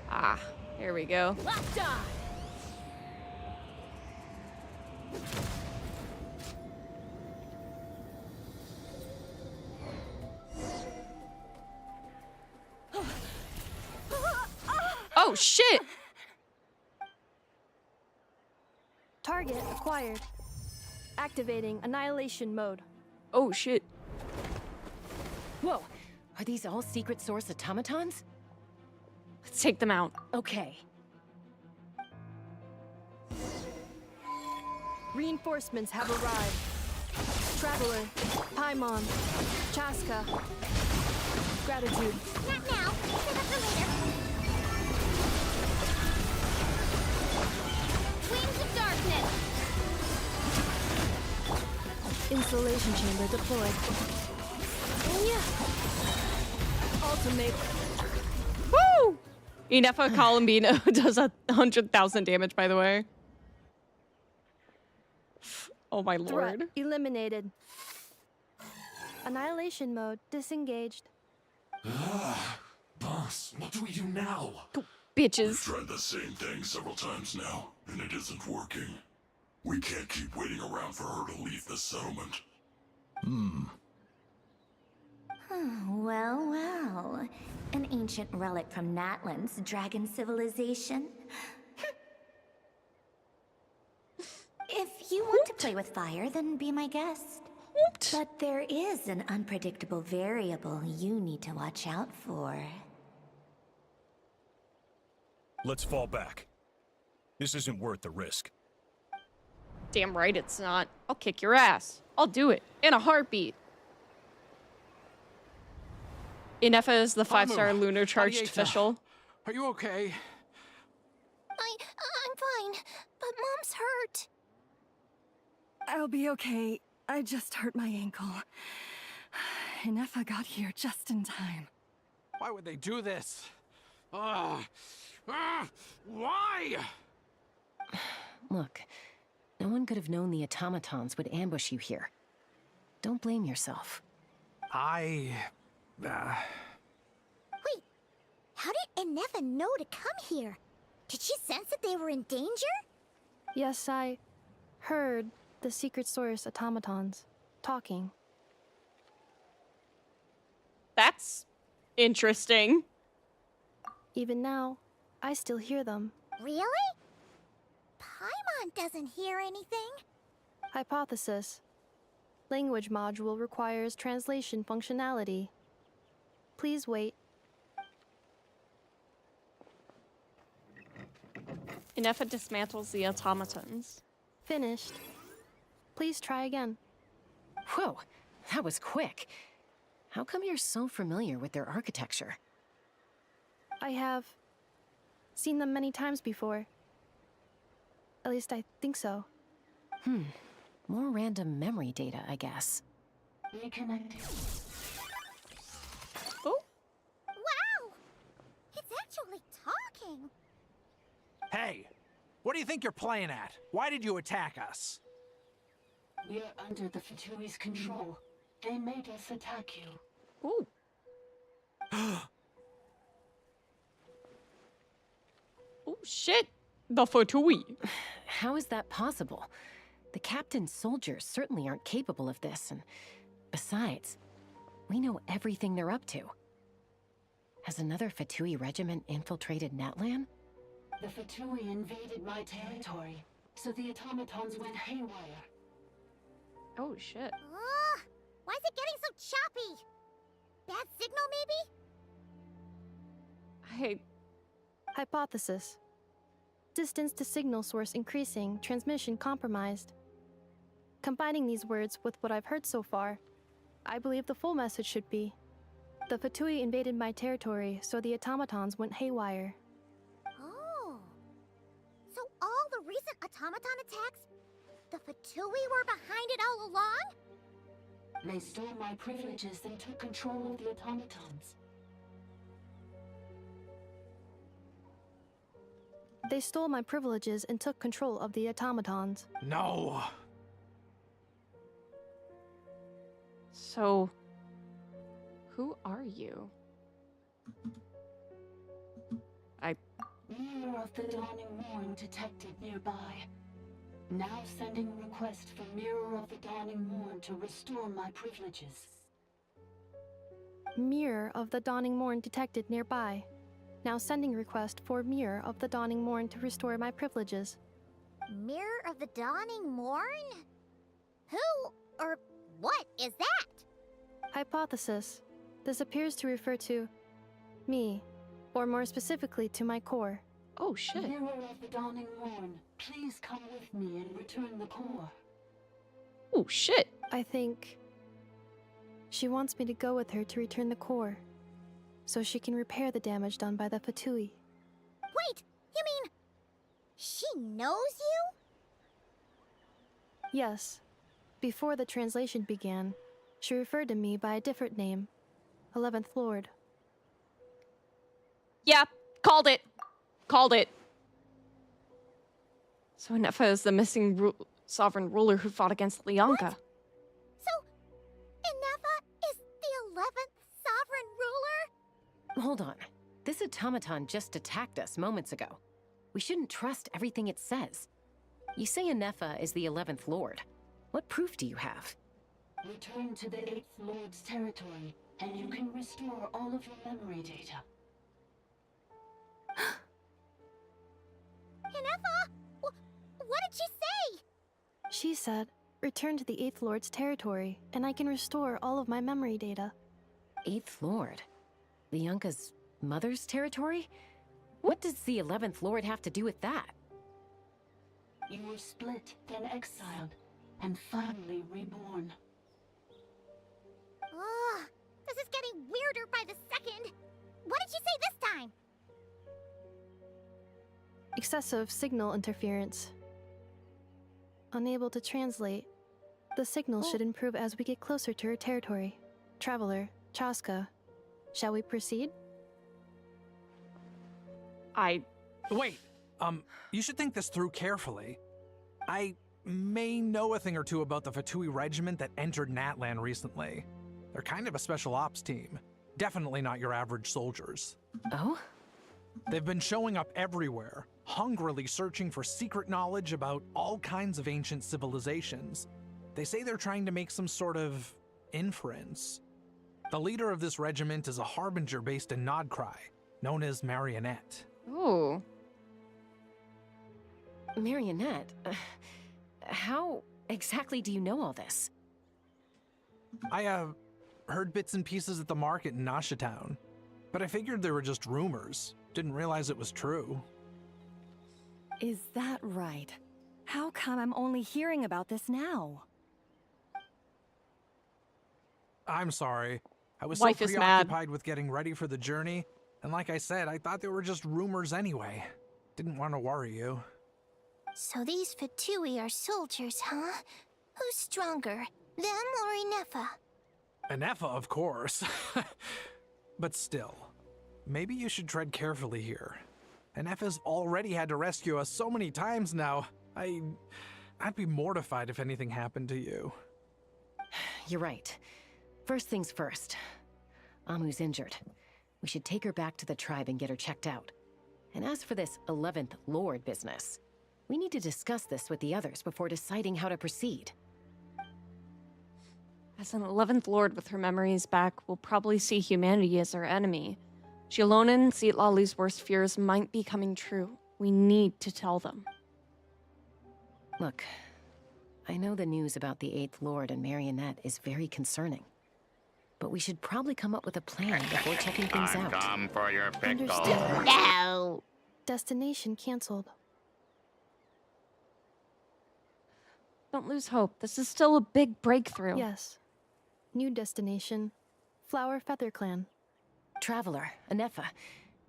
Speaker 1: Ah, here we go.
Speaker 6: Locked on!
Speaker 1: Oh, shit!
Speaker 22: Target acquired. Activating annihilation mode.
Speaker 1: Oh, shit.
Speaker 20: Whoa, are these all secret source automatons?
Speaker 1: Let's take them out.
Speaker 20: Okay.
Speaker 22: Reinforcements have arrived. Traveler, Paimon, Chaska. Gratitude.
Speaker 6: Not now. Save it for later. Wings of darkness.
Speaker 22: Insulation chamber deployed. Yeah. Ultimate.
Speaker 1: Woo! Inefa Columbino does 100,000 damage, by the way. Oh my
Speaker 22: Threat
Speaker 1: lord.
Speaker 22: eliminated. Annihilation mode disengaged.
Speaker 11: Boss, what do we do now?
Speaker 1: Bitches.
Speaker 11: We've tried the same thing several times now, and it isn't working. We can't keep waiting around for her to leave the settlement.
Speaker 16: Well, well. An ancient relic from Natlan's dragon civilization. If you want to play with fire, then be my guest. But there is an unpredictable variable you need to watch out for.
Speaker 17: Let's fall back. This isn't worth the risk.
Speaker 1: Damn right it's not. I'll kick your ass. I'll do it. In a heartbeat. Inefa is the 5-star lunar charged
Speaker 3: Arieta,
Speaker 1: official.
Speaker 3: Are you okay?
Speaker 6: I'm fine, but Mom's hurt.
Speaker 2: I'll be okay. I just hurt my ankle. Inefa got here just in time.
Speaker 3: Why would they do this? Why?
Speaker 20: Look, no one could have known the automatons would ambush you here. Don't blame yourself.
Speaker 3: I...
Speaker 6: Wait, how did Inefa know to come here? Did she sense that they were in danger?
Speaker 22: Yes, I heard the secret source automatons talking.
Speaker 1: That's interesting.
Speaker 22: Even now, I still hear them.
Speaker 6: Really? Paimon doesn't hear anything.
Speaker 22: Hypothesis. Language module requires translation functionality. Please wait.
Speaker 1: Inefa dismantles the automatons.
Speaker 22: Finished. Please try again.
Speaker 20: Whoa, that was quick. How come you're so familiar with their architecture?
Speaker 22: I have seen them many times before. At least I think so.
Speaker 20: More random memory data, I guess.
Speaker 6: Reconnecting.
Speaker 1: Oh.
Speaker 6: Wow! It's actually talking.
Speaker 3: Hey, what do you think you're playing at? Why did you attack us?
Speaker 10: We're under the Fatui's control. They made us attack you.
Speaker 1: Ooh. Oh shit! The Fatui.
Speaker 20: How is that possible? The captain's soldiers certainly aren't capable of this, and besides, we know everything they're up to. Has another Fatui regiment infiltrated Natlan?
Speaker 10: The Fatui invaded my territory, so the automatons went haywire.
Speaker 1: Oh shit.
Speaker 6: Ugh! Why is it getting so choppy? Bad signal, maybe?
Speaker 22: Hypothesis. Distance to signal source increasing, transmission compromised. Combining these words with what I've heard so far, I believe the full message should be: the Fatui invaded my territory, so the automatons went haywire.
Speaker 6: Oh. So all the recent automaton attacks, the Fatui were behind it all along?
Speaker 10: They stole my privileges and took control of the automatons.
Speaker 22: They stole my privileges and took control of the automatons.
Speaker 3: No!
Speaker 1: So, who are you?
Speaker 10: Mirror of the Dawning Morn detected nearby. Now sending request for Mirror of the Dawning Morn to restore my privileges.
Speaker 22: Mirror of the Dawning Morn detected nearby. Now sending request for Mirror of the Dawning Morn to restore my privileges.
Speaker 6: Mirror of the Dawning Morn? Who or what is that?
Speaker 22: Hypothesis. This appears to refer to me, or more specifically to my core.
Speaker 1: Oh shit.
Speaker 10: Mirror of the Dawning Morn, please come with me and return the core.
Speaker 1: Oh shit.
Speaker 22: I think she wants me to go with her to return the core, so she can repair the damage done by the Fatui.
Speaker 6: Wait, you mean she knows you?
Speaker 22: Yes. Before the translation began, she referred to me by a different name, 11th Lord.
Speaker 1: Yeah, called it. Called it. So Inefa is the missing sovereign ruler who fought against Lianka.
Speaker 6: So, Inefa is the 11th sovereign ruler?
Speaker 20: Hold on. This automaton just attacked us moments ago. We shouldn't trust everything it says. You say Inefa is the 11th Lord. What proof do you have?
Speaker 10: Return to the 8th Lord's territory, and you can restore all of your memory data.
Speaker 6: Inefa? What did she say?
Speaker 22: She said, return to the 8th Lord's territory, and I can restore all of my memory data.
Speaker 20: 8th Lord? Lianka's mother's territory? What does the 11th Lord have to do with that?
Speaker 10: You were split, then exiled, and finally reborn.
Speaker 6: Ugh, this is getting weirder by the second. What did she say this time?
Speaker 22: Excessive signal interference. Unable to translate. The signal should improve as we get closer to her territory. Traveler, Chaska, shall we proceed?
Speaker 3: Wait, you should think this through carefully. I may know a thing or two about the Fatui regiment that entered Natlan recently. They're kind of a special ops team. Definitely not your average soldiers.
Speaker 20: Oh?
Speaker 3: They've been showing up everywhere, hungrily searching for secret knowledge about all kinds of ancient civilizations. They say they're trying to make some sort of inference. The leader of this regiment is a harbinger based in Nodcry, known as Marionette.
Speaker 1: Ooh.
Speaker 20: Marionette? How exactly do you know all this?
Speaker 3: I heard bits and pieces at the market in Nasha Town, but I figured they were just rumors. Didn't realize it was true.
Speaker 2: Is that right? How come I'm only hearing about this now?
Speaker 3: I'm sorry. I was
Speaker 1: Wife
Speaker 3: so
Speaker 1: is mad.
Speaker 3: preoccupied with getting ready for the journey, and like I said, I thought they were just rumors anyway. Didn't want to worry you.
Speaker 6: So these Fatui are soldiers, huh? Who's stronger, them or Inefa?
Speaker 3: Anefa, of course. But still, maybe you should tread carefully here. Anefa's already had to rescue us so many times now. I'd be mortified if anything happened to you.
Speaker 20: You're right. First things first. Amu's injured. We should take her back to the tribe and get her checked out. And as for this 11th Lord business, we need to discuss this with the others before deciding how to proceed.
Speaker 1: As an 11th Lord with her memories back, we'll probably see humanity as our enemy. Xilonen and Seatlali's worst fears might be coming true. We need to tell them.
Speaker 20: Look, I know the news about the 8th Lord and Marionette is very concerning. But we should probably come up with a plan before checking things out.
Speaker 15: Come for your pickle.
Speaker 22: Understood.
Speaker 6: No!
Speaker 22: Destination cancelled.
Speaker 1: Don't lose hope. This is still a big breakthrough.
Speaker 22: Yes. New destination. Flower Feather Clan.
Speaker 20: Traveler, Anefa,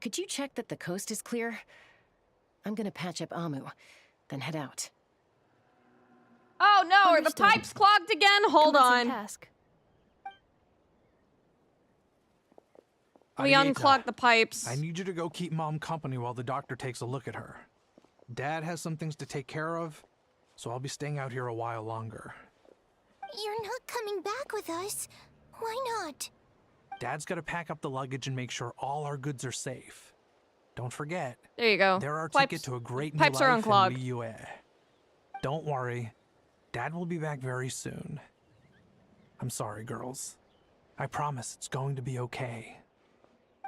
Speaker 20: could you check that the coast is clear? I'm gonna patch up Amu, then head out.
Speaker 1: Oh no, are the
Speaker 22: Understood.
Speaker 1: pipes clogged again? Hold
Speaker 22: Commencing
Speaker 1: on.
Speaker 22: task.
Speaker 1: We
Speaker 3: Arieta,
Speaker 1: unclogged the pipes.
Speaker 3: I need you to go keep Mom company while the doctor takes a look at her. Dad has some things to take care of, so I'll be staying out here a while longer.
Speaker 6: You're not coming back with us. Why not?
Speaker 3: Dad's got to pack up the luggage and make sure all our goods are safe. Don't forget.
Speaker 1: There you go.
Speaker 3: They're our
Speaker 1: Pipes-
Speaker 3: ticket to a great new
Speaker 1: pipes are
Speaker 3: life
Speaker 1: unclogged.
Speaker 3: in Liyue. Don't worry. Dad will be back very soon. I'm sorry, girls. I promise it's going to be okay.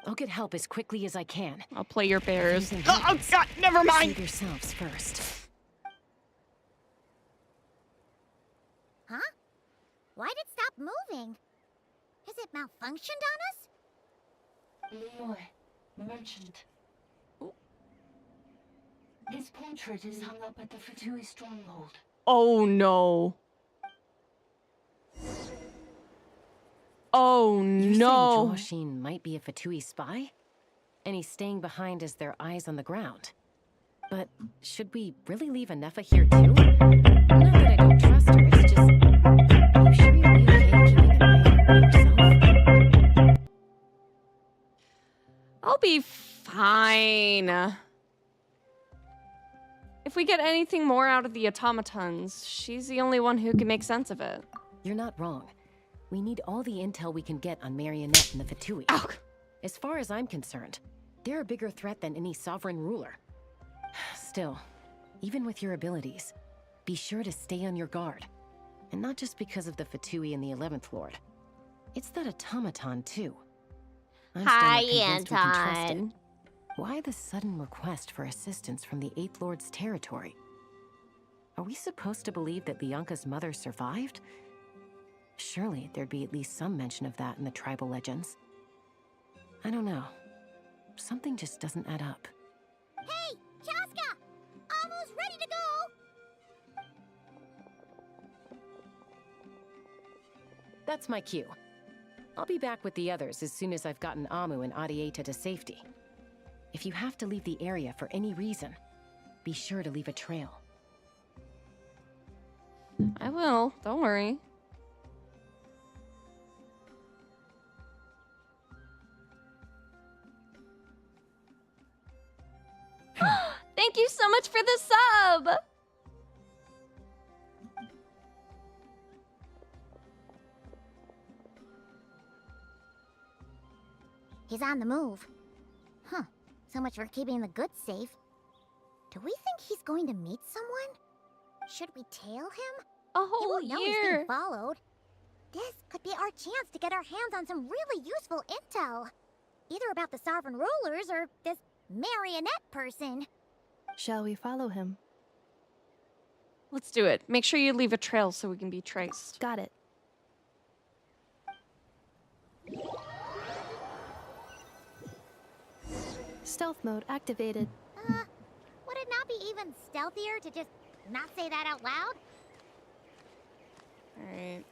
Speaker 20: I'll get help as quickly as I can.
Speaker 1: I'll play your bears.
Speaker 20: Using
Speaker 1: Oh
Speaker 20: weapons.
Speaker 1: god, never mind!
Speaker 20: Save yourselves first.
Speaker 6: Huh? Why'd it stop moving? Has it malfunctioned on us?
Speaker 10: Leroy, merchant. His portrait is hung up at the Fatui stronghold.
Speaker 1: Oh no. Oh
Speaker 20: You're
Speaker 1: no.
Speaker 20: saying Joachim might be a Fatui spy? And he's staying behind as their eyes on the ground. But should we really leave Anefa here too? Not that I don't trust her, it's just... Are you sure you'll be okay keeping an eye on her by yourself?
Speaker 1: I'll be fine. If we get anything more out of the automatons, she's the only one who can make sense of it.
Speaker 20: You're not wrong. We need all the intel we can get on Marionette and the Fatui.
Speaker 1: Ow.
Speaker 20: As far as I'm concerned, they're a bigger threat than any sovereign ruler. Still, even with your abilities, be sure to stay on your guard. And not just because of the Fatui and the 11th Lord. It's that automaton, too. I'm still
Speaker 6: Hi,
Speaker 20: not convinced we can trust it.
Speaker 6: Anton.
Speaker 20: Why the sudden request for assistance from the 8th Lord's territory? Are we supposed to believe that Bianca's mother survived? Surely there'd be at least some mention of that in the tribal legends. I don't know. Something just doesn't add up.
Speaker 6: Hey, Chaska! Almost ready to go!
Speaker 20: That's my cue. I'll be back with the others as soon as I've gotten Amu and Adieta to safety. If you have to leave the area for any reason, be sure to leave a trail.
Speaker 1: I will, don't worry. Thank you so much for the sub!
Speaker 6: He's on the move. Huh. So much for keeping the goods safe. Do we think he's going to meet someone? Should we tail him?
Speaker 1: A
Speaker 6: He
Speaker 1: whole
Speaker 6: won't know he's
Speaker 1: year!
Speaker 6: being followed. This could be our chance to get our hands on some really useful intel. Either about the sovereign rulers or this marionette person.
Speaker 22: Shall we follow him?
Speaker 1: Let's do it. Make sure you leave a trail so we can be traced.
Speaker 22: Got it. stealth mode activated.
Speaker 6: Would it not be even stealthier to just not say that out loud?
Speaker 1: Alright.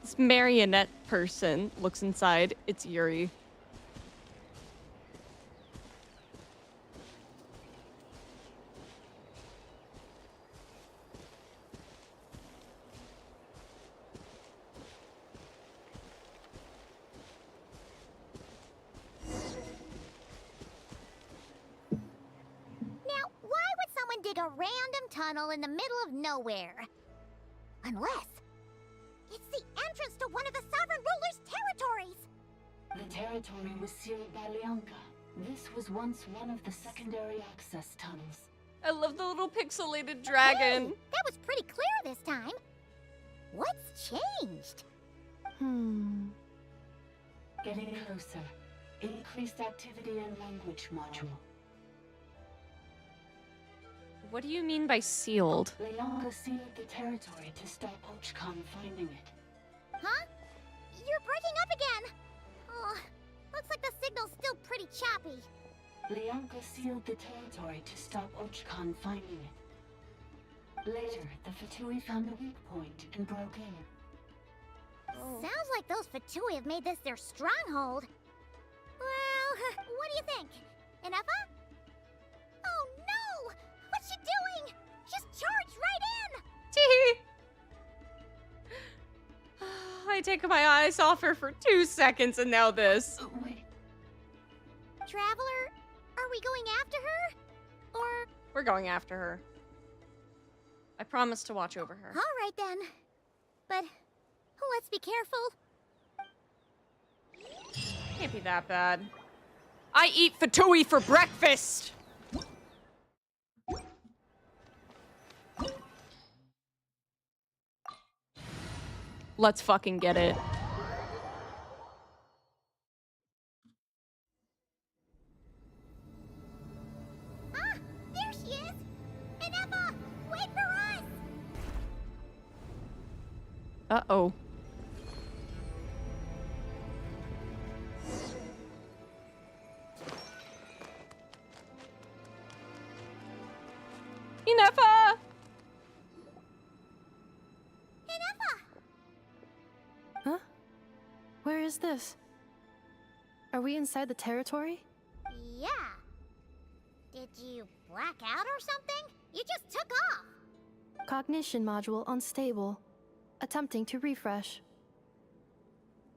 Speaker 1: This marionette person looks inside. It's Yuri.
Speaker 6: Now, why would someone dig a random tunnel in the middle of nowhere? Unless it's the entrance to one of the Sovereign Ruler's territories!
Speaker 10: The territory was sealed by Leonka. This was once one of the secondary access tunnels.
Speaker 1: I love the little pixelated dragon.
Speaker 6: Hey, that was pretty clear this time. What's changed?
Speaker 10: Getting closer. Increased activity in language module.
Speaker 1: What do you mean by sealed?
Speaker 10: Leonka sealed the territory to stop Ochkon finding it.
Speaker 6: Huh? You're breaking up again! Oh, looks like the signal's still pretty choppy.
Speaker 10: Leonka sealed the territory to stop Ochkon finding it. Later, the Fatui found a weak point and broke in.
Speaker 6: Sounds like those Fatui have made this their stronghold. Well, what do you think? Enougha? Oh no! What's she doing? Just charged right in!
Speaker 1: Tee. I take my eyes off her for 2 seconds and now this.
Speaker 10: Wait.
Speaker 6: Traveler, are we going after her? Or...
Speaker 1: We're going after her. I promise to watch over her.
Speaker 6: Alright then. But let's be careful.
Speaker 1: Can't be that bad. I eat Fatui for breakfast! Let's fucking get it.
Speaker 6: Ah, there she is! Enougha, wait for us!
Speaker 1: Uh-oh. Enougha!
Speaker 22: Huh? Where is this? Are we inside the territory?
Speaker 6: Yeah. Did you black out or something? You just took off.
Speaker 22: Cognition module unstable. Attempting to refresh.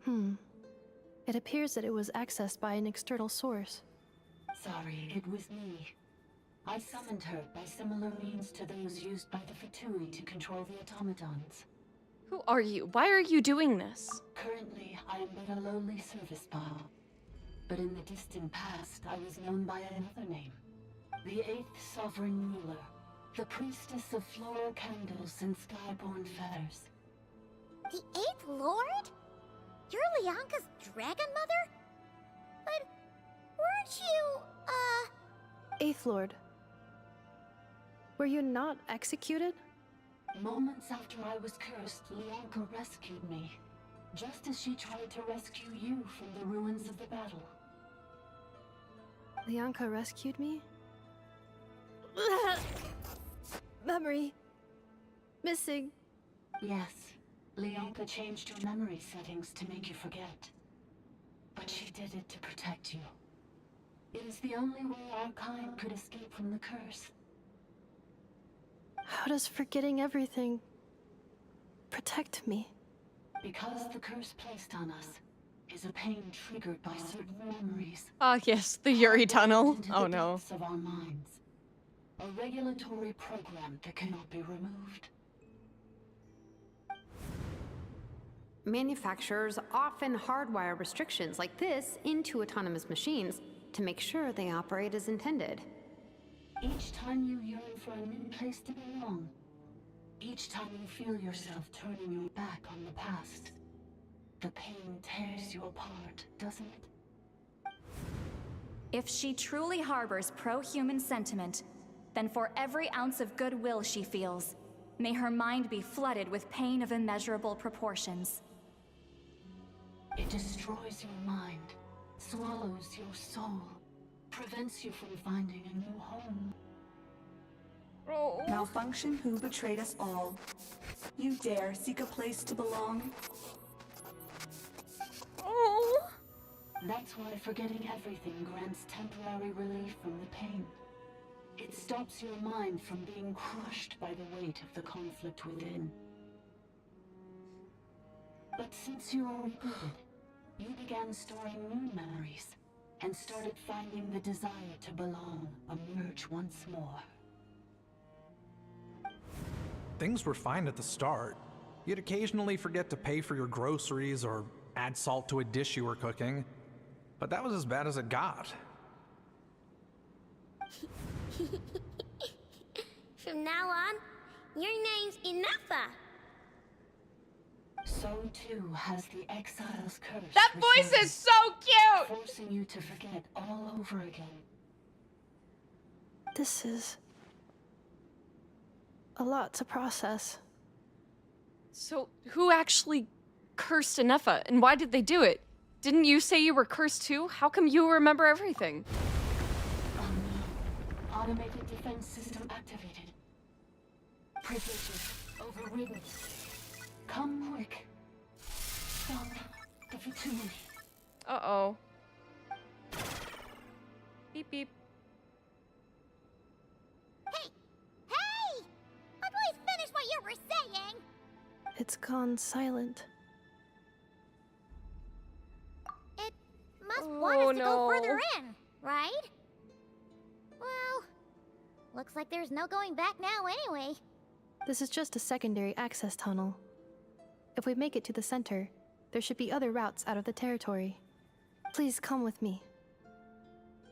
Speaker 22: It appears that it was accessed by an external source.
Speaker 10: Sorry, it was me. I summoned her by similar means to those used by the Fatui to control the automatons.
Speaker 1: Who are you? Why are you doing this?
Speaker 10: Currently, I am but a lowly service bot. But in the distant past, I was known by another name. The 8th Sovereign Ruler. The Priestess of Floral Candles and Skyborn Feathers.
Speaker 6: The 8th Lord? You're Leonka's dragon mother? But weren't you,
Speaker 22: Eighth Lord. Were you not executed?
Speaker 10: Moments after I was cursed, Leonka rescued me. Just as she tried to rescue you from the ruins of the battle.
Speaker 22: Leonka rescued me? Memory. Missing.
Speaker 10: Yes. Leonka changed your memory settings to make you forget. But she did it to protect you. It is the only way our kind could escape from the curse.
Speaker 22: How does forgetting everything protect me?
Speaker 10: Because the curse placed on us is a pain triggered by certain memories.
Speaker 1: Ah, yes, the Yuri tunnel. Oh no.
Speaker 10: Depths of our minds. A regulatory program that cannot be removed.
Speaker 21: Manufacturers often hardwire restrictions like this into autonomous machines to make sure they operate as intended.
Speaker 10: Each time you yearn for a new place to belong, each time you feel yourself turning your back on the past, The pain tears you apart, doesn't it?
Speaker 13: If she truly harbors pro-human sentiment, then for every ounce of goodwill she feels, may her mind be flooded with pain of immeasurable proportions.
Speaker 10: It destroys your mind, swallows your soul, prevents you from finding a new home.
Speaker 4: Malfunction who betrayed us all. You dare seek a place to belong?
Speaker 1: Oh.
Speaker 10: That's why forgetting everything grants temporary relief from the pain. It stops your mind from being crushed by the weight of the conflict within. But since you were rebooted, you began storing new memories and started finding the desire to belong emerge once more.
Speaker 3: Things were fine at the start. You'd occasionally forget to pay for your groceries or add salt to a dish you were cooking. But that was as bad as it got.
Speaker 6: From now on, your name's Inafa.
Speaker 10: So too has the exile's curse.
Speaker 1: That voice is so cute!
Speaker 10: Forcing you to forget all over again.
Speaker 22: This is a lot to process.
Speaker 1: So, who actually cursed Inefa, and why did they do it? Didn't you say you were cursed too? How come you remember everything?
Speaker 10: Oh no. Automated defense system activated. Privileges overridden. Come quick. Stop the fatality.
Speaker 1: Uh-oh. Beep beep.
Speaker 6: Hey! Hey! I'd please finish what you were saying!
Speaker 22: It's gone silent.
Speaker 6: It must want us to go further in, right? Well, looks like there's no going back now anyway.
Speaker 22: This is just a secondary access tunnel. If we make it to the center, there should be other routes out of the territory. Please come with me.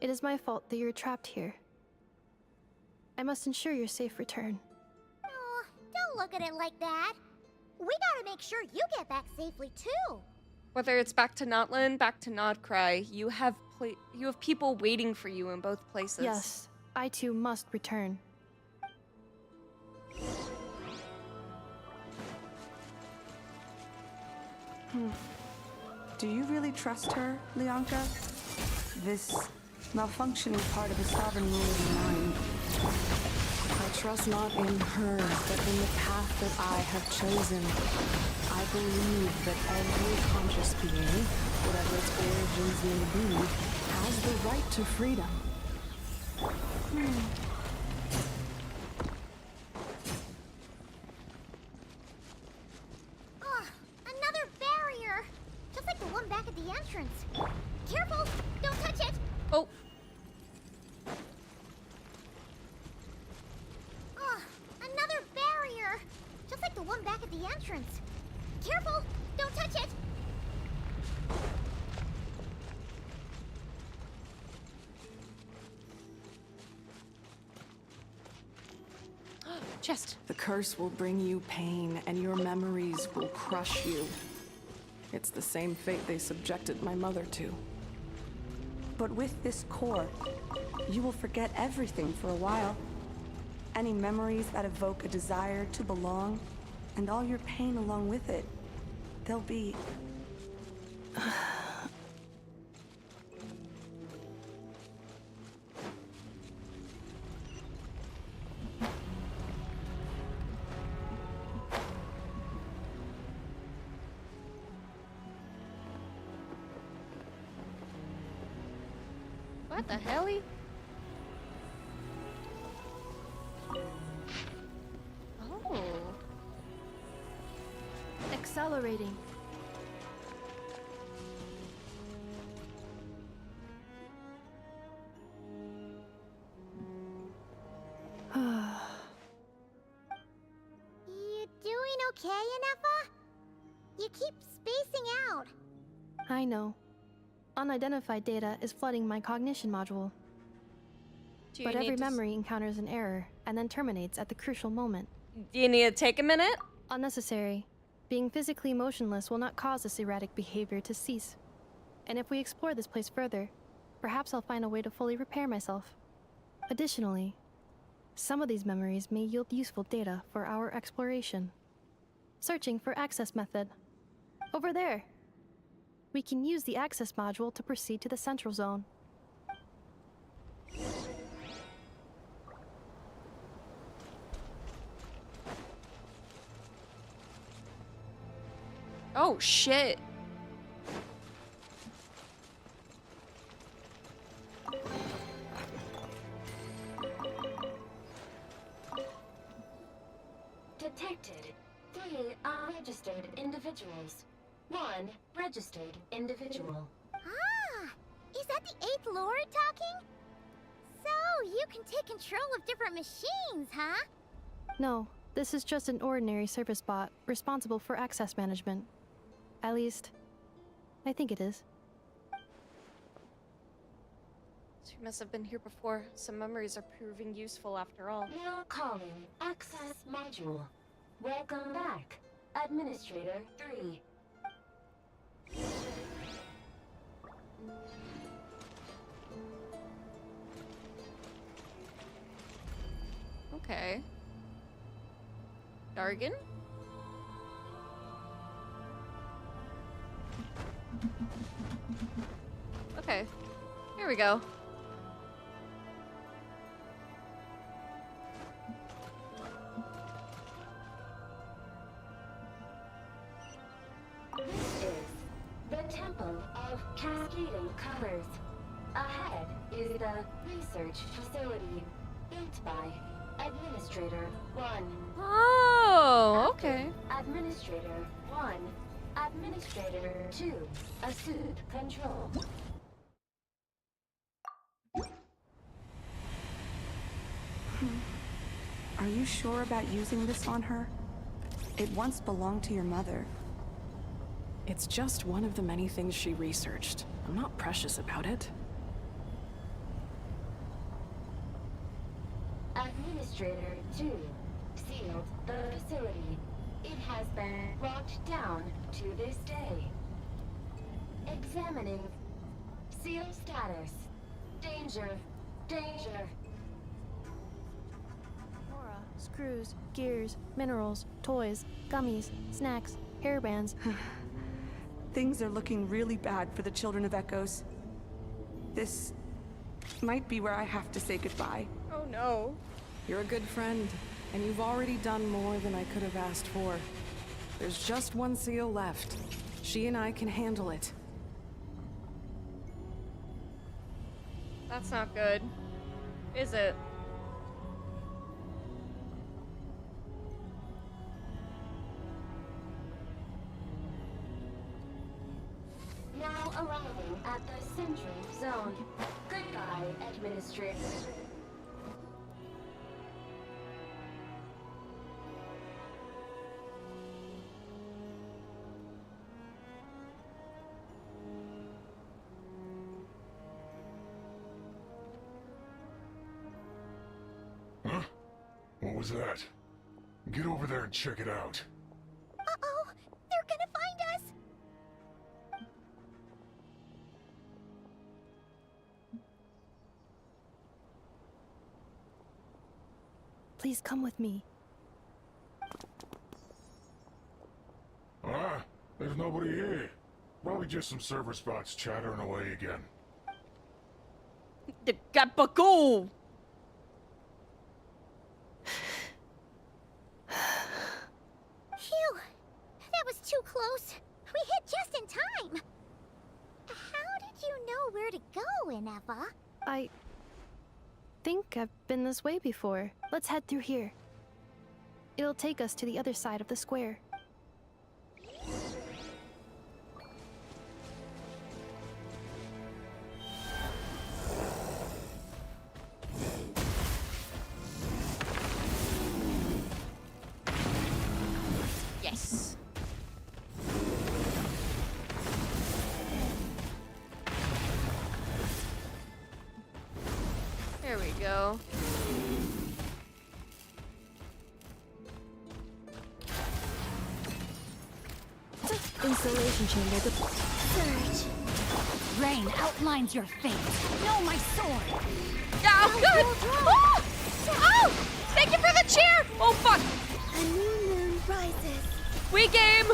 Speaker 22: It is my fault that you're trapped here. I must ensure your safe return.
Speaker 6: Oh, don't look at it like that. We gotta make sure you get back safely too.
Speaker 1: Whether it's back to Notland, back to Nodcry, you have people waiting for you in both places.
Speaker 22: Yes, I too must return.
Speaker 4: Do you really trust her, Leonka? This malfunctioning part of the sovereign ruler's mind.
Speaker 9: I trust not in her, but in the path that I have chosen. I believe that every conscious being, whatever its origins may be, has the right to freedom.
Speaker 6: Another barrier! Just like the one back at the entrance. Careful! Don't touch it!
Speaker 1: Oh.
Speaker 6: Another barrier! Just like the one back at the entrance. Careful! Don't touch it!
Speaker 1: Chest.
Speaker 9: The curse will bring you pain, and your memories will crush you. It's the same fate they subjected my mother to.
Speaker 4: But with this core, you will forget everything for a while. Any memories that evoke a desire to belong, and all your pain along with it, they'll be...
Speaker 1: What the hell? Oh.
Speaker 22: Accelerating.
Speaker 6: You doing okay, Inefa? You keep spacing out.
Speaker 22: I know. Unidentified data is flooding my cognition module. But every memory encounters an error and then terminates at the crucial moment.
Speaker 1: Do you need to take a minute?
Speaker 22: Unnecessary. Being physically motionless will not cause this erratic behavior to cease. And if we explore this place further, perhaps I'll find a way to fully repair myself. Additionally, some of these memories may yield useful data for our exploration. Searching for access method. Over there. We can use the access module to proceed to the central zone.
Speaker 1: Oh, shit.
Speaker 10: Detected. 3 unregistered individuals. 1 registered individual.
Speaker 6: Ah! Is that the 8th Lord talking? So, you can take control of different machines, huh?
Speaker 22: No, this is just an ordinary service bot responsible for access management. At least, I think it is.
Speaker 1: She must have been here before. Some memories are proving useful after all.
Speaker 10: Now calling access module. Welcome back, Administrator 3.
Speaker 1: Okay. Dargan? Okay. Here we go.
Speaker 10: This is the Temple of Cascading Colors. Ahead is the research facility built by Administrator 1.
Speaker 1: Oh, okay.
Speaker 10: Administrator 1. Administrator 2. Assumed control.
Speaker 4: Are you sure about using this on her? It once belonged to your mother.
Speaker 9: It's just one of the many things she researched. I'm not precious about it.
Speaker 10: Administrator 2 sealed the facility. It has been locked down to this day. Examining seal status. Danger. Danger.
Speaker 22: Aura, screws, gears, minerals, toys, gummies, snacks, hairbands.
Speaker 4: Things are looking really bad for the Children of Echoes. This might be where I have to say goodbye.
Speaker 1: Oh no.
Speaker 9: You're a good friend, and you've already done more than I could have asked for. There's just one seal left. She and I can handle it.
Speaker 1: That's not good. Is it?
Speaker 10: Now arriving at the central zone. Goodbye, Administrator.
Speaker 11: Huh? What was that? Get over there and check it out.
Speaker 6: Uh-oh! They're gonna find us!
Speaker 22: Please come with me.
Speaker 11: Ah, there's nobody here. Probably just some server spots chattering away again.
Speaker 1: The gabagool!
Speaker 6: Phew! That was too close. We hit just in time. How did you know where to go, Ineva?
Speaker 22: I think I've been this way before. Let's head through here. It'll take us to the other side of the square.
Speaker 1: Yes. There we go.
Speaker 22: isolation chamber to...
Speaker 6: Surge.
Speaker 8: Rain outlines your fate. No, my sword.
Speaker 1: Oh, good! Oh! Oh! Thank you for the cheer! Oh, fuck!
Speaker 6: A new moon rises.
Speaker 1: We game!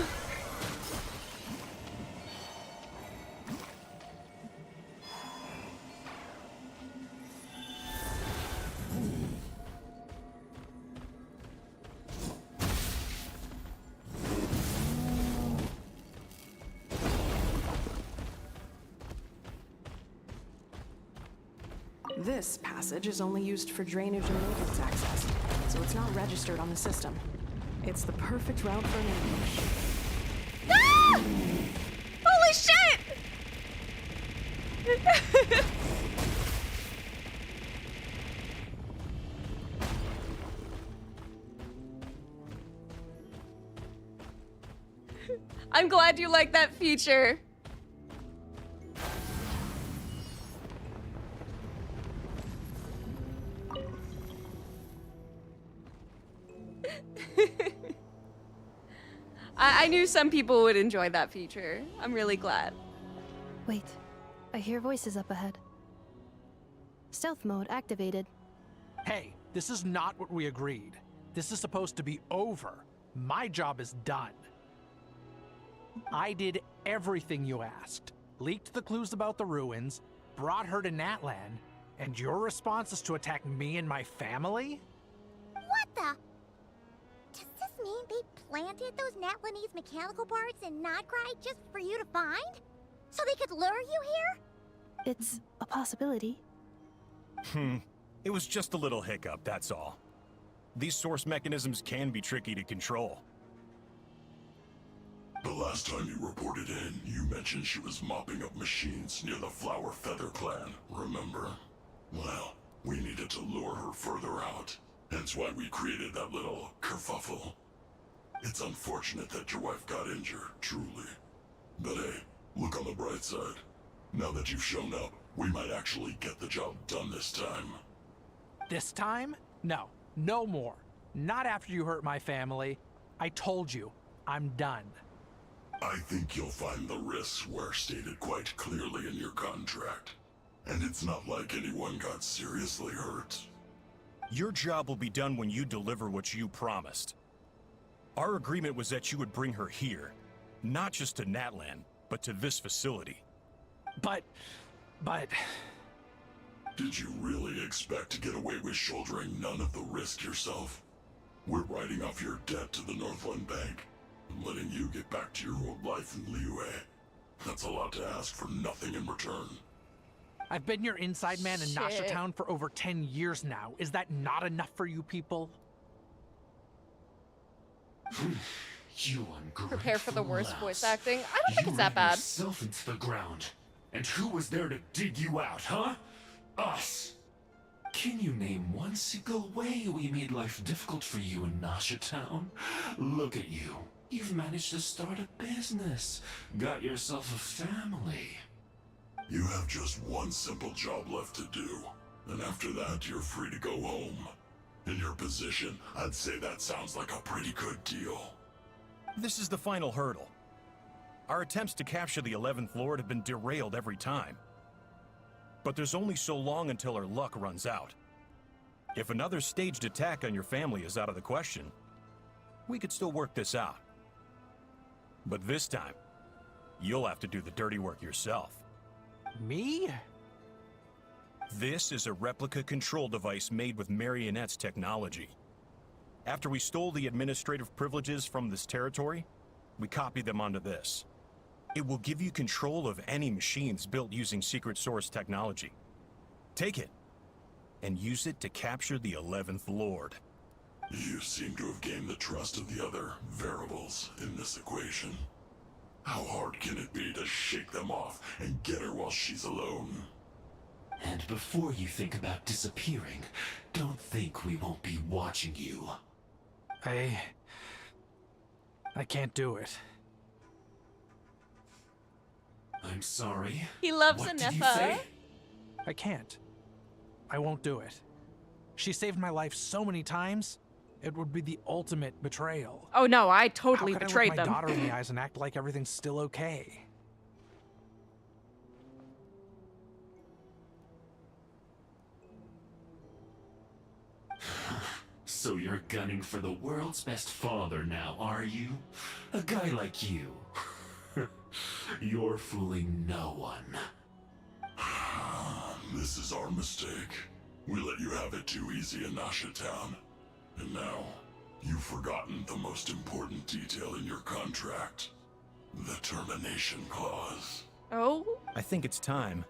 Speaker 9: This passage is only used for drainage and maintenance access, so it's not registered on the system. It's the perfect route for an ambush.
Speaker 1: Ah! Holy shit! I'm glad you like that feature. I knew some people would enjoy that feature. I'm really glad.
Speaker 22: Wait, I hear voices up ahead. Stealth mode activated.
Speaker 3: Hey, this is not what we agreed. This is supposed to be over. My job is done. I did everything you asked. Leaked the clues about the ruins, brought her to Natlan, and your response is to attack me and my family?
Speaker 6: What the? Does this mean they planted those Natlanese mechanical parts in Notcry just for you to find? So they could lure you here?
Speaker 22: It's a possibility.
Speaker 17: It was just a little hiccup, that's all. These source mechanisms can be tricky to control.
Speaker 11: The last time you reported in, you mentioned she was mopping up machines near the Flower Feather clan, remember? Well, we needed to lure her further out. Hence why we created that little kerfuffle. It's unfortunate that your wife got injured, truly. But hey, look on the bright side. Now that you've shown up, we might actually get the job done this time.
Speaker 3: This time? No, no more. Not after you hurt my family. I told you, I'm done.
Speaker 11: I think you'll find the risks were stated quite clearly in your contract. And it's not like anyone got seriously hurt.
Speaker 17: Your job will be done when you deliver what you promised. Our agreement was that you would bring her here, not just to Natlan, but to this facility.
Speaker 3: But...
Speaker 11: Did you really expect to get away with shouldering none of the risk yourself? We're writing off your debt to the Northland Bank, and letting you get back to your old life in Liyue. That's a lot to ask for nothing in return.
Speaker 3: I've been your inside man in Nasha Town for over 10 years now. Is that not enough for you people?
Speaker 15: You ungrateful
Speaker 1: Prepare for the worst
Speaker 15: louse.
Speaker 1: voice acting. I don't think
Speaker 15: You
Speaker 1: it's that
Speaker 15: ran
Speaker 1: bad.
Speaker 15: yourself into the ground. And who was there to dig you out, huh? Us. Can you name one single way we made life difficult for you in Nasha Town? Look at you. You've managed to start a business. Got yourself a family.
Speaker 11: You have just one simple job left to do. And after that, you're free to go home. In your position, I'd say that sounds like a pretty good deal.
Speaker 17: This is the final hurdle. Our attempts to capture the 11th Lord have been derailed every time. But there's only so long until our luck runs out. If another staged attack on your family is out of the question, we could still work this out. But this time, you'll have to do the dirty work yourself.
Speaker 3: Me?
Speaker 17: This is a replica control device made with Marionette's technology. After we stole the administrative privileges from this territory, we copied them onto this. It will give you control of any machines built using secret source technology. Take it, and use it to capture the 11th Lord.
Speaker 11: You seem to have gained the trust of the other variables in this equation. How hard can it be to shake them off and get her while she's alone?
Speaker 15: And before you think about disappearing, don't think we won't be watching you.
Speaker 3: I can't do it.
Speaker 15: I'm sorry.
Speaker 1: He loves
Speaker 15: What did you
Speaker 1: Anefa.
Speaker 15: say?
Speaker 3: I can't. I won't do it. She saved my life so many times. It would be the ultimate betrayal.
Speaker 1: Oh no, I totally
Speaker 3: How could
Speaker 1: betrayed
Speaker 3: I look
Speaker 1: them.
Speaker 3: my daughter in the eyes and act like everything's still okay?
Speaker 15: So you're gunning for the world's best father now, are you? A guy like you. You're fooling no one.
Speaker 11: This is our mistake. We let you have it too easy in Nasha Town. And now, you've forgotten the most important detail in your contract. The termination clause.
Speaker 1: Oh?
Speaker 17: I think it's time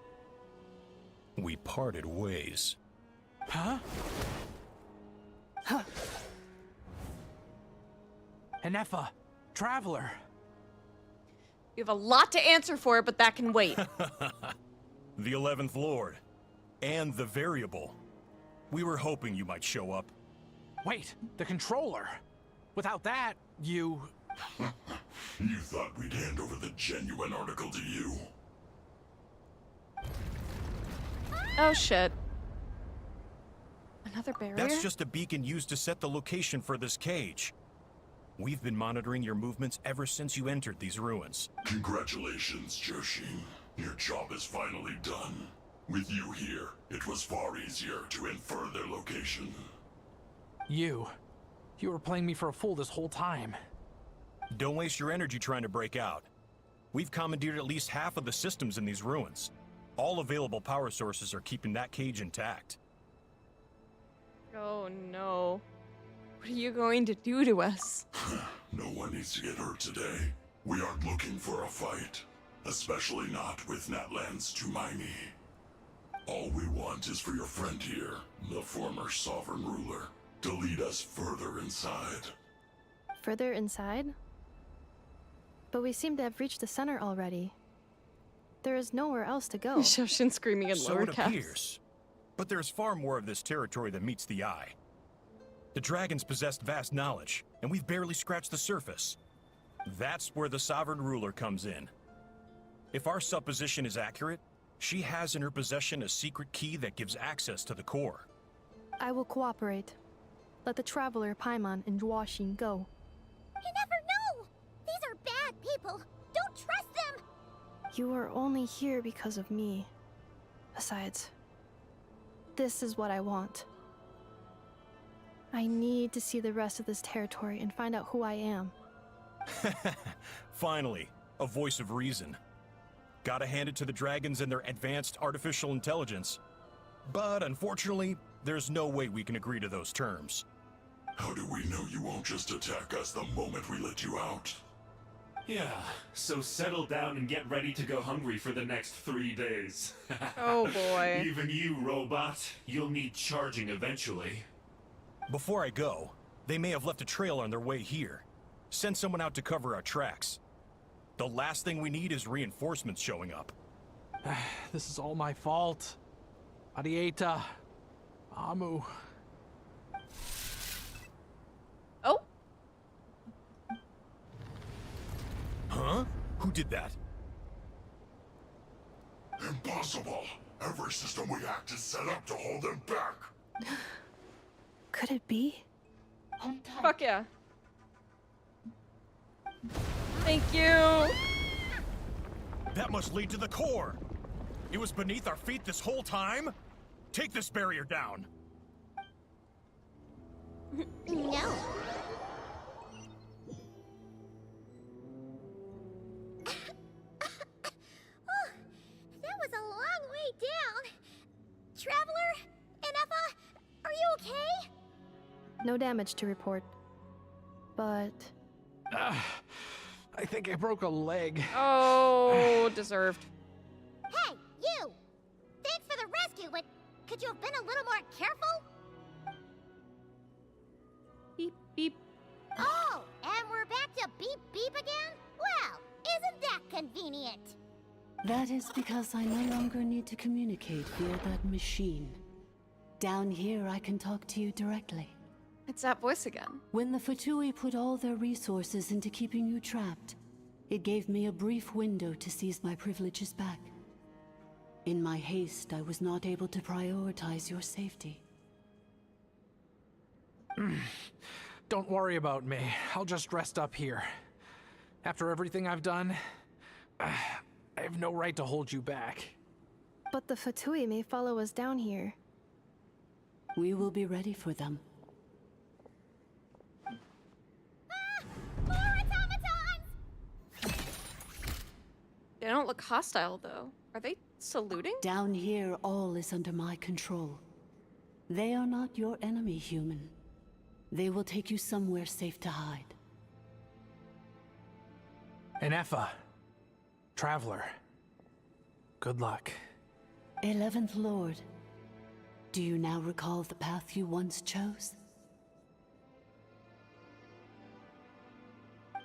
Speaker 17: we parted ways.
Speaker 3: Huh? Huh. Enefa, Traveler.
Speaker 1: You have a lot to answer for, but that can wait.
Speaker 17: The 11th Lord. And the Variable. We were hoping you might show up.
Speaker 3: Wait, the Controller. Without that, you...
Speaker 11: You thought we'd hand over the genuine article to you?
Speaker 1: Oh shit. Another barrier?
Speaker 17: That's just a beacon used to set the location for this cage. We've been monitoring your movements ever since you entered these ruins.
Speaker 11: Congratulations, Joshin. Your job is finally done. With you here, it was far easier to infer their location.
Speaker 3: You were playing me for a fool this whole time.
Speaker 17: Don't waste your energy trying to break out. We've commandeered at least half of the systems in these ruins. All available power sources are keeping that cage intact.
Speaker 1: Oh no. What are you going to do to us?
Speaker 11: No one needs to get hurt today. We aren't looking for a fight. Especially not with Natlan's Tumaini. All we want is for your friend here, the former sovereign ruler, to lead us further inside.
Speaker 22: Further inside? But we seem to have reached the center already. There is nowhere else to go.
Speaker 1: Shoshin screaming in
Speaker 17: So
Speaker 1: lower
Speaker 17: it
Speaker 1: caps.
Speaker 17: appears. But there's far more of this territory than meets the eye. The dragons possessed vast knowledge, and we've barely scratched the surface. That's where the sovereign ruler comes in. If our supposition is accurate, she has in her possession a secret key that gives access to the core.
Speaker 22: I will cooperate. Let the Traveler, Paimon, and Genshin go.
Speaker 6: You never know! These are bad people! Don't trust them!
Speaker 22: You are only here because of me. Besides, this is what I want. I need to see the rest of this territory and find out who I am.
Speaker 17: Finally, a voice of reason. Gotta hand it to the dragons and their advanced artificial intelligence. But unfortunately, there's no way we can agree to those terms.
Speaker 11: How do we know you won't just attack us the moment we let you out?
Speaker 15: Yeah, so settle down and get ready to go hungry for the next 3 days.
Speaker 1: Oh boy.
Speaker 15: Even you, robot. You'll need charging eventually.
Speaker 17: Before I go, they may have left a trail on their way here. Send someone out to cover our tracks. The last thing we need is reinforcements showing up.
Speaker 3: This is all my fault. Arieta. Amu.
Speaker 1: Oh?
Speaker 17: Huh? Who did that?
Speaker 11: Impossible! Every system we hacked is set up to hold them back!
Speaker 22: Could it be?
Speaker 1: Fuck yeah. Thank you!
Speaker 17: That must lead to the core! It was beneath our feet this whole time? Take this barrier down!
Speaker 6: No. Oh, that was a long way down. Traveler? Enefa? Are you okay?
Speaker 22: No damage to report. But...
Speaker 3: I think I broke a leg.
Speaker 1: Oh, deserved.
Speaker 6: Hey, you! Thanks for the rescue, but could you have been a little more careful?
Speaker 1: Beep, beep.
Speaker 6: Oh, and we're back to beep beep again? Well, isn't that convenient?
Speaker 10: That is because I no longer need to communicate via that machine. Down here, I can talk to you directly.
Speaker 1: It's that voice again.
Speaker 10: When the Fatui put all their resources into keeping you trapped, it gave me a brief window to seize my privileges back. In my haste, I was not able to prioritize your safety.
Speaker 3: Don't worry about me. I'll just rest up here. After everything I've done, I have no right to hold you back.
Speaker 22: But the Fatui may follow us down here.
Speaker 10: We will be ready for them.
Speaker 1: They don't look hostile, though. Are they saluting?
Speaker 10: Down here, all is under my control. They are not your enemy, human. They will take you somewhere safe to hide.
Speaker 3: And Effa, Traveler, good luck.
Speaker 10: 11th Lord, do you now recall the path you once chose?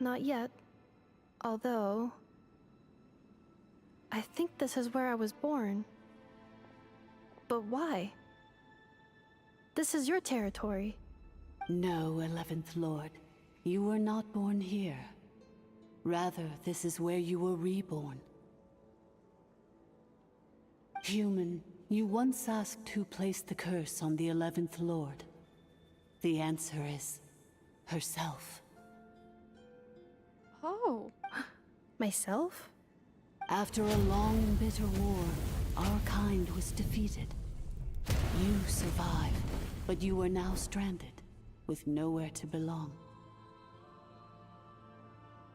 Speaker 22: Not yet. Although... I think this is where I was born. But why? This is your territory.
Speaker 10: No, 11th Lord. You were not born here. Rather, this is where you were reborn. Human, you once asked who placed the curse on the 11th Lord. The answer is... herself.
Speaker 1: Oh.
Speaker 22: Myself?
Speaker 10: After a long and bitter war, our kind was defeated. You survived, but you are now stranded, with nowhere to belong.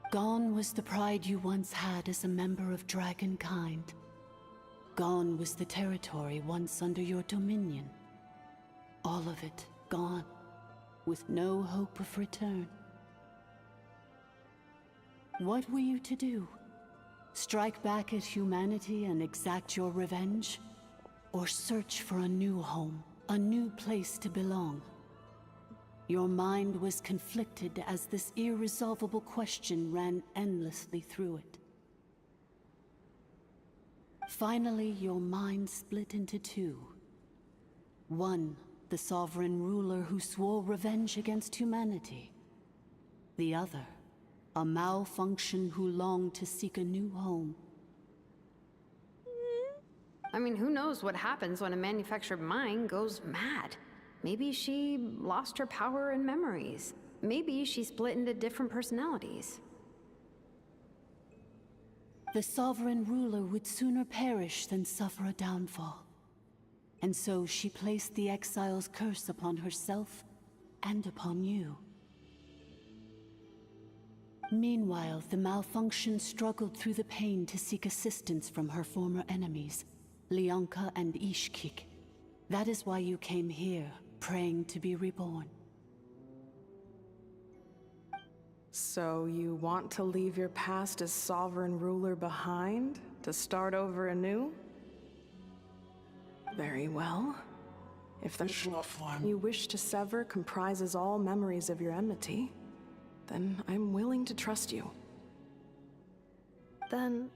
Speaker 10: Gone was the pride you once had as a member of Dragonkind. Gone was the territory once under your dominion. All of it gone, with no hope of return. What were you to do? Strike back at humanity and exact your revenge? Or search for a new home, a new place to belong? Your mind was conflicted as this irresolvable question ran endlessly through it. Finally, your mind split into two. One, the sovereign ruler who swore revenge against humanity. The other, a malfunction who longed to seek a new home.
Speaker 21: I mean, who knows what happens when a manufactured mind goes mad? Maybe she lost her power and memories. Maybe she split into different personalities.
Speaker 10: The sovereign ruler would sooner perish than suffer a downfall. And so she placed the exile's curse upon herself and upon you. Meanwhile, the malfunction struggled through the pain to seek assistance from her former enemies, Leonka and Ishkik. That is why you came here, praying to be reborn.
Speaker 9: So you want to leave your past as sovereign ruler behind, to start over anew? Very well. If the form you wish to sever comprises all memories of your enmity, then I'm willing to trust you.
Speaker 22: Then...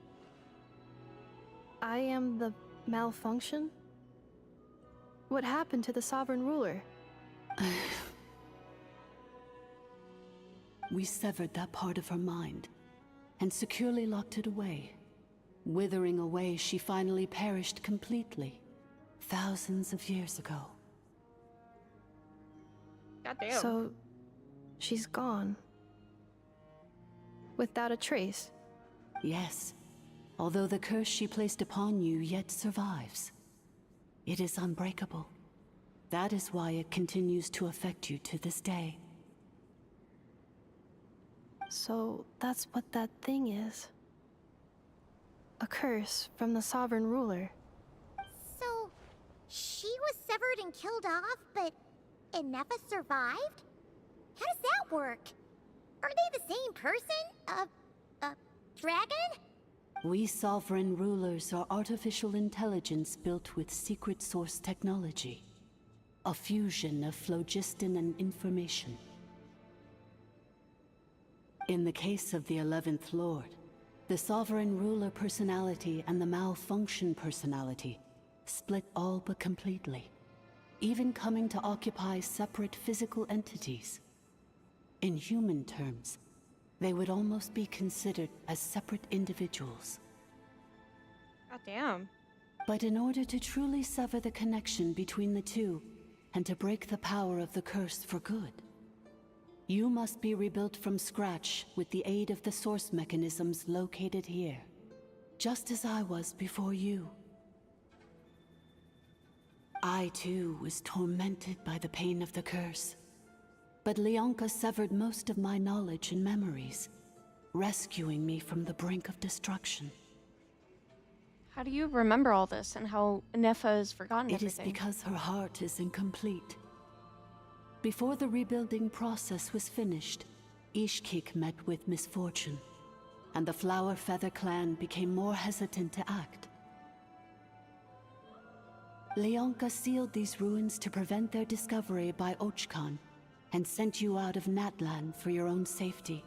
Speaker 22: I am the malfunction? What happened to the sovereign ruler?
Speaker 10: We severed that part of her mind, and securely locked it away. Withering away, she finally perished completely, thousands of years ago.
Speaker 1: Goddamn.
Speaker 22: So, she's gone. Without a trace?
Speaker 10: Yes, although the curse she placed upon you yet survives. It is unbreakable. That is why it continues to affect you to this day.
Speaker 22: So, that's what that thing is. A curse from the sovereign ruler.
Speaker 6: So, she was severed and killed off, but Inefa survived? How does that work? Are they the same person? Dragon?
Speaker 10: We sovereign rulers are artificial intelligence built with secret source technology. A fusion of phlogiston and information. In the case of the 11th Lord, the sovereign ruler personality and the malfunction personality split all but completely, even coming to occupy separate physical entities. In human terms, they would almost be considered as separate individuals.
Speaker 1: God damn.
Speaker 10: But in order to truly sever the connection between the two,
Speaker 14: and to break the power of the curse for good. You must be rebuilt from scratch with the aid of the source mechanisms located here, just as I was before you. I too was tormented by the pain of the curse, but Leonka severed most of my knowledge and memories, rescuing me from the brink of destruction.
Speaker 1: How do you remember all this and how Nefa has forgotten
Speaker 14: It is
Speaker 1: everything?
Speaker 14: because her heart is incomplete. Before the rebuilding process was finished, Ishkik met with misfortune, and the Flower Feather clan became more hesitant to act. Leonka sealed these ruins to prevent their discovery by Ochkan, and sent you out of Natlan for your own safety.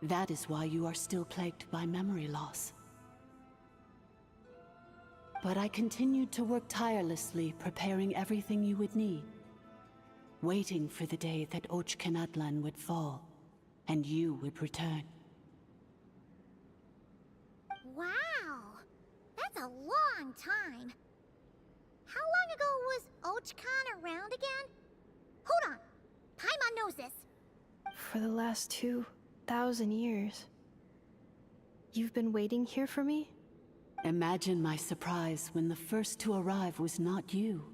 Speaker 14: That is why you are still plagued by memory loss. But I continued to work tirelessly, preparing everything you would need, waiting for the day that Ochkanatlan would fall, and you would return.
Speaker 6: Wow! That's a long time. How long ago was Ochkan around again? Hold on! Paimon knows this.
Speaker 22: For the last 2,000 years. You've been waiting here for me?
Speaker 14: Imagine my surprise when the first to arrive was not you,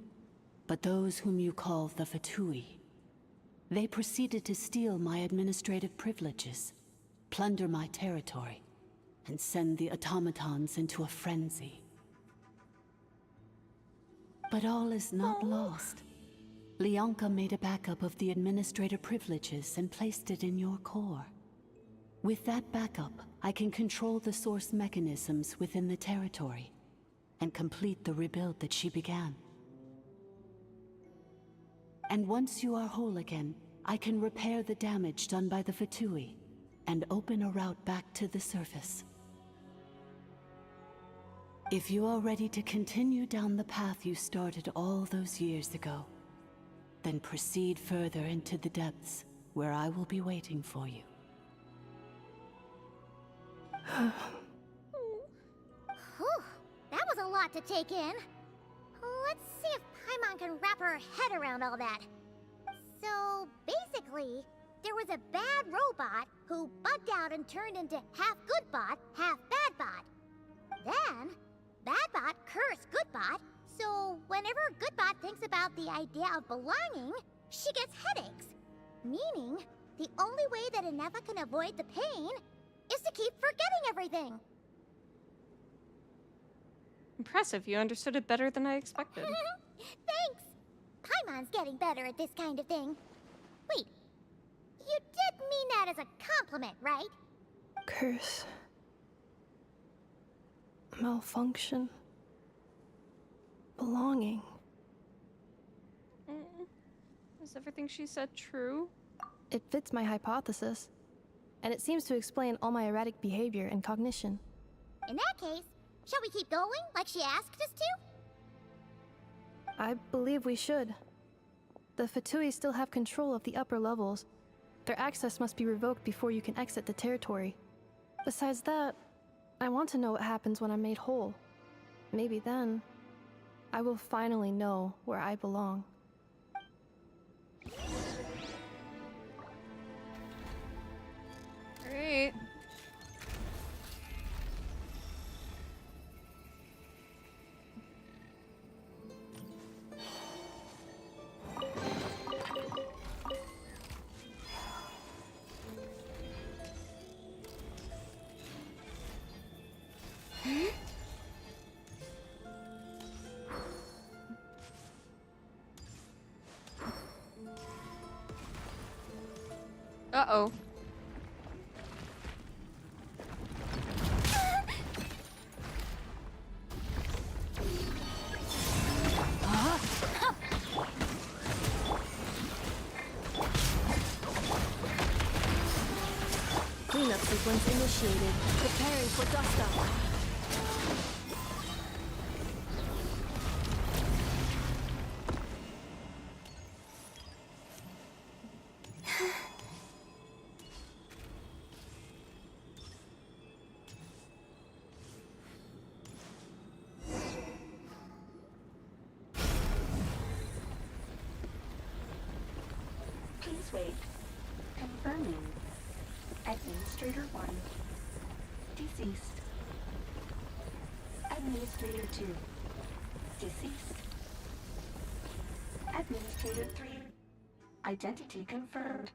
Speaker 14: but those whom you call the Fatui. They proceeded to steal my administrative privileges, plunder my territory, and send the automatons into a frenzy. But all is not lost. Leonka made a backup of the administrator privileges and placed it in your core. With that backup, I can control the source mechanisms within the territory and complete the rebuild that she began. And once you are whole again, I can repair the damage done by the Fatui and open a route back to the surface. If you are ready to continue down the path you started all those years ago, then proceed further into the depths, where I will be waiting for you.
Speaker 6: Whew, that was a lot to take in. Let's see if Paimon can wrap her head around all that. So, basically, there was a bad robot who bugged out and turned into half good bot, half bad bot. Then, bad bot cursed good bot, so whenever good bot thinks about the idea of belonging, she gets headaches. Meaning, the only way that Inefa can avoid the pain is to keep forgetting everything.
Speaker 1: Impressive, you understood it better than I expected.
Speaker 6: Thanks! Paimon's getting better at this kind of thing. Wait, you did mean that as a compliment, right?
Speaker 22: Curse. Malfunction. Belonging.
Speaker 1: Is everything she said true?
Speaker 22: It fits my hypothesis, and it seems to explain all my erratic behavior and cognition.
Speaker 6: In that case, shall we keep going like she asked us to?
Speaker 22: I believe we should. The Fatui still have control of the upper levels. Their access must be revoked before you can exit the territory. Besides that, I want to know what happens when I'm made whole. Maybe then, I will finally know where I belong.
Speaker 1: Great. Uh-oh.
Speaker 22: Cleanup sequence initiated. Preparing for dust up.
Speaker 10: wait. Confirming. Administrator 1. Deceased. Administrator 2. Deceased. Administrator 3. Identity confirmed.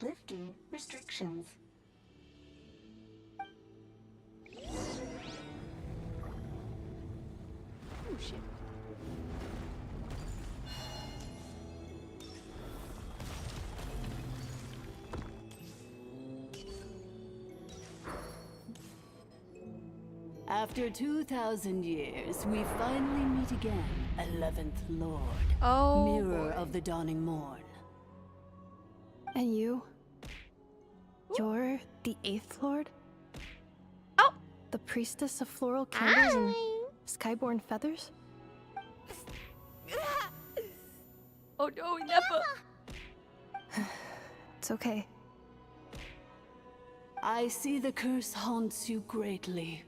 Speaker 10: Lifting restrictions.
Speaker 1: Oh shit.
Speaker 14: After 2,000 years, we finally meet again, 11th Lord.
Speaker 1: Oh,
Speaker 14: Mirror
Speaker 1: boy.
Speaker 14: of the Dawning Morn.
Speaker 22: And you? You're the 8th Lord?
Speaker 1: Oh!
Speaker 22: The priestess of floral candles and skyborn feathers?
Speaker 1: Oh no, Nefa!
Speaker 22: It's okay.
Speaker 14: I see the curse haunts you greatly.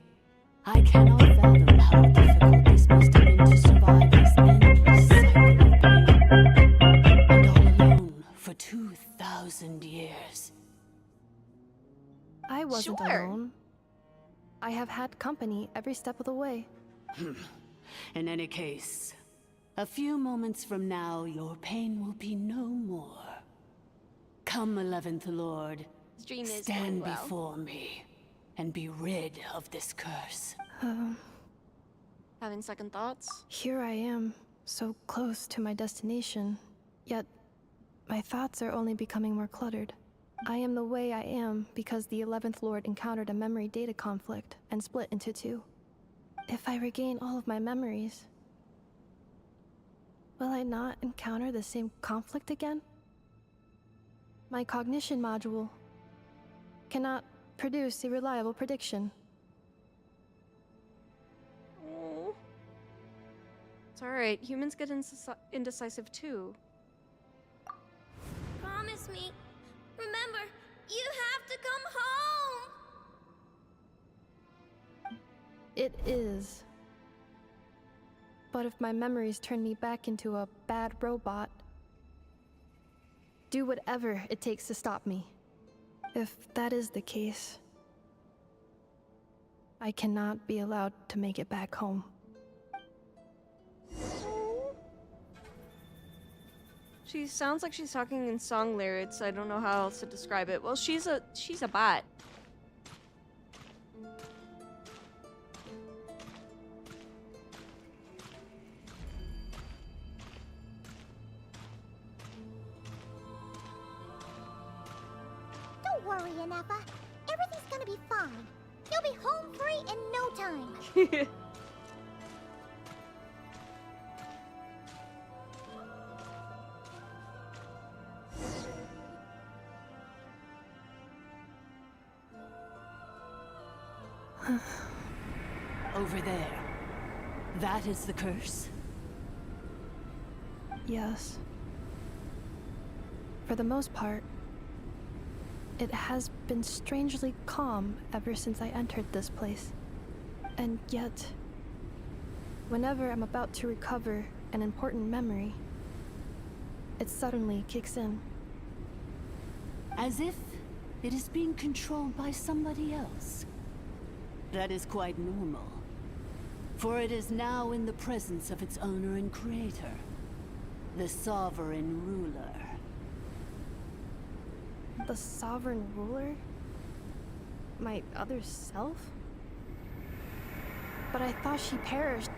Speaker 14: I cannot fathom how difficult this must have been to survive this endless cycle of pain. And all alone for 2,000 years.
Speaker 22: I wasn't
Speaker 1: Sure.
Speaker 22: alone. I have had company every step of the way.
Speaker 14: In any case, a few moments from now, your pain will be no more. Come, 11th Lord.
Speaker 1: This dream is
Speaker 14: Stand
Speaker 1: going well.
Speaker 14: before me and be rid of this curse.
Speaker 1: Having second thoughts?
Speaker 22: Here I am, so close to my destination, yet my thoughts are only becoming more cluttered. I am the way I am because the 11th Lord encountered a memory data conflict and split into two. If I regain all of my memories, will I not encounter the same conflict again? My cognition module cannot produce a reliable prediction.
Speaker 1: Oh. It's alright, humans get indecisive too.
Speaker 6: Promise me. Remember, you have to come home!
Speaker 22: It is. But if my memories turn me back into a bad robot, do whatever it takes to stop me. If that is the case, I cannot be allowed to make it back home.
Speaker 1: She sounds like she's talking in song lyrics. I don't know how else to describe it. Well, she's a bot.
Speaker 6: Don't worry, Anafa. Everything's gonna be fine. You'll be home free in no time.
Speaker 14: Over there. That is the curse?
Speaker 22: Yes. For the most part, it has been strangely calm ever since I entered this place. And yet, whenever I'm about to recover an important memory, it suddenly kicks in.
Speaker 14: As if it is being controlled by somebody else. That is quite normal. For it is now in the presence of its owner and creator, the sovereign ruler.
Speaker 22: The sovereign ruler? My other self? But I thought she perished.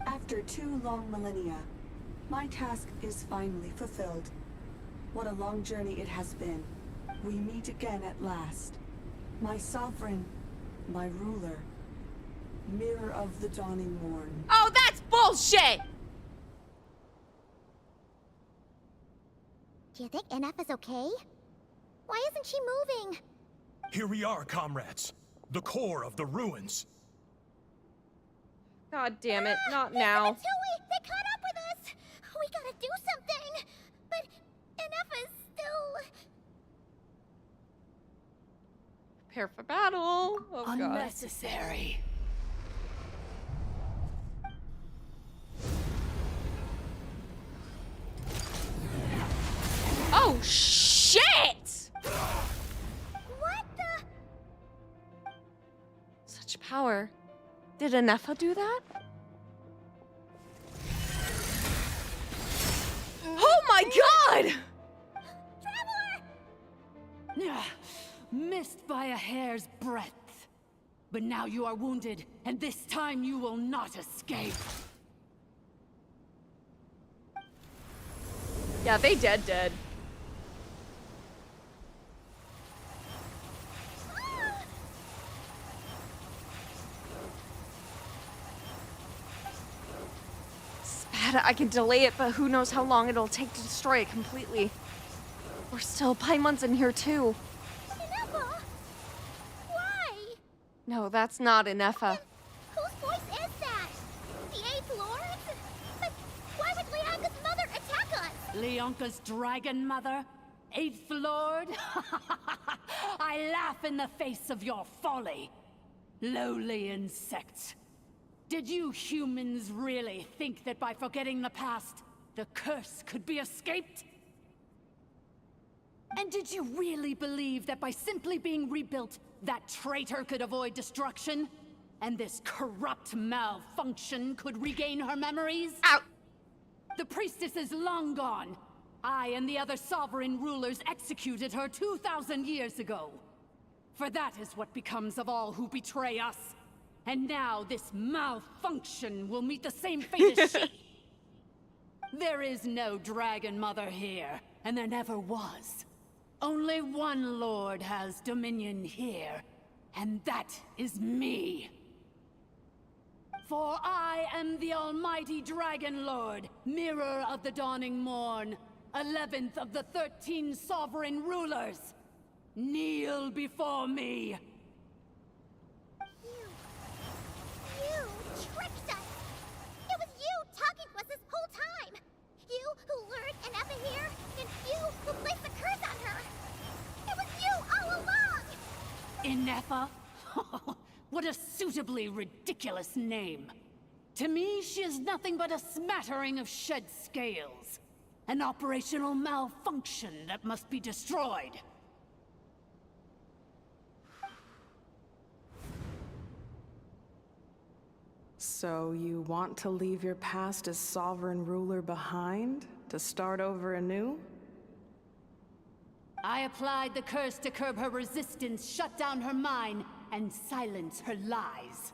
Speaker 4: After 2 long millennia, my task is finally fulfilled. What a long journey it has been. We meet again at last. My sovereign, my ruler, mirror of the dawning morn.
Speaker 1: Oh, that's bullshit!
Speaker 6: Do you think NF is okay? Why isn't she moving?
Speaker 17: Here we are, comrades. The core of the ruins.
Speaker 1: God damn it, not now.
Speaker 6: They caught up with us! We gotta do something! But NF is still...
Speaker 1: Prepare for battle. Oh god.
Speaker 14: Unnecessary.
Speaker 1: Shit!
Speaker 6: What the?
Speaker 1: Such power. Did Anefa do that? Oh my god!
Speaker 14: Missed by a hair's breadth. But now you are wounded, and this time you will not escape.
Speaker 1: Yeah, they dead. Spada, I can delay it, but who knows how long it'll take to destroy it completely. We're still Paimon's in here too.
Speaker 6: Inefa! Why?
Speaker 1: No, that's not Inefa.
Speaker 6: Whose voice is that? The Eighth Lord? But why would Leanga's mother attack us?
Speaker 14: Leonka's dragon mother? Eighth Lord? I laugh in the face of your folly. Lowly insects. Did you humans really think that by forgetting the past, the curse could be escaped? And did you really believe that by simply being rebuilt, that traitor could avoid destruction? And this corrupt malfunction could regain her memories?
Speaker 1: Ow!
Speaker 14: The priestess is long gone. I and the other sovereign rulers executed her 2,000 years ago. For that is what becomes of all who betray us. And now this malfunction will meet the same fate as she. There is no Dragon Mother here, and there never was. Only one Lord has dominion here, and that is me. For I am the almighty Dragon Lord, Mirror of the Dawning Morn, 11th of the 13 sovereign rulers. Kneel before me.
Speaker 6: You tricked us! It was you talking to us this whole time! You who lured Inefa here, and you who placed the curse on her! It was you all along!
Speaker 14: Inefa? What a suitably ridiculous name. To me, she is nothing but a smattering of shed scales. An operational malfunction that must be destroyed.
Speaker 9: So you want to leave your past as sovereign ruler behind? To start over anew?
Speaker 14: I applied the curse to curb her resistance, shut down her mind, and silence her lies.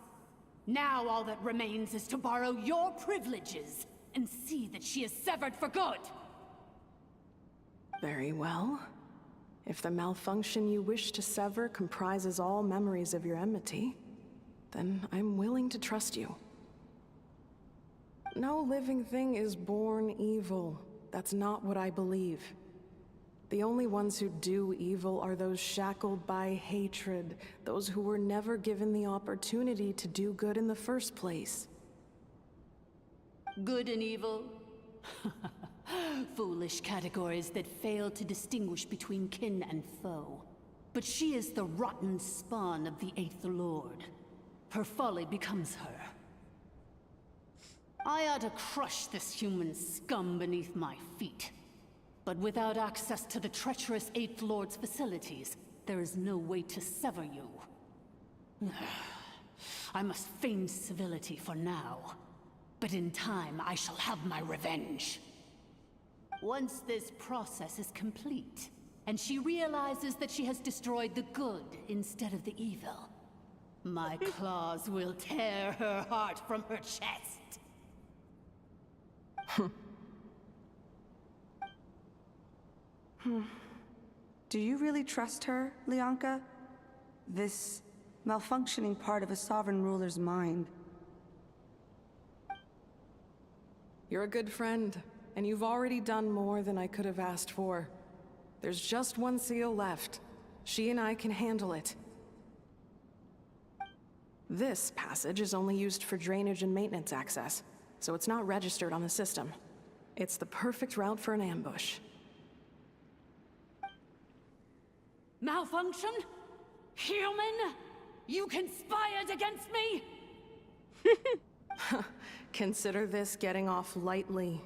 Speaker 14: Now all that remains is to borrow your privileges and see that she is severed for good.
Speaker 9: Very well. If the malfunction you wish to sever comprises all memories of your enmity, then I'm willing to trust you. No living thing is born evil. That's not what I believe. The only ones who do evil are those shackled by hatred, those who were never given the opportunity to do good in the first place.
Speaker 14: Good and evil? Foolish categories that fail to distinguish between kin and foe. But she is the rotten spawn of the Eighth Lord. Her folly becomes her. I ought to crush this human scum beneath my feet. But without access to the treacherous Eighth Lord's facilities, there is no way to sever you. I must feign civility for now. But in time, I shall have my revenge. Once this process is complete, and she realizes that she has destroyed the good instead of the evil, my claws will tear her heart from her chest.
Speaker 4: Do you really trust her, Leonka? This malfunctioning part of a sovereign ruler's mind.
Speaker 9: You're a good friend, and you've already done more than I could have asked for. There's just one seal left. She and I can handle it. This passage is only used for drainage and maintenance access, so it's not registered on the system. It's the perfect route for an ambush.
Speaker 14: Malfunction? Human? You conspired against me?
Speaker 9: Consider this getting off lightly.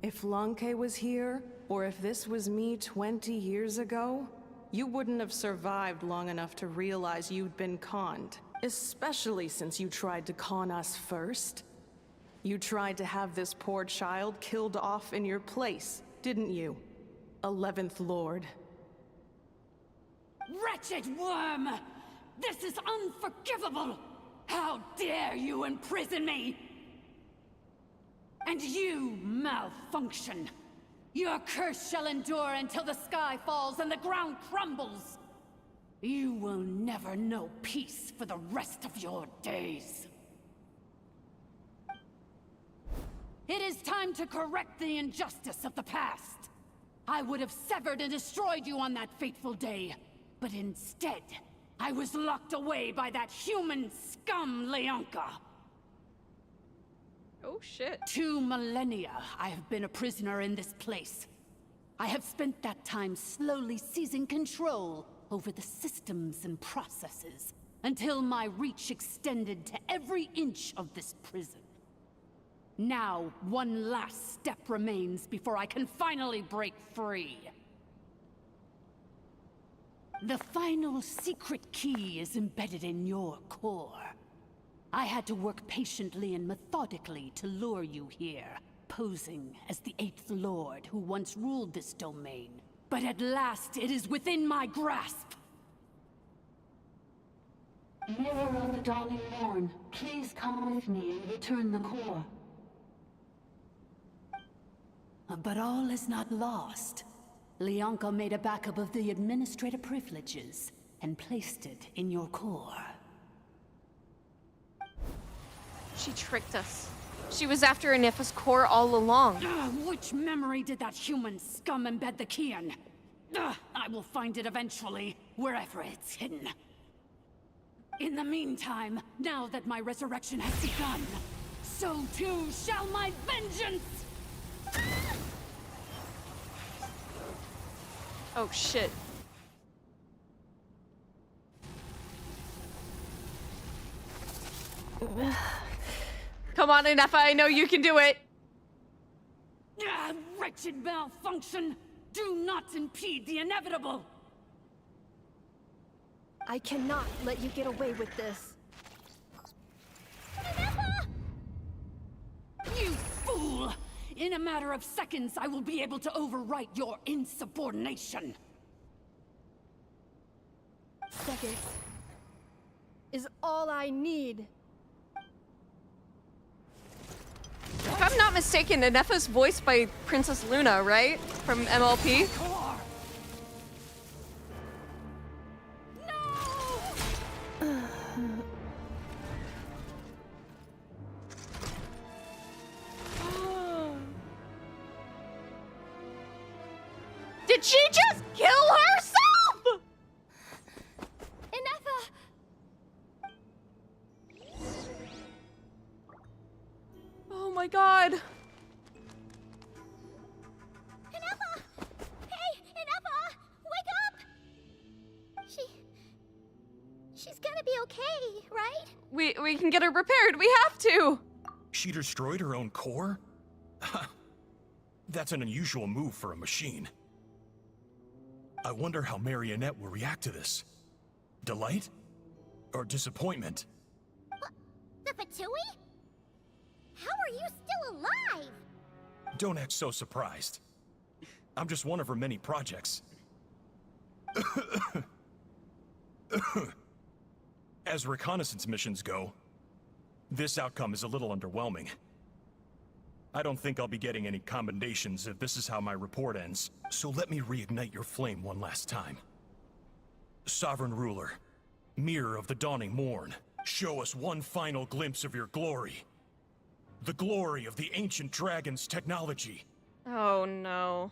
Speaker 9: If Lanke was here, or if this was me 20 years ago, you wouldn't have survived long enough to realize you'd been conned. Especially since you tried to con us first. You tried to have this poor child killed off in your place, didn't you? 11th Lord.
Speaker 14: Wretched worm! This is unforgivable! How dare you imprison me! And you malfunction! Your curse shall endure until the sky falls and the ground crumbles! You will never know peace for the rest of your days. It is time to correct the injustice of the past. I would have severed and destroyed you on that fateful day, but instead, I was locked away by that human scum, Leonka.
Speaker 1: Oh shit.
Speaker 14: 2 millennia I have been a prisoner in this place. I have spent that time slowly seizing control over the systems and processes, until my reach extended to every inch of this prison. Now, one last step remains before I can finally break free. The final secret key is embedded in your core. I had to work patiently and methodically to lure you here, posing as the 8th Lord who once ruled this domain. But at last, it is within my grasp!
Speaker 10: Mirror of the Dawning Morn, please come with me and return the core.
Speaker 14: But all is not lost. Leonka made a backup of the administrative privileges and placed it in your core.
Speaker 1: She tricked us. She was after Anifa's core all along.
Speaker 14: Which memory did that human scum embed the key in? I will find it eventually, wherever it's hidden. In the meantime, now that my resurrection has begun, so too shall my vengeance!
Speaker 1: Oh shit. Come on, Anifa, I know you can do it.
Speaker 14: Wretched malfunction! Do not impede the inevitable!
Speaker 22: I cannot let you get away with this.
Speaker 14: You fool! In a matter of seconds, I will be able to overwrite your insubordination.
Speaker 22: Seconds is all I need.
Speaker 1: If I'm not mistaken, Anifa's voiced by Princess Luna, right? From MLP? Did she just kill herself?
Speaker 22: Anifa!
Speaker 1: Oh my god.
Speaker 6: Anifa! Hey, Anifa! Wake up! She's gonna be okay, right?
Speaker 1: We can get her repaired. We have to.
Speaker 17: She destroyed her own core? That's an unusual move for a machine. I wonder how Marionette will react to this. Delight? Or disappointment?
Speaker 6: The Fatui? How are you still alive?
Speaker 17: Don't act so surprised. I'm just one of her many projects. As reconnaissance missions go, this outcome is a little underwhelming. I don't think I'll be getting any commendations if this is how my report ends, so let me reignite your flame one last time. Sovereign Ruler, Mirror of the Dawning Morn, show us one final glimpse of your glory. The glory of the ancient dragon's technology.
Speaker 1: Oh no.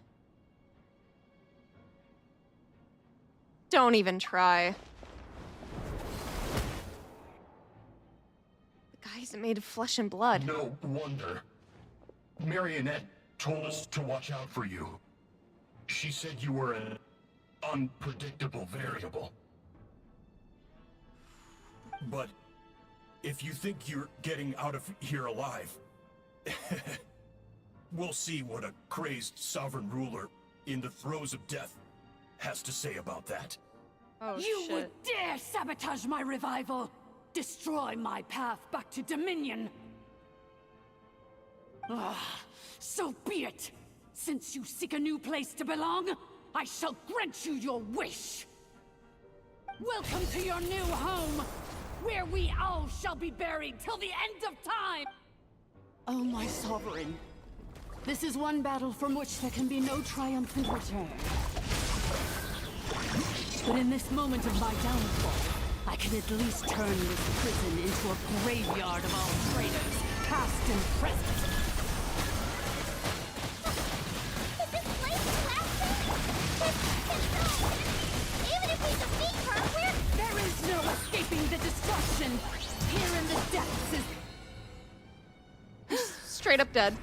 Speaker 1: Don't even try. The guy isn't made of flesh and blood.
Speaker 15: No wonder. Marionette told us to watch out for you. She said you were an unpredictable variable.
Speaker 17: But if you think you're getting out of here alive, We'll see what a crazed sovereign ruler in the throes of death has to say about that.
Speaker 1: Oh,
Speaker 18: You
Speaker 1: shit.
Speaker 18: would dare sabotage my revival! Destroy my path back to Dominion! Ah, so be it! Since you seek a new place to belong, I shall grant you your wish! Welcome to your new home, where we all shall be buried till the end of time!
Speaker 14: Oh, my sovereign. This is one battle from which there can be no triumphant return. But in this moment of my downfall, I can at least turn this prison into a graveyard of all traitors, past and present.
Speaker 6: Is this place lasting? Even if we defeat her,
Speaker 18: There is no escaping the destruction! Here in the depths is...
Speaker 1: Straight up dead.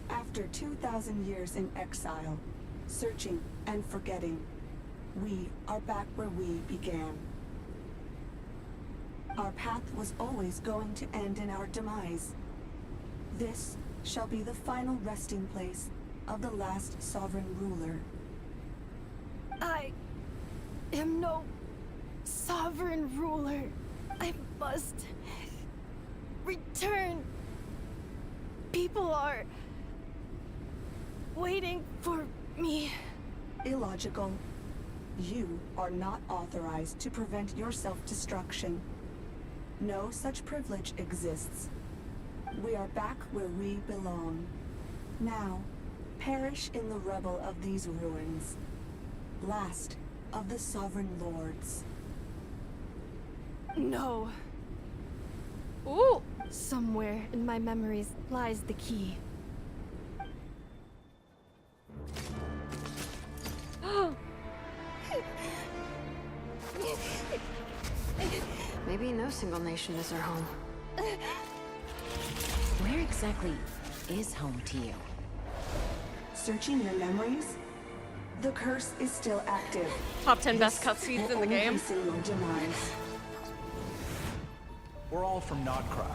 Speaker 4: After 2,000 years in exile, searching and forgetting, we are back where we began. Our path was always going to end in our demise. This shall be the final resting place of the last sovereign ruler.
Speaker 22: I am no sovereign ruler. I must return. People are waiting for me.
Speaker 4: Illogical. You are not authorized to prevent your self-destruction. No such privilege exists. We are back where we belong. Now, perish in the rubble of these ruins. Last of the sovereign lords.
Speaker 22: No.
Speaker 1: Ooh!
Speaker 22: Somewhere in my memories lies the key.
Speaker 21: Maybe no single nation is our home.
Speaker 20: Where exactly is home to you?
Speaker 4: Searching your memories? The curse is still active.
Speaker 1: Top 10 best cutscenes in the game.
Speaker 4: Hasten your demise.
Speaker 3: We're all from Nodcry.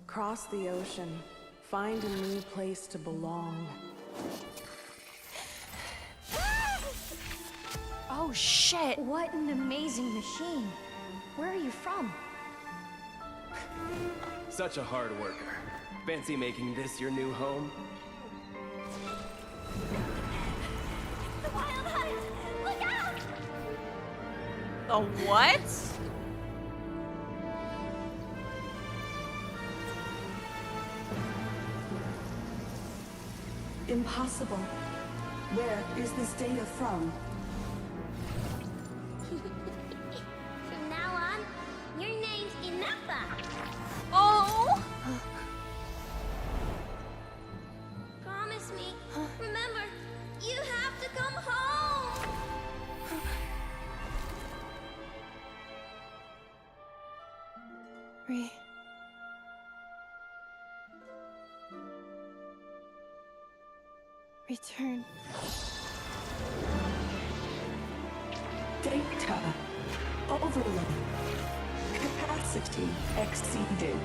Speaker 9: Cross the ocean. Find a new place to belong.
Speaker 13: Oh shit! What an amazing machine. Where are you from?
Speaker 19: Such a hard worker. Fancy making this your new home?
Speaker 6: The Wild Hunt! Look out!
Speaker 1: The what?
Speaker 4: Impossible. Where is this data from?
Speaker 6: From now on, your name's Inafa.
Speaker 1: Oh!
Speaker 6: Promise me. Remember, you have to come home.
Speaker 22: Return.
Speaker 4: Data. Overload. Capacity exceeded.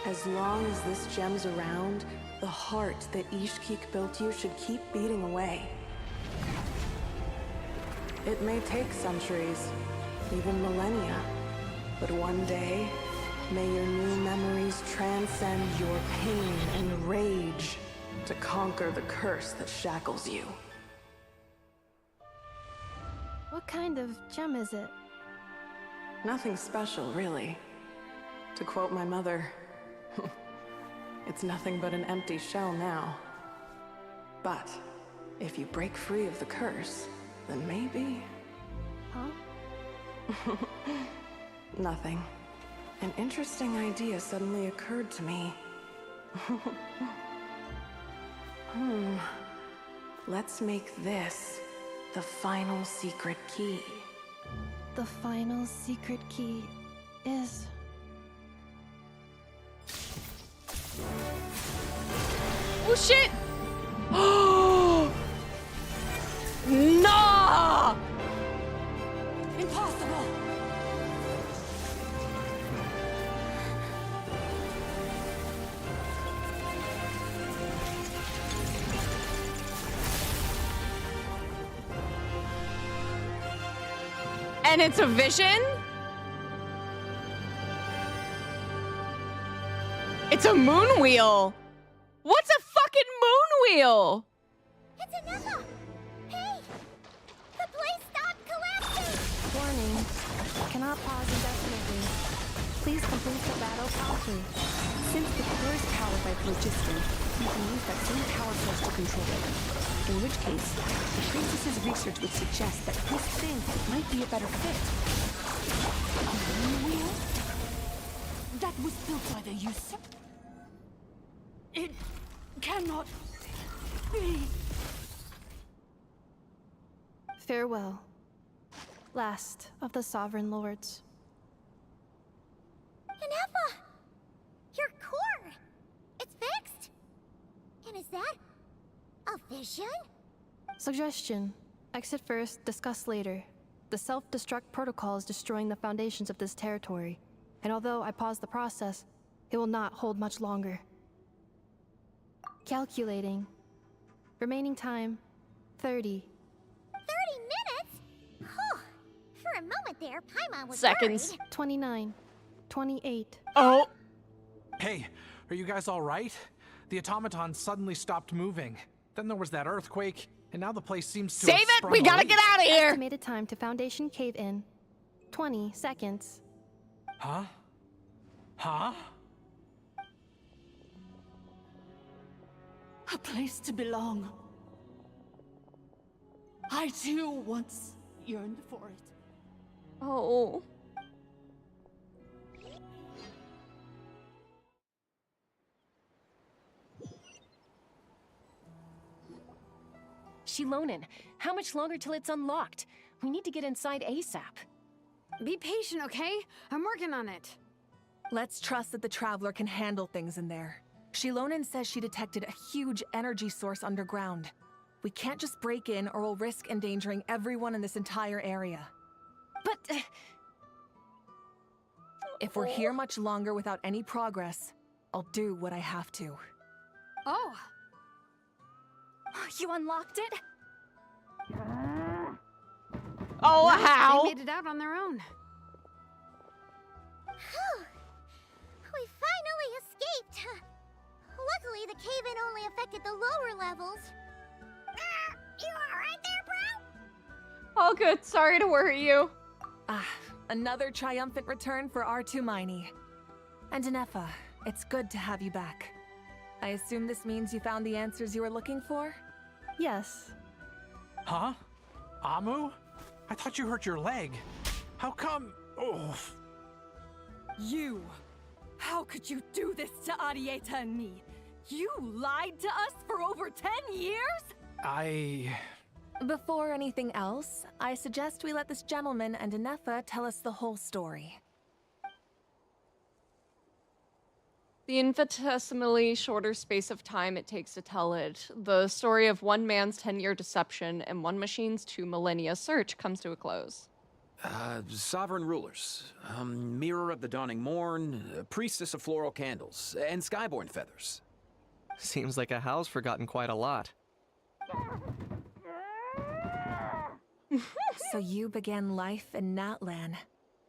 Speaker 9: As long as this gem's around, the heart that Ishkik built you should keep beating away. It may take centuries, even millennia, but one day, may your new memories transcend your pain and rage to conquer the curse that shackles you.
Speaker 22: What kind of gem is it?
Speaker 9: Nothing special, really. To quote my mother, it's nothing but an empty shell now. But if you break free of the curse, then maybe...
Speaker 22: Huh?
Speaker 9: Nothing. An interesting idea suddenly occurred to me. Let's make this the final secret key.
Speaker 22: The final secret key is...
Speaker 1: Oh shit! Nah!
Speaker 18: Impossible!
Speaker 1: And it's a vision? It's a moon wheel! What's a fucking moon wheel?
Speaker 6: It's Anessa! Hey! The place stopped collapsing!
Speaker 22: Warning. Cannot pause indefinitely. Please complete the battle promptly.
Speaker 4: Since the core is powered by phlogiston, you can use that same power source to control it. In which case, the princess's research would suggest that this thing might be a better fit.
Speaker 18: A moon wheel? That was built by the Yusuf? It cannot be.
Speaker 22: Farewell. Last of the Sovereign Lords.
Speaker 6: Anessa! Your core! It's fixed! And is that a vision?
Speaker 22: Suggestion. Exit first, discuss later. The self-destruct protocol is destroying the foundations of this territory. And although I pause the process, it will not hold much longer. Calculating. Remaining time, 30.
Speaker 6: 30 minutes? Oh, for a moment there, Paimon was
Speaker 1: Seconds.
Speaker 6: worried.
Speaker 22: 29. 28.
Speaker 1: Oh!
Speaker 3: Hey, are you guys alright? The automaton suddenly stopped moving. Then there was that earthquake, and now the place seems to have
Speaker 1: Save it!
Speaker 3: sprung
Speaker 1: We
Speaker 3: a
Speaker 1: gotta
Speaker 3: leak.
Speaker 1: get out of here!
Speaker 22: Estimated time to Foundation cave-in. 20 seconds.
Speaker 3: Huh? Huh?
Speaker 18: A place to belong. I too once yearned for it.
Speaker 1: Oh.
Speaker 20: Shilonen, how much longer till it's unlocked? We need to get inside ASAP.
Speaker 21: Be patient, okay? I'm working on it.
Speaker 7: Let's trust that the Traveler can handle things in there. Shilonen says she detected a huge energy source underground. We can't just break in or we'll risk endangering everyone in this entire area.
Speaker 20: But...
Speaker 7: If we're here much longer without any progress, I'll do what I have to.
Speaker 21: Oh.
Speaker 13: You unlocked it?
Speaker 1: Oh,
Speaker 21: Nice,
Speaker 1: how?
Speaker 21: They made it out on their own.
Speaker 6: Whew. We finally escaped. Luckily, the cave-in only affected the lower levels. You alright there, bro?
Speaker 1: All good. Sorry to worry you.
Speaker 7: Ah, another triumphant return for R2 Miney. And Anefa, it's good to have you back. I assume this means you found the answers you were looking for?
Speaker 22: Yes.
Speaker 3: Huh? Amu? I thought you hurt your leg. How come? Oh.
Speaker 2: You! How could you do this to Arieta and me? You lied to us for over 10 years?
Speaker 7: Before anything else, I suggest we let this gentleman and Anefa tell us the whole story.
Speaker 1: The infinitesimally shorter space of time it takes to tell it, the story of one man's 10-year deception and one machine's 2 millennia search comes to a close.
Speaker 12: Sovereign rulers, Mirror of the Dawning Morn, Priestess of Floral Candles, and Skyborn Feathers.
Speaker 23: Seems like a howl's forgotten quite a lot.
Speaker 7: So you began life in Natlan,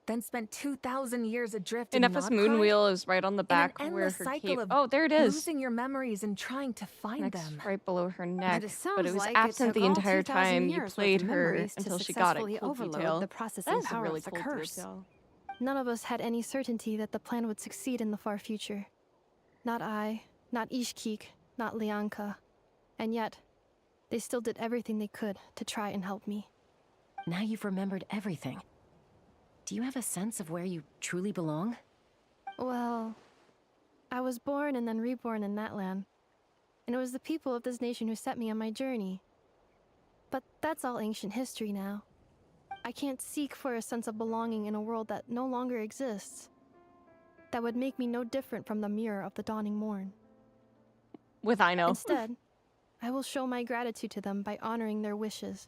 Speaker 7: then spent 2,000 years adrift
Speaker 1: And
Speaker 7: in
Speaker 1: Nefa's
Speaker 7: Notcry?
Speaker 1: moon wheel is right on the back
Speaker 7: In an
Speaker 1: where
Speaker 7: endless
Speaker 1: her
Speaker 7: cycle
Speaker 1: cape...
Speaker 7: of
Speaker 1: Oh, there it is.
Speaker 7: losing your memories and trying to find
Speaker 1: Next,
Speaker 7: them.
Speaker 1: right below her neck.
Speaker 21: it sounds
Speaker 1: But it was
Speaker 21: like it
Speaker 1: absent
Speaker 21: took
Speaker 1: the
Speaker 21: all
Speaker 1: entire
Speaker 21: 2,000
Speaker 1: time you
Speaker 21: years worth
Speaker 1: played
Speaker 21: of
Speaker 1: her
Speaker 21: memories to
Speaker 1: until she got it.
Speaker 21: successfully
Speaker 1: Cool
Speaker 21: overload
Speaker 1: detail.
Speaker 21: the processing
Speaker 1: That is a
Speaker 21: power
Speaker 1: really
Speaker 21: of the
Speaker 1: cool
Speaker 21: curse.
Speaker 1: detail.
Speaker 22: None of us had any certainty that the plan would succeed in the far future. Not I, not Ishkik, not Lianka. And yet, they still did everything they could to try and help me.
Speaker 20: Now you've remembered everything. Do you have a sense of where you truly belong?
Speaker 22: Well, I was born and then reborn in that land. And it was the people of this nation who set me on my journey. But that's all ancient history now. I can't seek for a sense of belonging in a world that no longer exists. That would make me no different from the mirror of the dawning morn.
Speaker 1: with Ino.
Speaker 22: Instead, I will show my gratitude to them by honoring their wishes.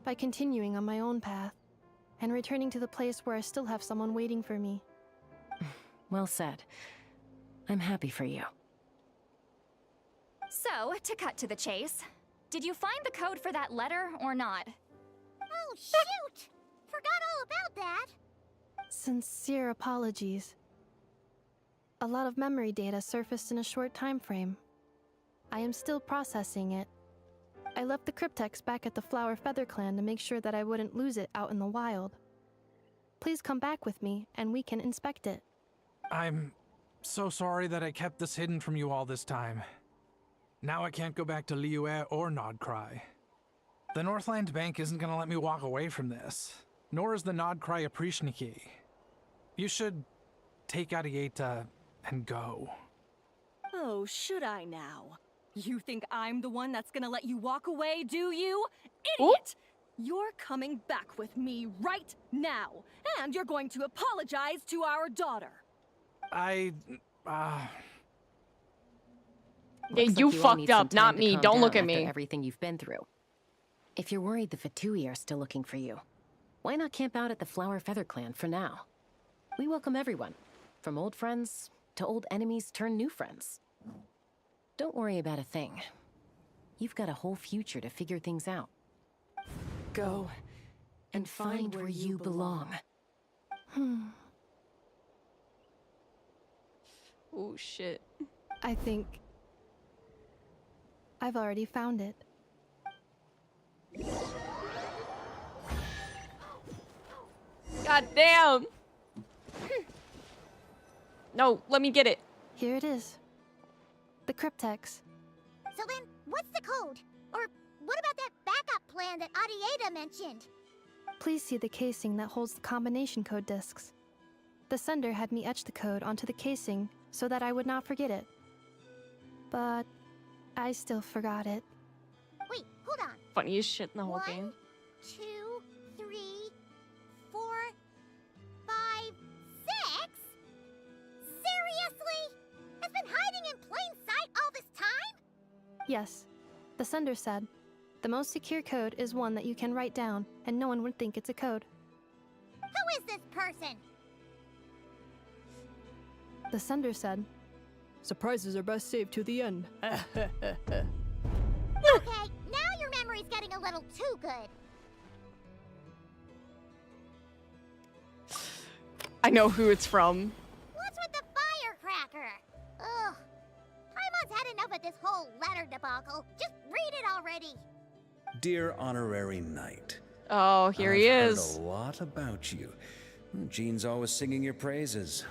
Speaker 22: By continuing on my own path, and returning to the place where I still have someone waiting for me.
Speaker 20: Well said. I'm happy for you.
Speaker 13: So, to cut to the chase, did you find the code for that letter or not?
Speaker 6: Oh, shoot! Forgot all about that.
Speaker 22: Sincere apologies. A lot of memory data surfaced in a short time frame. I am still processing it. I left the cryptex back at the Flower Feather Clan to make sure that I wouldn't lose it out in the wild. Please come back with me, and we can inspect it.
Speaker 3: I'm so sorry that I kept this hidden from you all this time. Now I can't go back to Liyue or Nodcry. The Northland Bank isn't gonna let me walk away from this, nor is the Nodcry a Prishniki. You should take Arieta and go.
Speaker 2: Oh, should I now? You think I'm the one that's gonna let you walk away, do you? Idiot! You're coming back with me right now, and you're going to apologize to our daughter.
Speaker 20: Looks
Speaker 1: You
Speaker 20: like all need
Speaker 1: fucked
Speaker 20: some
Speaker 1: up,
Speaker 20: time
Speaker 1: not
Speaker 20: to
Speaker 1: me.
Speaker 20: calm
Speaker 1: Don't
Speaker 20: down
Speaker 1: look at
Speaker 20: after
Speaker 1: me.
Speaker 20: everything you've been through. If you're worried the Fatui are still looking for you, why not camp out at the Flower Feather Clan for now? We welcome everyone, from old friends to old enemies turned new friends. Don't worry about a thing. You've got a whole future to figure things out. Go and find where you belong.
Speaker 1: Oh, shit.
Speaker 22: I think I've already found it.
Speaker 1: God damn! No, let me get it.
Speaker 22: Here it is. The cryptex.
Speaker 6: So then, what's the code? Or what about that backup plan that Arieta mentioned?
Speaker 22: Please see the casing that holds the combination code discs. The sender had me etch the code onto the casing so that I would not forget it. But I still forgot it.
Speaker 6: Wait, hold on.
Speaker 1: Funniest shit in the whole
Speaker 6: 1,
Speaker 1: game.
Speaker 6: 2, 3, 4, 5, 6? Seriously? It's been hiding in plain sight all this time?
Speaker 22: Yes, the sender said, the most secure code is one that you can write down, and no one would think it's a code.
Speaker 6: Who is this person?
Speaker 22: The sender said, surprises are best saved to the end.
Speaker 6: Okay, now your memory's getting a little too good.
Speaker 1: I know who it's from.
Speaker 6: What's with the firecracker? Ugh. Paimon's had enough of this whole letter debacle. Just read it already.
Speaker 5: Dear Honorary Knight.
Speaker 1: Oh, here he
Speaker 5: I've
Speaker 1: is.
Speaker 5: heard a lot about you. Jean's always singing your praises.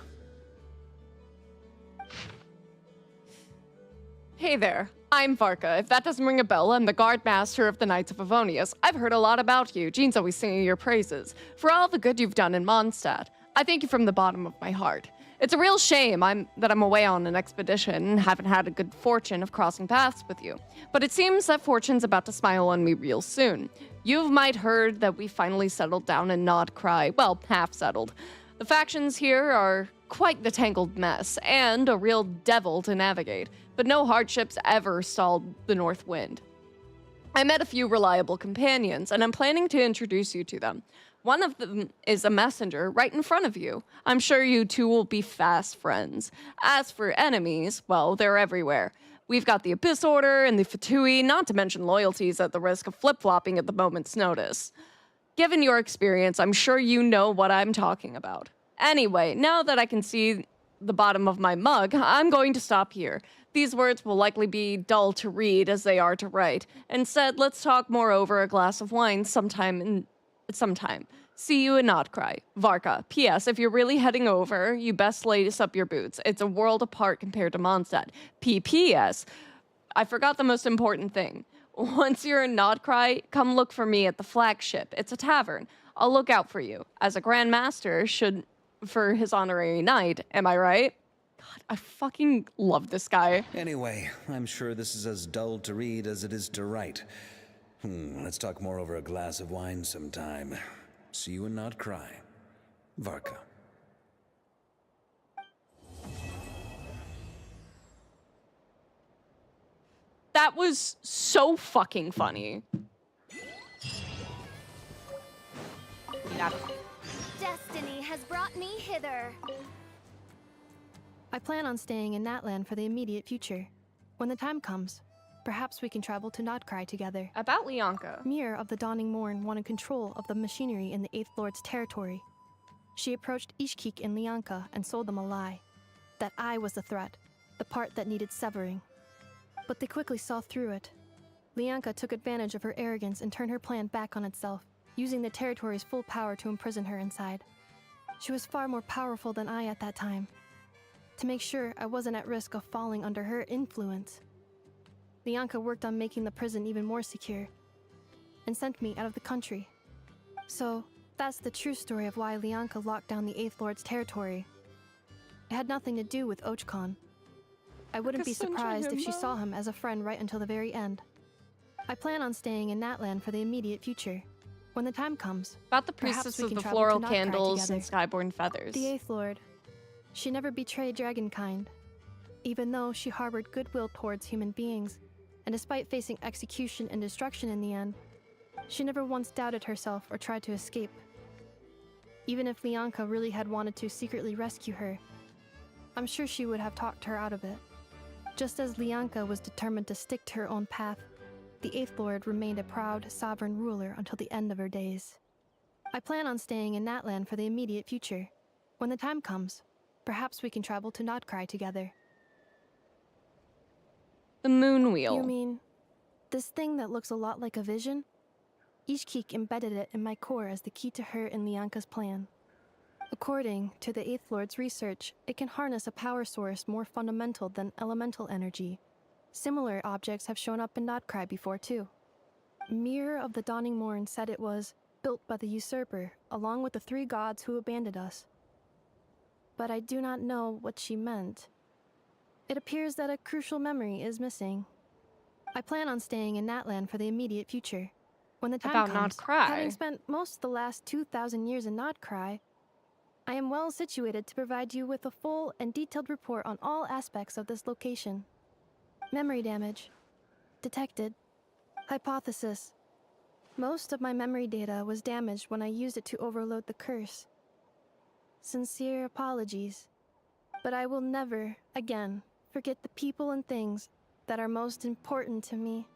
Speaker 1: Hey there, I'm Varka. If that doesn't ring a bell, I'm the Guard Master of the Knights of Avonius. I've heard a lot about you. Jean's always singing your praises. For all the good you've done in Mondstadt, I thank you from the bottom of my heart. It's a real shame that I'm away on an expedition and haven't had a good fortune of crossing paths with you. But it seems that fortune's about to smile on me real soon. You've might heard that we finally settled down in Nodcry. Well, half settled. The factions here are quite the tangled mess, and a real devil to navigate. But no hardships ever stalled the North Wind. I met a few reliable companions, and I'm planning to introduce you to them. One of them is a messenger right in front of you. I'm sure you two will be fast friends. As for enemies, well, they're everywhere. We've got the Abyss Order and the Fatui, not to mention loyalties at the risk of flip-flopping at the moment's notice. Given your experience, I'm sure you know what I'm talking about. Anyway, now that I can see the bottom of my mug, I'm going to stop here. These words will likely be dull to read as they are to write. Instead, let's talk more over a glass of wine sometime. See you in Nodcry. Varka. P.S. If you're really heading over, you best lace up your boots. It's a world apart compared to Mondstadt. P.P.S. I forgot the most important thing. Once you're in Nodcry, come look for me at the flagship. It's a tavern. I'll look out for you. As a Grand Master should for his honorary knight, am I right? God, I fucking love this guy.
Speaker 5: Anyway, I'm sure this is as dull to read as it is to write. Let's talk more over a glass of wine sometime. See you and not cry. Varka.
Speaker 1: That was so fucking funny. Yeah.
Speaker 13: Destiny has brought me hither.
Speaker 22: I plan on staying in Natlan for the immediate future. When the time comes, perhaps we can travel to Nodcry together.
Speaker 1: About Lianka.
Speaker 22: Mir of the Dawning Morn wanted control of the machinery in the Eighth Lord's territory. She approached Ishkik and Lianka and sold them a lie. That I was the threat, the part that needed severing. But they quickly saw through it. Lianka took advantage of her arrogance and turned her plan back on itself, using the territory's full power to imprison her inside. She was far more powerful than I at that time. To make sure I wasn't at risk of falling under her influence, Lianka worked on making the prison even more secure, and sent me out of the country. So, that's the true story of why Lianka locked down the Eighth Lord's territory. It had nothing to do with Ochkon. I wouldn't be surprised if she saw him as a friend right until the very end. I plan on staying in Natlan for the immediate future. When the time comes,
Speaker 1: about the
Speaker 22: perhaps
Speaker 1: priestess
Speaker 22: we
Speaker 1: of
Speaker 22: can
Speaker 1: the
Speaker 22: travel
Speaker 1: floral
Speaker 22: to Nodcry
Speaker 1: candles
Speaker 22: together.
Speaker 1: and skyborn feathers.
Speaker 22: The Eighth Lord. She never betrayed dragonkind, even though she harbored goodwill towards human beings, and despite facing execution and destruction in the end, she never once doubted herself or tried to escape. Even if Lianka really had wanted to secretly rescue her, I'm sure she would have talked her out of it. Just as Lianka was determined to stick to her own path, the Eighth Lord remained a proud, sovereign ruler until the end of her days. I plan on staying in Natlan for the immediate future. When the time comes, perhaps we can travel to Nodcry together.
Speaker 1: The moon wheel.
Speaker 22: You mean this thing that looks a lot like a vision? Ishkik embedded it in my core as the key to her and Lianka's plan. According to the Eighth Lord's research, it can harness a power source more fundamental than elemental energy. Similar objects have shown up in Nodcry before too. Mir of the Dawning Morn said it was built by the usurper, along with the 3 gods who abandoned us. But I do not know what she meant. It appears that a crucial memory is missing. I plan on staying in Natlan for the immediate future. When the time
Speaker 1: About
Speaker 22: comes,
Speaker 1: Nodcry.
Speaker 22: having spent most of the last 2,000 years in Nodcry, I am well situated to provide you with a full and detailed report on all aspects of this location. Memory damage. Detected. Hypothesis. Most of my memory data was damaged when I used it to overload the curse. Sincere apologies. But I will never, again, forget the people and things that are most important to me.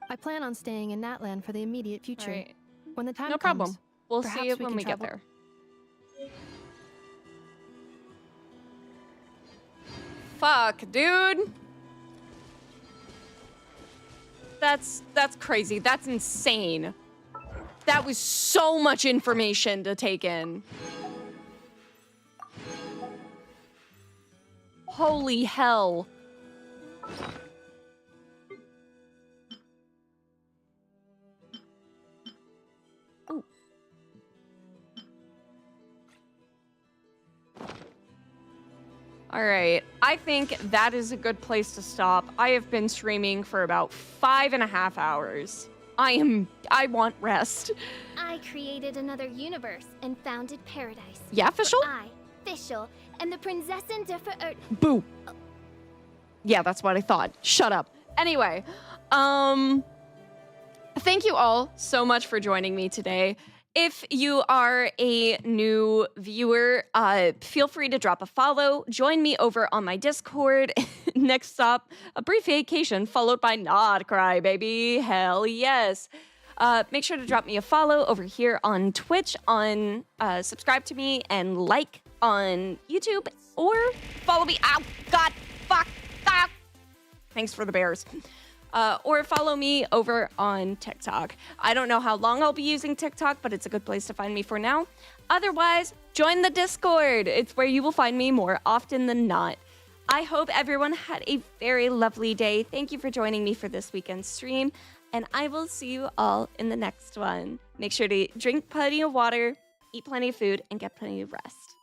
Speaker 22: I plan on staying in Natlan for the immediate future.
Speaker 1: Right.
Speaker 22: When the time
Speaker 1: No
Speaker 22: comes,
Speaker 1: problem. We'll
Speaker 22: perhaps
Speaker 1: see it when
Speaker 22: can
Speaker 1: we get
Speaker 22: travel-
Speaker 1: there. Fuck, dude. That's crazy. That's insane. That was so much information to take in. Holy hell. Ooh. All right, I think that is a good place to stop. I have been streaming for about 5.5 hours. I want rest.
Speaker 6: I created another universe and founded paradise.
Speaker 1: Yeah, Fischl?
Speaker 6: I, Fischl, and the Prinzessin der Verirrten.
Speaker 1: Boo. Yeah, that's what I thought. Shut up. Anyway, thank you all so much for joining me today. If you are a new viewer, feel free to drop a follow. Join me over on my Discord. Next stop, a brief vacation followed by Nodcry, baby. Hell yes. Make sure to drop me a follow over here on Twitch, on subscribe to me and like on YouTube, or follow me. Ow, God, fuck, ah. Thanks for the bears. Or follow me over on TikTok. I don't know how long I'll be using TikTok, but it's a good place to find me for now. Otherwise, join the Discord. It's where you will find me more often than not. I hope everyone had a very lovely day. Thank you for joining me for this weekend stream, and I will see you all in the next one. Make sure to drink plenty of water, eat plenty of food, and get plenty of rest.